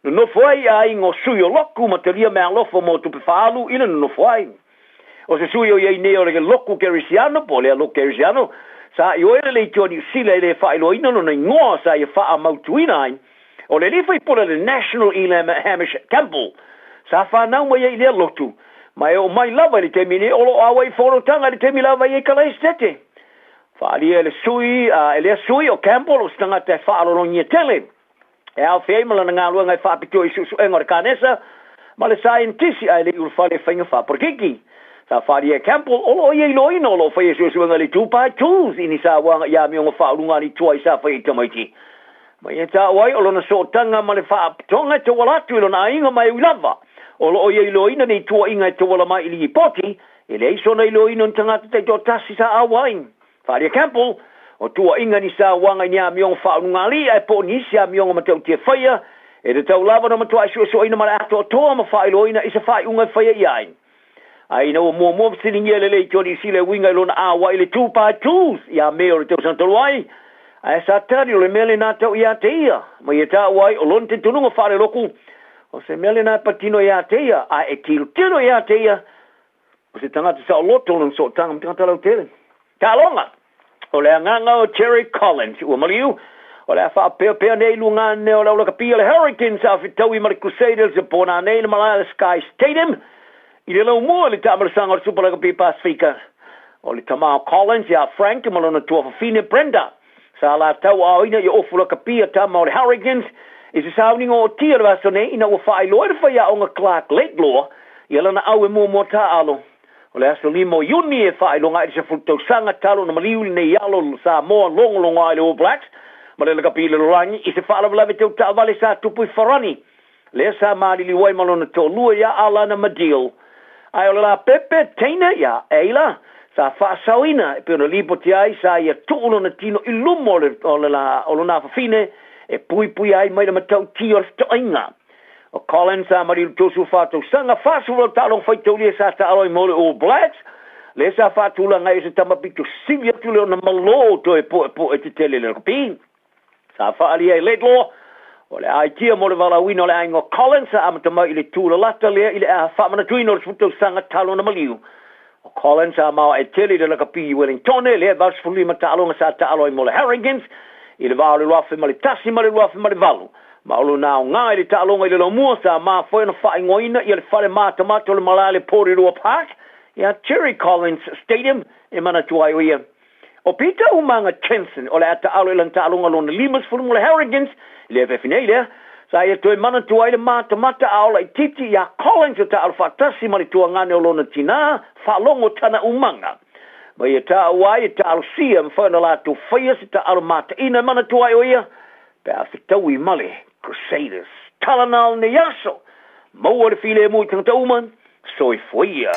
Speaker 12: No foi ai ngo sui o loku ma te ria mea lofo mo tupe whaalu ina no foi. O se sui o iei neo le loku kerisiano, po le loku kerisiano, sa I oere le tio New Zealand le whaelo ina no na ingoa sa I wha mautu inain, o le rewhai pora le National Elam Hamish Campbell, sa whanau mai iei le lotu, mai o mai lava le temi ne olo awai whorotanga le temi lava iei kala estete. Whaalia le sui, le sui o Campbell o stanga te whaalorongi e tele. E au whaimala na ngā lua ngai whapito I susu engore kānesa, ma le scientisi ai le ulwhale whainga whaporkiki. Sa wharia Campbell, olo iei loina olo whai susu enga le 2x2s ini sa wanga ia mionga whaurunga ni tua I sa whai tamaiti. Ma ia tā wai, olo na sotanga ma le whapitonga te walatu ilo na inga mai ulava. Olo iei loina ni tua inga te wala mai ili poti, ele iso na iloina ntangata te totasi sa awain. Wharia Campbell, o tua inga ni sa wanga ni a mionga whaunungali, e po nisi a mionga matau tia whaia, e te tau lava na matua iso ina mara ato toa ma whailo ina isa whai unga whaia iain. Ai na o mua siningi ele le kioni sile winga ilona a wai le 2x2s, ia meo le tau santaluai, a sa tari o le mele na tau ia te ia, ma ia ta wai o lon te tununga whare loku, o se mele na patino ia te ia, a e tilo ia te ia, o se tangata sa o loto lon so tanga mtangata lau tele. Ta longa! O le anganga o Terry Collins, ua maliu, o le awha pea nei lunga ne o laula kapia le Hurricanes a whitau I mara Crusaders e pōna nei le malaya le Sky Stadium, I le lau mua le tamara sanga o Supalaga Pia Pasifika. O le tamao Collins ia Frank malona tua Fafine Brenda, sa la tau a oina I ofula kapia tamao le Hurricanes, I se sauninga o tia le vaso nei ina ua whaai loa le whaia o nga Clark Laidlaw, I lana au e mua ta alo. O le aso limo Iuni e whae longa I se fultau sanga talo na maliuli nei alo sa moa longa I le All Blacks. Ma le kapi le lorangi I se whaalawalawe tau taawale sa tupu I wharani. Le sa maari li wai malona tō lua ia Alana Madil. Ai o le la pepe teina ia eila sa whaasawina e pēna lipo ti ai sa ia tuuno na tino I lumo o le na whawhine e pui ai mai na matau ti o stoinga. O Collins a marilu tosu whātou sanga whāsura tālong whaitaulia sa ta aloi mo le All Blacks. Le sa whātula ngai se tamapito sivi atu leo na malo to e po e te tele le kapi. Sa whaalia e Laidlaw. O le aitia mo le walawina o le aingo Collins a amatama I le tūla lata lea I le a whamana tuino le whātou sanga talo na maliu. O Collins a mawa e tele le kapi Wellington le vasfuli ma tālonga sa ta aloi mo le Harringans. I le wāle ruafe ma le tasi ma le ruafe ma le valu. Ma olo nao ngai le tālonga I le lamua sa ma whae na whae ngoina I le whare mātamato le malale Porirua Park I a Terry Collins Stadium e mana tuai o ia. O Peter Umanga Jensen o le ata alo ilan tālonga lona limas furumu le Harrigans le FFNA lea sa ia toi mana tuai le mātamata aola I titi I a Collins o tālo whatasi ma le tuangane o lona tina whalongo tana umanga. Ma ia tā wai e tālo sia mwhae na lātou whaia si tālo māta ina mana tuai o ia pe a whitaui male Crusaders, talanal ne yaso, maua le file mui tangata uman, soi fuia.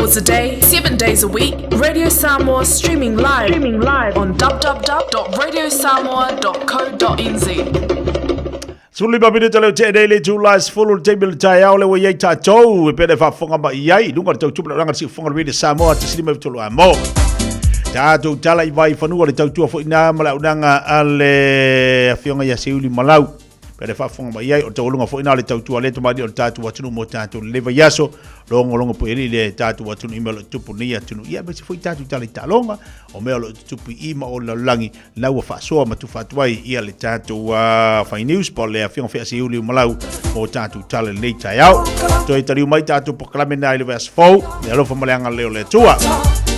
Speaker 20: hours a day, 7 days a week. Radio Samoa streaming live on www.radiosamoa.co.nz.
Speaker 7: Suli ba bine tele te daily July full table tai au le wei ta tau e pele fa fonga ba iai dunga tau tupu ranga si fonga Radio Samoa te sili mai tolu amo. Ta tu tala i vai fanua le tau tua fo ina mala unanga ale fionga ya seuli malau. Pele fa fonga ba iai o tau lunga fo ina le tau tua le tomadi o tatu watunu mo tatu leva yaso longo po le tatu watunu email tupu nia tunu ia be se fo tatu tala talonga o me lo tupu ima o la langi na wa fa so ma tu fa tuai ia le tatu fa news po le afiong fa se uli malau o tatu tala le tai au to i tari mai tatu po klamena ile vas fo le lo fa malanga le le tua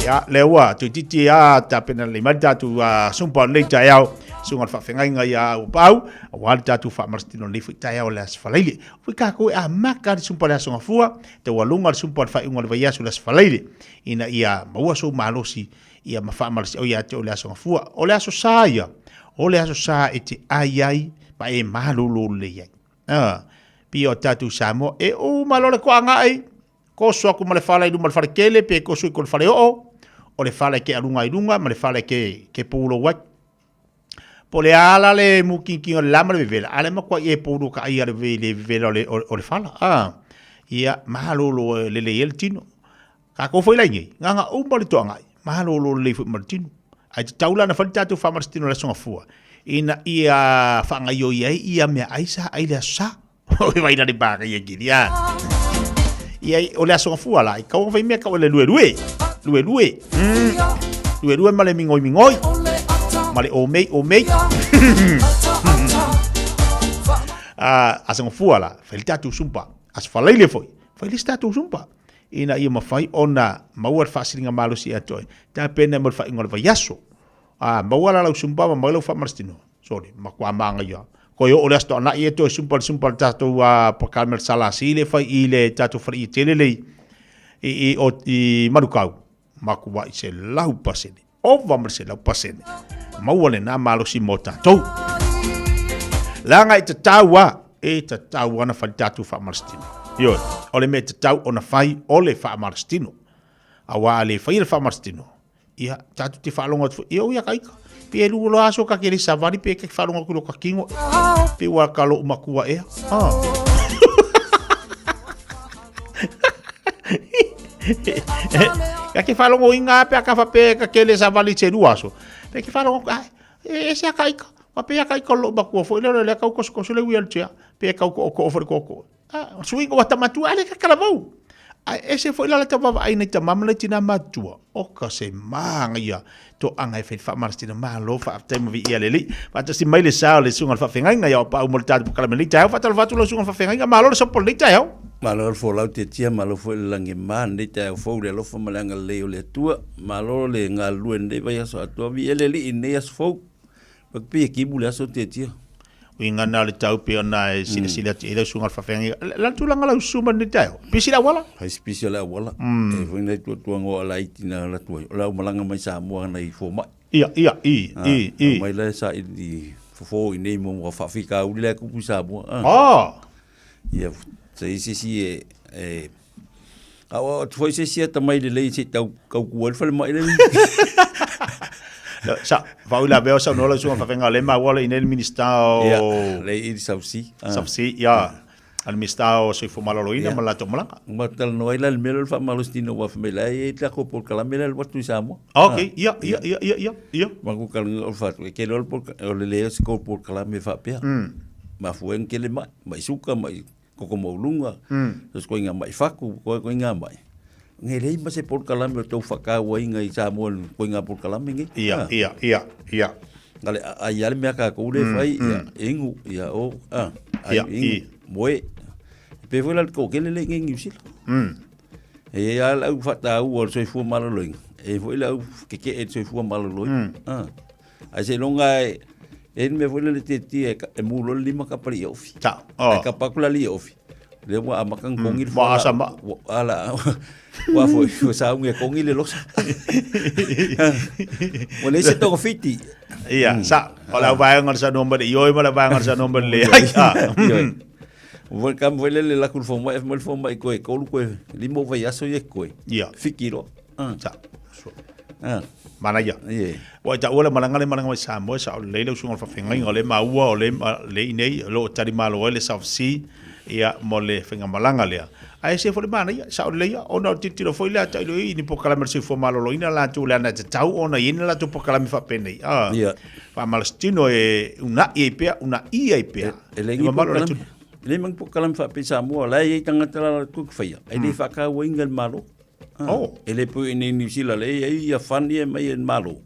Speaker 7: ya le wa tu titi a ta pena le mai tatu sumpa le tai au sunga fa fenga ia o pau wa tatu fa marstino le tai au las fa leile fu ka ko a maka sumpa la songa fua te wa lunga sumpa fa inga le vai asu las fa leile ina ia maua so malosi ia mafamala o ia te o le aso ngafua o le aso sa ia o le aso sa e te ai pa e malolo le ia pi o tatu Samoa e o malole ko anga ai ko so ku male fala i du mal fale kele pe ko so ko le fale o le fale ke alunga i dunga male fale ke pulo wa po le ala le mukinki o lama le vela ale ma ko e pulo ka ia le vela o le fala ia malolo le el tino ka ko foi la ngi nga o mali to ngai mahalo le fu martino ai taula na falta tu fa martino la songa fua ina ia fa nga yo ia me aisa ai la sa o vai na de ba ia giria ia o la songa fua la ka o vai me ka o le lue male mingoi male o mei a songa fua la falta tu sumpa as fa le foi falta tu sumpa ina ia mafai ona mauar fasilinga malusi atoi ta pena mo fa ingol va yaso mauala la sumba ma malo fa marstino sorry makwa manga ya ko yo ole sto na ie to sumpa tato po kalmer sala sile fa ile tato fri telele i marukau makwa se lau pasene o va merse lau pasene mauale na malusi mota to langa ita tawa na fa tato fa marstino yo ole me tau ona fai ole fa marstino awa ale fai le fa marstino ia tatu te falonga yo ia kaika pe lu lo aso ka kele savari pe ke falonga ku lo ka kingo pe wa kalo makua e ya ke falonga inga pe ka fa pe ka kele savari che lu aso pe ke falonga e se kaika ma pe ka lo makua fo le ka ko le wheelchair pe ka ko over ko suinga wata matua ale ka kalavau ese foi la ta baba ai nei ta mamla tina matua o ka se manga ia to anga fe fa marstina ma lo fa te mo vi ele fa ta si mai le sa le sunga fa fenga ia pa o molta po kala melita fa ta fa tu lo sunga fa fenga ma lo so polita ia
Speaker 21: ma lo fo la te tia ma lo fo lange man nei ta fo le lo fo malanga le o le tua ma lo le nga luende vai so atua vi ele nei as fo pa pe ki bula so te tia winga na le tau pe na sila te ida sunga fa fenga la tu langa la suma ni tau pisi la wala hai pisi la wala e winga tu ngo la itina la tu la malanga mai sa mo na i fo mai ia mai la sa i fo i nei mo fa fika u le ku sa mo ia se si awa tu foi se ta mai le se tau ku fa mai le sa vaula veo sa no la sunga fa venga le ma wala in el ministero le il sausi ya al ministero se fo malo ina mala to mala matal no ila el melo fa malostino wa famela e ta ko por kala mela el watu samo okay ya magu kal fa ke lo por le se ko por kala me fa pe ma fuen ke le ma suka mai ko ko molunga es ko inga mai faku ko inga mai ngelei ma se por kalame to faka wa inga i samo ko inga por kalame ngi ia ngale ai ale me ka ko le fai ingu ia o ai moe pe vola ko ke le ngi usil e ya la fata u so fu malo loing e vola ke so fu malo loing ai se longa e me vola le te e mulo lima ka pari ofi ta ka pakula li ofi le mo amakan kongil fa ala wa foi sa un kongil lo sa o le se to fiti ia sa ola vai ngar sa nombre yo mala vai ngar sa nombre le
Speaker 5: Voi kam voi le la kul fo mai mo fo mai koe ko koe limo vai aso ye koe.
Speaker 21: Ia.
Speaker 5: Fikiro.
Speaker 21: Sa. Mana ia. Wa ta ola malanga mai Samoa sa le le sunga fa finga ngole maua o le nei lo tari malo le South Sea ia mo le finga malanga le. Ai se fo le mana ia sa le ia ona titiro foi le ta ni po kala mer se fo malo lo ina la tu le na tau ona ina la tu po kala mi fa pene.
Speaker 5: Ia.
Speaker 21: Fa malstino e una ia una ia pe.
Speaker 5: Le mang po kala mi fa pe Samoa la ia tangata la ku faia. Ai le fa ka wingal malo. Ele po ini New Zealand le ia fani e mai en malo.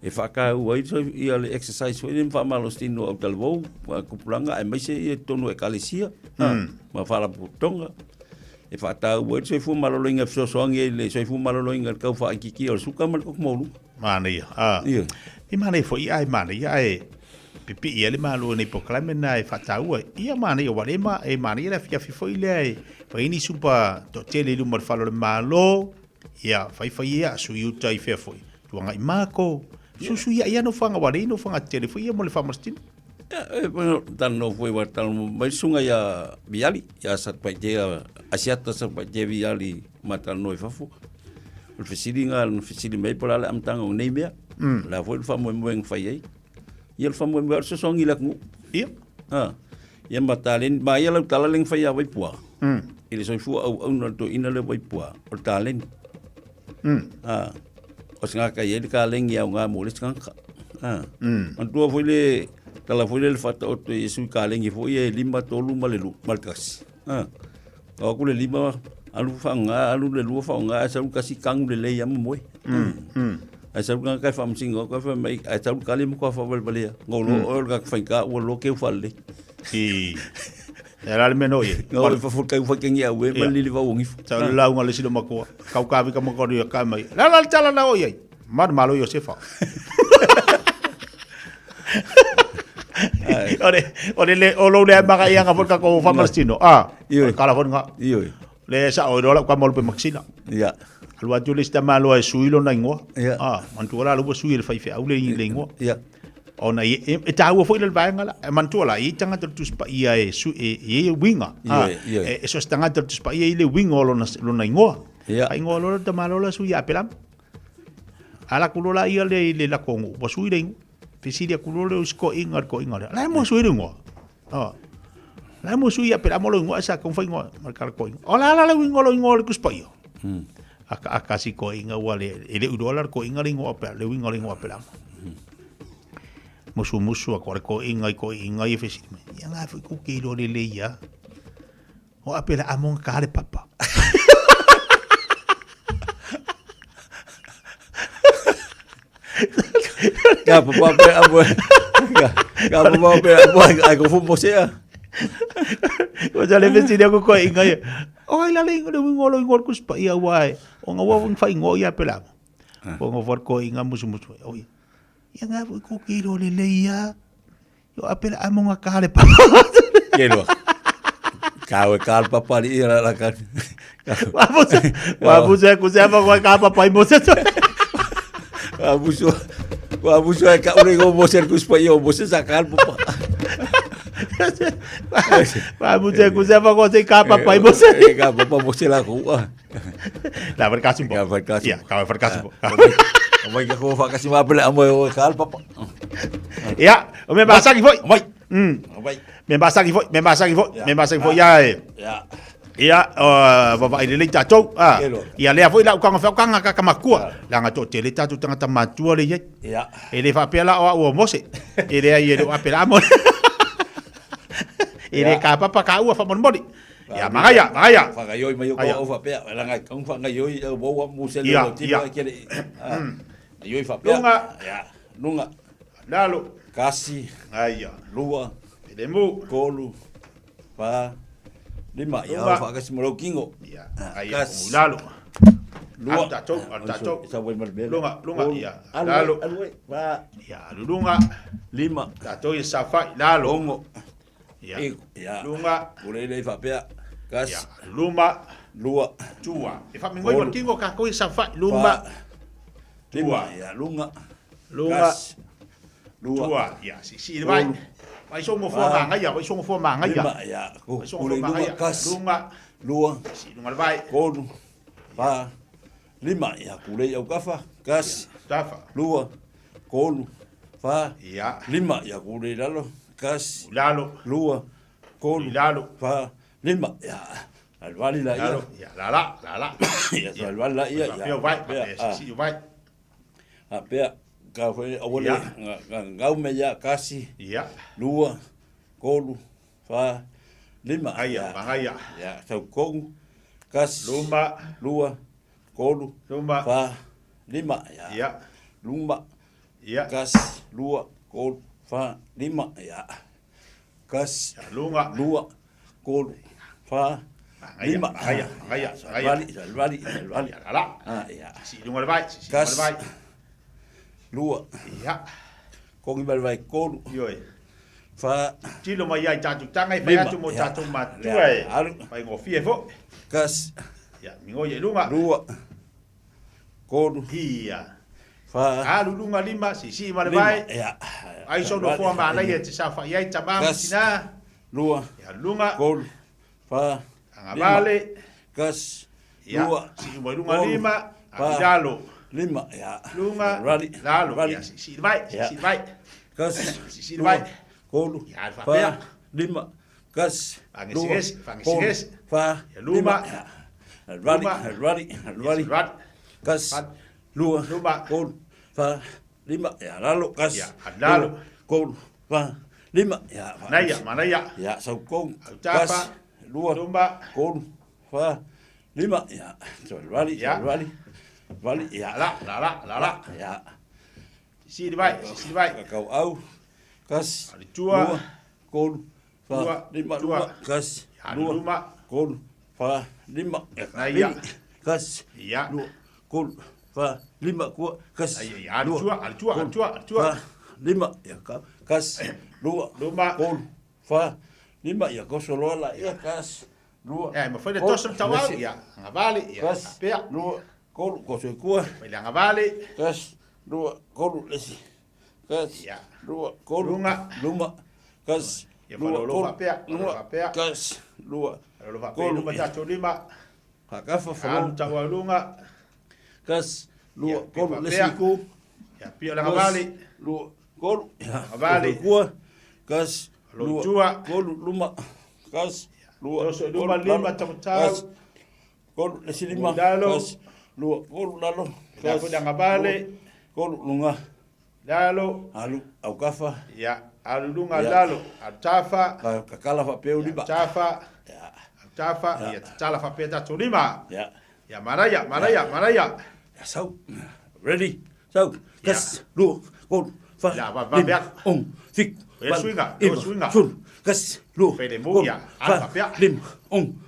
Speaker 5: E whaka ua i ia le exercise o i whamalo stino au talvou, kupulanga, e mai se i tonu e kalisia, ma whala putonga. E whata ua i fu maloloinga fisosoangi e le fu maloloinga kau whaakiki o suka mal kok maulu.
Speaker 21: Mana ia. I mana i fo i ai mana ia e pipi ia le malo nei poklame na e whata ua. Ia mana ia warema e mana ia le fia fifo i le ai. Ini supa to tele lu mar falo malo ia fai ia su yuta I fe foi tuanga I mako su ia no fanga wari no fanga tele foi ia mo le famastin
Speaker 5: tan no foi wa tan mai sunga ia biali ia sat pa je asiata sa pa je biali mata no fafu o fesilinga no fesili mai por ala amtanga o nei mea la foi fa mo fai ai ia fa mo so songi la ku ia ia matalen ba ia la talaleng fai ai pua ele soi fu au no to ina le vai pua o talen o singa ka ele ka leng ia nga mo le singa an tua foi le tala foi le fata o to yesu ka leng foi e lima tolu malelu malkas o ku le lima alu fanga alu le lu fanga sa lu kasi kang le ia mo ai sa lu ka fam singo ka fa mai ai sa lu ka le mo ka fa balbalia ngolo o ka fa ka o lo ke falle
Speaker 21: Era le meno ye.
Speaker 5: No le fa kai fa kengia we mali le va ungi.
Speaker 21: Sa la unga le silo mako. Kau ka vi ka mako ri ka mai. La tala la oye. Mar malo yo se fa. Ore le o lo le maka ia ka ka ko fa malstino. Kala fon nga. Le sa o la ka mo pe maxina.
Speaker 5: Ya.
Speaker 21: Alwa tu le sta malo e suilo na ngo. Mantu la lu suil fa fe au le ngo.
Speaker 5: Ya.
Speaker 21: Ona e taua foi le vaenga la mantua I tanga tu spa ia e su e winga e so tanga tu spa ia le winga lo na ingoa ai ingoa lo ta malola su ia pelam ala kulola ia le la kongo po su ile fisiria kulola usko ingar ko ingar la mo su ile ingoa la mo su ia pelam lo ingoa sa kon fa ingoa marcar ko ola la winga lo ingoa ku spa ia aka si ko inga wale ele $1 ko ingar ingoa pe le winga lo ingoa pelam musu a ko inga I fesime ia nga foi ku ke lo le ia o apela amon kale papa
Speaker 5: ka papa pe abo ka papa pe abo ai ko fu mosea
Speaker 21: o ja le fesine ko inga o ai la le ngolo ku spa ia wai o nga wa fai ngo ia pela o ngo for ko inga musu o ia nga foi ko ke lo le ia yo apela amonga kale papa
Speaker 5: kelo kawe kal papa li ira la kan
Speaker 21: wa buze ku se va ka papa I mose
Speaker 5: wa buso ka ure go mose ku spa yo mose sakal papa
Speaker 21: wa buze ku se va ko se ka papa I mose
Speaker 5: ka papa mose la ku
Speaker 21: la verkasu
Speaker 5: ya verkasu
Speaker 21: ya ka verkasu
Speaker 5: Mai ka ko fa kasi mabela amo kal papa.
Speaker 21: Ya, o me basa ki foi.
Speaker 5: Mai.
Speaker 21: Me basa ki foi ya. Ya, va ile le tatou. Ya le foi la ka nga ka makua. La nga to tele tatu tanga tamatua le ye.
Speaker 5: Ya.
Speaker 21: Ele fa pela o mose. Ele ai ele apela amo. Ele ka papa ka u fa mon body. Ya magaya.
Speaker 5: Fagayoi mai ko fa pe la nga kang fagayoi bo mo se le tino ke. Yoi fa pe. Lunga.
Speaker 21: Lalo.
Speaker 5: Kasi.
Speaker 21: Aya.
Speaker 5: Lua.
Speaker 21: Pedemu.
Speaker 5: Kolu. Pa. Lima. Ya fa kasi mo kingo.
Speaker 21: Ya. Aya. Lalo.
Speaker 5: Lua.
Speaker 21: Tato.
Speaker 5: Sa voi mal bela.
Speaker 21: Lunga. Ya. Lalo.
Speaker 5: Pa.
Speaker 21: Ya. Lunga.
Speaker 5: Lima.
Speaker 21: Tato ya safa. Lalo.
Speaker 5: Longo.
Speaker 21: Ya.
Speaker 5: Lunga. Ulele fa pe. Kas.
Speaker 21: Ya. Luma.
Speaker 5: Lua.
Speaker 21: Tua. E fa mingoi mo kingo ka ko safa. Luma.
Speaker 5: Lima. Ya lunga.
Speaker 21: Tua, ya, si vai. Vai songo fo manga ya, vai songo fo manga ya.
Speaker 5: Lima ya, ko.
Speaker 21: Vai songo fo manga ya. Lunga,
Speaker 5: lua,
Speaker 21: si lunga vai.
Speaker 5: Kolu, fa, lima ya, kule ya ukafa, kas,
Speaker 21: tafa,
Speaker 5: lua, kolu, fa,
Speaker 21: ya,
Speaker 5: lima ya, kule lalo, kas,
Speaker 21: lalo,
Speaker 5: lua, kolu,
Speaker 21: lalo,
Speaker 5: fa, lima ya, alvali la
Speaker 21: ya, ya, la,
Speaker 5: ya, alvali la ya,
Speaker 21: ya, vai, si vai.
Speaker 5: Apea, ka foi awole, ngau me ya, kasi,
Speaker 21: ya,
Speaker 5: lua, kolu, fa, lima
Speaker 21: aya, mangaya,
Speaker 5: ya, sau kongu, kas, lua, kolu,
Speaker 21: luma,
Speaker 5: fa, lima
Speaker 21: ya,
Speaker 5: luma,
Speaker 21: ya,
Speaker 5: kas, lua, kolu, fa, lima ya, kas,
Speaker 21: lunga,
Speaker 5: lua, kolu, fa, lima,
Speaker 21: mangaya,
Speaker 5: alvali,
Speaker 21: la,
Speaker 5: ya,
Speaker 21: si lunga vai, si
Speaker 5: kas,
Speaker 21: vai,
Speaker 5: lua,
Speaker 21: ya,
Speaker 5: kongi vai kolu,
Speaker 21: yoi.
Speaker 5: Fa
Speaker 21: tilo mai ai tatu tanga fai atu mo tatu matua fai ngo fie fo
Speaker 5: kas
Speaker 21: ya mingo ye lunga
Speaker 5: lua kolu
Speaker 21: hia
Speaker 5: fa
Speaker 21: alu lunga lima si male vai
Speaker 5: ya
Speaker 21: ai so do fo ma lai te sa fai ai tama sina
Speaker 5: lua
Speaker 21: ya lunga
Speaker 5: kolu fa
Speaker 21: anga vale
Speaker 5: kas
Speaker 21: lua si mo lunga lima dalo
Speaker 5: lima ya
Speaker 21: lunga
Speaker 5: rali
Speaker 21: dalo ya si vai
Speaker 5: kas
Speaker 21: si vai
Speaker 5: kolu
Speaker 21: fa
Speaker 5: lima kas
Speaker 21: fangesiges
Speaker 5: fa
Speaker 21: luma
Speaker 5: rali kas lua kolu fa lima ya lalo kas
Speaker 21: lalo
Speaker 5: kolu fa lima ya
Speaker 21: manaya
Speaker 5: ya sau kong
Speaker 21: kas
Speaker 5: lua kolu fa lima ya rali ya
Speaker 21: la
Speaker 5: ya
Speaker 21: si vai
Speaker 5: kau au kas
Speaker 21: tua
Speaker 5: kolu fa lima kas
Speaker 21: luma
Speaker 5: kolu fa lima
Speaker 21: ya
Speaker 5: kas
Speaker 21: ya
Speaker 5: kolu fa lima ku kas
Speaker 21: ya tua
Speaker 5: lima ya kas
Speaker 21: luma
Speaker 5: kolu fa lima ya ko solo la ya kas lua
Speaker 21: ma foi de tosam tawal ya ngavale ya
Speaker 5: kas
Speaker 21: pea
Speaker 5: lua kolu ko se ku
Speaker 21: foi la ngavale
Speaker 5: kas lua kolu lesi kas
Speaker 21: ya
Speaker 5: lua kolu luma kas
Speaker 21: lua lo pea
Speaker 5: kas lua
Speaker 21: kolu luma tatu lima
Speaker 5: hakafa fa
Speaker 21: tawal lunga
Speaker 5: kas lua kolu lesi ku
Speaker 21: ya pia la ngavale
Speaker 5: lua kolu
Speaker 21: ngavale
Speaker 5: ku kas
Speaker 21: lua
Speaker 5: kolu luma kas lua
Speaker 21: lima tamatau
Speaker 5: kolu lesi lima kas lua kolu lalo
Speaker 21: kas ngavale
Speaker 5: kolu lunga
Speaker 21: lalo
Speaker 5: alu au kafa
Speaker 21: ya alu lunga lalo atafa
Speaker 5: kakala fa peu liba
Speaker 21: tafa ya tala fa peta tulima
Speaker 5: ya
Speaker 21: maraya
Speaker 5: ya sau ready sau kas lu kol fa
Speaker 21: ya va bia
Speaker 5: fik
Speaker 21: swinga
Speaker 5: sul kas lu
Speaker 21: fede muya alfa pia
Speaker 5: lim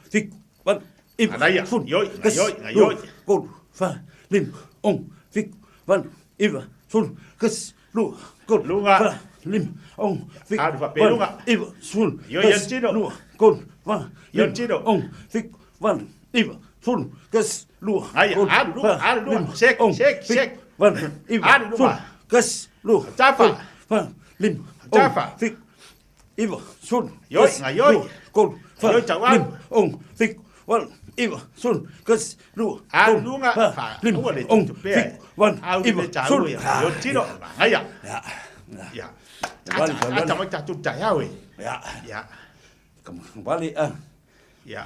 Speaker 5: fik ban
Speaker 21: anaya yoi
Speaker 5: kol fa lim fik ban iva sul kas lu kol
Speaker 21: lunga
Speaker 5: lim fik
Speaker 21: alfa pelunga
Speaker 5: iva sul
Speaker 21: yo yantino
Speaker 5: lu kol fa
Speaker 21: yantino
Speaker 5: fik ban iva sul kas lu
Speaker 21: lunga sek
Speaker 5: ban iva sul kas lu
Speaker 21: tafa
Speaker 5: fa lim fik iva sul
Speaker 21: yo
Speaker 5: kol fa
Speaker 21: yo chawan
Speaker 5: fik ban iva sul kas lu
Speaker 21: lunga fa
Speaker 5: lim fik ban iva sul
Speaker 21: yo tino aya ya ata mai tatu tayawe ya
Speaker 5: kembali
Speaker 21: ya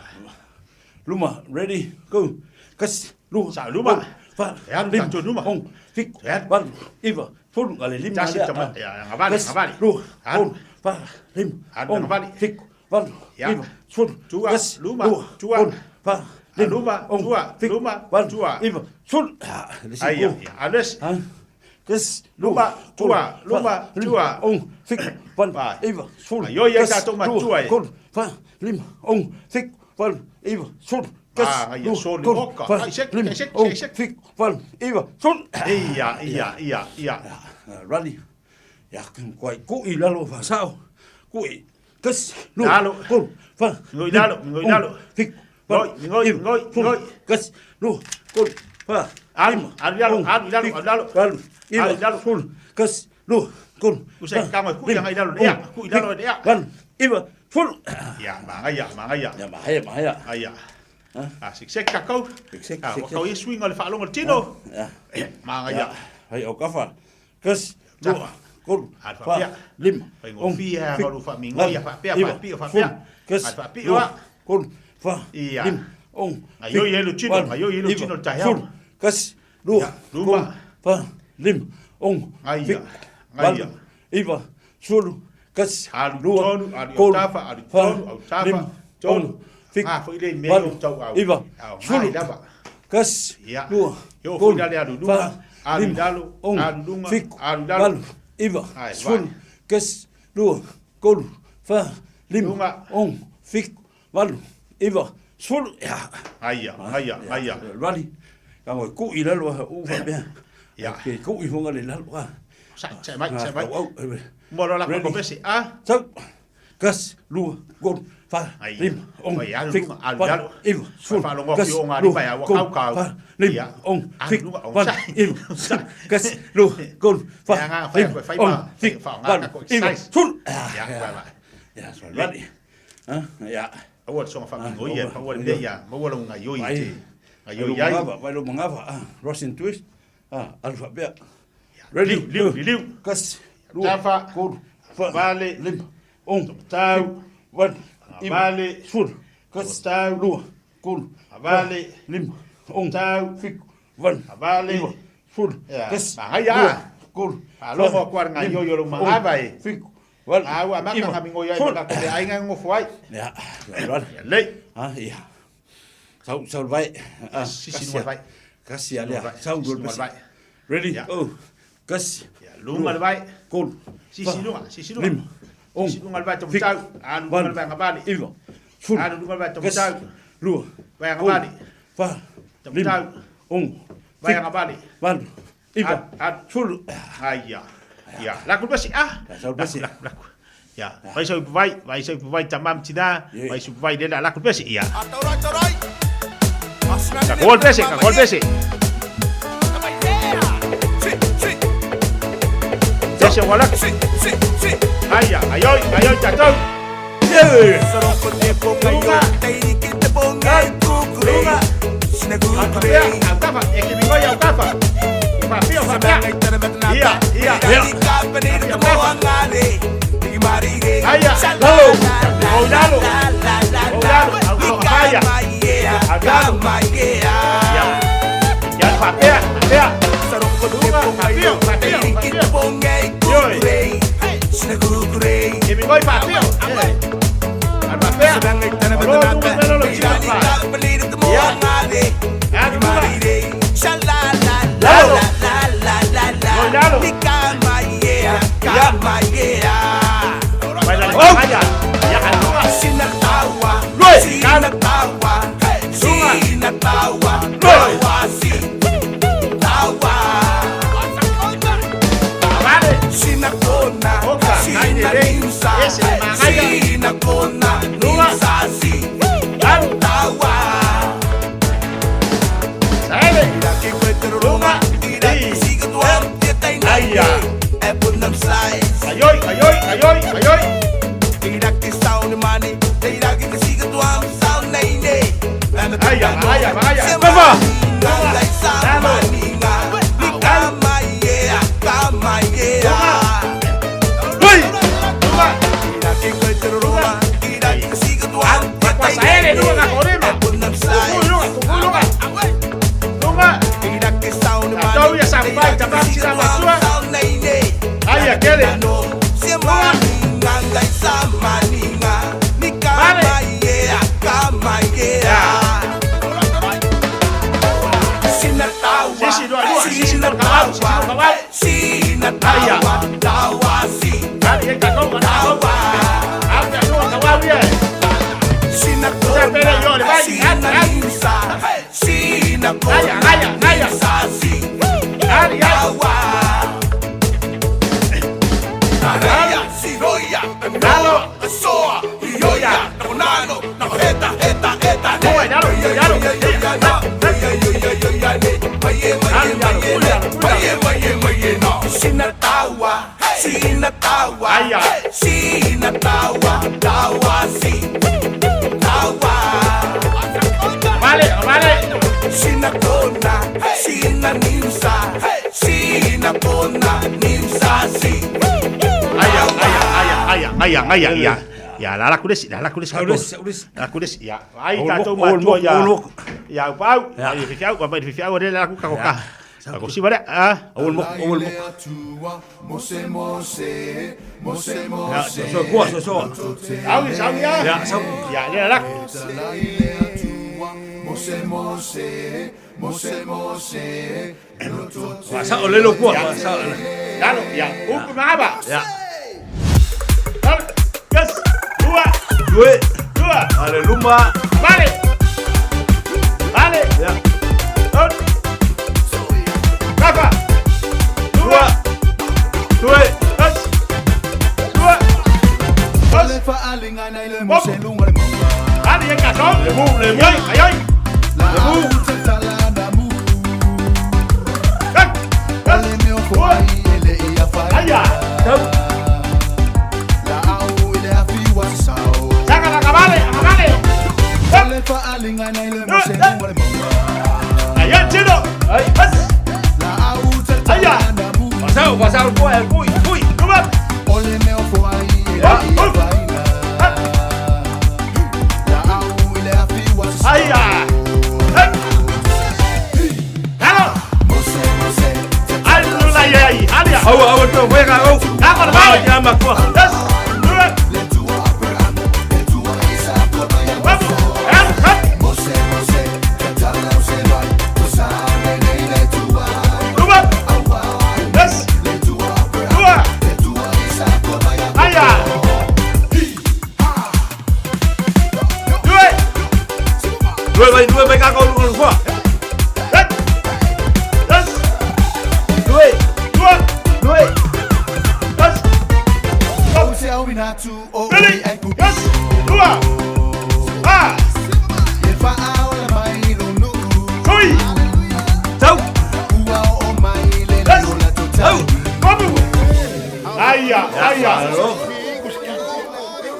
Speaker 5: luma ready go kas lu
Speaker 21: sa luma
Speaker 5: fa
Speaker 21: ya tatu luma
Speaker 5: fik ban iva sul ngale lim
Speaker 21: ya ngabali
Speaker 5: lu fa lim
Speaker 21: ngabali
Speaker 5: fik ban iva sul
Speaker 21: kas luma
Speaker 5: fa
Speaker 21: luma
Speaker 5: ban iva sul
Speaker 21: aya ales
Speaker 5: kas
Speaker 21: luma
Speaker 5: fik ban iva sul
Speaker 21: yo ya tatu matua
Speaker 5: fa lim fik ban iva sul
Speaker 21: kas ya sol boka
Speaker 5: fik ban iva sul
Speaker 21: iya
Speaker 5: rally ya kuai ku ilalo fa sao kui kas
Speaker 21: lalo
Speaker 5: fa
Speaker 21: ngoi lalo
Speaker 5: fik
Speaker 21: ngoi
Speaker 5: kas lu fa
Speaker 21: alalo
Speaker 5: iva sul kas 2 kun
Speaker 21: Usai kama ku yang idalo dia, ku idalo dia.
Speaker 5: Wan, iba, full.
Speaker 21: Ya, mangaya.
Speaker 5: Ya, mahaya.
Speaker 21: Aya. Siksek kakau. Kau ia swing oleh falong oleh Tino. Mangaya.
Speaker 5: Hai o kafa. Kes, 2 kun, 5.
Speaker 21: Ngofia kalau fa mingo ya fa pia.
Speaker 5: Kes, 2 kun, 5.
Speaker 21: Ayo yelo Tino tahya.
Speaker 5: Kes, 2 kun, 5.
Speaker 21: Aya.
Speaker 5: Iba, sul, kas,
Speaker 21: tonu, tafa, tonu, fik,
Speaker 5: iba, sul, kas,
Speaker 21: yo, fui dali
Speaker 5: fik, iba, sul, kas, kol, fa, fik, iba, sul,
Speaker 21: aya.
Speaker 5: Rali, kamu ku ilalo ufa bia, ya, ku ihonga ilalo
Speaker 21: Saya mai. Moro la ko pesi.
Speaker 5: Gas, 2, gol, fa, 5, fik, iva, sul,
Speaker 21: gas,
Speaker 5: fik, gas, 2, gol, fa, 5, fik, iva, sul. Ya, sul, rali. Ya.
Speaker 21: Awal song fa mingo ya, awal dia, awal ngayo ite.
Speaker 5: Ngayo ya. Vai lo mangava, Russian twist. Alphabet. Ready,
Speaker 21: liu.
Speaker 5: Kas,
Speaker 21: tafa,
Speaker 5: kul,
Speaker 21: vale,
Speaker 5: lim,
Speaker 21: tau,
Speaker 5: vale, sul,
Speaker 21: kas, tau,
Speaker 5: kul,
Speaker 21: vale,
Speaker 5: lim,
Speaker 21: tau,
Speaker 5: fik,
Speaker 21: vale,
Speaker 5: sul,
Speaker 21: kas, haya,
Speaker 5: kul,
Speaker 21: alo mo kwar ngayo yo mangava
Speaker 5: fik,
Speaker 21: awa maka ngamingo ya maka ke ainga ngofwai.
Speaker 5: Ya,
Speaker 21: le.
Speaker 5: Iya. Sau vai.
Speaker 21: Sisi vai.
Speaker 5: Kasi alia. Sau gol vai. Ready? Kas.
Speaker 21: Lunga vai.
Speaker 5: Kul.
Speaker 21: Sisi lunga.
Speaker 5: Lim.
Speaker 21: Sisi lunga vai tomtau. Anu lunga vai ngabali.
Speaker 5: Iva. Sul.
Speaker 21: Anu lunga vai tomtau.
Speaker 5: Lu.
Speaker 21: Vai ngabali.
Speaker 5: Fa.
Speaker 21: Tomtau. Vai ngabali.
Speaker 5: Van. Iva. Sul.
Speaker 21: Aya. Ya, laku basi laku. Ya, vai so vai tamam tina, vai so vai dela laku basi ya. Gol basi. Desi wala. Aya, ayo jatuh. Iya. Aya, lalu. Lalu.
Speaker 11: Sinatawa Sina tawa, sina tawa, tawa si, tawa. Vale. Sina kona, sina nimsa, sina kona, nimsa si.
Speaker 7: Aya. Ya, la kudes. La kudes. Ya, ai tatou matua ya. Ya, pau. Ai fifiau de la kuka. Ako si bare. Awal mo.
Speaker 11: Mose.
Speaker 5: Ya, so.
Speaker 7: Sawi ya.
Speaker 5: Ya, so.
Speaker 7: Ya, la.
Speaker 11: Mose.
Speaker 5: Masa oleh lo kuah. Masa.
Speaker 7: Lalu, ya. Apa?
Speaker 5: Ya.
Speaker 7: Yes. Dua.
Speaker 5: Ale lumba.
Speaker 7: Vale.
Speaker 5: Ya.
Speaker 7: Rafa.
Speaker 5: Dua.
Speaker 7: Yes. Dua.
Speaker 11: Ole fa alinga na ile mose lunga le mama.
Speaker 7: Ali yang kasong.
Speaker 5: Lebu.
Speaker 7: Ayoy.
Speaker 11: Lebu. Tala na mu. Ole me o foi ele ia fa.
Speaker 7: Aya.
Speaker 11: La au ile afi wa sao.
Speaker 7: Saca vale.
Speaker 11: Ole fa alinga na ile mose lunga le mama.
Speaker 7: Ayo chido. Ay.
Speaker 11: La au tala na mu.
Speaker 5: Pasal kuih.
Speaker 7: Coba.
Speaker 11: Ole me o foi ele ia fa. La au ile afi wa sao.
Speaker 7: Aya.
Speaker 5: Awal tu, mereka kau.
Speaker 7: Apa nama?
Speaker 5: Jambak kuah.
Speaker 7: Yes.
Speaker 5: Dua mereka kau kuah.
Speaker 7: Ready? Yes. Dua. Tui.
Speaker 5: Tahu.
Speaker 7: Yes. Tahu. Kamu. Aya.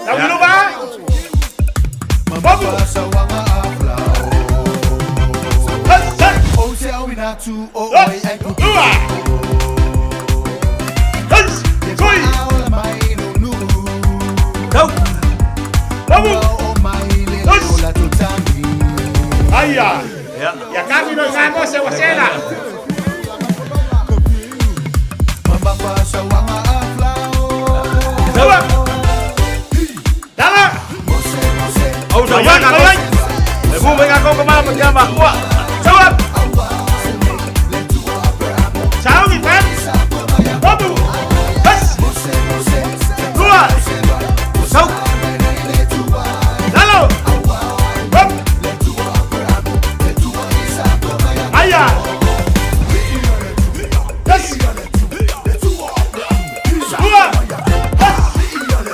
Speaker 7: Tahu dulu ba? Kamu. Dua. Yes. Tui.
Speaker 5: Tahu.
Speaker 7: Kamu. Aya. Ya kami no ngamo se wasela. Dua. Dala.
Speaker 5: Oh, jambak kau. Lebu mereka kau kemana menjambak kuah.
Speaker 7: Jawab. Ciao mi fan. Kamu. Yes. Dua.
Speaker 5: Tahu.
Speaker 7: Lalu. Aya. Yes. Dua.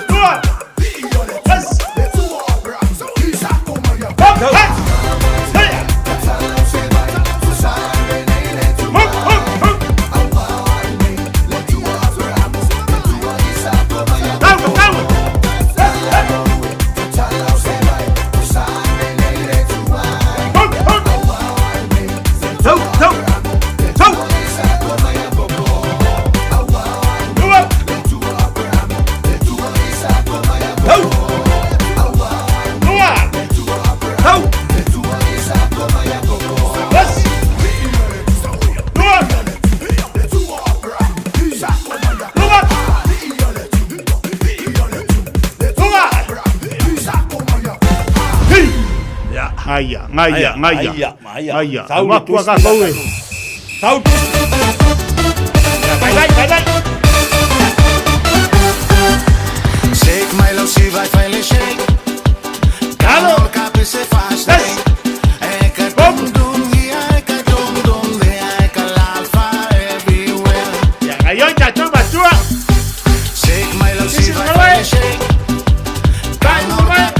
Speaker 7: Dua. Yes. Ngaya.
Speaker 5: Tahu
Speaker 7: Aku agak kau ni.
Speaker 5: Tahu.
Speaker 7: Baik.
Speaker 11: Shake my love, she vai finally shake.
Speaker 7: Halo.
Speaker 11: Se faz bem. É que dum é que lava everywhere.
Speaker 7: Ayo jatuh bacua.
Speaker 11: Shake my love, she vai finally shake.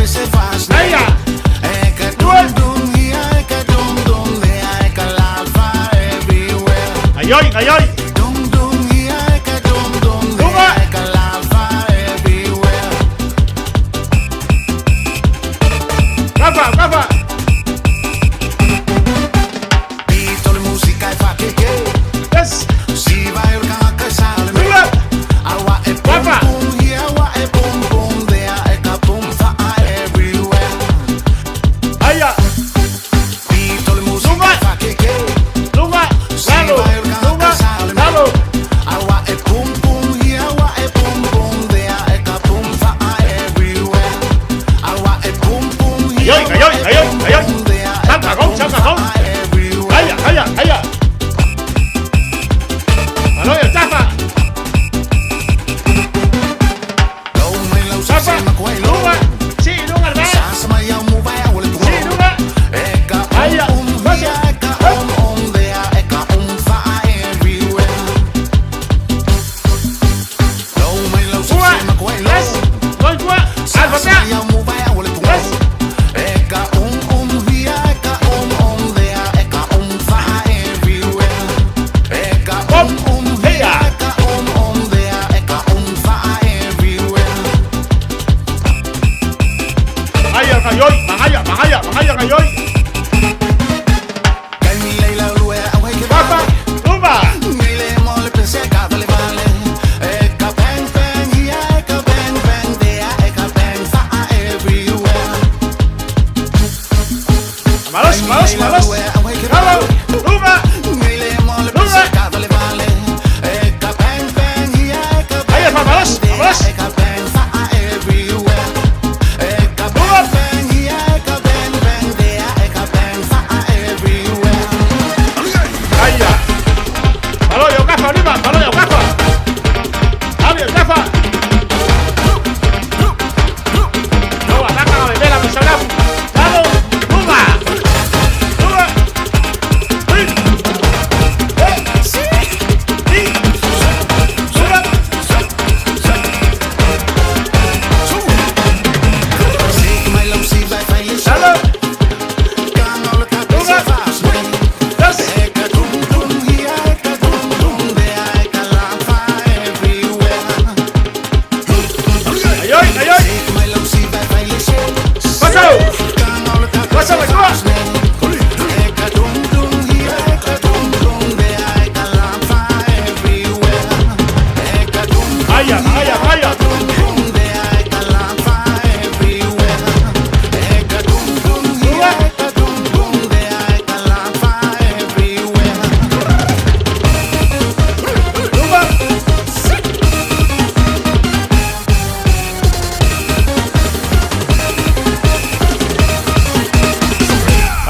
Speaker 11: Se faz bem. É que dum é que lava everywhere.
Speaker 7: Ayo.
Speaker 11: Dum é que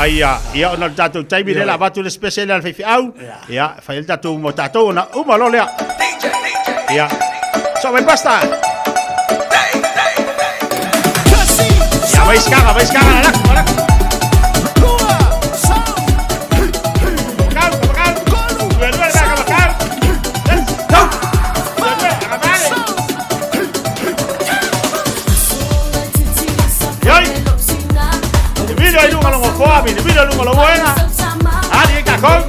Speaker 21: Aia, ia ona tatou taimi le la batu le special al fifi au. Ia, fai tatou mo tatou na uma lo lea. Ia. So me basta. Ya vai escala la. Video lungo lo fuami, video lungo lo buena. Ari cacón.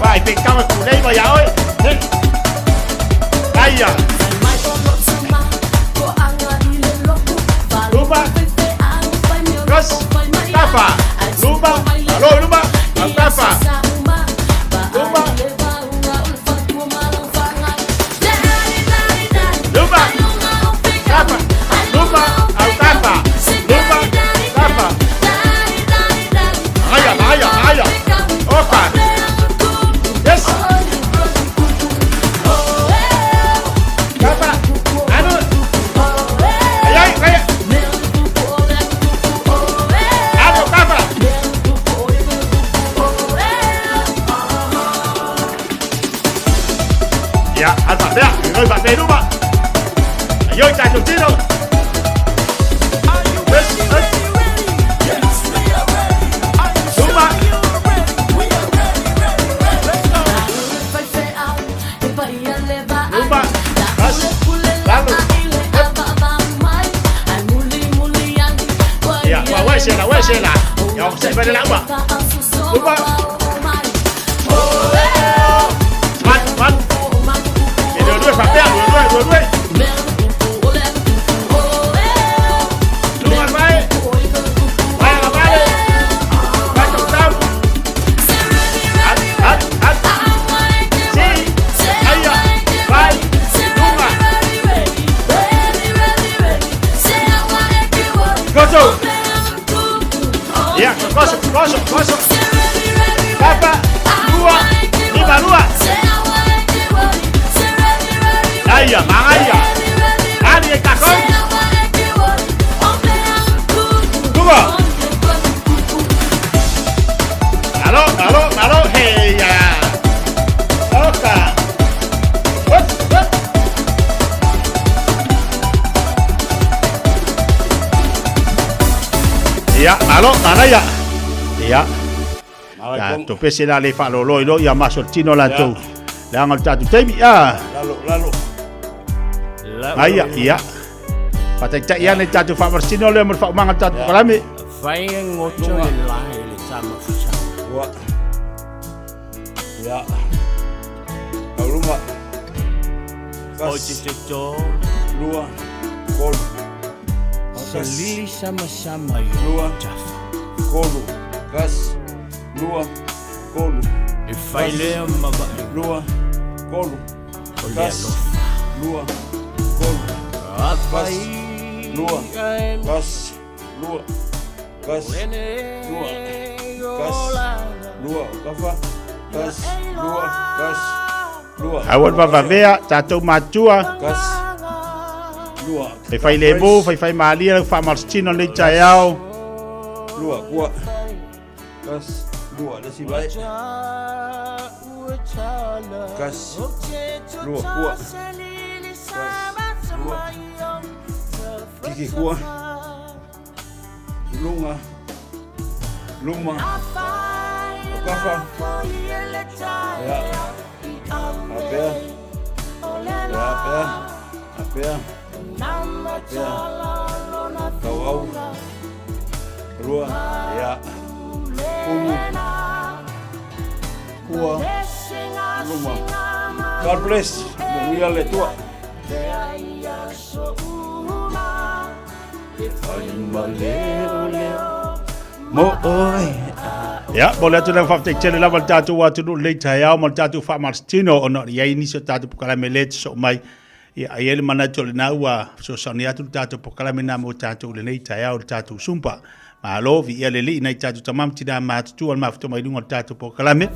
Speaker 21: Vai, peccamo con lei, vai a oi. Aia. Lumba. Gas. Tapa. Lumba. Halo, lumba. Tapa. Lumba. Lumba. Tapa. Lumba. Tapa. Lumba. Tapa. Aia. Opa. Yes. Ya, alba, vea, noi va pe rumba. Yo ta tu tiro. Rumba. Rumba. Ya, wa shela. Ya, se ve la agua. Rumba. Man. Due papel, due. Vai alla male. Vai toccare. Sì. Aia. Vai. Lunga. Gozo. Yeah, gozo. Papa. Lua. Aia, Maria. Ani e cacón. Tuba. Aló, hey ya. Oka. What? Ya, aló, Maria. Ya. Ya, tu pese la le fa lo ya masortino la tu. La ngal tatu temi ya.
Speaker 5: Lalo.
Speaker 21: Aia, iya. Patai tak ia ni tatu fa marsino le mer fa mangal tatu kalame.
Speaker 8: Fai ngocho le lahi le sama fusa.
Speaker 5: Wa. Ya. Aluma.
Speaker 8: Oji seto.
Speaker 5: Lua. Kol.
Speaker 8: Salili sama-sama
Speaker 5: Lua. Kolu. Gas. Lua. Kolu.
Speaker 8: E fai le maba.
Speaker 5: Lua. Kolu. Gas. Lua. Kolu. Gas. Lua. Gas. Lua. Gas. Lua. Gas. Lua. Kafa. Gas. Lua. Gas. Lua.
Speaker 21: Awal baba vea tatou matua.
Speaker 5: Gas. Lua.
Speaker 21: Fai lebo, fai malia, fa marchino le chaiao.
Speaker 5: Lua, kuat. Gas. Lua, dah si baik. Gas. Lua, kuat. Gas. Lua. Kiki kuat. Lunga. Luma. Kafa. Ya. Apa? Apa? Kau Rua. Ya. Kulu. Kua. Luma. God bless. Mulia le tua.
Speaker 21: Mo oi. Ya, boleh tu nak fakta cele la tatu wa tu le tayau mo tatu fa marstino ono ya ini so tatu kala melet so mai Ia ai ele mana tole na ua so sani atu tātou pokalame nā mo tātou le nei tai au tātou sumpa. Ma lovi ia le li nei tātou tamam tina mātutu al mafuto mai lunga tātou pokalame.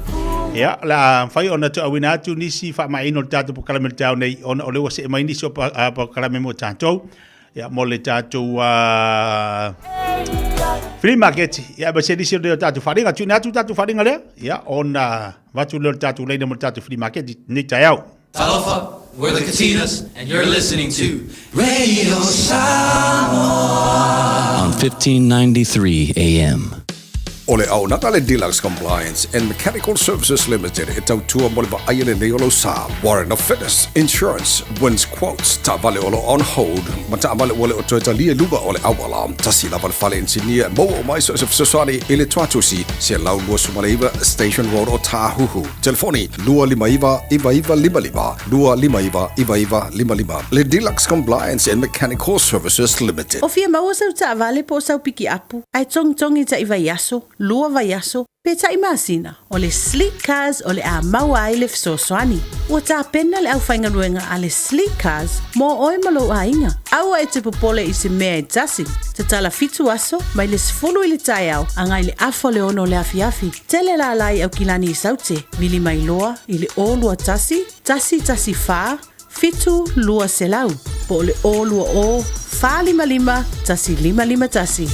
Speaker 21: Ia la fai ona to awina atu nisi fa mai no tātou pokalame tau nei ona ole wase mai nisi o pokalame mo tātou. Ia mo le tātou free market ia ba se disi o tātou wharinga tu natu tātou wharinga lea. Ia ona watu le tātou leina mo tātou free market nei tai au.
Speaker 6: Talofa, we're the Katinas, and you're listening to Radio Samoa on 1593 AM.
Speaker 10: Ole au nakale Deluxe Compliance and Mechanical Services Limited e tau tua mole ba aiele nei olo sa. Warren of Fitness Insurance wins quotes ta vale olo on hold ma ta vale ole o toita lia luba ole awala ta sila vale fale engineer mo o mai so sosani ele tuatusi se lau lua sumaleiva Station Road o Tahuhu. Telefoni lua lima iva lua lima iva Le Deluxe Compliance and Mechanical Services Limited.
Speaker 22: O fia maua sau ta vale po sau piki apu. Ai tong ta iwa yaso. Lua vaiaso, pe ta imasina, o le sleek cars o le a maua ai le fisoswani. Ua ta pena le au whaingaruenga a le sleek cars, mo oi malo a inga. Aua e te popole i se mea e tasi, te tala fitu aso, mai le sifulu i le tai au, angai le afo le ono le afiafi. Tele la lai au kilani i saute, vili mai loa, i le o lua tasi fa, fitu lua selau, po le o lua o, fa lima, tasi lima tasi.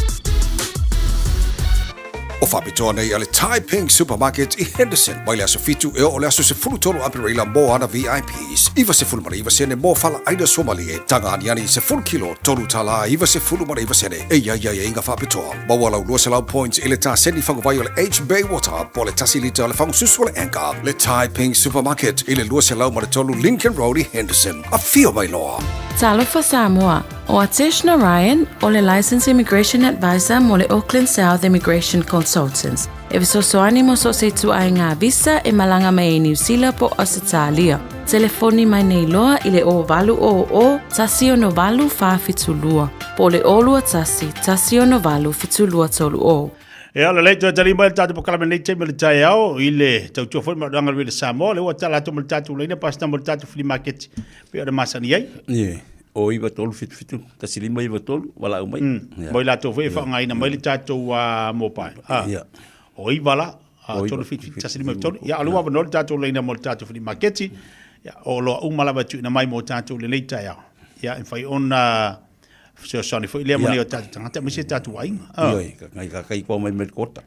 Speaker 10: O whapitoa nei ale Tai Ping Supermarket i Henderson. Mai le aso fitu e o le aso se fulu tolu apireila mo ana VIPs. Iwa se fulu mara iwa sene mo fala aina somalie. Tanga aniani se fulu kilo tolu tala iwa se fulu mara iwa sene. E ia inga whapitoa. Mawalau lua se lau points ile ta seni whangawai o le H-Bay Water po le tasi lita o le whangususu o le Anchor. Le Tai Ping Supermarket ile lua se lau mara tolu Lincoln Road i Henderson. A fio mai loa.
Speaker 22: Talofa Samoa. O Atishna Ryan, o le Licensed Immigration Advisor mo le Auckland South Immigration Consultants. E visosoani mo so se tu ai ngā visa e malanga mai e New Zealand po Australia. Telefoni mai nei loa i le o valu o tasi o no valu whawhitulua. Po le o lua tasi o no valu fitulua tolu o.
Speaker 21: E ala le to tali mai tatu pokalame nei te mele tai au i le tau tua foi ma ranga le Samoa le o tala to mele tatu leina pasta mele tatu free market pe o masani ai.
Speaker 5: Ie. O iwa tolu fitu tasi lima iwa tolu wala umai.
Speaker 21: Moi la to foi fa ngai na mai le tatu mo pai.
Speaker 5: Ia.
Speaker 21: O iwa la tolu fitu tasi lima tolu. Ya alu wa no tatu leina mo tatu free market. Ya o lo umala ba tu na mai mo tatu le nei tai au. Ya en fai ona so soni foi le mo le tatu tangata mi se tatu ai.
Speaker 5: Oi, ngai ka kai ko mai me kota.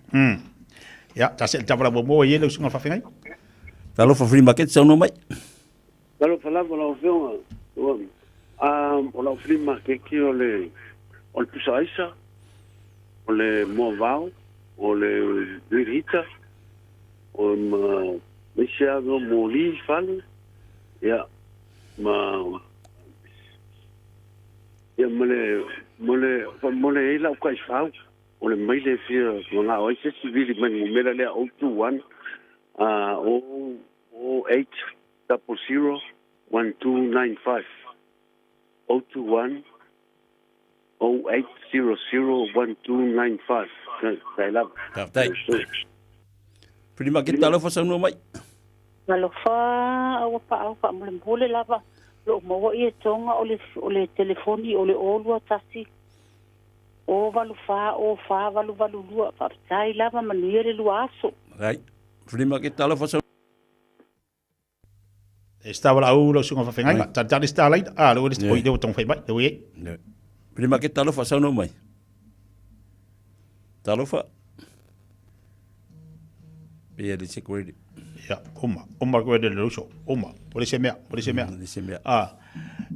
Speaker 21: Ya, ta se tabla mo ye le sunga fa fengai.
Speaker 5: Talo fa free market sa no mai.
Speaker 14: Talo fa la o feo. O la free market ki o le pusaisa, o le movao, o le virita, o me siago moli fale, ya mole ila kai fau, o le mai le fia nga o se civili mai mela le o tu one o 800 1295 021 0800 1295. Sai lá.
Speaker 5: Tai. Prima que talo fa sa no mai.
Speaker 23: Malo fa o pa mole lava. Lo mo i tonga o le telefoni o le olua tasi. O valu fa valu lua pa tai lava maniere luaso.
Speaker 5: Right. Prima que talo fa sa
Speaker 21: Estava lá o sunga fa fengai. Ta está lá. Lo ele foi deu tong fai mai. Deu ye.
Speaker 5: Prima que talo fa sa no mai. Talo fa. Pia de security.
Speaker 21: Ya, uma ko de luso. Por ese mea.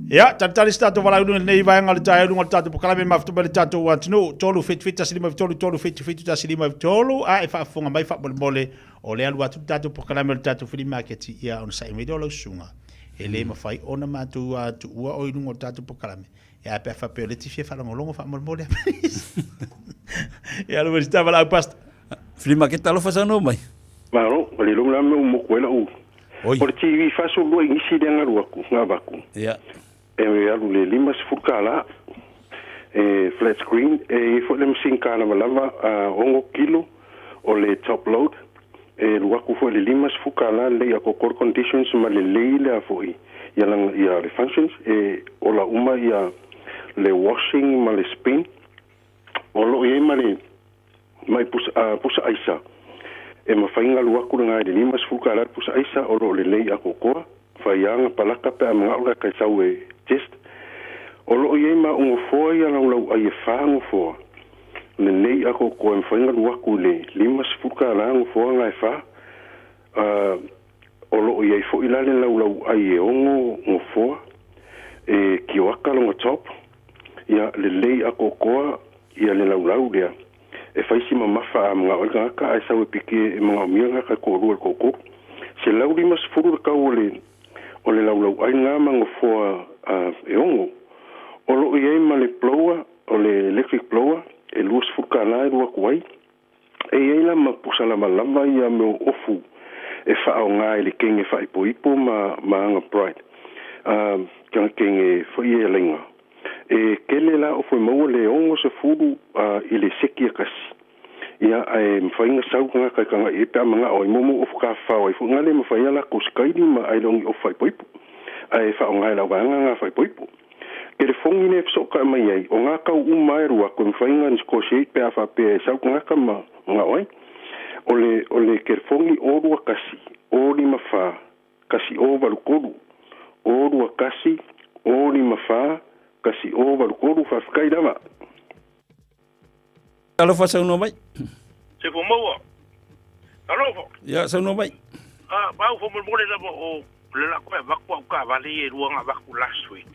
Speaker 21: Ya, tantali stato vala un nei vai ngal tai un tato po kala me mafto bele tato wat no tolu fit tasilima tolu fit tasilima tolu a fa fonga mai fa bole o le alu atu tato po kala me tato free market ya on sai me dolo sunga ele ma fai ona matu atu ua o inungo tato po kala me ya pe fa pe le tifie fa longo fa mole ya lo stava la pasta
Speaker 5: free market talo fa sa no mai
Speaker 14: Bueno, le lo la mo kwela u. Por TV fa so lo isi de ngaruaku, ngabaku.
Speaker 5: Ya.
Speaker 14: E alu le limas fukala flat screen e fo le machine kana malava ongo kilo o le top load
Speaker 9: e luaku fo le limas fuka la le ya core conditions ma le leile fo ia le functions e ola uma ia le washing ma le spin olo e ma le mai pusa aisa e ma fainga luaku nga le limas fuka la pusa aisa olo le lei a kokoa faianga palaka pe mga ora kai sau e test olo e ma ungo fo ia lau ai fa ungo fo le nei a kokoa e fainga luaku le limas fuka la ungo fo nga fa olo ia fo ila le lau ai ongo ngofo e ki waka longa top ia le lei a kokoa ia le lau dia e faisi mamafa mga olga ka ai sawe pike mga mianga ka ko ru koko se lau di mas furu ka ole lau ai nga ngofo e ongo olo ia ma le ploa ole electric blower e lus fuka na ru kwai e ia ma pusala malama ia me ofu e whao ngā ele kenge whaipoipo ma anga pride. Kia kenge whai e lenga. E kele la o whai maua le ongo se furu i le seki a kasi. Ia e mwhainga sauka ngā kai kanga e pia mga o i momo o whaka whao. I whunga le mwhai ala ko skaini ma ailongi o whaipoipo. E whao ngā e lau wanga ngā whaipoipo. Ke re whongi ne wsoka mai ai. O ngā kau umaerua ko mwhainga nisko se pia whapea e sauka ngā ka ma ngā oi. Ole kerfongi orua kasi, ori mafa, kasi o valukoru. Orua kasi, ori mafa, kasi o valukoru, whawhikai dama.
Speaker 5: Alofa sauno mai.
Speaker 13: Se fo maua. Alofa.
Speaker 5: Ya sauno mai.
Speaker 13: Bau fo mulmole lava o le la koe vaku au ka vale e ruanga vaku last week.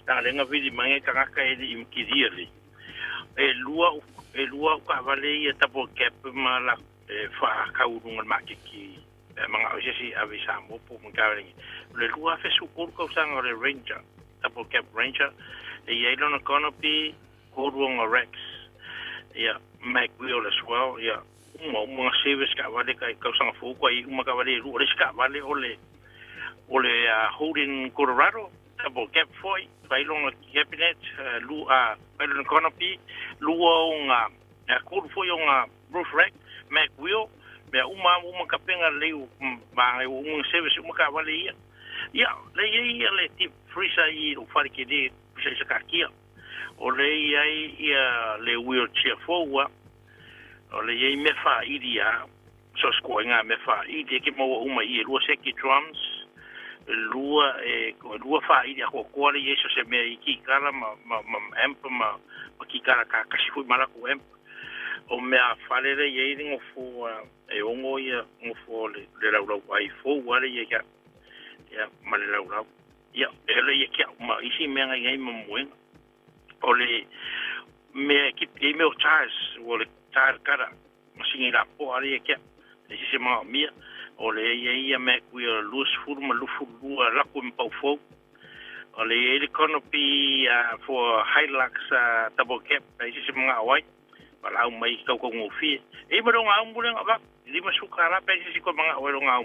Speaker 13: Nanga lenga vidi mange kangaka e li imkiriari. E lua au ka vale e tapo kep ma la fa kaurunga makiki mga osesi avisa mo po mangaweng le lua fe supor ko sang le ranger double cap ranger e yelo na canopy korunga rex ya mac wheel as well ya mga service ka vale kai ko sang fu ko i mga vale ru ska vale ole holding Colorado double cap foi vai long cabinet lua na canopy lua nga ko foi nga roof rack Mac wheel, me uma kapenga leu ba service uma ka vale ia. Ia, le tip freezer i o fare que de se kakia. O le ia le wheelchair forward. O le me fa idia so skoinga me fa idia ke mo uma i lua seki drums. Lua fa idia ko le yeso se me iki kala ma amp ma ki kala ka kasi fu mala ko amp. O mea whalere i ringo fo e ongo ia ngofo le lau ai fo wale ia kia ma le lau ia ele ia kia ma isi mea ngai ma muenga o le mea ki me o Charles o le Charles kara ma singi la po ale ia kia e si se maa mia o le ia mea kui a luas furu ma lufu lua laku mpau fo o le ele canopy for Hilux double cap e si se maa awai Palau mai kau ngofi. E ba nga umbu nga ba. Di masukara pa si ko mga walo nga.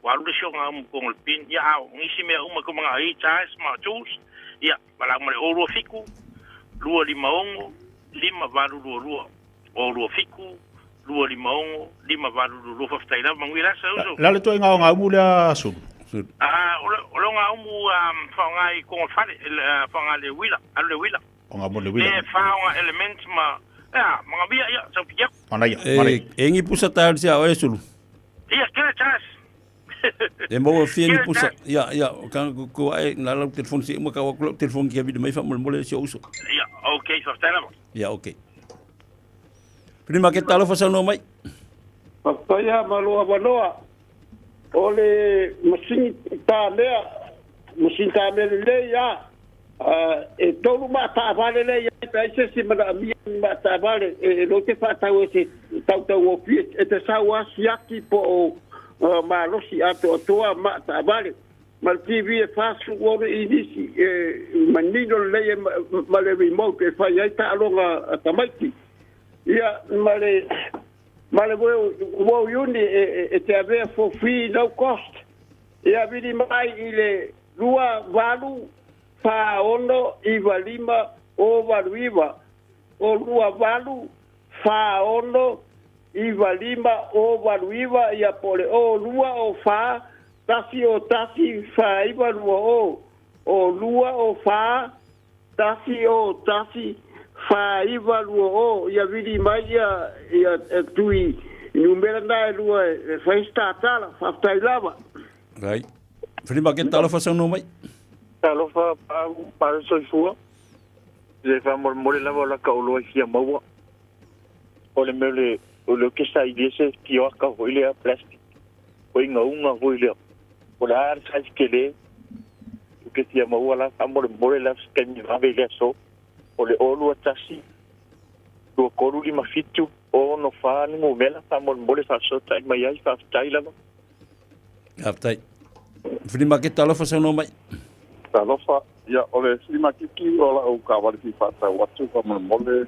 Speaker 13: Walu de nga ko ngolpin. Ya ngisi me uma ko mga chas ma tools. Ya palau mai oro fiku. Lua lima ongo, lima valu lua. Oro fiku, lua lima ongo, lima valu lua faftaila mangwila sa uso.
Speaker 21: La le to nga umbu la sud.
Speaker 13: Olo nga umbu fa nga ko ngofale fa nga le wila, ale wila.
Speaker 21: Nga mo le wila.
Speaker 13: E fa nga element ma ya, mga biya ya, sa pijak.
Speaker 21: Mana ya?
Speaker 5: Engi pusa tayo siya o sulu.
Speaker 13: Iya, kena chas.
Speaker 5: E mo fi ni pusa. Ya, kan ko ai na la telefon si mo ka wa telefon ki abi mai fa mo le si uso.
Speaker 13: Ya, okay, so tala.
Speaker 5: Ya, okay. Prima que talo fa sa no mai.
Speaker 14: Papaya malua banoa. Ole masing ta le ya. E tolu mata vale le ya paise si mana mi mata vale e lo que fa tau ese tau o pie e te sawa siaki po ma lo si ato toa mata vale mal TV fa su o inisi manino le male remote e fa ya ta alonga tamaiti ia male wo yuni e te ave for free no cost ia vidi mai ile lua valu fa ono iwa lima o valuiva o lua valu fa ono
Speaker 2: iwa lima o waluiwa ia pole o lua o fa tasi o tasi fa iwa lua o lua o fa tasi o tasi fa iwa lua o ia vidi mai ia tui numera na lua fa statala fa tailava
Speaker 5: Right. Frima ke talo fa sono mai.
Speaker 3: Talo fa pa soifua. Je fa mo le lava la ka o lo ia maua. O le mele o le que sa iglesia tio ka hoile a plastic. O inga unga hoile. O la ar sa skele. O que tia maua la amor la skani va vele so. O le olu atasi. Do koru li mafitu o no fa ni mo mela amor mole fa so tai mai ai fa tai la.
Speaker 5: Aptai. Frima ke talo fa sono mai.
Speaker 18: Talo fa ya ole frima kiki o la o ka wali ki fa ta watu fa mole.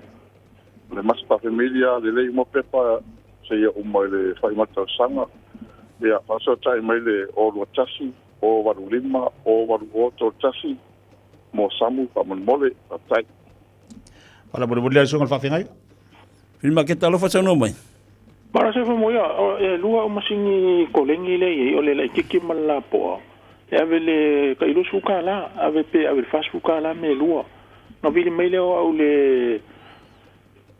Speaker 18: Le mas pa familia le le mo pepa se ia umai le fai mata sanga ia paso tai mai le o lo tasi o waru lima o waru oto tasi mo samu pa mole tai
Speaker 21: Wala mo le so ngal fa fingai
Speaker 5: Filma ke talo fa sono mai
Speaker 24: Para se fa moia lua o masingi kolengi le o le kiki mala po e ave le kailo suka la ave pe ave fast suka la me lua no vili mai le o le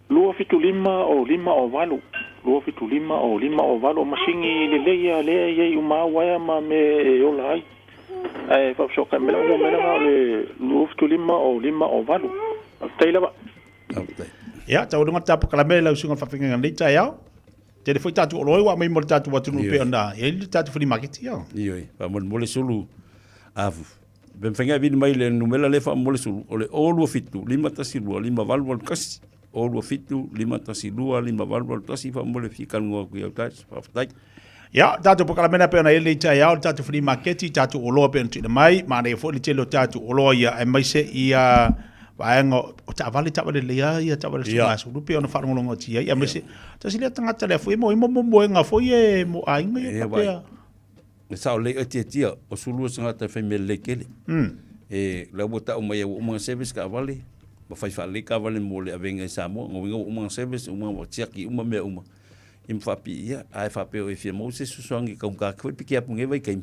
Speaker 24: Lua fitu lima o walu. Lua fitu lima o walu. O masingi le uma waya ma me e ola ai. Ai fa soka mela o mela le lua fitu lima o walu. Taila ba.
Speaker 21: Ya, tau dunga tapu kalamela usunga fafinga ngita ya. Jadi foi tatu o loi wa mai mo tatu watu no pe onda. Ele tatu funi market ya.
Speaker 5: Ioi, pa mo mole sulu. Avu. Ben fenga vin mai le numela le fa mole sulu. Ole o lua fitu lima tasi lua lima walu kasi. O lua fitu, lima tasi lua, lima walu tasi, fa mole fika ngua kui au tais, whaftai.
Speaker 21: Ya, tatu pokalamena pe ona ele ita ya, tatu free market, tatu o loa pe on tira mai, ma ne fo le telo tatu o loa ia, e maise ia, vaengo, o ta vale lea, ia ta vale sunga suru pe ona wharongolongo tia, ia maise, tasi lea tangata lea fo mo nga fo e mo ainga ia papea.
Speaker 5: Ne sao le tia, o sulu sangata fe me le kele. E, lau bota o mai o mga service ka vale, ma fai fa le ka vale mo le avenga sa mo ngo uma service uma tiaki uma me uma im fa pi ia ai fa pe o e fia mo se susangi ka ka ko pi kia punge vai kai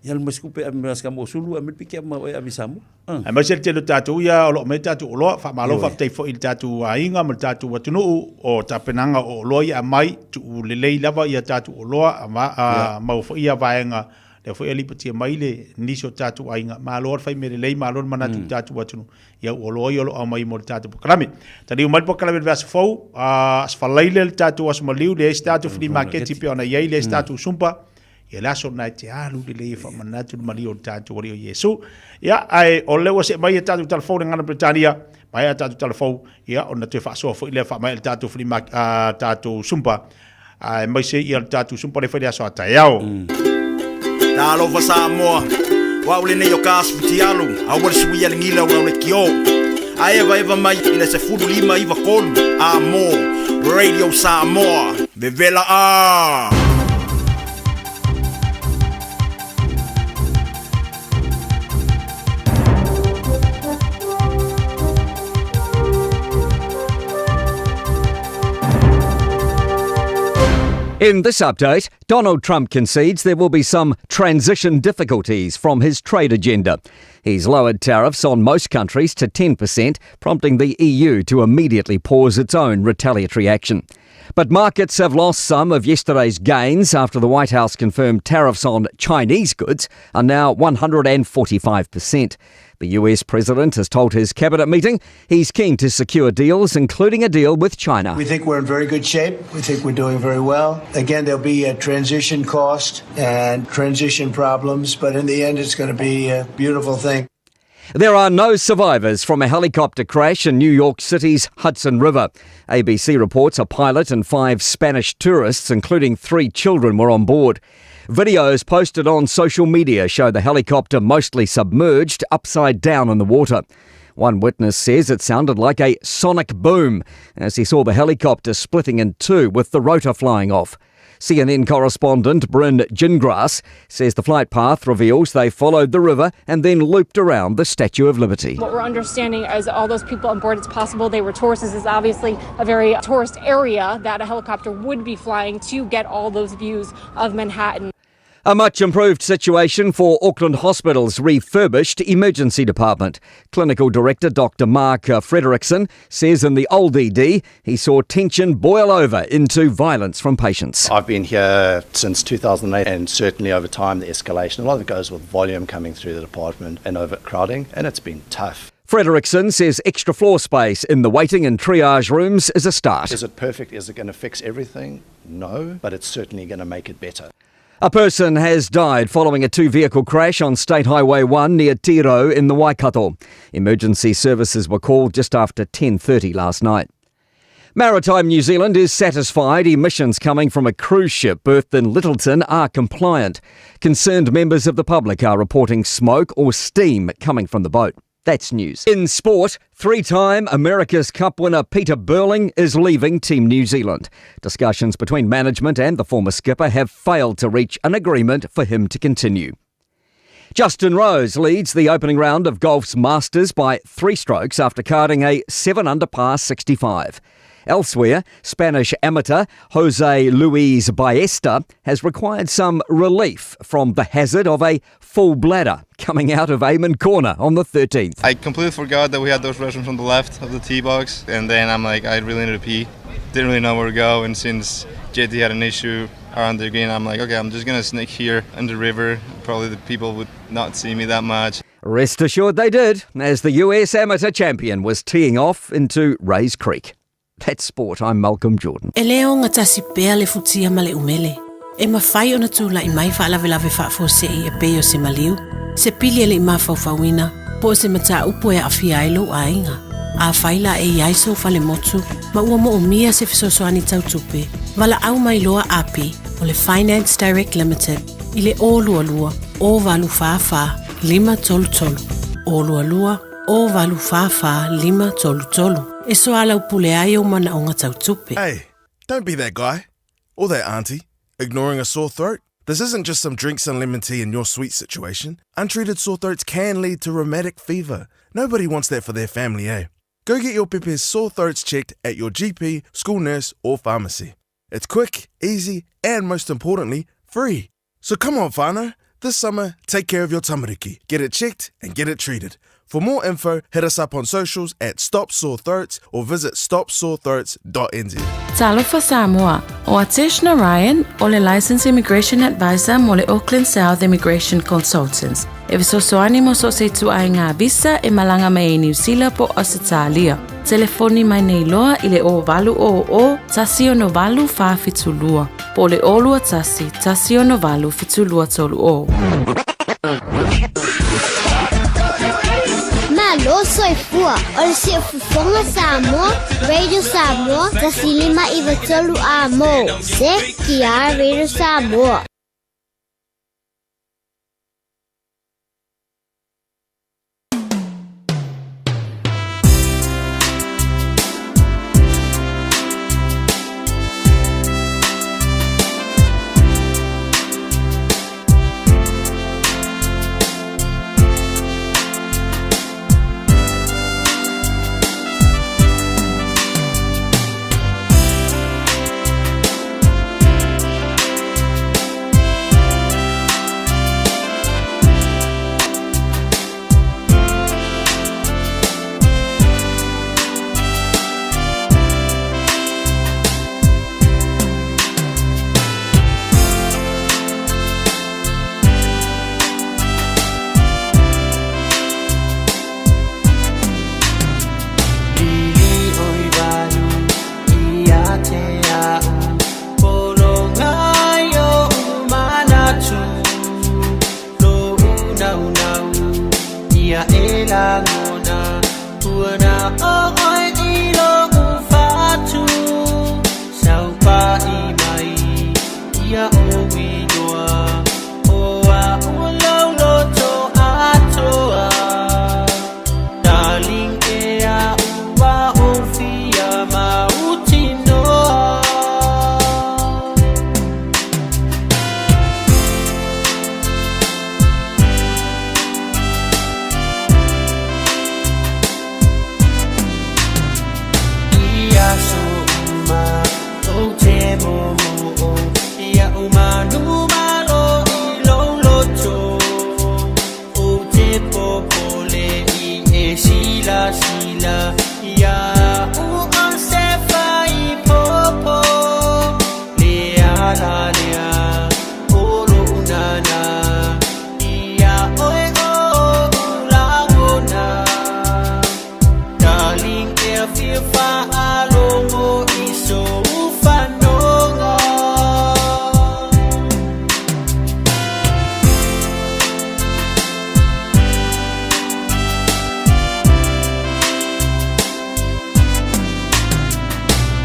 Speaker 5: ia le maskupe a mas ka mo sulu a me pi kia ma e avisa mo
Speaker 21: ai ma se te tatu ia o lo me tatu o lo fa malo fa te fo il tatu ainga mo tatu watunu o tapenanga o lo ia mai tu le le lava ia tatu o lo ma fo ia vaenga le foi ali patia mai le niso tatu ainga ma lor fai me le ma lor mana tatu watunu ia o lo mai mo tatu krami tani mal po krami vas fo as falaile tatu as maliu le tatu free market pe ona ia le tatu sumpa ia la so na te alu le fa manatu maliu tatu ori yesu ia ai o le se mai tatu telefone ngana Britania mai tatu telefone ia ona te fa so fo le fa mai tatu free market tatu sumpa ai mai se ia tatu sumpa le fa so ata yao
Speaker 25: Talo fa Samoa. Wa ule ne yo kasputi alu. Awal suia ngila wa ule kio. Eva mai ina se fudu lima iva kolu. Amo. Radio Samoa. Vevela a.
Speaker 26: In this update, Donald Trump concedes there will be some transition difficulties from his trade agenda. He's lowered tariffs on most countries to 10%, prompting the EU to immediately pause its own retaliatory action. But markets have lost some of yesterday's gains after the White House confirmed tariffs on Chinese goods are now 145%. The US president has told his cabinet meeting he's keen to secure deals, including a deal with China.
Speaker 27: We think we're in very good shape. We think we're doing very well. Again, there'll be a transition cost and transition problems, but in the end, it's going to be a beautiful thing.
Speaker 26: There are no survivors from a helicopter crash in New York City's Hudson River. ABC reports a pilot and 5 Spanish tourists, including 3 children, were on board. Videos posted on social media show the helicopter mostly submerged, upside down in the water. One witness says it sounded like a sonic boom as he saw the helicopter splitting in two with the rotor flying off. CNN correspondent Bryn Gingras says the flight path reveals they followed the river and then looped around the Statue of Liberty.
Speaker 1: What we're understanding is all those people on board, it's possible they were tourists. This is obviously a very tourist area that a helicopter would be flying to get all those views of Manhattan.
Speaker 26: A much improved situation for Auckland Hospital's refurbished emergency department. Clinical Director Dr. Mark Frederickson says in the old ED he saw tension boil over into violence from patients.
Speaker 4: I've been here since 2008 and certainly over time the escalation, a lot of it goes with volume coming through the department and overcrowding, and it's been tough.
Speaker 26: Frederickson says extra floor space in the waiting and triage rooms is a start.
Speaker 4: Is it perfect? Is it going to fix everything? No, but it's certainly going to make it better.
Speaker 26: A person has died following a two-vehicle crash on State Highway 1 near Tiro in the Waikato. Emergency services were called just after 10:30 last night. Maritime New Zealand is satisfied emissions coming from a cruise ship berthed in Lyttelton are compliant. Concerned members of the public are reporting smoke or steam coming from the boat. That's news. In sport, three-time America's Cup winner Peter Burling is leaving Team New Zealand. Discussions between management and the former skipper have failed to reach an agreement for him to continue. Justin Rose leads the opening round of golf's Masters by 3 strokes after carding a 7-under par 65. Elsewhere, Spanish amateur Jose Luis Ballesta has required some relief from the hazard of a full bladder coming out of Amon Corner on the 13th.
Speaker 12: I completely forgot that we had those restrooms on the left of the tee box, and then I'm like, I really need to pee. Didn't really know where to go, and since JT had an issue around the green, I'm like, okay, I'm just going to sneak here in the river. Probably the people would not see me that much.
Speaker 26: Rest assured they did, as the US amateur champion was teeing off into Rays Creek. That's sport. I'm Malcolm Jordan.
Speaker 22: E leo nga tasi pea le futia ma le umele. E mawhai ona tūla I mai whaalawelawe whaafosei e peo se maliu. Se pili e le ima whauwhawina, po se mata upo e awhia ailo a inga. A whaila e iaiso whale motu, ma ua mo o mia se fisosoani tautupe. Wala au mai loa api o le Finance Direct Limited. I le o lua lua, o walu whawha, 533. O lua lua, o walu whawha, 533. E so ala upule ai o mana o ngā tautupe.
Speaker 15: Hey, don't be that guy, or that auntie, ignoring a sore throat. This isn't just some drinks and lemon tea in your sweet situation. Untreated sore throats can lead to rheumatic fever. Nobody wants that for their family, eh? Go get your Pepe's sore throats checked at your GP, school nurse, or pharmacy. It's quick, easy, and most importantly, free. So come on, whānau. This summer, take care of your tamariki. Get it checked and get it treated. For more info, hit us up on socials at Stop Sore Throats or visit stopsorethroats.nz.
Speaker 22: Talofa Samoa, o Atish Narayan, o le Licensed Immigration Advisor mo le Auckland South Immigration Consultants. E visosoani mo so se tuai ngā visa e malanga mai New Zealand po Australia. Telefoni mai nei loa I le o valu o tasi o no valu wha fitulua. Po le olua tasi o no valu fitulua tolu o.
Speaker 16: Malo soifua, o le se fufonga Samoa, Radio Samoa, tasilima iwa tolu a mo. Se kia Radio Samoa.
Speaker 6: Talalea, Olo Unana, Ia Oe O Ulangona, Darling, Ea Fifa Alomo Iso Ufanonga.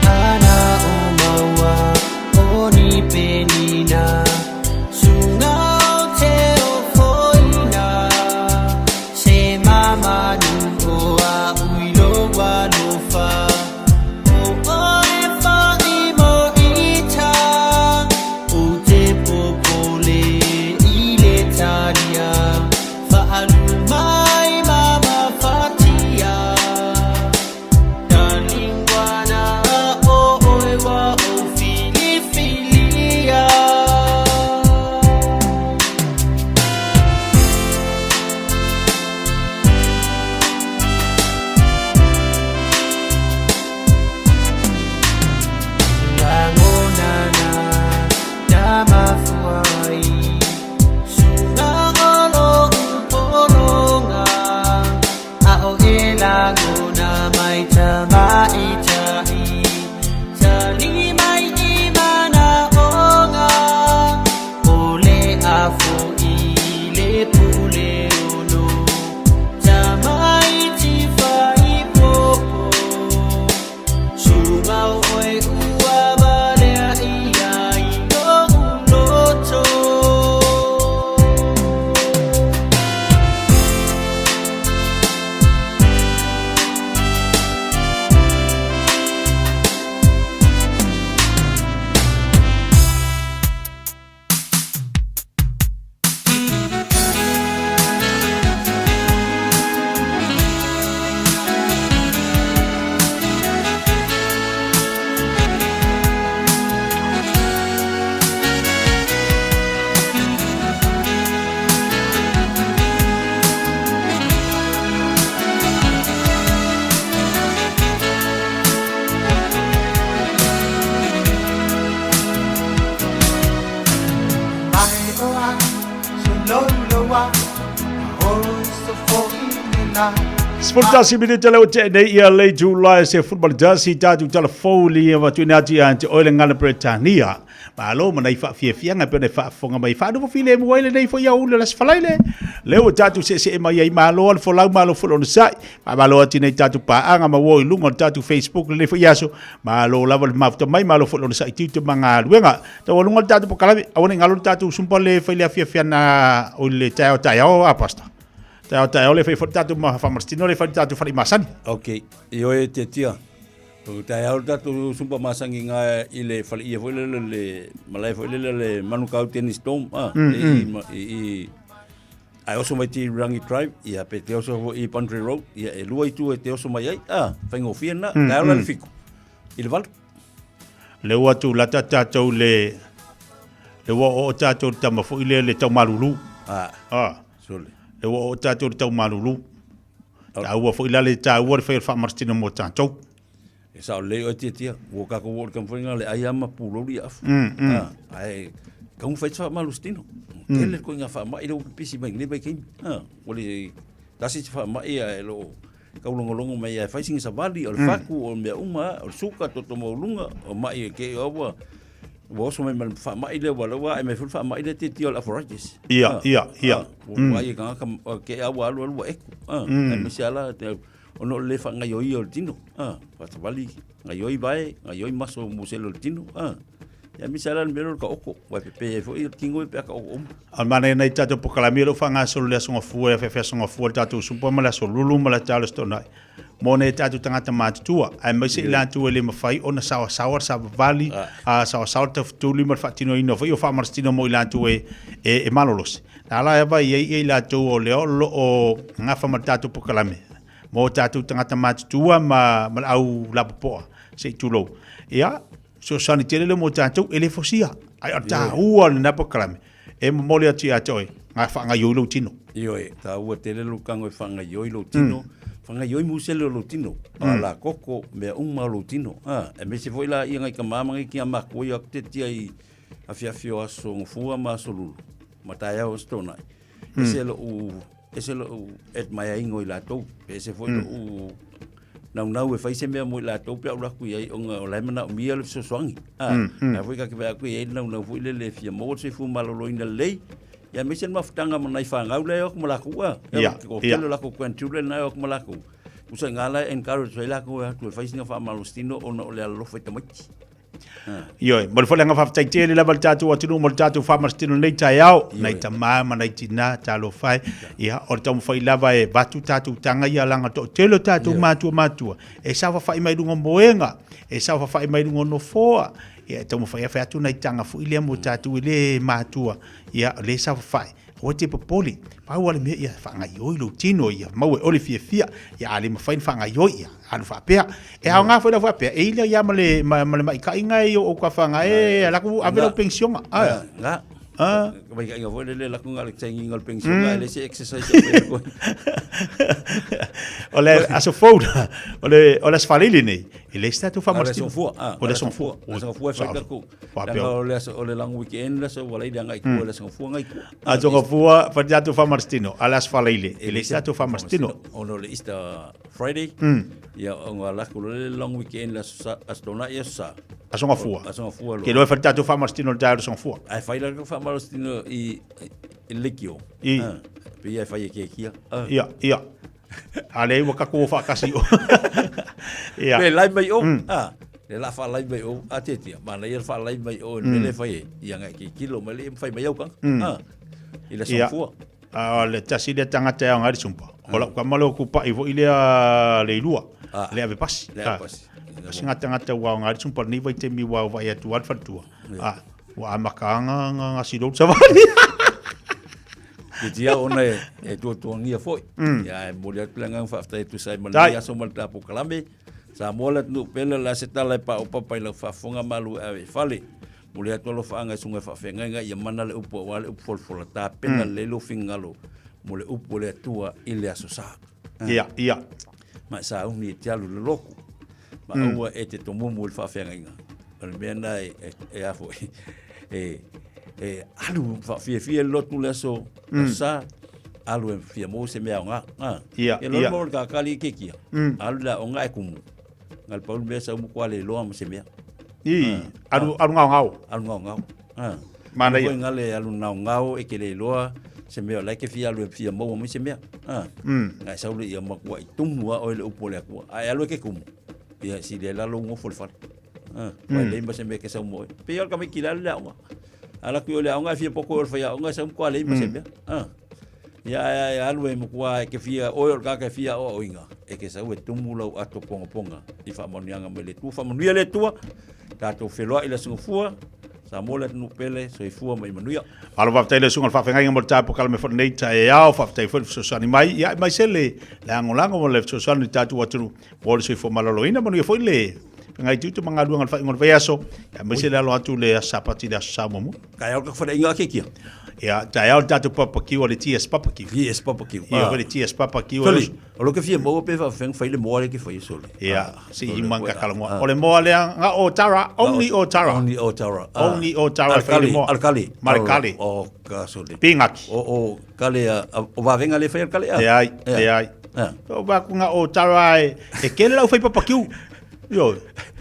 Speaker 6: Ana Omawa, Oni Penina, Sungao Teo Foina, Se Mama Nungoa, Uilo Walufa, O Oe Faimo Ita, Ute Popole, Ile Taria, Faalumai Mama Fatia, Darling Wana, O Oewa, O Fili Filia. Langonana, Dama Fuai, Sungangolo Upolonga, Ao Elangona, Maita Maitai, Tali Mai Imana Onga, Ole Afo Ile Pule Ono, Tamai Tifai Popo, Sumau Oe Uabalea Ia Ino Uloto.
Speaker 21: Sportasi minute le te nei ia le July se football jasi tatu telefoni wa tu nati ante oile ngana Britania ma lo mana ifa fia nga pe ne fa fonga mai fa do file mo ile nei fo ya ule las falaile le o tatu se mai ai ma lo fo lau ma lo fo lo sai ma lo ati nei tatu pa anga ma wo lunga tatu Facebook le fo yaso ma lo lava ma fo mai ma lo fo lo sai tu manga luenga to lunga tatu po kala awone ngalo tatu sumpa le file fia na ole tao apasta Tau le fai tatu ma famarstino le fai tatu fai masani.
Speaker 5: Okay, io e te tia. Tau tatu sumpa masangi nga ile fai ia foi le malai foi le manukau tennis tom I also mai ti rangi tribe ia pe te also i Pantry Road ia e lua itu e te also mai ai fai ngofia na tau le fiku. Il val.
Speaker 21: Le watu lata tatu le wa o tatu tama foi le tau malulu.
Speaker 5: Sole.
Speaker 21: Le o tatu tau malulu. Tau foi la le tau o fai fa marstino mo tatu.
Speaker 5: E sa le o te tia, wo ka ko wo kamfringa le ai ama pulori af. Ai kau fai fa malustino. Ele ko nga fa mai lo pisi mai le bai kin. O le dasi fa mai e lo kau longo mai fai singa sa bali o faku o me uma o suka to mo lunga o mai ke o wo so me fa mai le wala wa me fa mai le te tio la forages
Speaker 21: ia
Speaker 5: mai ka ke awa lo e me sala ono le fa ngai o tino pa vali ngai oi vai ngai oi maso muselo tino ya mi sala me lo ka oko wa pe fo i kingo pe ka o
Speaker 21: al mane nei tato po kala miro fa nga so le so fu e fe so fu tato sumpo mala so lulu mala talo sto nai mone tatu tangata matua ai mai se la tu le mafai ona sa vali sa te tu li mar fatino ino foi o fa marstino mo la tu e malolos ala eva e la tu o le o nga fa tatu po kala me mo tatu tangata matua ma au la po se tu lo ia so sanitele le mo tatu ele fosia ai ata ua na po kala me e mo le ati atoi nga fa nga yo lo tino
Speaker 5: io e ta ua tele lu kango fa nga yo lo tino fanga yoi muselo lotino ala koko me uma lotino e me se foi la ia ngai ka mama ngai ki ama ko ia te tia afiafio aso ngofua ma solulu matai au stona ese lo et mai ingo ila to ese foi lo nau e faise mea mo la to pe ula ku ai onga ola mana mia le so swangi na foi ka ke ba ku ai nau foi le fia mo se fu malolo ina lei ya misen mafutanga mana ifanga ule ok malaku ya ko pelo la ko kwentule na ok malaku usa ngala encourage la ko tu faise nga fa malostino ona ole lo foi tamaki
Speaker 21: Yo, mo fole nga fa tsaitele la baltatu watunu mo tatu fa marstino nei tayao, nei tamama nei tina talo fai, ia o tamu fai lava e batu tatu tanga ia langa to telo tatu matua. E sa fa fai mai dungo moenga, e sa fa fai mai dungo no foa. Ia tamu fai fa atu nei tanga fu ile mo tatu ile matua. Ia le sa fa fai. O te popoli, pa wale me ia fa ngai oi lo tino ia, mau e ole fia ia ale ma fain fa ngai oi ia, alu fa pea. E ha nga fa fa pea, e ile ia male mai ka inga o ka fa ngai ala ku abela pension.
Speaker 5: Nga. Vai ka inga foi le la ku ngal tsengi ngal pension le se exercise ko.
Speaker 21: Ole aso foda, ole sfalili nei. Ele está tu famoso.
Speaker 5: Ole son fu. Ole son fu fa ko. Ole lang weekend la so wala dia ngai ko ole son fu ngai ko.
Speaker 21: A jonga fu fa dia tu famarstino, alas falili. Ele está tu famarstino.
Speaker 5: Ole Easter Friday. Ya ngala ko le long weekend la astona ya sa.
Speaker 21: Asonga fu. Que lo fa dia tu famarstino da son fu.
Speaker 5: Ai fa la famarstino i lekio. Pia fa ye kia.
Speaker 21: Ia. Ale wa ka ko fa kasi.
Speaker 5: Ia. Pe lai mai o. Le la fa lai mai o atetia. Ma le fa lai mai o le fa ye. Ia ngai ki kilo ma le fa mai o kan. Ila son fu.
Speaker 21: Le tasi le tanga te ngari sumpa. Ola ka malo ku pa ivo ile le lua. Le ave pas. Singa tanga te wa ngari sumpa ni vai te mi wa vai atu al fatua. Wa makanga ngasi do savani.
Speaker 5: Dia ona e tu ngia foi. Ya molia planga fa afta tu sai malia so mal tapu kalambe. Sa mola nu pela la setala pa opa pa la fa fonga malu ave fale. Molia to lo fa nga sunga fa fenga nga ya mana le upo wale upol fola ta pena le lo fingalo. Mole upo le tua ile asosa.
Speaker 21: Ia.
Speaker 5: Ma sa uni tialu le loku. Ma ua e te tomu mo fa fenga nga. Al mena e afo. Alu fa fia lotu le so sa alu fia mo se mea nga
Speaker 21: ia
Speaker 5: lo mo ka kali kekia alu la nga e kumu ngal paul be sa mo kwale lo am se mea
Speaker 21: alu ngau
Speaker 5: mana ia ngale alu ngau e kele lo se mea like fia alu fia mo se mea nga sa lu ia mo kwa tumua o le upole ko ai alu ke kumu ia si le la lo ngo folfat le mba se mea ke sa mo pe yo ka me kilal la ala ku ole anga fia poko fia anga sam kwa le mse ya alwe mo kwa ke fia oil ka ke fia o inga e ke sa we tumula ato ponga i fa monianga mele tu fa monia le tua ta to felo ila sungfua sa mola no pele so i fua mai manuia
Speaker 21: alo va tele sunga fa fenga mo ta pokal me fornei ta ya fa te fo so sani mai ya mai sele la ngolango mo le so sani ta tu watu bol so fo maloloina mo foi le ngai tu manga luang al fa ngor veaso ya me se la lo atu le sapati da samomo
Speaker 5: ka ya ka fa inga ke kia
Speaker 21: ya ta ya ta tu papa ki o le ts papa ki ya o le ts papa ki o
Speaker 5: lo que fia mo pe fa feng fa le mo le ki fa iso
Speaker 21: ya si manga kala mo o le mo le nga o tara only o tara fa le mo
Speaker 5: alkali
Speaker 21: markali
Speaker 5: o ka so le
Speaker 21: pingaki
Speaker 5: o kale o va venga le fa alkali
Speaker 21: ya o va ku nga o tara e ke le fa papa ki yo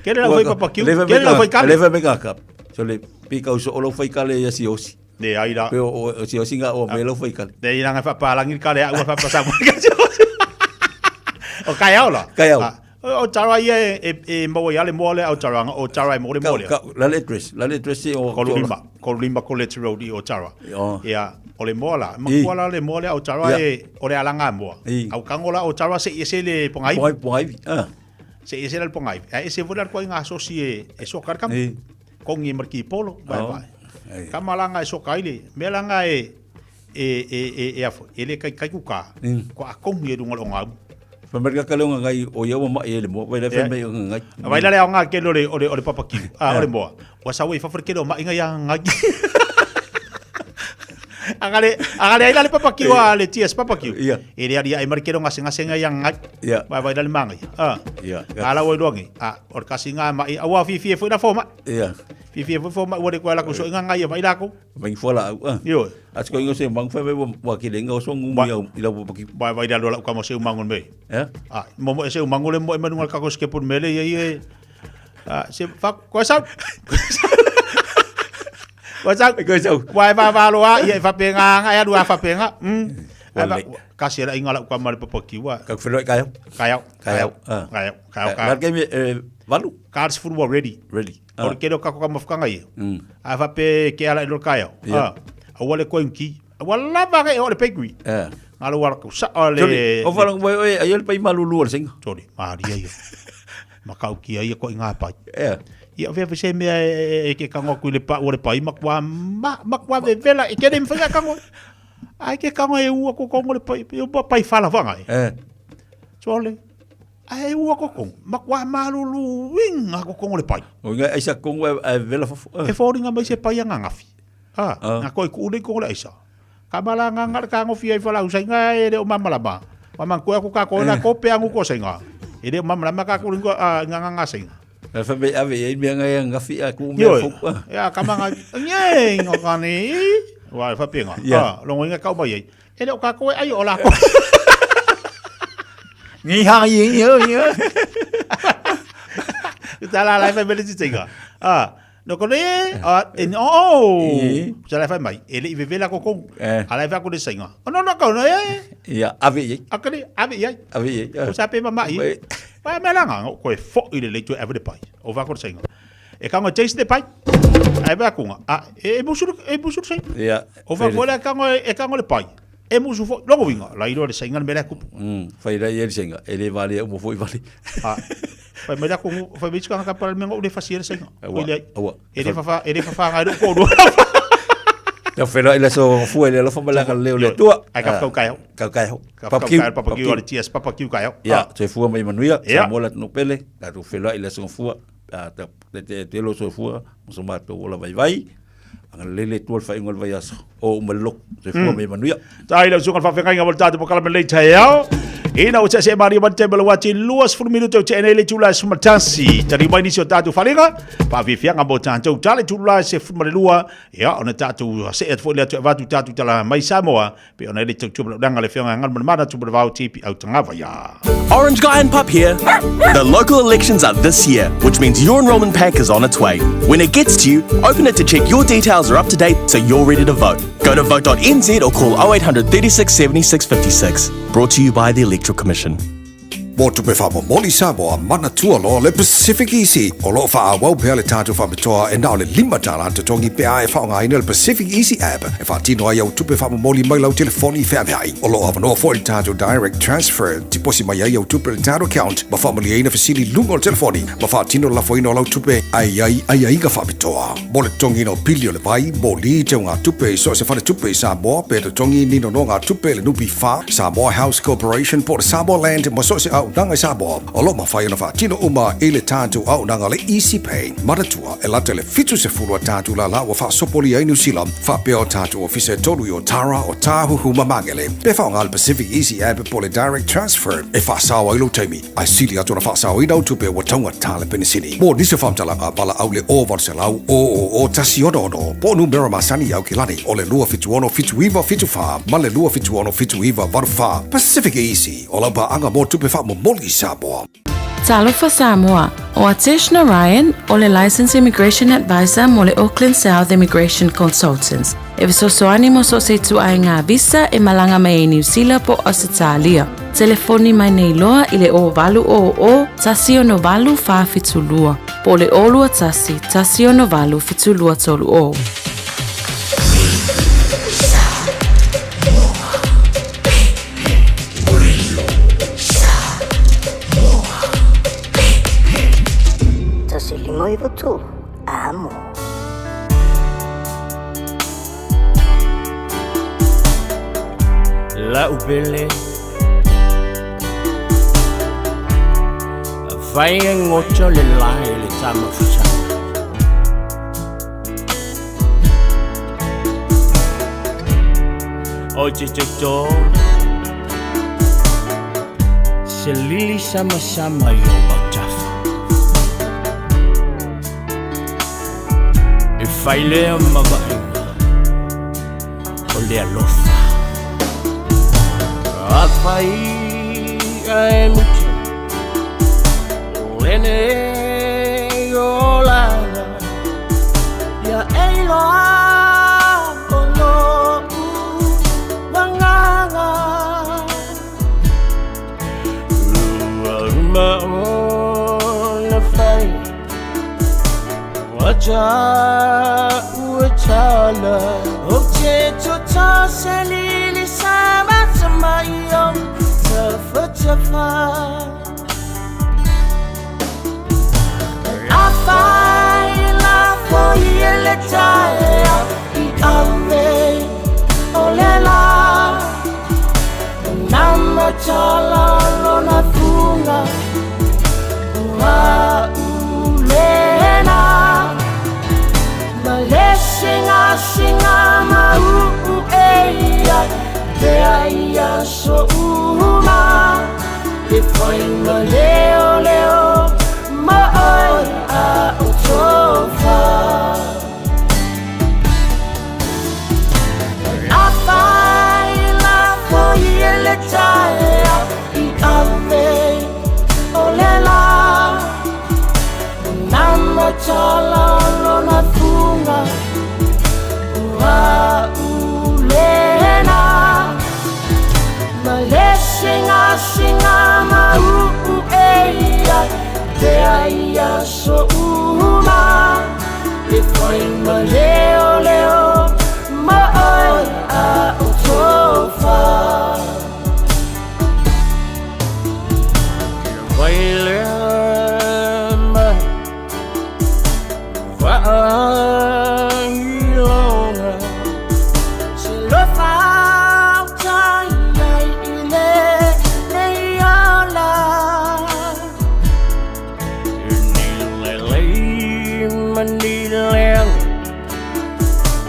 Speaker 21: kele la foi papakiu kele la foi kale
Speaker 5: leva mega cap so le pica o lo foi kale ya si osi
Speaker 21: de aira
Speaker 5: pero o si osi nga o me lo foi kale
Speaker 21: de ira nga fa pa langi kale a fa pa sa o kaiaula o tara ia e mo ia le mole o tara mo le mole
Speaker 5: la letres o
Speaker 21: kolima coletro di o tara ia o le mola makuala le mole o tara e o le alanga mo au kangola o tara se le pongai se ese el pongai ese volar ko nga asocie eso karkam con i marki polo vai kamalanga eso kaile melanga afo ele kai kuka ko akong ye dunga longa
Speaker 5: fa merga kalonga ngai o yo ma ele mo vai le fe me ngai
Speaker 21: vai la nga ke le papaki o le mo wa sawe fa ferkelo ma inga yang ngai Angale ai le papakiu le tias papakiu. E le ai markero ngase yang ngai. Ba ba dal mangai. Ala wo dongi. Or kasinga mai awa fi foi na forma. Fi forma wo de ko ala ko so ngai mai la ko.
Speaker 5: Bang fola.
Speaker 21: Yo.
Speaker 5: As ko ngose bang fa wa ki lenga so ngu ila papaki.
Speaker 21: Ba ba dal la ko mo se mangun me. Mo se mangun le mo menungal ka ko ske pun mele ye. Se fa ko sa. What's why va loa ia fa penga ai dua fa penga kasi la ingala kwa mal papakiwa
Speaker 5: ka felo kayo marke me valu
Speaker 21: cards football ready or quero ka ko mafkanga ia a fa pe ke ala lo kayo awale ko inki wala ba ke ole pegui ngalo war ko sa ole
Speaker 5: o falong boy ayel pa malulu sing
Speaker 21: sorry maria ia makau ki ia ko inga pa ia ve se me ke kango ku le pa ore pa makwa vela e ke dem fanga kango ai ke kango e u ko kongo le pa eu pa fala vanga sole ai u ko kongo makwa malulu wing ko kongo le pa
Speaker 5: o nga isa kongo vela
Speaker 21: e foringa mai se pa yang ngafi nga ko ku le kongo le isa kamala ngar kango fi ai fala usainga e o mamala ba mamang ko ka ko na ko pe angu ko senga e de mamala maka ku nga senga
Speaker 5: fa be ave e mi nga fi aku me
Speaker 21: fo ya kamanga nge ngani wa fa pinga lo nga ka ba ye e de ka ko ai ola ko ni ha yin yo ta la fa be ti tinga no ko le sa la fa mai e le ve la ko ko ala fa ko de senga no ko no
Speaker 5: ya ave ye
Speaker 21: akali ave ye ko sa pe mama ye pa melanga ko e fo ile le tu ave de pai o va ko senga e ka ngo taste de pai ai ba ko e busur sei
Speaker 5: ya
Speaker 21: o va ko le ka ngo le pai e musu fo logo vinga la iro de senga me la ku
Speaker 5: fa ira ye senga ele vale mo foi vale
Speaker 21: fa me la ko fa bicho ka para me ngo de facier senga ele fa ga ko do
Speaker 5: ya felo ele so fu ele lo fa mala ka le tua
Speaker 21: ai ka kayo papakiu ole tias papakiu kayo
Speaker 5: ya se fu mai manuia sa mola no pele ka tu felo ele so fu te lo so fu so mato ola vai lele tuol fa ingol vai aso o malok se fu mai manuia
Speaker 21: tai lo so ka fa fenga ngol tatu pokala me le tayao ina o se mari man tembel wati luas fu minuto te ele tula smatasi tari mai ni so tatu falinga pa vi fianga bo tanto tale tula se fu mari lua ya ona tatu se et fo le tu tatu tala mai Samoa pe ona ele tu danga le fianga ngal mana tu brava tipi au tanga ya
Speaker 7: Orange Guy and Pup here. The local elections are this year, which means your enrollment pack is on its way. When it gets to you, open it to check your details are up to date so you're ready to vote. Go to vote.nz or call 0800 36 76 56. Brought to you by the Electoral Commission.
Speaker 8: Mo tupe wha moli Samoa mana tua lo le Pacific Easy. O lo wha wau pea le tātou wha mitoa e nao le lima tāla te tongi pea e wha ngā ina le Pacific Easy app. E wha tino ai au tupe wha moli mai lau telefoni wha mehai. O lo awanoa fo le tātou direct transfer. Ti posi mai ai au tupe le tātou account. Ma wha moli eina fasili lunga o telefoni. Ma wha tino la fo ino lau tupe ai ka wha mitoa. Mo le tongi no pilio le vai. Mo li te ngā tupe so se whare tupe Samoa. Pe te tongi nino no ngā tupe le nupi wha. Samoa House Corporation po le Samoa Land. Ma so se au nanga Samoa. O lo mawhai na whaatino uma e le tātou au nanga le Easy Pay. Maratua e late le fitu se fulua tātou la la wa whaasopoli ai New Zealand. Whapea o tātou ofise tolu o Tara o Tāhuhu Mamangele. Pe whaonga le Pacific Easy app po le direct transfer. E whaasawa ilo teimi. Ai sili atu na whaasawa inau tupe wa taunga tāle penisini. Mō nise whamtalanga pala au le o varse lau o tasi ono. Po numera masani au kilani. O le lua fitu ono fitu iwa fitu wha. Ma le lua fitu ono fitu iwa varu wha. Pacific Easy. O lau pa anga mō tupe wha moli Samoa.
Speaker 22: Talofa Samoa. O Ateshna Ryan, o le Licensed Immigration Advisor mo le Auckland South Immigration Consultants. E visosoani mo so se tu ai ngā visa e malanga mai e New Zealand po Australia. Telefoni mai nei loa i le o valu o tasi o no valu wha fitulua. Po le olua tasi o no valu fitulua tolu o.
Speaker 10: Noivo tu, amo.
Speaker 11: La ubele vai ngocho le lai le tama fusa O te tō Se lili sama i o Bautafa E whai lea mawainga O lea lofa A whai a e mutu O ene o langa Ia e loa o lo wanganga Uma o na whai Wacha uatala O te tota se lili sama i o Tafa La whai la foi e le tae I ame o le la Nama tala lona funga Ua ulena Ma le singa ma eia Te aia so uma Te foi ma leo Ma oi a o tofa La whai la foi e le tae I ame o le la Nama tala lona funga Ua ulena Ma le singa ma eia Te aia so uma Te foi ma leo Ma oi a o tofa Vai lea ma Vai longa Se lo fa tai ai ile neola Mandilang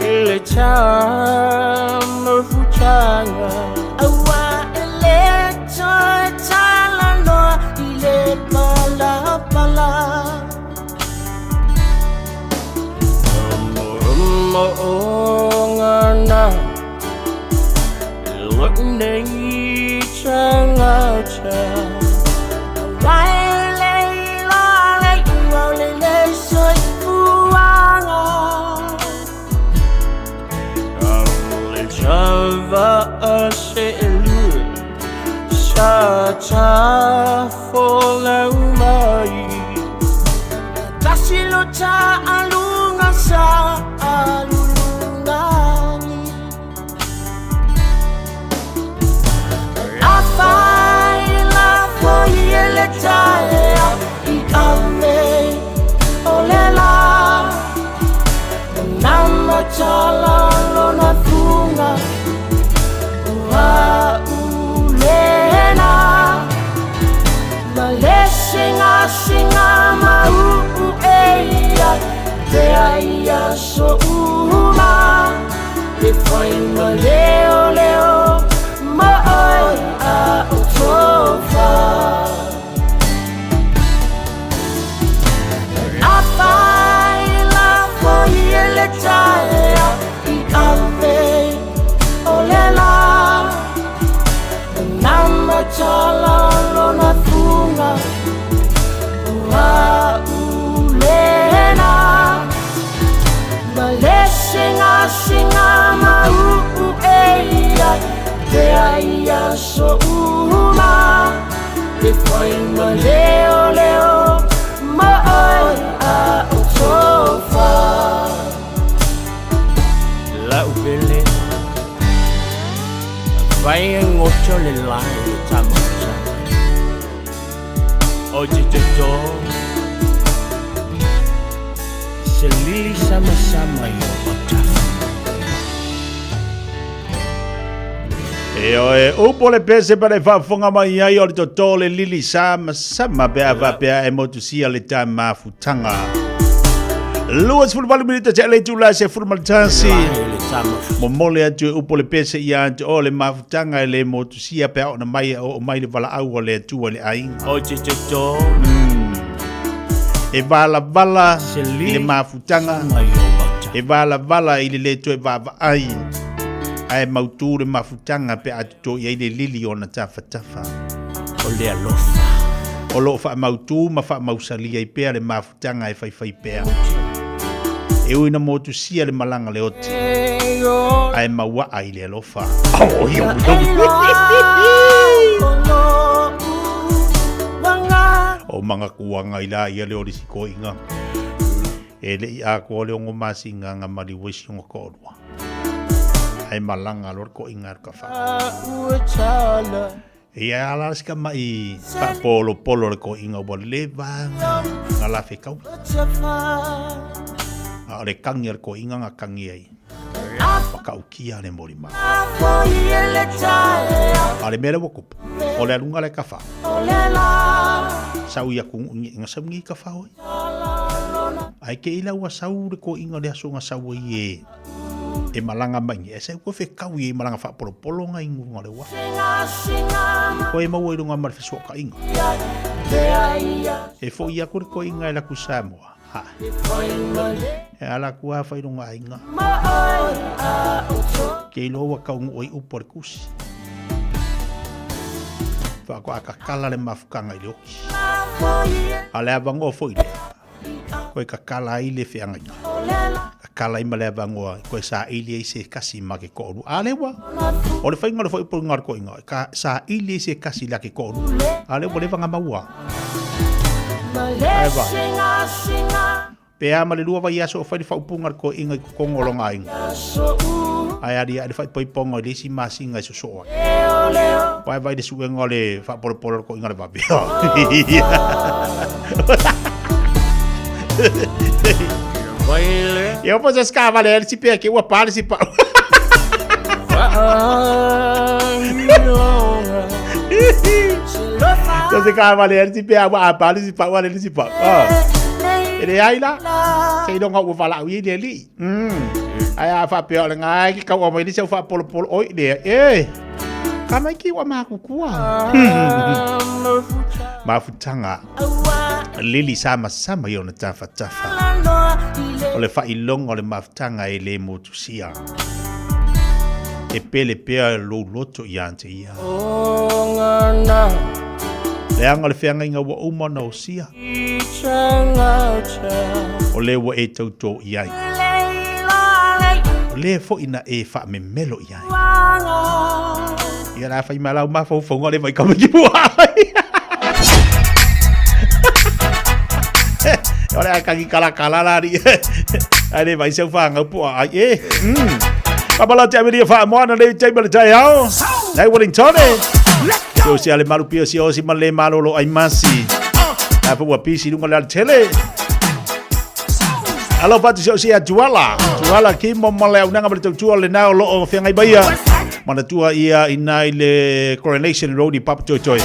Speaker 11: Ile cham no fuchanga Awa ile choy chala no Ile pala Ngana Look nei changa cha Chava se lu Cha cha fola umai Tasilo cha alunga sa alungani La fai la foi e le tae I ame o le la Nama chala lona funga Ua ulena Ma le singa ma eia Te aia so uma Te foi ma leo Ma oi a o tofa La whai la foi e le tae I ame o le la Nama tala lona funga Ua ulena Ma le singa ma eia Te aia so uma Te foi ma leo Ma oi a o tofa La upele Vai ngocho le lai tamucha O te tō Se lili sama i o Bautafa
Speaker 21: E oe upo le pese pa le whafonga mai ai o le tō le lili sama bea wapea e motusia le tā mafutanga. Luas fulwalu minita te le tula se fulmaltasi. Mo mole atu upo le pese ia atu o le mafutanga le motusia pe ona mai o mai le vala au le atu le ainga.
Speaker 6: O te to.
Speaker 21: E vala le mafutanga. E vala i le to e vava ai. Ai mautu le mafutanga pe atu to ia le lili ona tafa.
Speaker 6: O le alofa.
Speaker 21: O lo fa mautu ma fa mausalia i pe le mafutanga e fai pe. E uina motusia le malanga le oti. Ai maua ai le alofa. O manga kuanga ila ia le ori siko inga. E le i a ko le ongo masinga nga mali wisi ongo korua. Ai malanga lor ko inga ka fa. E a ala ska mai pa polo le ko inga bo leva nga la fe kau. A le kangi ko inga nga kangi ai. Pakaukia le morima. Ale mele wokup. Ole alunga le kafa. Sau ia kung inga sau ngi kafa oi. Ai ke ila ua sau le ko inga le asunga sau ie. E malanga mai e se ko fe kau ie malanga fa polo nga ingu nga le wa. Ko e mau irunga mar feso ka inga. E fo ia ko inga la ku Samoa. Ha. E ala kua fai runga inga. Ke ilo wa kaungu oi upor kusi. Fa ko akakala le mafukanga i oki. Ale abango foi le. Ko kakala i le feanga. Kakala i male abango ko sa ili se kasi make ko. Ale wa. O le fai ngalo foi por ngar ko inga. Ka sa ili se kasi la ke ko. Ale wo le vanga maua. Ai va. Pe ama le lua vai aso fai fa upungar ko inga ko kongolonga inga. Ai ari ari fai pongo le si masinga so so. Pai vai de suenga le fa por ko inga le babi. Eu vou just cavaleiro se pe aqui o pare se pa. Eu se cavaleiro se pe a pare se pa o le se pa. Ele ai lá. Sei não vou falar o ele ali. Ai a fa pe o ngai que o mai se fa polo oi de. Kama ki wa makukua. Mafutanga. Lili sama yo na tafa. Ole fa ilong ole mafutanga ele motusia. E pele pea lo loto yante ia. Leanga le feanga inga wa umana o sia. O le wa e tauto iai. O le fo ina e fa me melo iai. Ia la fai malau ma fo fonga le vai kama ki buai. Ora kaki kala lari. Ai vai se fa nga pu ai e. Kabala te amiria fa moana le te bele tai ao. Nei Wellington. Yo se ale malu pio si o si male malolo ai masi. Apa wa pisi lunga le tele. Alo patu si a juala ki mo male unanga bele tu le na lo o fengai baia. Mana tua ia inai le Coronation Road i Papa Toy.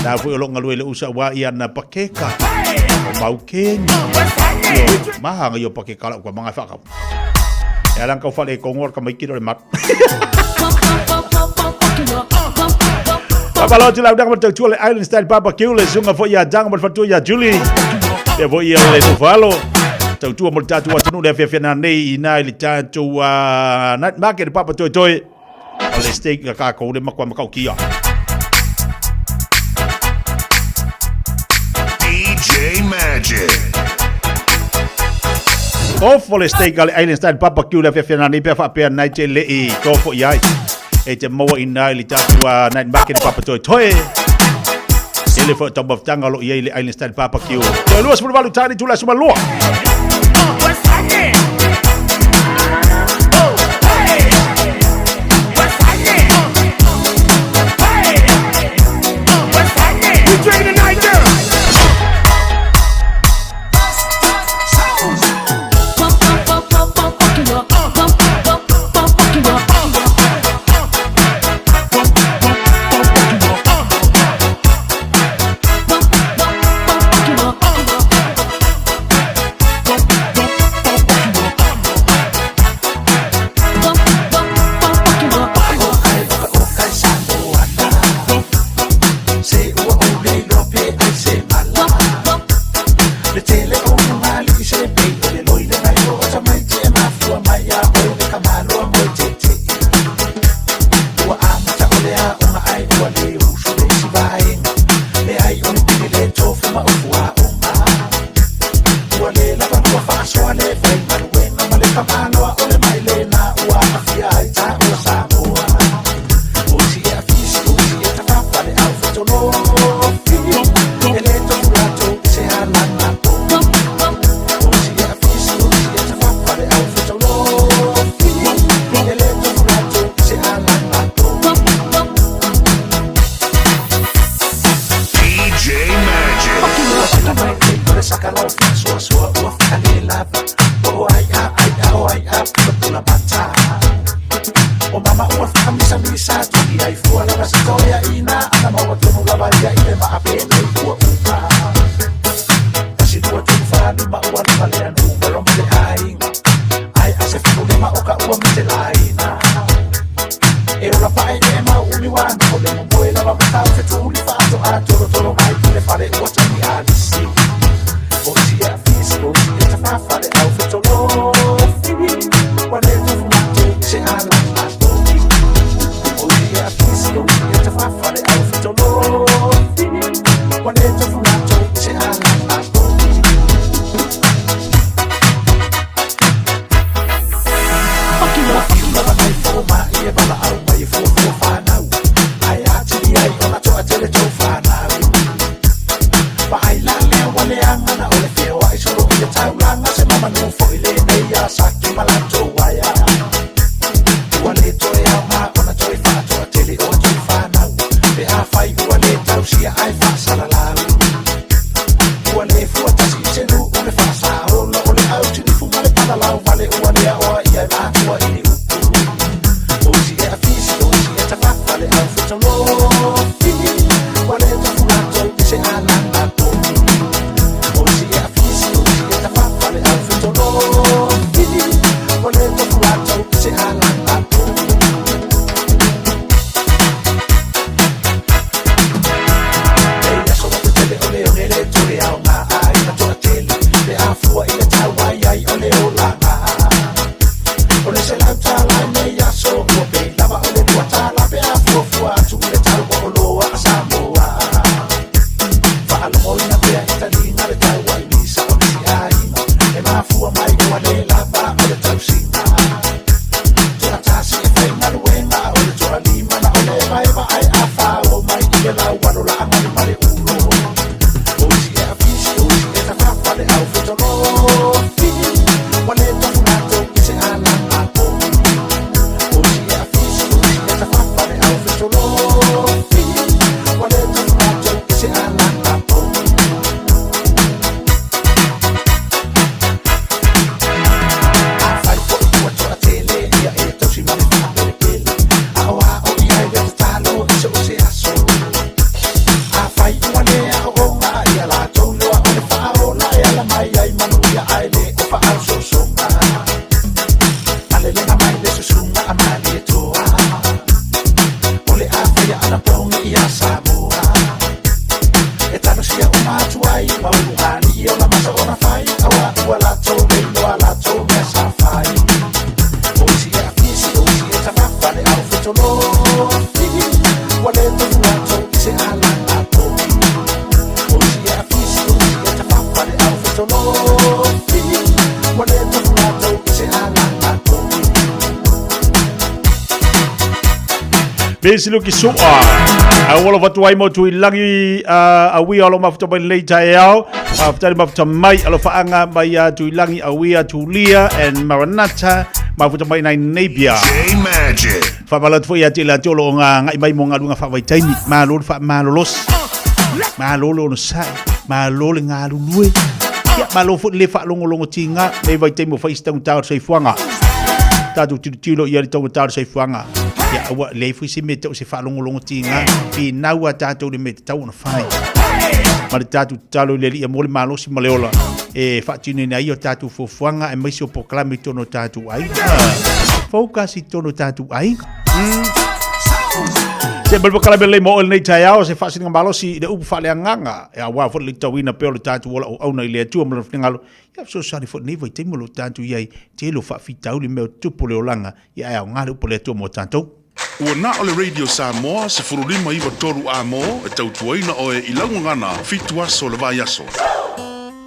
Speaker 21: Na fu lo ngalu le usa wa ia na pakeka. Mau kenya. Mahanga yo pakeka la kwa manga fa ka. Ya lang kau fale kongor ka mai kilo le mat. Papa lo tila udang bertu le Island Style Barbecue le sunga fo ya jang berfatu ya Julie. Ya fo ya le Novalo. Tau tua mo tatu wa tunu le fe na nei ina le tatu night market Papa Toy. Ole steak ka ko le makwa makau kia.
Speaker 9: DJ Magic.
Speaker 21: Kofo le steak ale Island Style Barbecue le fe na nei pe fa pe night le e kofo yai. E te maua ina li tatu night market Papa Toy. Ele fo top of tanga lo ye le Island Style Barbecue. Yo luas por valu tani tu la suma lo. Besilu ki soa. Awolo watu ai mo tu ilangi awi alo mafuta mai leita yao. Mafuta mafuta mai alo faanga mai tu ilangi awi tu lia and Maranatha mafuta mai nai Napier.
Speaker 9: J Magic.
Speaker 21: Fa bala tu ya tila tolo nga mai mo nga fa vai taimi malolo fa malolos. Malolo no sai. Malolo nga lue. Ya malo fu le fa longo tinga me vai taimi fa istang tau sei fuanga. Tatu tilo ia tau tau sei fuanga. Ya awa le fu si mete o se fa longo tinga fi naua tatu le mete tau na fai. Ma tatu talo le ia mo le malo si maleola. E fa tino na io tatu fo fuanga e mai so proclame tono tatu ai. Focus tono tatu ai. Se bel bakala bel mo el nei taiao se fa singa malo si de upu fa le nganga. E awa fo le tawina pe le tatu wala o na ile tu mo ngalo. Ya so sari fo nei vai temo lo tatu ye te lo fa fitau le me tupu le olanga. Ya ya ngalo po le tu mo tatu.
Speaker 2: Ua na o le Radio Samoa se furulima iwa toru a mo e tautuaina o e ilangu ngana fitu aso le vai aso.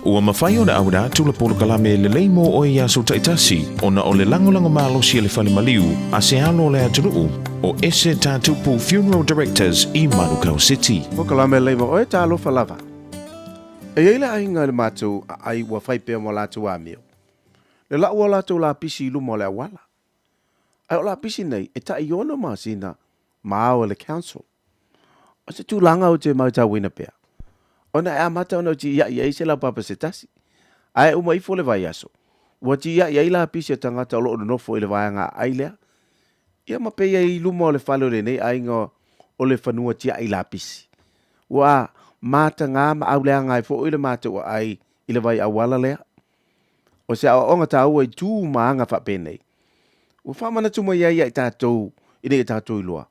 Speaker 13: Ua mawhai o na awada tula polo kalame le leimo o e aso taitasi o na o le langolango malo si le fale maliu a se alo le atunuu o ese tatupu Funeral Directors i Manukau City.
Speaker 14: O kalame leimo o e talo falava. E eile ainga le mātou ai ua whaipea mo lātou a meo. Le la ua lātou la pisi ilu mo le awala. Ai o la pisi nei, e ta iona maa sina maa o le council. O se tūlanga o te mau tau wina pea. O na e amata o na ti ia ia se la papa se tasi. Ai uma ifo le vai aso. Ua ti ia ia la pisi o tangata o loo nofo i le vai anga ailea. Ia ma pe ia i luma o le falo le nei ainga o le fanua ti ia i la pisi. Ua mata ngā ma au lea ngai fo i le mata ua ai i le vai awala lea. O se a onga ta ua i tū maanga fa penei. Ua whamana tuma ia ia i tātou, i nei i tātou i loa.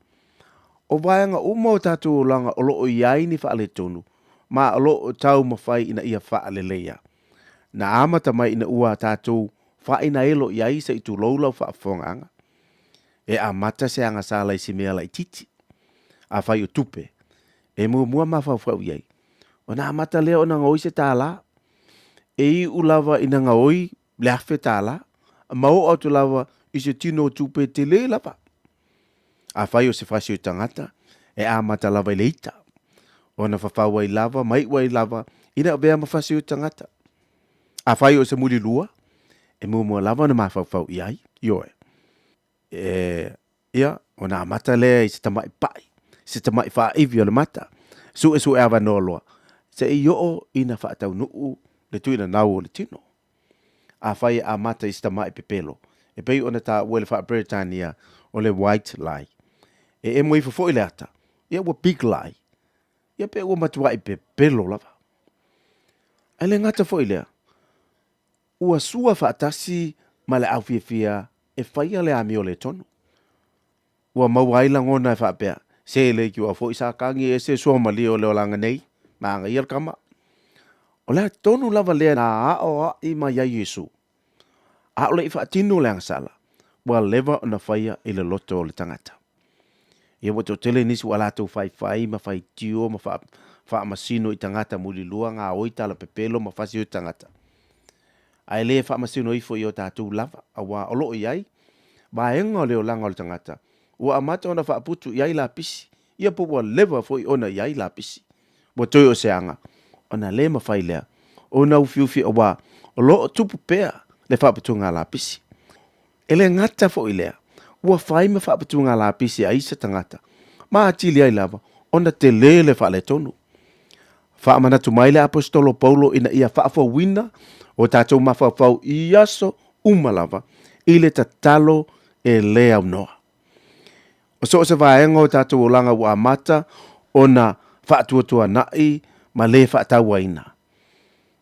Speaker 14: O vaianga uma o tātou o langa o loo iai ni whaale tonu, ma o loo tau mawhai ina ia whaale leia. Na amata mai ina ua tātou whaina elo iai sa i tū loulau whaafonga. E amata se anga sālai si mea lai titi. A whai o tupe. E mua mawhau iai. O na amata lea o na ngoi se tāla. E i ulawa ina ngoi leafe tāla. Mau au tu lawa i se tino tupe te le lapa. A whai o se whasi o tangata, e a mata lava i leita. O na whawhaua i lava, mai ua i lava, ina vea ma whasi o tangata. A whai o se muri lua, e mua lava na mawhawhau i ai, ioe. Ia, o na mata lea i se tamai pai, se tamai wha iwi o le mata. Su e awa noloa, se i o ina whaatau nuu, le tuina nau o le tino. A whai a mata i se tamai pepelo. E pei ona ta uele wha Britannia o le white lie. E mo i fo i le ata. Ia ua big lie. Ia pe ua matua i pe pelo lava. E le ngata fo i lea. Ua sua wha atasi ma le au fia e whaia le ami o le tonu. Ua mauaila ngona e wha pea. Se le ki ua fo i sa kangi e se sua mali o leo langa nei. Maanga iar kama. O le tonu lava lea na a o a i ma ia Yesu. A ole i whaatino le angasala, wa lewa o na whaia i le loto o le tangata. Ia wato tele nisi wa lato whai ma whai tio, ma wha masino i tangata muli lua ngā oita la pepelo ma whasi o tangata. Ai le wha masino ifo i o tātou lava, a wa olo i ai, ba enga o leo langa o le tangata, wa amata o na wha putu i ai la pisi, ia po wa lewa fo i ona i ai la pisi. Wa toi o seanga, o na le ma whai lea, o na ufiufi o wa, o lo o tupu pea, le whapatunga la pisi. E le ngata fo i lea, ua whai me whapatunga la pisi a isa tangata. Ma atili ai lava, ona te le wha le tonu. Whaamanatu mai le apostolo Paulo ina ia whaafo wina, o tātou mawhawhau i aso umalava, i le tatalo e le au noa. O so se vaenga o tātou olanga ua amata, ona whaatuatua nai, ma le whaataua ina.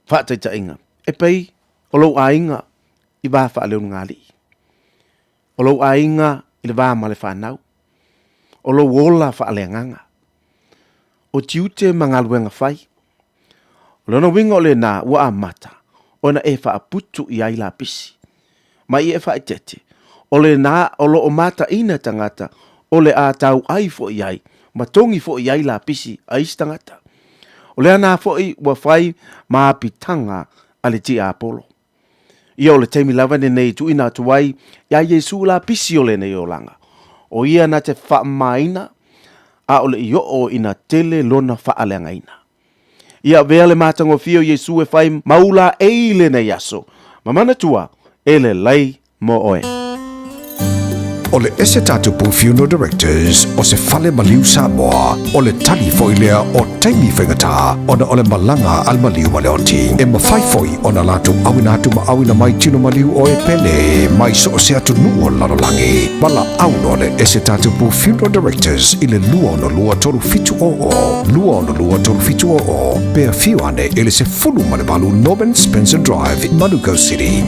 Speaker 14: Whaataita inga. E pei, o lau ainga, i wā wha leo ngali. O lau ainga i le wā male whanau. O lau ola wha le nganga. O tiute mangaluenga whai. O lona winga o le nā ua amata. O na e wha aputu i ai la pisi. Mai e wha i tete. O le nā o lo o mata ina tangata. O le a tau ai fo i ai. Ma tongi fo i ai la pisi a isi tangata. O le ana fo i ua whai maa pitanga ale ti a Apollo. Ia o le teimi lava nei tu ina tuai, ia Yesu la pisi o le nei o langa. O ia na te whaamaina, a ole i o ina tele lona whaaleangaina. Ia vea le mātango fio Yesu e whai maula eile na yaso. Mamana tua, ele lei mo oe.
Speaker 8: O le ese tatu pu funeral directors o se fale maliu Samoa o le tali foilea o taimi whaingata o na o le malanga al maliu ma le onti e ma whaifoi o na latu awina atu ma awina mai tino maliu o e pele mai so o se atu nuo lalolangi mala auno le ese tatu pu funeral directors i le lua no lua toru fitu o pea fiu ane ele se fulu ma le balu Norman Spencer Drive in Manukau City.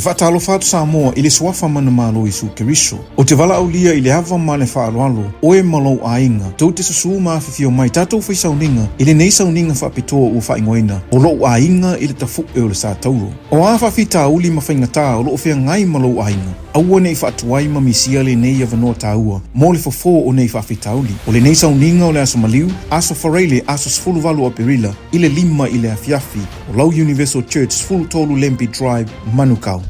Speaker 3: Whaatalo whaatu Samoa i le suafa mana malo Isu Keriso. O te wala au lia i le hava ma le whaaloalo o e malo a inga. Tau te susu ma whiwhio mai tātou whai sauninga i le nei sauninga whapitoa ua whaingoina o lo a inga i le tafu e o le sa tauro. O a whawhita uli ma whaingata o lo whea ngai malo a inga. Aua nei whaatuai ma misia le nei avanoa tāua. Mo le fofo o nei whawhita uli. O le nei sauninga o le aso maliu, aso whareile, aso sfulu walu o perila, i le lima i le afiafi o Lau Universal Church sfulu tolu Lempi Drive, Manukau.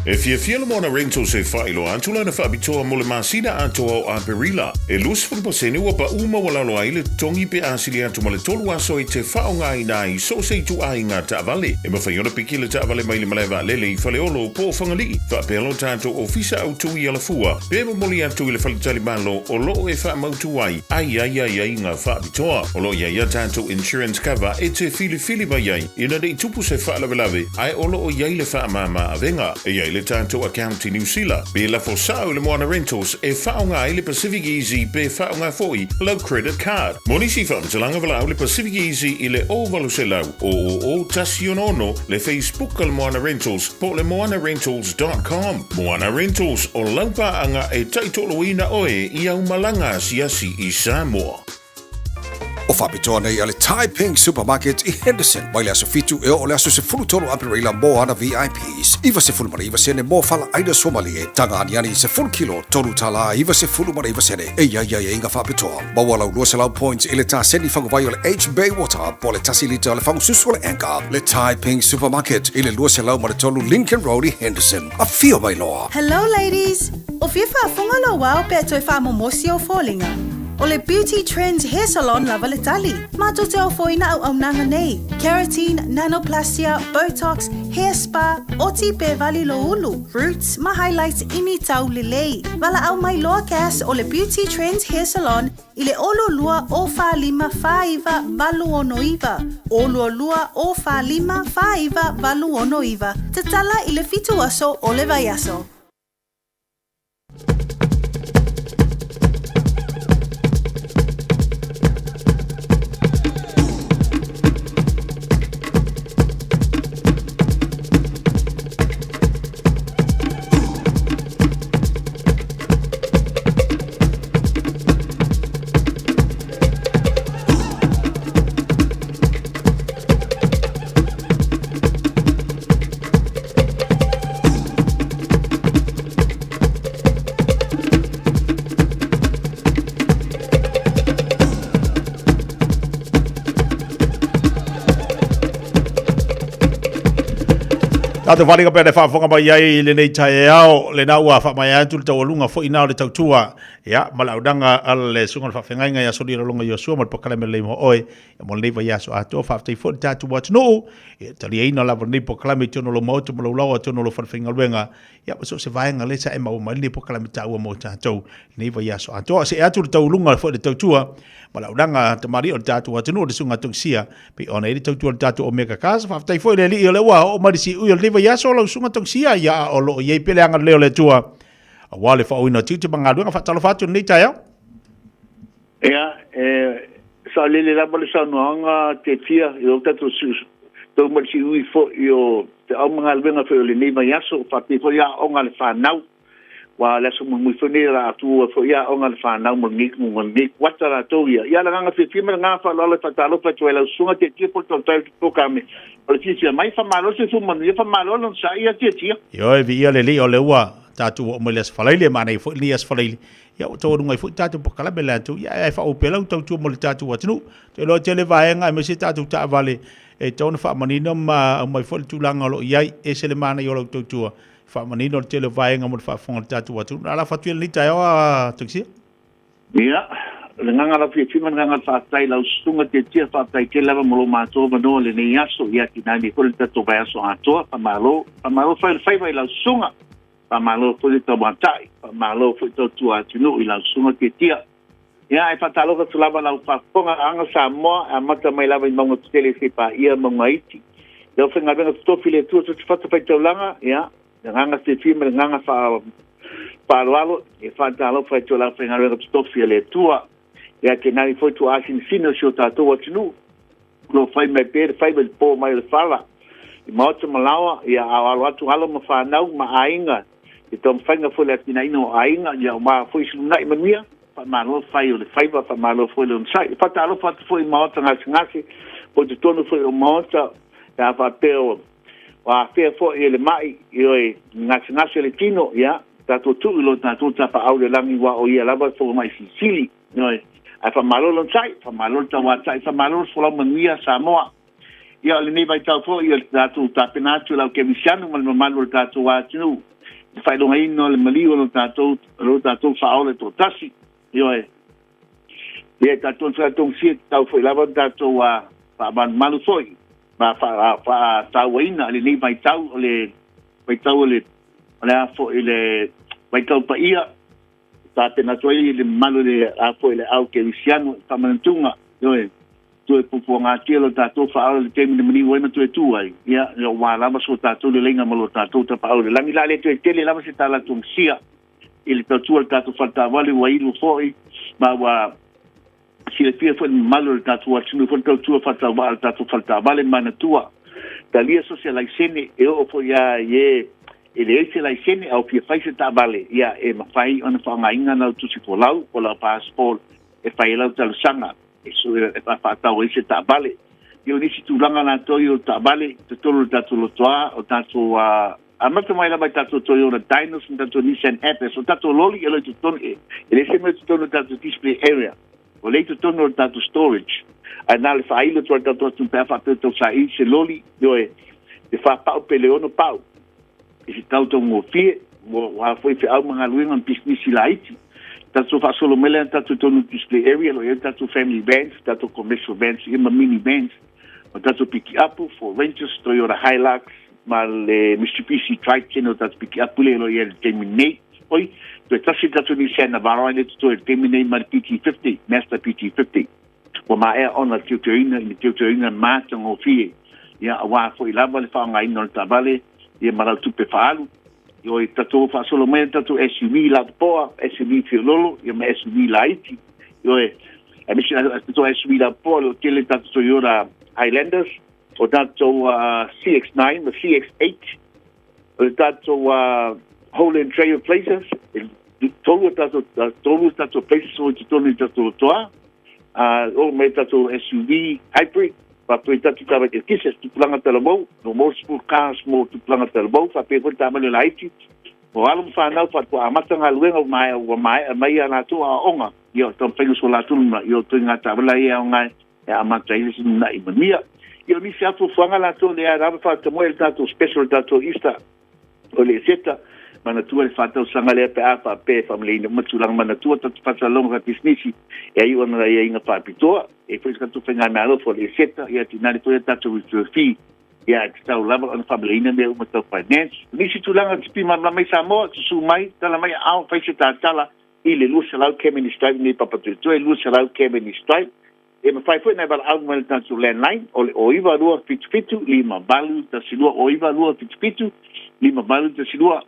Speaker 2: E fia le mona rental se whailo antula na whaabitoa mo le masina atoa o Aperila. E lusfun pasene ua pa uma walalo aile tongi pe asili atu ma le tolu aso i te whaonga i nai so se tu a inga ta vale. E mawhaiona piki le ta vale mai le malewa lele i whale olo po whangali. Whaapelo tātou ofisa au tui ala fua. Pema moli atu i le whale talibalo o loo e wha mautu ai. Ai inga whaabitoa. O loo ia tātou insurance cover e te fili mai ai. Ina dei tupu se wha lawe ai o loo iai le wha mama avenga. E iai le tātou account i New Zealand. Be la fosao le Moana Rentals e whaonga i le Pacific Easy be whaonga foi low credit card. Monisi whaamtalanga walau le Pacific Easy i le ovalu se lau o tasi ono le Facebook al Moana Rentals po le moanarentals.com. Moana Rentals o laupaanga e taitoloina oe i au malanga siasi i Samoa.
Speaker 8: O whapitoa nei ale Tai Ping Supermarket i Henderson. Mai le aso fitu e o le aso se fulutolo aperila mo ana VIPs. Iwa se fulumara iwa sene mo fala aina Somalie. Tanga aniani se full kilo tolu tala iwa se fulumara iwa sene. E ia inga whapitoa. Mawalau lua se lau points ile ta seni whangawai o le H Bay Water. Po le tasi lita le whangu susu le Anchor. Le Tai Ping Supermarket ile lua se lau maritolu Lincoln Road i Henderson. A fio mai loa.
Speaker 17: Hello ladies. O fia whaafunga lo wao pe toi whaamomosi o fōlinga. O le Beauty Trends Hair Salon lava le tali. Mato te o foina au nanga nei. Keratin, nanoplastia, Botox, hair spa, oti pe vali lo ulu. Roots, ma highlights imi tau lelei. Vala au mai loa kas o le Beauty Trends Hair Salon i le olo lua o wha lima whaiva valu ono iwa. Olo lua o wha lima whaiva valu ono iwa. Te tala i le fitu aso o le vai aso.
Speaker 21: Tato wharinga pēne whaafonga mai ai le nei tae ao, le nau a whaamai atu le taualunga fo inao le tautua. Ia, malaudanga ala le sunga le whawhengainga ia sori ralonga i osua, mal pokale me leimo oe, ia mo leiva ia so ato, whaaftei fo le tatu watu noo, ia tali eina lava nei pokale me tiono lo mautu, malaulau a tiono lo whawhenga luenga, ia maso se vaenga le sa e mau mai nei pokale me taua mo tatou, leiva ia so ato, se atu le taualunga fo le tautua, malaudanga te mari o le tatu watu noo, le sunga tungsia, pe ona ele tautua le tatu o mega kasa, whaaftei fo le li o le ua, o marisi ui o leiva ia so lau sunga tungsia, ia o lo iei pele anga leo le tua, a wale whaoina titi mangaluenga whaatalo whaatu nei tae au?
Speaker 18: Ea, sa lele lama le saunoanga te tia, i o tatu tau marisi ui fo i o te au mangaluenga whao le nei mai aso, whaapi fo ia onga le whanau, wa leso mui whanera atu fo ia onga le whanau mungik, wata rato ia. Ia la nganga whiwhima ngā whalala whatalo whatu e lau sunga te tia po tau tau pokame. O le tia mai whamalo se fumanu, ia whamalo lon sa ia tia.
Speaker 21: Io e vi ia le li o le ua, tatu o mele as whalaile mana i fo li as whalaile. Ia o tō runga i fo tatu pokala me lantu, ia e wha opela u tau tua mo le tatu atinu. Te loa te le vaenga e me se tatu ta vale, e tōna wha manina ma mai fo le tūlanga lo iai, e se le mana i o lau tau tua. Whamanino le tele vaenga mo le whaafonga le tatu watu. Nā la whatuia le nita eo a tuksia?
Speaker 18: Ia, le nganga la whiwhima nganga whaatai lau stunga te tia whaatai ke lewa molo mātua manoa le nei aso ia ki nani kore tato vai aso atoa, pamalo whai whaiwai lau sunga, pamalo kore tau mātai, pamalo whai tau tua atinu i lau sunga te tia. Ia, e whatalo ka tulava lau whaafonga anga Samoa, a mata mai lawa i maunga tutele sepa ia maunga iti. Ia whenga venga tutofi le tua tuti whata whai taulanga, ia, nganga te firma nganga fa lalo e fa talo fa to la fenga re stofia le tua e che nani foi tu asin fino sho tato watinu lo fai me per fai bel po mai le fala i mauta malawa ia a watu halo ma fa nau ma ainga e tom fanga foi le tina ino ainga ia ma foi suna i mania fa malo fai le fai fa malo foi le sai fa talo fa foi mauta ngasi po tu tono foi o mauta ya fa peo wa fe fo ele mai i ngasi le tino ya tato tu lo tato tapa au le langi wa o ia lava fo mai Sicily no a fa malo lo sai fa malo ta wa sai fa malo fo la mania Samoa ia le nei vai tau fo ia tato tapenato la che visiano mal malo tato wa tinu fa lo ngai no le malio lo tato fa au le totasi io e tato si tau fo lava tato wa fa malo foi ma fa tauina le nei vai tau le afo ile vai tau pa ia ta te na toi le malo le afo ile au ke visiano tamantunga yo tu e pupu ngā tia lo tātou whaara le temi mani waina tu e tu ai. Ia, o wā lama so tātou le lenga malo tātou ta pao le langi la le tu e tele lama se tāla tung sia. Ili tātua le tātou whatawale wa ilu fōi, ma wa si le pia fwani malo le tātua tinu fwani tātua whatawale tātou whatawale mana tua. Ta lia so se laisene e o fo ia ye ele ese laisene au pia faise tāwale. Ia e mawhai ona whaonga nau tusi ko lau, ko lau passport e whai lau talu sanga. E so e whaatau ese tāwale. Io nisi tūlanga nā toi o tāwale, te tolu tātou lotoa, o tātou a mata mai la mai tātou Toyota Dinos, tātou Nissan Apple, so tātou loli e loi tu tonu e. E le se mai tu tonu tātou display area. O le tu tonu o tātou storage. A nā le whaile tua tātou atu pēr whapetau sa i se loli, yo e te whapau pe leono pau. E si tau tau ngō fie, wa foi fe au mga luenga business la iti. Tātou whasolo mele tātou tonu display area, lo e tātou family vans, tātou commercial vans, ima mini vans. O tātou piki apu for renters, Toyota Hilux, ma le Mitsubishi Triton o tātou piki apule lo ia le Terminate. Oi, tu e tasi tātou ni sena varo ane tu e Terminate ma le PT50, Master PT50. Wa ma ea ona tiuteoina, ni tiuteoina māta ngō fie. Ia a wā fo i lava le whaonga ino le tabale, ia marau tupe whaalu. Io e tātou whaasolo mea tātou SUV la poa, SUV fiololo, ia ma SUV la iti. Io e, a misi tātou SUV la poa, lo tele tātou Toyota Highlanders, o tātou CX-9, o CX-8, o tātou Holland Trail Places, tolu tātou places o te tonu tātou toa, o me tātou SUV hybrid, pa pui tātou tāwa ke kises, tupulanga talamau, no more sport cars, mo tupulanga talamau, fa pe koi tāmane la iti, o alum whanau, fa kua amatanga luenga o mai a nātou a onga, io tam whengu so la tunuma, io tui ngā tāwala i a onga, e amata i lisi nuna i mamia. Io mi se atu fuanga la to le araba fa te moel tato special tato ista o le seta mana tua le fa tau sanga le pe apa pe family no matulang mana tua tatu fa salong ka businessi e ai ona ia inga pa pitoa e foi ka tu fenga na lo fo le seta ia tinari to tato with your fee ia tau lava on family no me uma tau finance ni si tu langa tipi ma mai sa mo su mai tala mai au fa se tala ile lu se lau kemen strike ni papa tu e lu se lau kemen strike e me fai foi na bal alguma tanto landline o iva lua fitu lima balu ta silua o iva lua fitu lima balu ta silua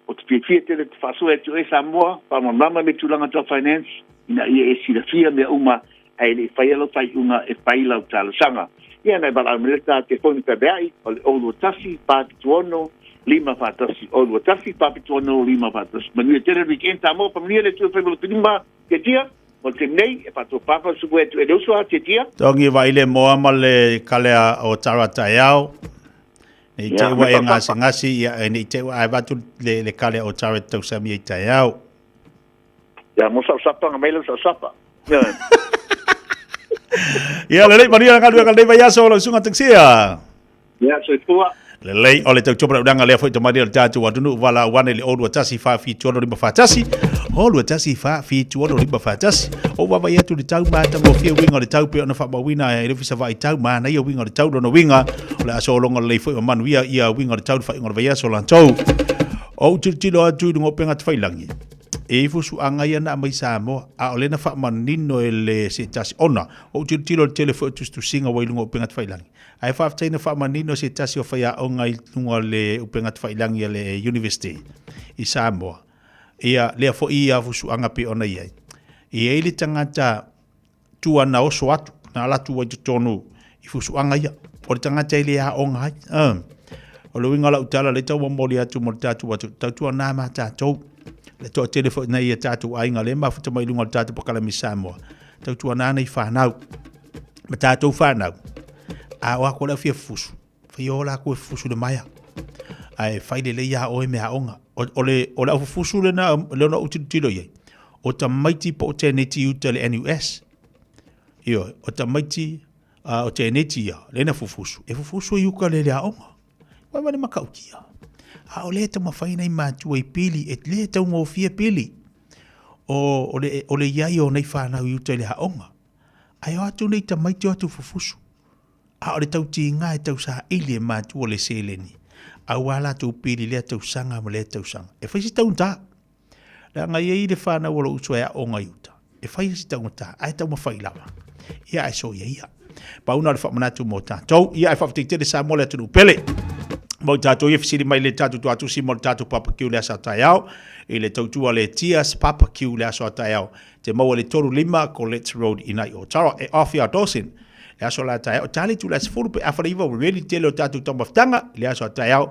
Speaker 18: o te fiete te faso e tu e Samoa pa mama me tulanga to finance ina ia e sila fia me uma ai le fai lo fai una e fai la tala sanga ia na bal alguma te foni pe bai o lo tasi pa tuono lima fatasi o lo tasi pa tuono lima fatasi manu te re weekend Samoa pa mani le tu fe lo tinima ke dia o te nei e pato papa su e e doso a te tia
Speaker 21: tongi vaile moa ma le kalea o tarata yao nei te wa e ngasi ia e nei te wa ai watu le kalea o tarata tau sami e te yao
Speaker 18: ia mo sa sapa ngamelo sa sapa
Speaker 21: ia le maria ngadu ka le vai aso lo sunga taksia
Speaker 18: ia so tua
Speaker 21: le lei o le tau chopa udanga le foi to maria le tatu wadunu wala wane le odu tasi fa fi tuono riba fatasi holu tasi fa fi tuono riba fatasi o wa vai atu le tau mata mo fia winga le tau pe ona fa bawina e le fisa vai tau ma na ia winga le tau no winga o le aso longa le foi o manuia ia winga le tau fa inga vai aso lan tau o tilo atu ngo penga tfailangi e fusu anga ia na mai sa mo a ole na fa manino ele se tasi ona o tilo telefone tu singa wai lungo penga tfailangi ai fa tsaina fa manino se tasi o fa onga i lunga le upenga tfailangi le university i Samoa ia le fo ia fusu anga pe ona ia i ele tangata tua na o soatu na la tua tonu i fusu anga ia o tangata ile a onga o lo winga la utala le tau mo le atu mo tatu tua na ma tatu le to telefone na ia tatu ainga le ma futa mai lunga tatu pakala mi Samoa tua na nei fa nau ma tatu fa nau a wa ko la fia fusu fiola ko fusu de maya ai fai le ia o me a onga o le fusu le na le no utilo ye o ta maiti po te neti utele NUS io o ta maiti o te neti ya le na fufusu e fufusu yuka le a onga wa mane makautia a o le ta mafaina i matu i pili et le ta ngo fia pili o le ia yo nei fa na utele a onga ai o atu nei ta maiti o tu fufusu a o le tau tinga e tau sa ili e matu o le seleni a wala tu pili le tau sanga mo le tau sanga e fai si tau nta la ngai e le whana wala usua ea o ngai uta e fai si tau nta ai tau mawhai lawa ia e so ia pauna le whamanatu mo tātou, ia e whawhatikere sa mo le tunu pele. Mo tātou i fisiri mai le tātou tuatu si mo le tātou papakiu le asa tai au, i le tautua le Tias papakiu le asa tai au, te maua le toru lima ko Let's Road i nai o Tara, e Awhia Dawson, le aso la tai au, tali tu le asifuru pe awhariva o reli tele o tātou tomaftanga, le aso tai au,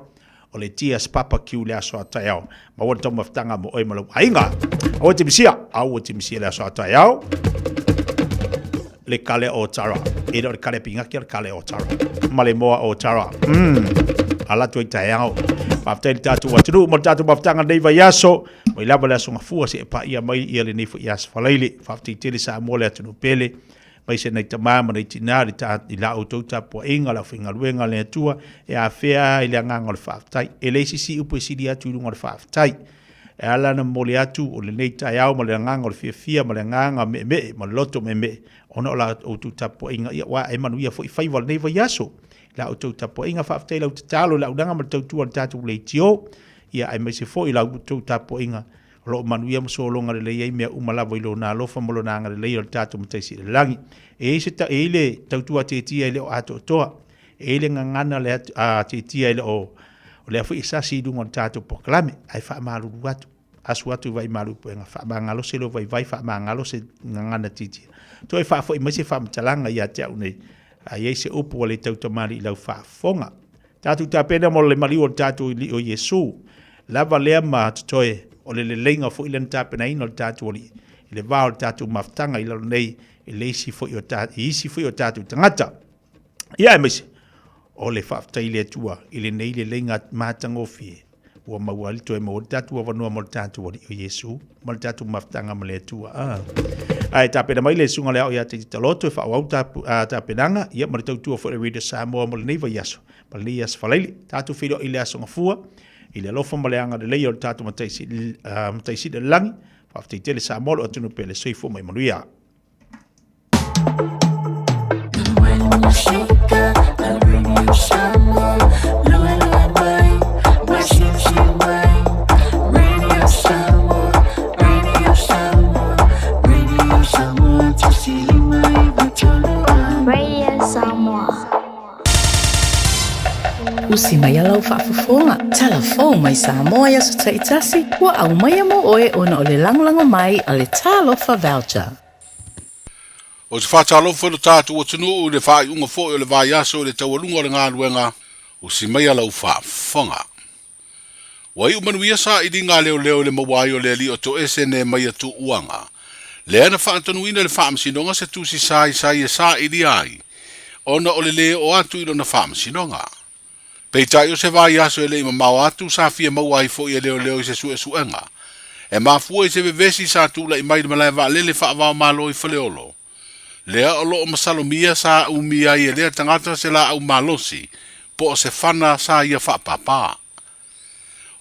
Speaker 21: o le Tias papakiu le aso tai au, maua le tomaftanga mo oi malau ainga, au te misia le aso tai au, le kale o Tara, e le kale pingaki le kale o Tara, ma le moa o Tara, ala tu tai au, paftai le tātou watunu, mo tātou maftanga nei vai aso, mo ilava le aso ngafua se e pa ia mai ia le nifo i aso falaili, paftai tele sa mo le atunu pele, mai se nei tamama nei tina le ta i la o tauta po inga la finga luenga le atua, e a fea i le anganga le paftai, e le sisi upo e sidi atu ilunga le paftai, e ala na mo le atu o le nei tai au, ma le anganga o le fia, ma le anganga me, ma le loto me, ona o la o tauta po inga, ia wa e manu ia fo i faiva le nei vai aso, la o tau tapo inga whaaftei lau te talo la unanga ma tau tua le tātou le tio ia ai mai se fo i lau tau tapo inga lo manu ia maso longa le lei mea umalawa i lo na lofa molo na anga le lei o le tātou mataisi le langi e se ta e le tau tua te tia i le o ato toa e le ngangana le te tia i le o le afu isasi i dunga le tātou poklame ai wha maru watu asu atu vai maru poenga wha mangalo se lo vai wha mangalo se ngangana titia to e wha fo i mai se wha mtalanga ia te au nei a ye se upo le tau tamari lau whaafonga. Tātou tā pena mo le mali o tātou li o Yesu. Lava lea ma tutoe o le lenga fo ilan tā pena ino le tātou li. I le vāo le tātou maftanga i lau nei i le isi fo i o tātou tangata. Ia e mese o le whaaftai le atua i le nei le lenga mātango fie. Ua maua li toe mo le tātou awanua mo le tātou li o Yesu. Mo le tātou maftanga mo le atua. Ai tā pena mai le sunga leo ia te taloto e whaau tā penanga ia ma le tautua fo le Reader Samoa mo le neiva yaso ma le lias whalaili tātou whiro i le aso ngafua i le alofa ma le anga le leio le tātou mataisi le langi whaaftei tele Samoa lo atunu pe le soifo mai manuia
Speaker 16: Radio Samoa.
Speaker 1: Usi mai alau whaafafonga. Telefon mai Samoa ia sa taitasi. Wa au mai mo oe ona o le langolango mai a le talofa voucher.
Speaker 19: O te whātalofa le tātou o tunu o le whai unga fo o le vai aso o le taualunga o le ngā luenga. Usi mai alau whaafonga. Wai umanuia sa i di ngā leo le mawai o le li o to ese ne mai atu uanga. Le ana whaatanuina le whaamsinonga se tusi sai e sa i di ai. Ona o le leo o atu ilo na whaamsinonga. Peitai o se vai aso e le ima mau atu sa fia mawai fo i leo i se suenga. E mafua i se vevesi sa tula i mai malai wa lele whaavao malo i whaleolo. Lea o loo masalomia sa umia i lea tangata se la au malosi. Po o se whana sa ia whaapapa.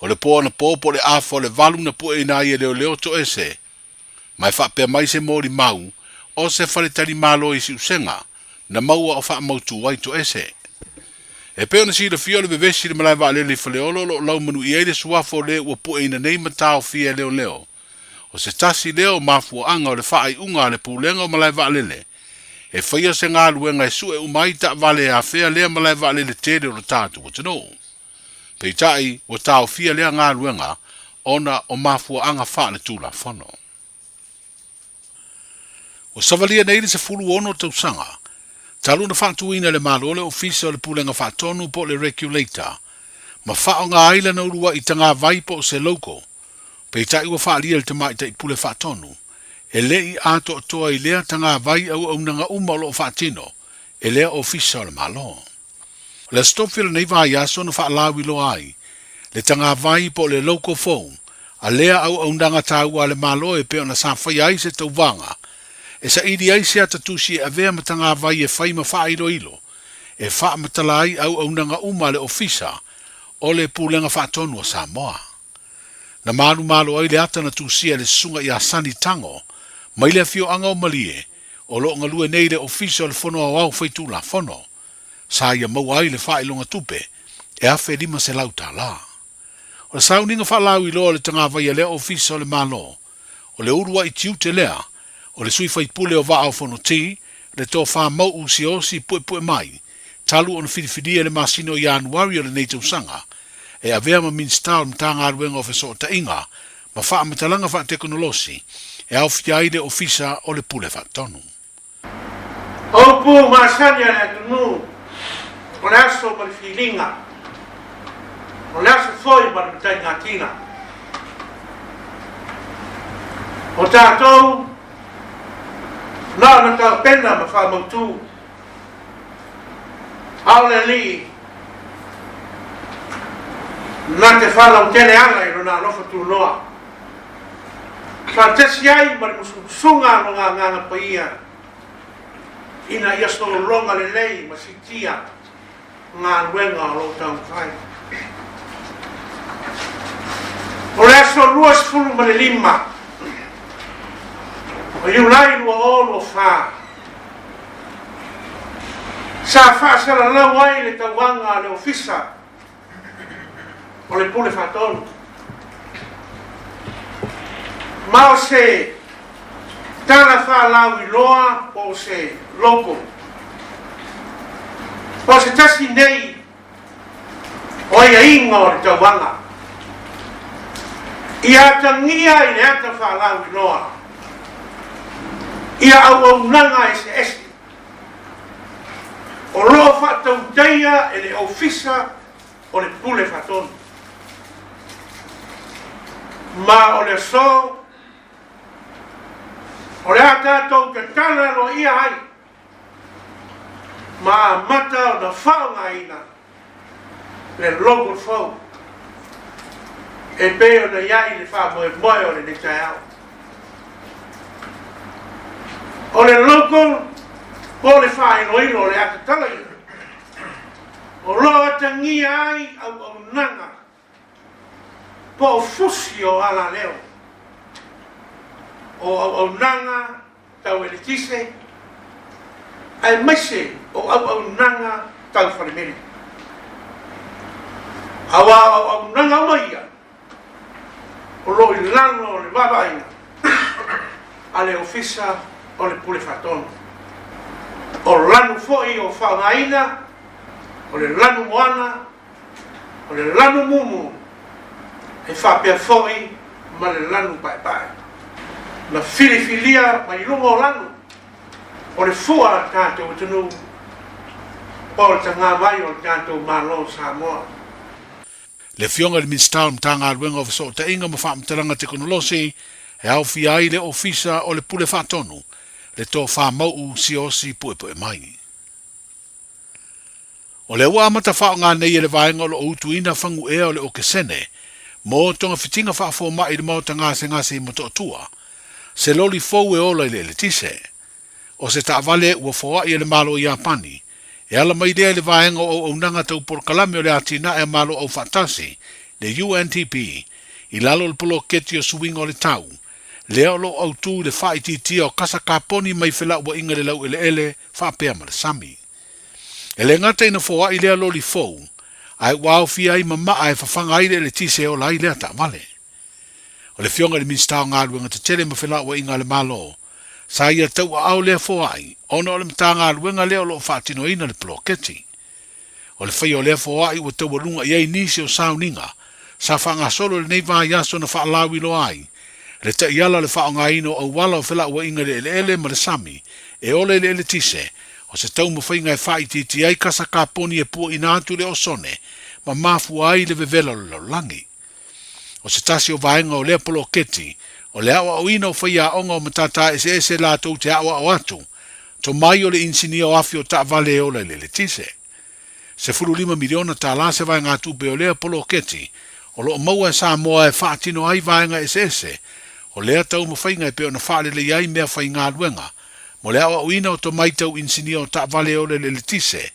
Speaker 19: O le po na po le afo le valu na po e na i leo to ese. Mai whapea mai se mori mau, o se wharetari malo i si usenga, na maua o wha mautu wai to ese. E peo na si le fio le bevesi le malai wa lele whaleolo lo lau manu i eile suafo le ua po e na nei matao fia leo. O se tasi leo mafua anga o le wha ai unga le pulenga o malai wa lele. E whaia se ngā luenga e su e umai ta vale a fea lea malai wa lele tere o le tātu o tino. Peitai o tau fia lea ngā luenga, ona o mafua anga wha le tula whano. O savalia nei le se fulu ono tausanga. Talu na whaatuina le malo le ofisa o le pulenga whaatonu po le regulator. Ma whao ngā aila na urua i tanga vai po se loko. Peitai ua whaalia le tamai tai pule whaatonu. E le i ato o toa i lea tanga vai au au nanga uma o lo whaatino. E lea ofisa o le malo. Le stofila nei vai aso na whaalawi lo ai. Le tanga vai po le local phone. A lea au au nanga tāua le malo e peo na sa whai ai se tau vanga. E sa idi ai se atatusi e avea matanga vai e whai ma wha ilo ilo. E wha matalai au au nanga uma le ofisa o le pulenga whaatonu o Samoa. Na malu malo ai le ata na tusia le sunga i a sani tango, mai le fio anga o malie, o lo ngalue nei le ofisa o le fono au au whaitu la fono. Sa ia mau ai le wha ilonga tupe, e afe lima se lauta la. O le sauninga wha lau ilo le tanga vai e le ofisa o le malo, o le urua i tiu te lea, o le sui whaipule o vaa o fono ti, le tō wha mau usi osi pue mai, talu o na whiriwhiria le masino i Januari o le nei tausanga, e a vea ma minstau mtanga aruenga o feso o tainga, ma wha amatalanga wha teknolosi, e au whiai le ofisa o le pule wha tonu.
Speaker 4: Opu masanya le tunu, o le aso ma le whilinga, o le aso foi ma le mtai ngatina. O tātou, na tau pena ma wha mautu, au le li, na te whalau tene anga i rona lofa tu noa. Wha tesi ai ma le musunga no ngā nganga paia, ina ia stolo longa le lei ma sitia ngā ruenga o lo tau whai. O le aso ruas fulu ma le lima, o iu lai lua olo wha. Sa wha sara lau ai le tauanga le ofisa, o le pule whatonu. Mao se tana wha lau i loa o se loko. O se tasi nei o ia inga o le tauanga. Ia tangia i le ata wha lau i loa. Ia au au nanga e se esi. O loa whatau teia e le ofisa o le pule whatonu. Ma o le so, o le ata tau ke tala lo ia hai, ma mata o na whaunga ina, le logo fau, e pe o na iai le wha moe moe o le netai au. O le logo, po le wha ino ino o le ata tala ina, o loa tangia ai au nanga, po fusi o ala leo. O nanga tau elitise, ai maise o nanga tau wharimene. Awa o nanga maia, o loi lano o le wawaina, a le ofisa o le pule whatonu. O lanu foi o whaungaina, o le lanu moana, o le lanu mumu, e whapea foi ma le lanu pai pai. Na filifilia mai lungo lanu, o le fua tātou tunu, o le tanga mai o tātou malo Samoa.
Speaker 19: Le fionga le minstau mtanga aruenga o feso ta inga ma whaamtalanga teknolosi, e au fiai le ofisa o le pule whatonu, le tō whamau si osi pue mai. O le ua amata whaonga nei e le vaenga o le outuina whangu ea o le okesene, mo tonga fitinga whaafo mai le mauta ngase i moto tua, se loli fou e ola i le tise, o se taavale ua foa i le malo i Apani, e ala mai lea le vaenga o unanga tau porkalame o le atina e malo au fatasi, le UNTP, i lalo le polo keti o suinga o le tau, lea o lo au tu le whaititia o kasa kaponi mai whila ua inga le lau ele whapea ma le sami. E le ngata ina foa i lea loli fou, ai wau fia i mama ai whawhanga i le tise o lai lea taavale. O le fionga le minstau ngā luenga te tele mawhila ua inga le malo. Sa ia tau a au lea fo ai, ona o le mta ngā luenga lea o lo whaatino ina le ploketi. O le whai o lea fo ai ua tau walunga iei nisi o sauninga, sa whanga solo le nei vā yaso na whaalawi lo ai. Le ta iala le whaonga ino au wala o whila ua inga le ele ma le sami, e ole le ele tise, o se tau mawhainga e whaititi ai kasa kaponi e pua ina atu le osone, ma mafu ai le vevela lo langi. O se tasi o vaenga o lea polo keti, o le awa o ina o whaia onga o matata ese lātou te awa o atu, to mai o le insinia o afi o ta vale o le tise. Se 5 miliona ta la se vaenga atu pe o lea polo keti, o lo maua e Samoa e whaatino ai vaenga ese, o lea tau mawhainga e pe o na whaale le iai mea whainga luenga, mo le awa o ina o to mai tau insinia o ta vale o le tise,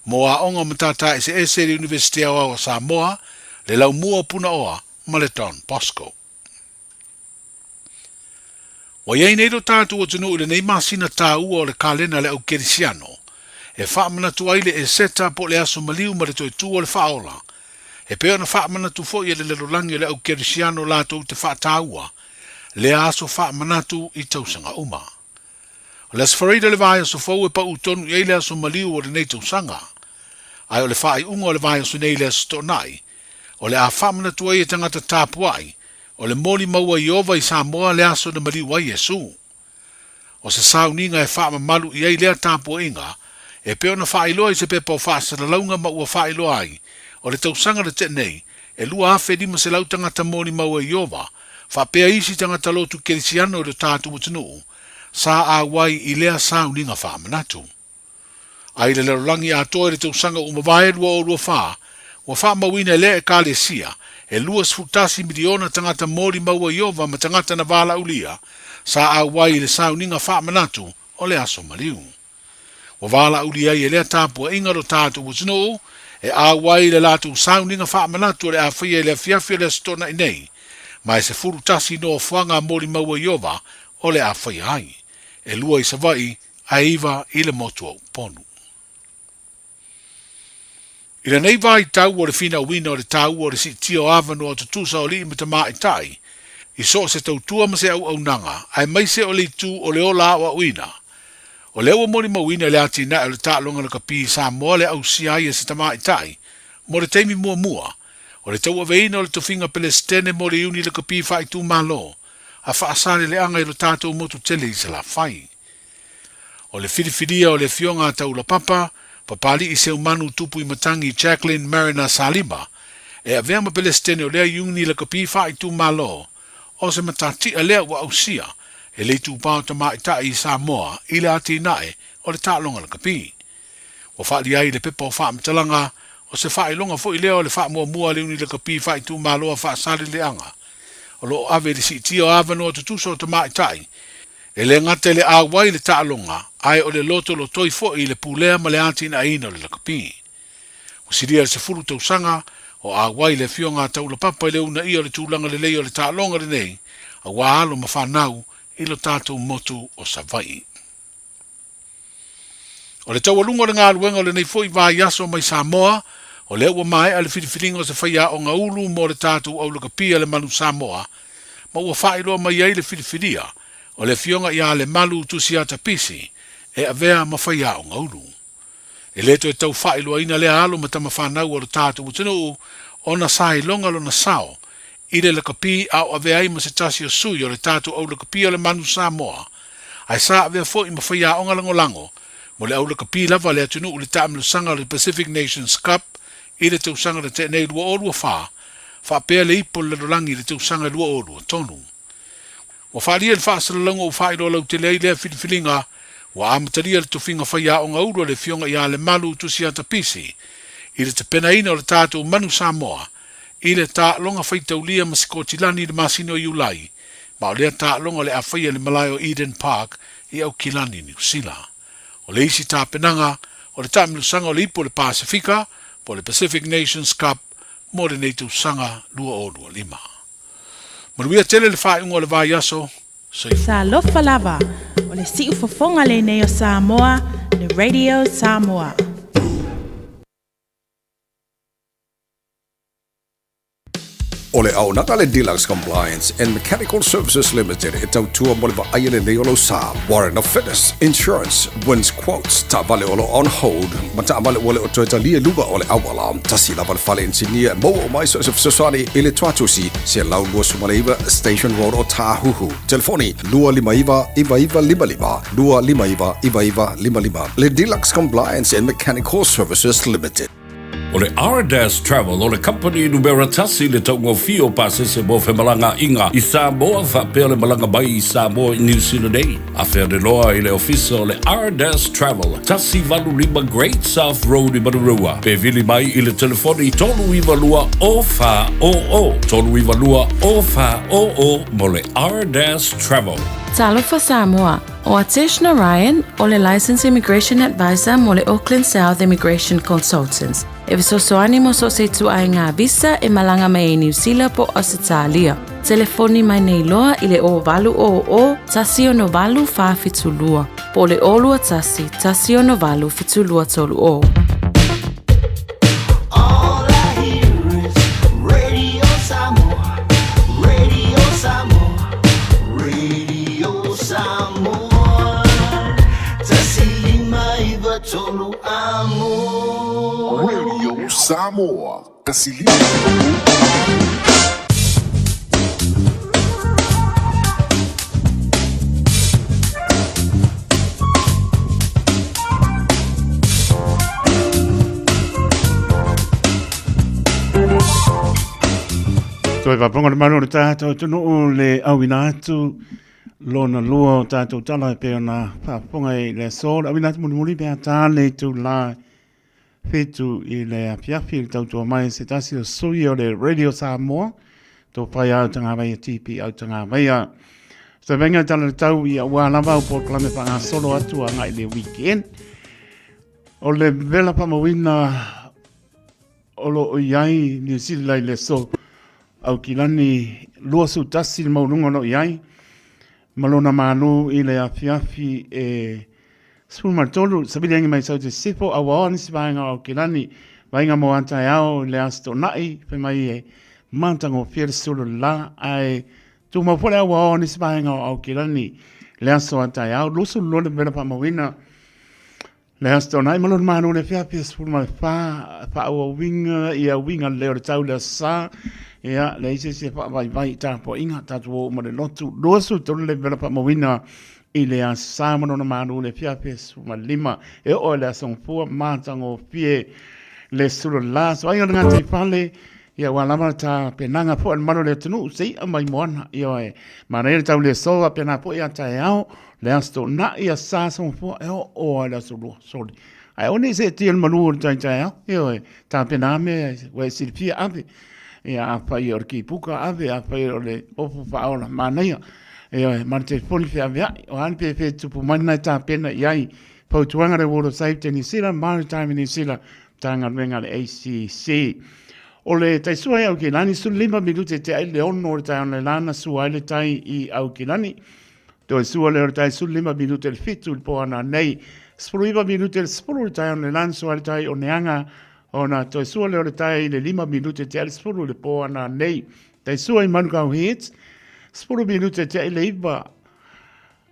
Speaker 19: mo a onga o matata ese le Universitea o Samoa, le lau mua puna oa, Maleton Bosco. Wa iei nei do tātu o tunu le nei masina tā ua o le kalena le au kerisiano, e whaamana tu aile e seta po le aso maliu ma le toi tu o le whaola, e peo na whaamana tu fo i le lerolangi le au kerisiano lātou te whaataua, le aso whaamana tu i tausanga uma. O le asfarida le vai aso fau e pa utonu i le aso maliu o le nei tausanga. Ai o le whaai unga o le vai aso nei le aso tonai. O le a whamana tua i e tangata tāpuai. O le moli maua i ova i Samoa le aso na maliu ai Yesu. O se sauninga e whaama malu i ei lea tāpua inga, e peo na whaailoa i se pepa o whaasara launga ma ua whaailoa ai. O le tausanga le te nei, e lua awhi lima se lau tangata moli maua i ova, whapea isi tangata lotu kerisiano o le tātu mutanuu, sa a wai i lea sauninga whaamanatu. Ai le lerolangi a toa le tausanga umawai lua o lua whaa, ua whaamawina e lea e kāle sia, e lua sfutasi miliona tangata moli maua i ova ma tangata na vala ulia, sa a wai le sauninga whaamanatu o le aso maliu. Wa vala ulia i e lea tāpua inga ro tātu mutanuu, e a wai le latu sauninga whaamanatu o le a whia le fiafia le stona i nei, mai se furu tasi no whanga moli maua i ova o le a whia ai. E lua i savai a iwa i le motua uponu. I le nei vai tau o le fina wina o le tau o le si tio avano o tutusa o li ima tama i tai, i so se tautua ma se au au nanga, ai mai se o le tu o le ola wa wina. O le ua mori mawina le ati na o le tālonga le kapi sa moa le au siai e se tama i tai, mo le teimi mua mua, o le tau aveina o le tofinga pelestene mo le iuni le kapi wha i tu malo, a wha asare le anga i lo tātou motu tele i se la whai. O le whiriwhiria o le fionga tau la papa, papali i se umanu tupu i matangi Jacqueline Marina Salima, e a vea ma pelestene o lea iuni le kapi wha i tu malo, o se matati a lea wa ausia, e le tu pao tama i tai i Samoa, i le ati nae, o le tālonga le kapi. O whaali ai le pepa o wha amtalanga, o se wha ilonga fo i leo le wha mua mua le uni le kapi wha i tu maloa wha sari le anga. O lo ave le si tio avano o tutuso o tama i tai, e le ngate le awai le tālonga, ai o le loto lo toi fo i le pulea ma le ati na ina le kapi. O siria le se furu tausanga, o awai le fionga tau la papa i le una i o le tūlanga le lei o le tālonga le nei, a wahalo ma whanau, i lo tātou motu o Savai. O le tau alunga o le ngā luenga o le nei fwoi vai aso mai Samoa, o le ua mai a le whiriwhiringa o se whaia o ngā ulu mo le tātou au laka pia le manu Samoa, ma ua whailoa mai ai le whiriwhiria, o le fionga i a le malu tusi ata pisi, e a vea ma whaia o ngā ulu. E leto e tau whailoa ina le alo ma tama whanau o le tātou utinu, o na sahi longa lo na sao, i le kapi au ave ai ma se tasi o sui o le tātou au le kapi o le manu Samoa, ai sa ave fo i ma whaia o ngalango lango, mo le au le kapi lava le atunu u le tāmilu sanga le Pacific Nations Cup, i le tau sanga le te nei lua o lua wha pēr le ipo le rolangi le tau sanga lua o lua tonu. Wa wharia le whaasara lango o whairo lau te lei lea whiriwhiringa, wa amataria le tuwhinga whaia o ngauro le fionga i a le malu tusi ata pisi, i le te penaina o le tātou manu Samoa, i le tā longa whaitau lia ma se kotilani le masino i ulai, ma o lea tā longa le awhaia le Malayo Eden Park i au kilani New Zealand. O le isi tā penanga, o le tā milusanga o le ipo le Pasifika, po le Pacific Nations Cup, mo le neitu sanga lua o lua lima. Manuia tele le whae ungo le vai aso,
Speaker 22: Sa lofa lava, o le si ufofonga le neo Samoa, le Radio Samoa.
Speaker 8: O le au naka le Deluxe Compliance and Mechanical Services Limited e tau tua mo le vaai le neolo sa. Warrant of Fitness, Insurance, Wins Quotes, ta vale o lo on hold, ma ta vale o le o toeta lia luga o le awala, ta si lava le fale insinia mo o mai so sosani e le tuatusi, se lau lua sumaleiva, Station Road o Tahuhu. Telefoni, lua lima iwa, lua lima iwa, le Deluxe Compliance and Mechanical Services Limited.
Speaker 12: O le R-Dash Travel, o le company numera tasi le taungo fio pasese mo fe malanga inga i Samoa whapea le malanga mai i Samoa i New Zealand Day. A whea de loa i le ofisa o le R-Dash Travel, tasi valu lima Great South Road i Marurua. Pe vili mai i le telefoni tolu iwa lua o wha o o. Tolu iwa lua o wha o o mo le R-Dash Travel.
Speaker 22: Talofa Samoa, o Atish Narayan, o le Licensed Immigration Advisor mo le Auckland South Immigration Consultants. E visosoani mo so se tu ai ngā visa e malanga mai e New Zealand po Australia. Telefoni mai nei loa i le o valu o tasi o no valu wha fitulua. Po le olua tasi o no valu fitulua tolu o.
Speaker 11: All I hear is Radio Samoa, Radio Samoa, Radio Samoa.
Speaker 9: Tolu Amo Radio Samoa Kasilima.
Speaker 21: Toi waponga le manu o tātou tunu le awina atu lona lua o tātou tala e peo na whaponga i le sōra awina atu muri pia tāne tu la whetu i le apiapi i tautua mai se tasi o sui o le Radio Samoa tō pai au tanga mai a tipi au tanga mai a so venga tala le tau i a wālawa o pōklame whanga solo atu a ngai le weekend o le vela pamawina o lo o iai ni silai le so au kilani lua su tasi le maurunga no iai malona manu i le afiafi e sulu martolu sabili angi mai sau te sipo a waoni si vaenga au kilani vaenga mo antai au le asto nai pe mai e mantango fiere sulu la ai tu mawhole a waoni si vaenga au kilani le asto antai au lusu lule vena pa mawina le asto nai malona manu le afiafi sulu mai fa au winga i a winga leo le tau le sa ia le ise se fa vai ta po inga tatu o mo le lotu losu to le vela pa mowina i le a samano na manu le fia pesu ma lima e o le son fu matango fie le suru la so ai nga te fale ia wala mata penanga po manu le tunu sei a mai mona ia e ma le tau le so pena po ia ta ao le asto na ia sa son fu e o le suru soli ai oni se ti el manu ta ia ia ta pena me we silfia ave ia a pai o ki puka ave a pai o le ofu faola manaia ia marte foli fe ave o an pe fe tupu mana ta pena iai pau tuanga le World Safety New Zealand Maritime New Zealand tanga venga le ACC o le taisua au ki lani su 5 minute te ai le ono o tai le lana su ai le tai i au ki lani to su le tai su 5 minute le fitu il po ana nei 5 minute le spuru tai le lana su ai tai o neanga ona to sua le tai le 5 minute te al spuru le po ana nei te sua i manu kau hits spuru minute te le iba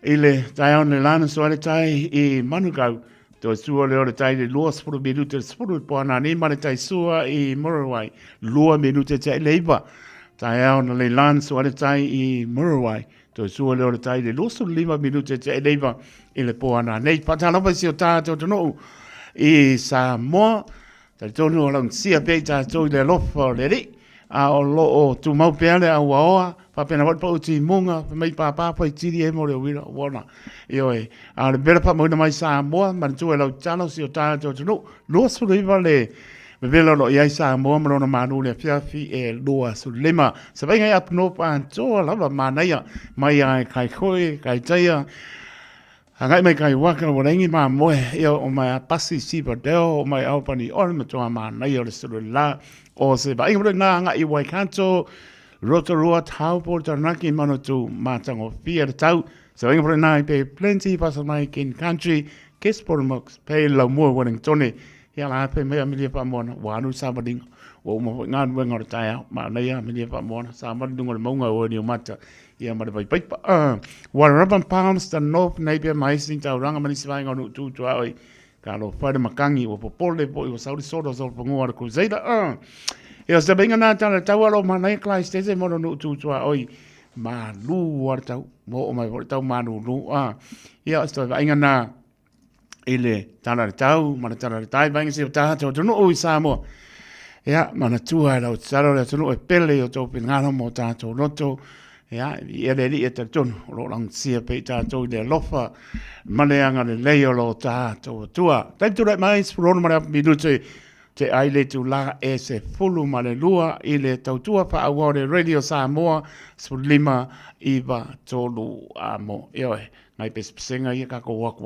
Speaker 21: ile tai on le lana so le tai i manu kau to sua le tai le lo spuru minute spuru po ana nei manu tai sua i Murawai lo minute te le iba tai on le lana so le tai i Murawai to sua le tai le lo so 5 minute te le iba ile po ana nei patala pa si o ta to no i Samoa ta tonu o lang sia pe ta to le lofa le ri a o lo o tu mau pe le a wa pa pena wat pa uti munga pa mai pa ti e mo le wira wona io e a le bera pa mo na mai sa mo man tu e lo chalo si o ta to no lo su le vale me velo lo ia sa mo mo na manu le fia fi e lo su lema sa vai ap no pa to la va manaya mai ai kai khoi kai taia Angai mai kai waka o rengi ma moe ia o mai pasi si deo o mai au pani o me toa ma na ia le suru la o se ba ingo na nga i wai kanto Rotorua tau po tanaki mano tu matango fia tau so ingo na pe plenty pasa mai kin country kes por mox pe la mo Wellington ia la pe me amilia pa mona wanu sabading o mo ngan wenga taia ma na ia amilia pa mona sabading o mo nga o ni mata ia ma vai pai pa Warraban Palms the North Napier mai sin tau ranga mani se vai ngonu tu ai ka lo fare makangi o popole po o sauri sodo so pongo ar cruzeida ia se benga na tala tau alo mana klai stese mo no tu ai ma lu war tau mo o mai tau ma lu ia sto vai ngana ile tala tau mana tala tai vai se ta to no o Samoa ia mana tu ai lo saro le tu e pele o to pingano mo ta to loto ia le li eta ton lo lang sia pe ta to le lofa maleanga le leo lo ta to tua tai tu mai spron mara minute te ai le tu la e se fulu male lua i le tau tua pa awore Radio Samoa sulima iva tolu amo io ngai pe senga ia ka ko wak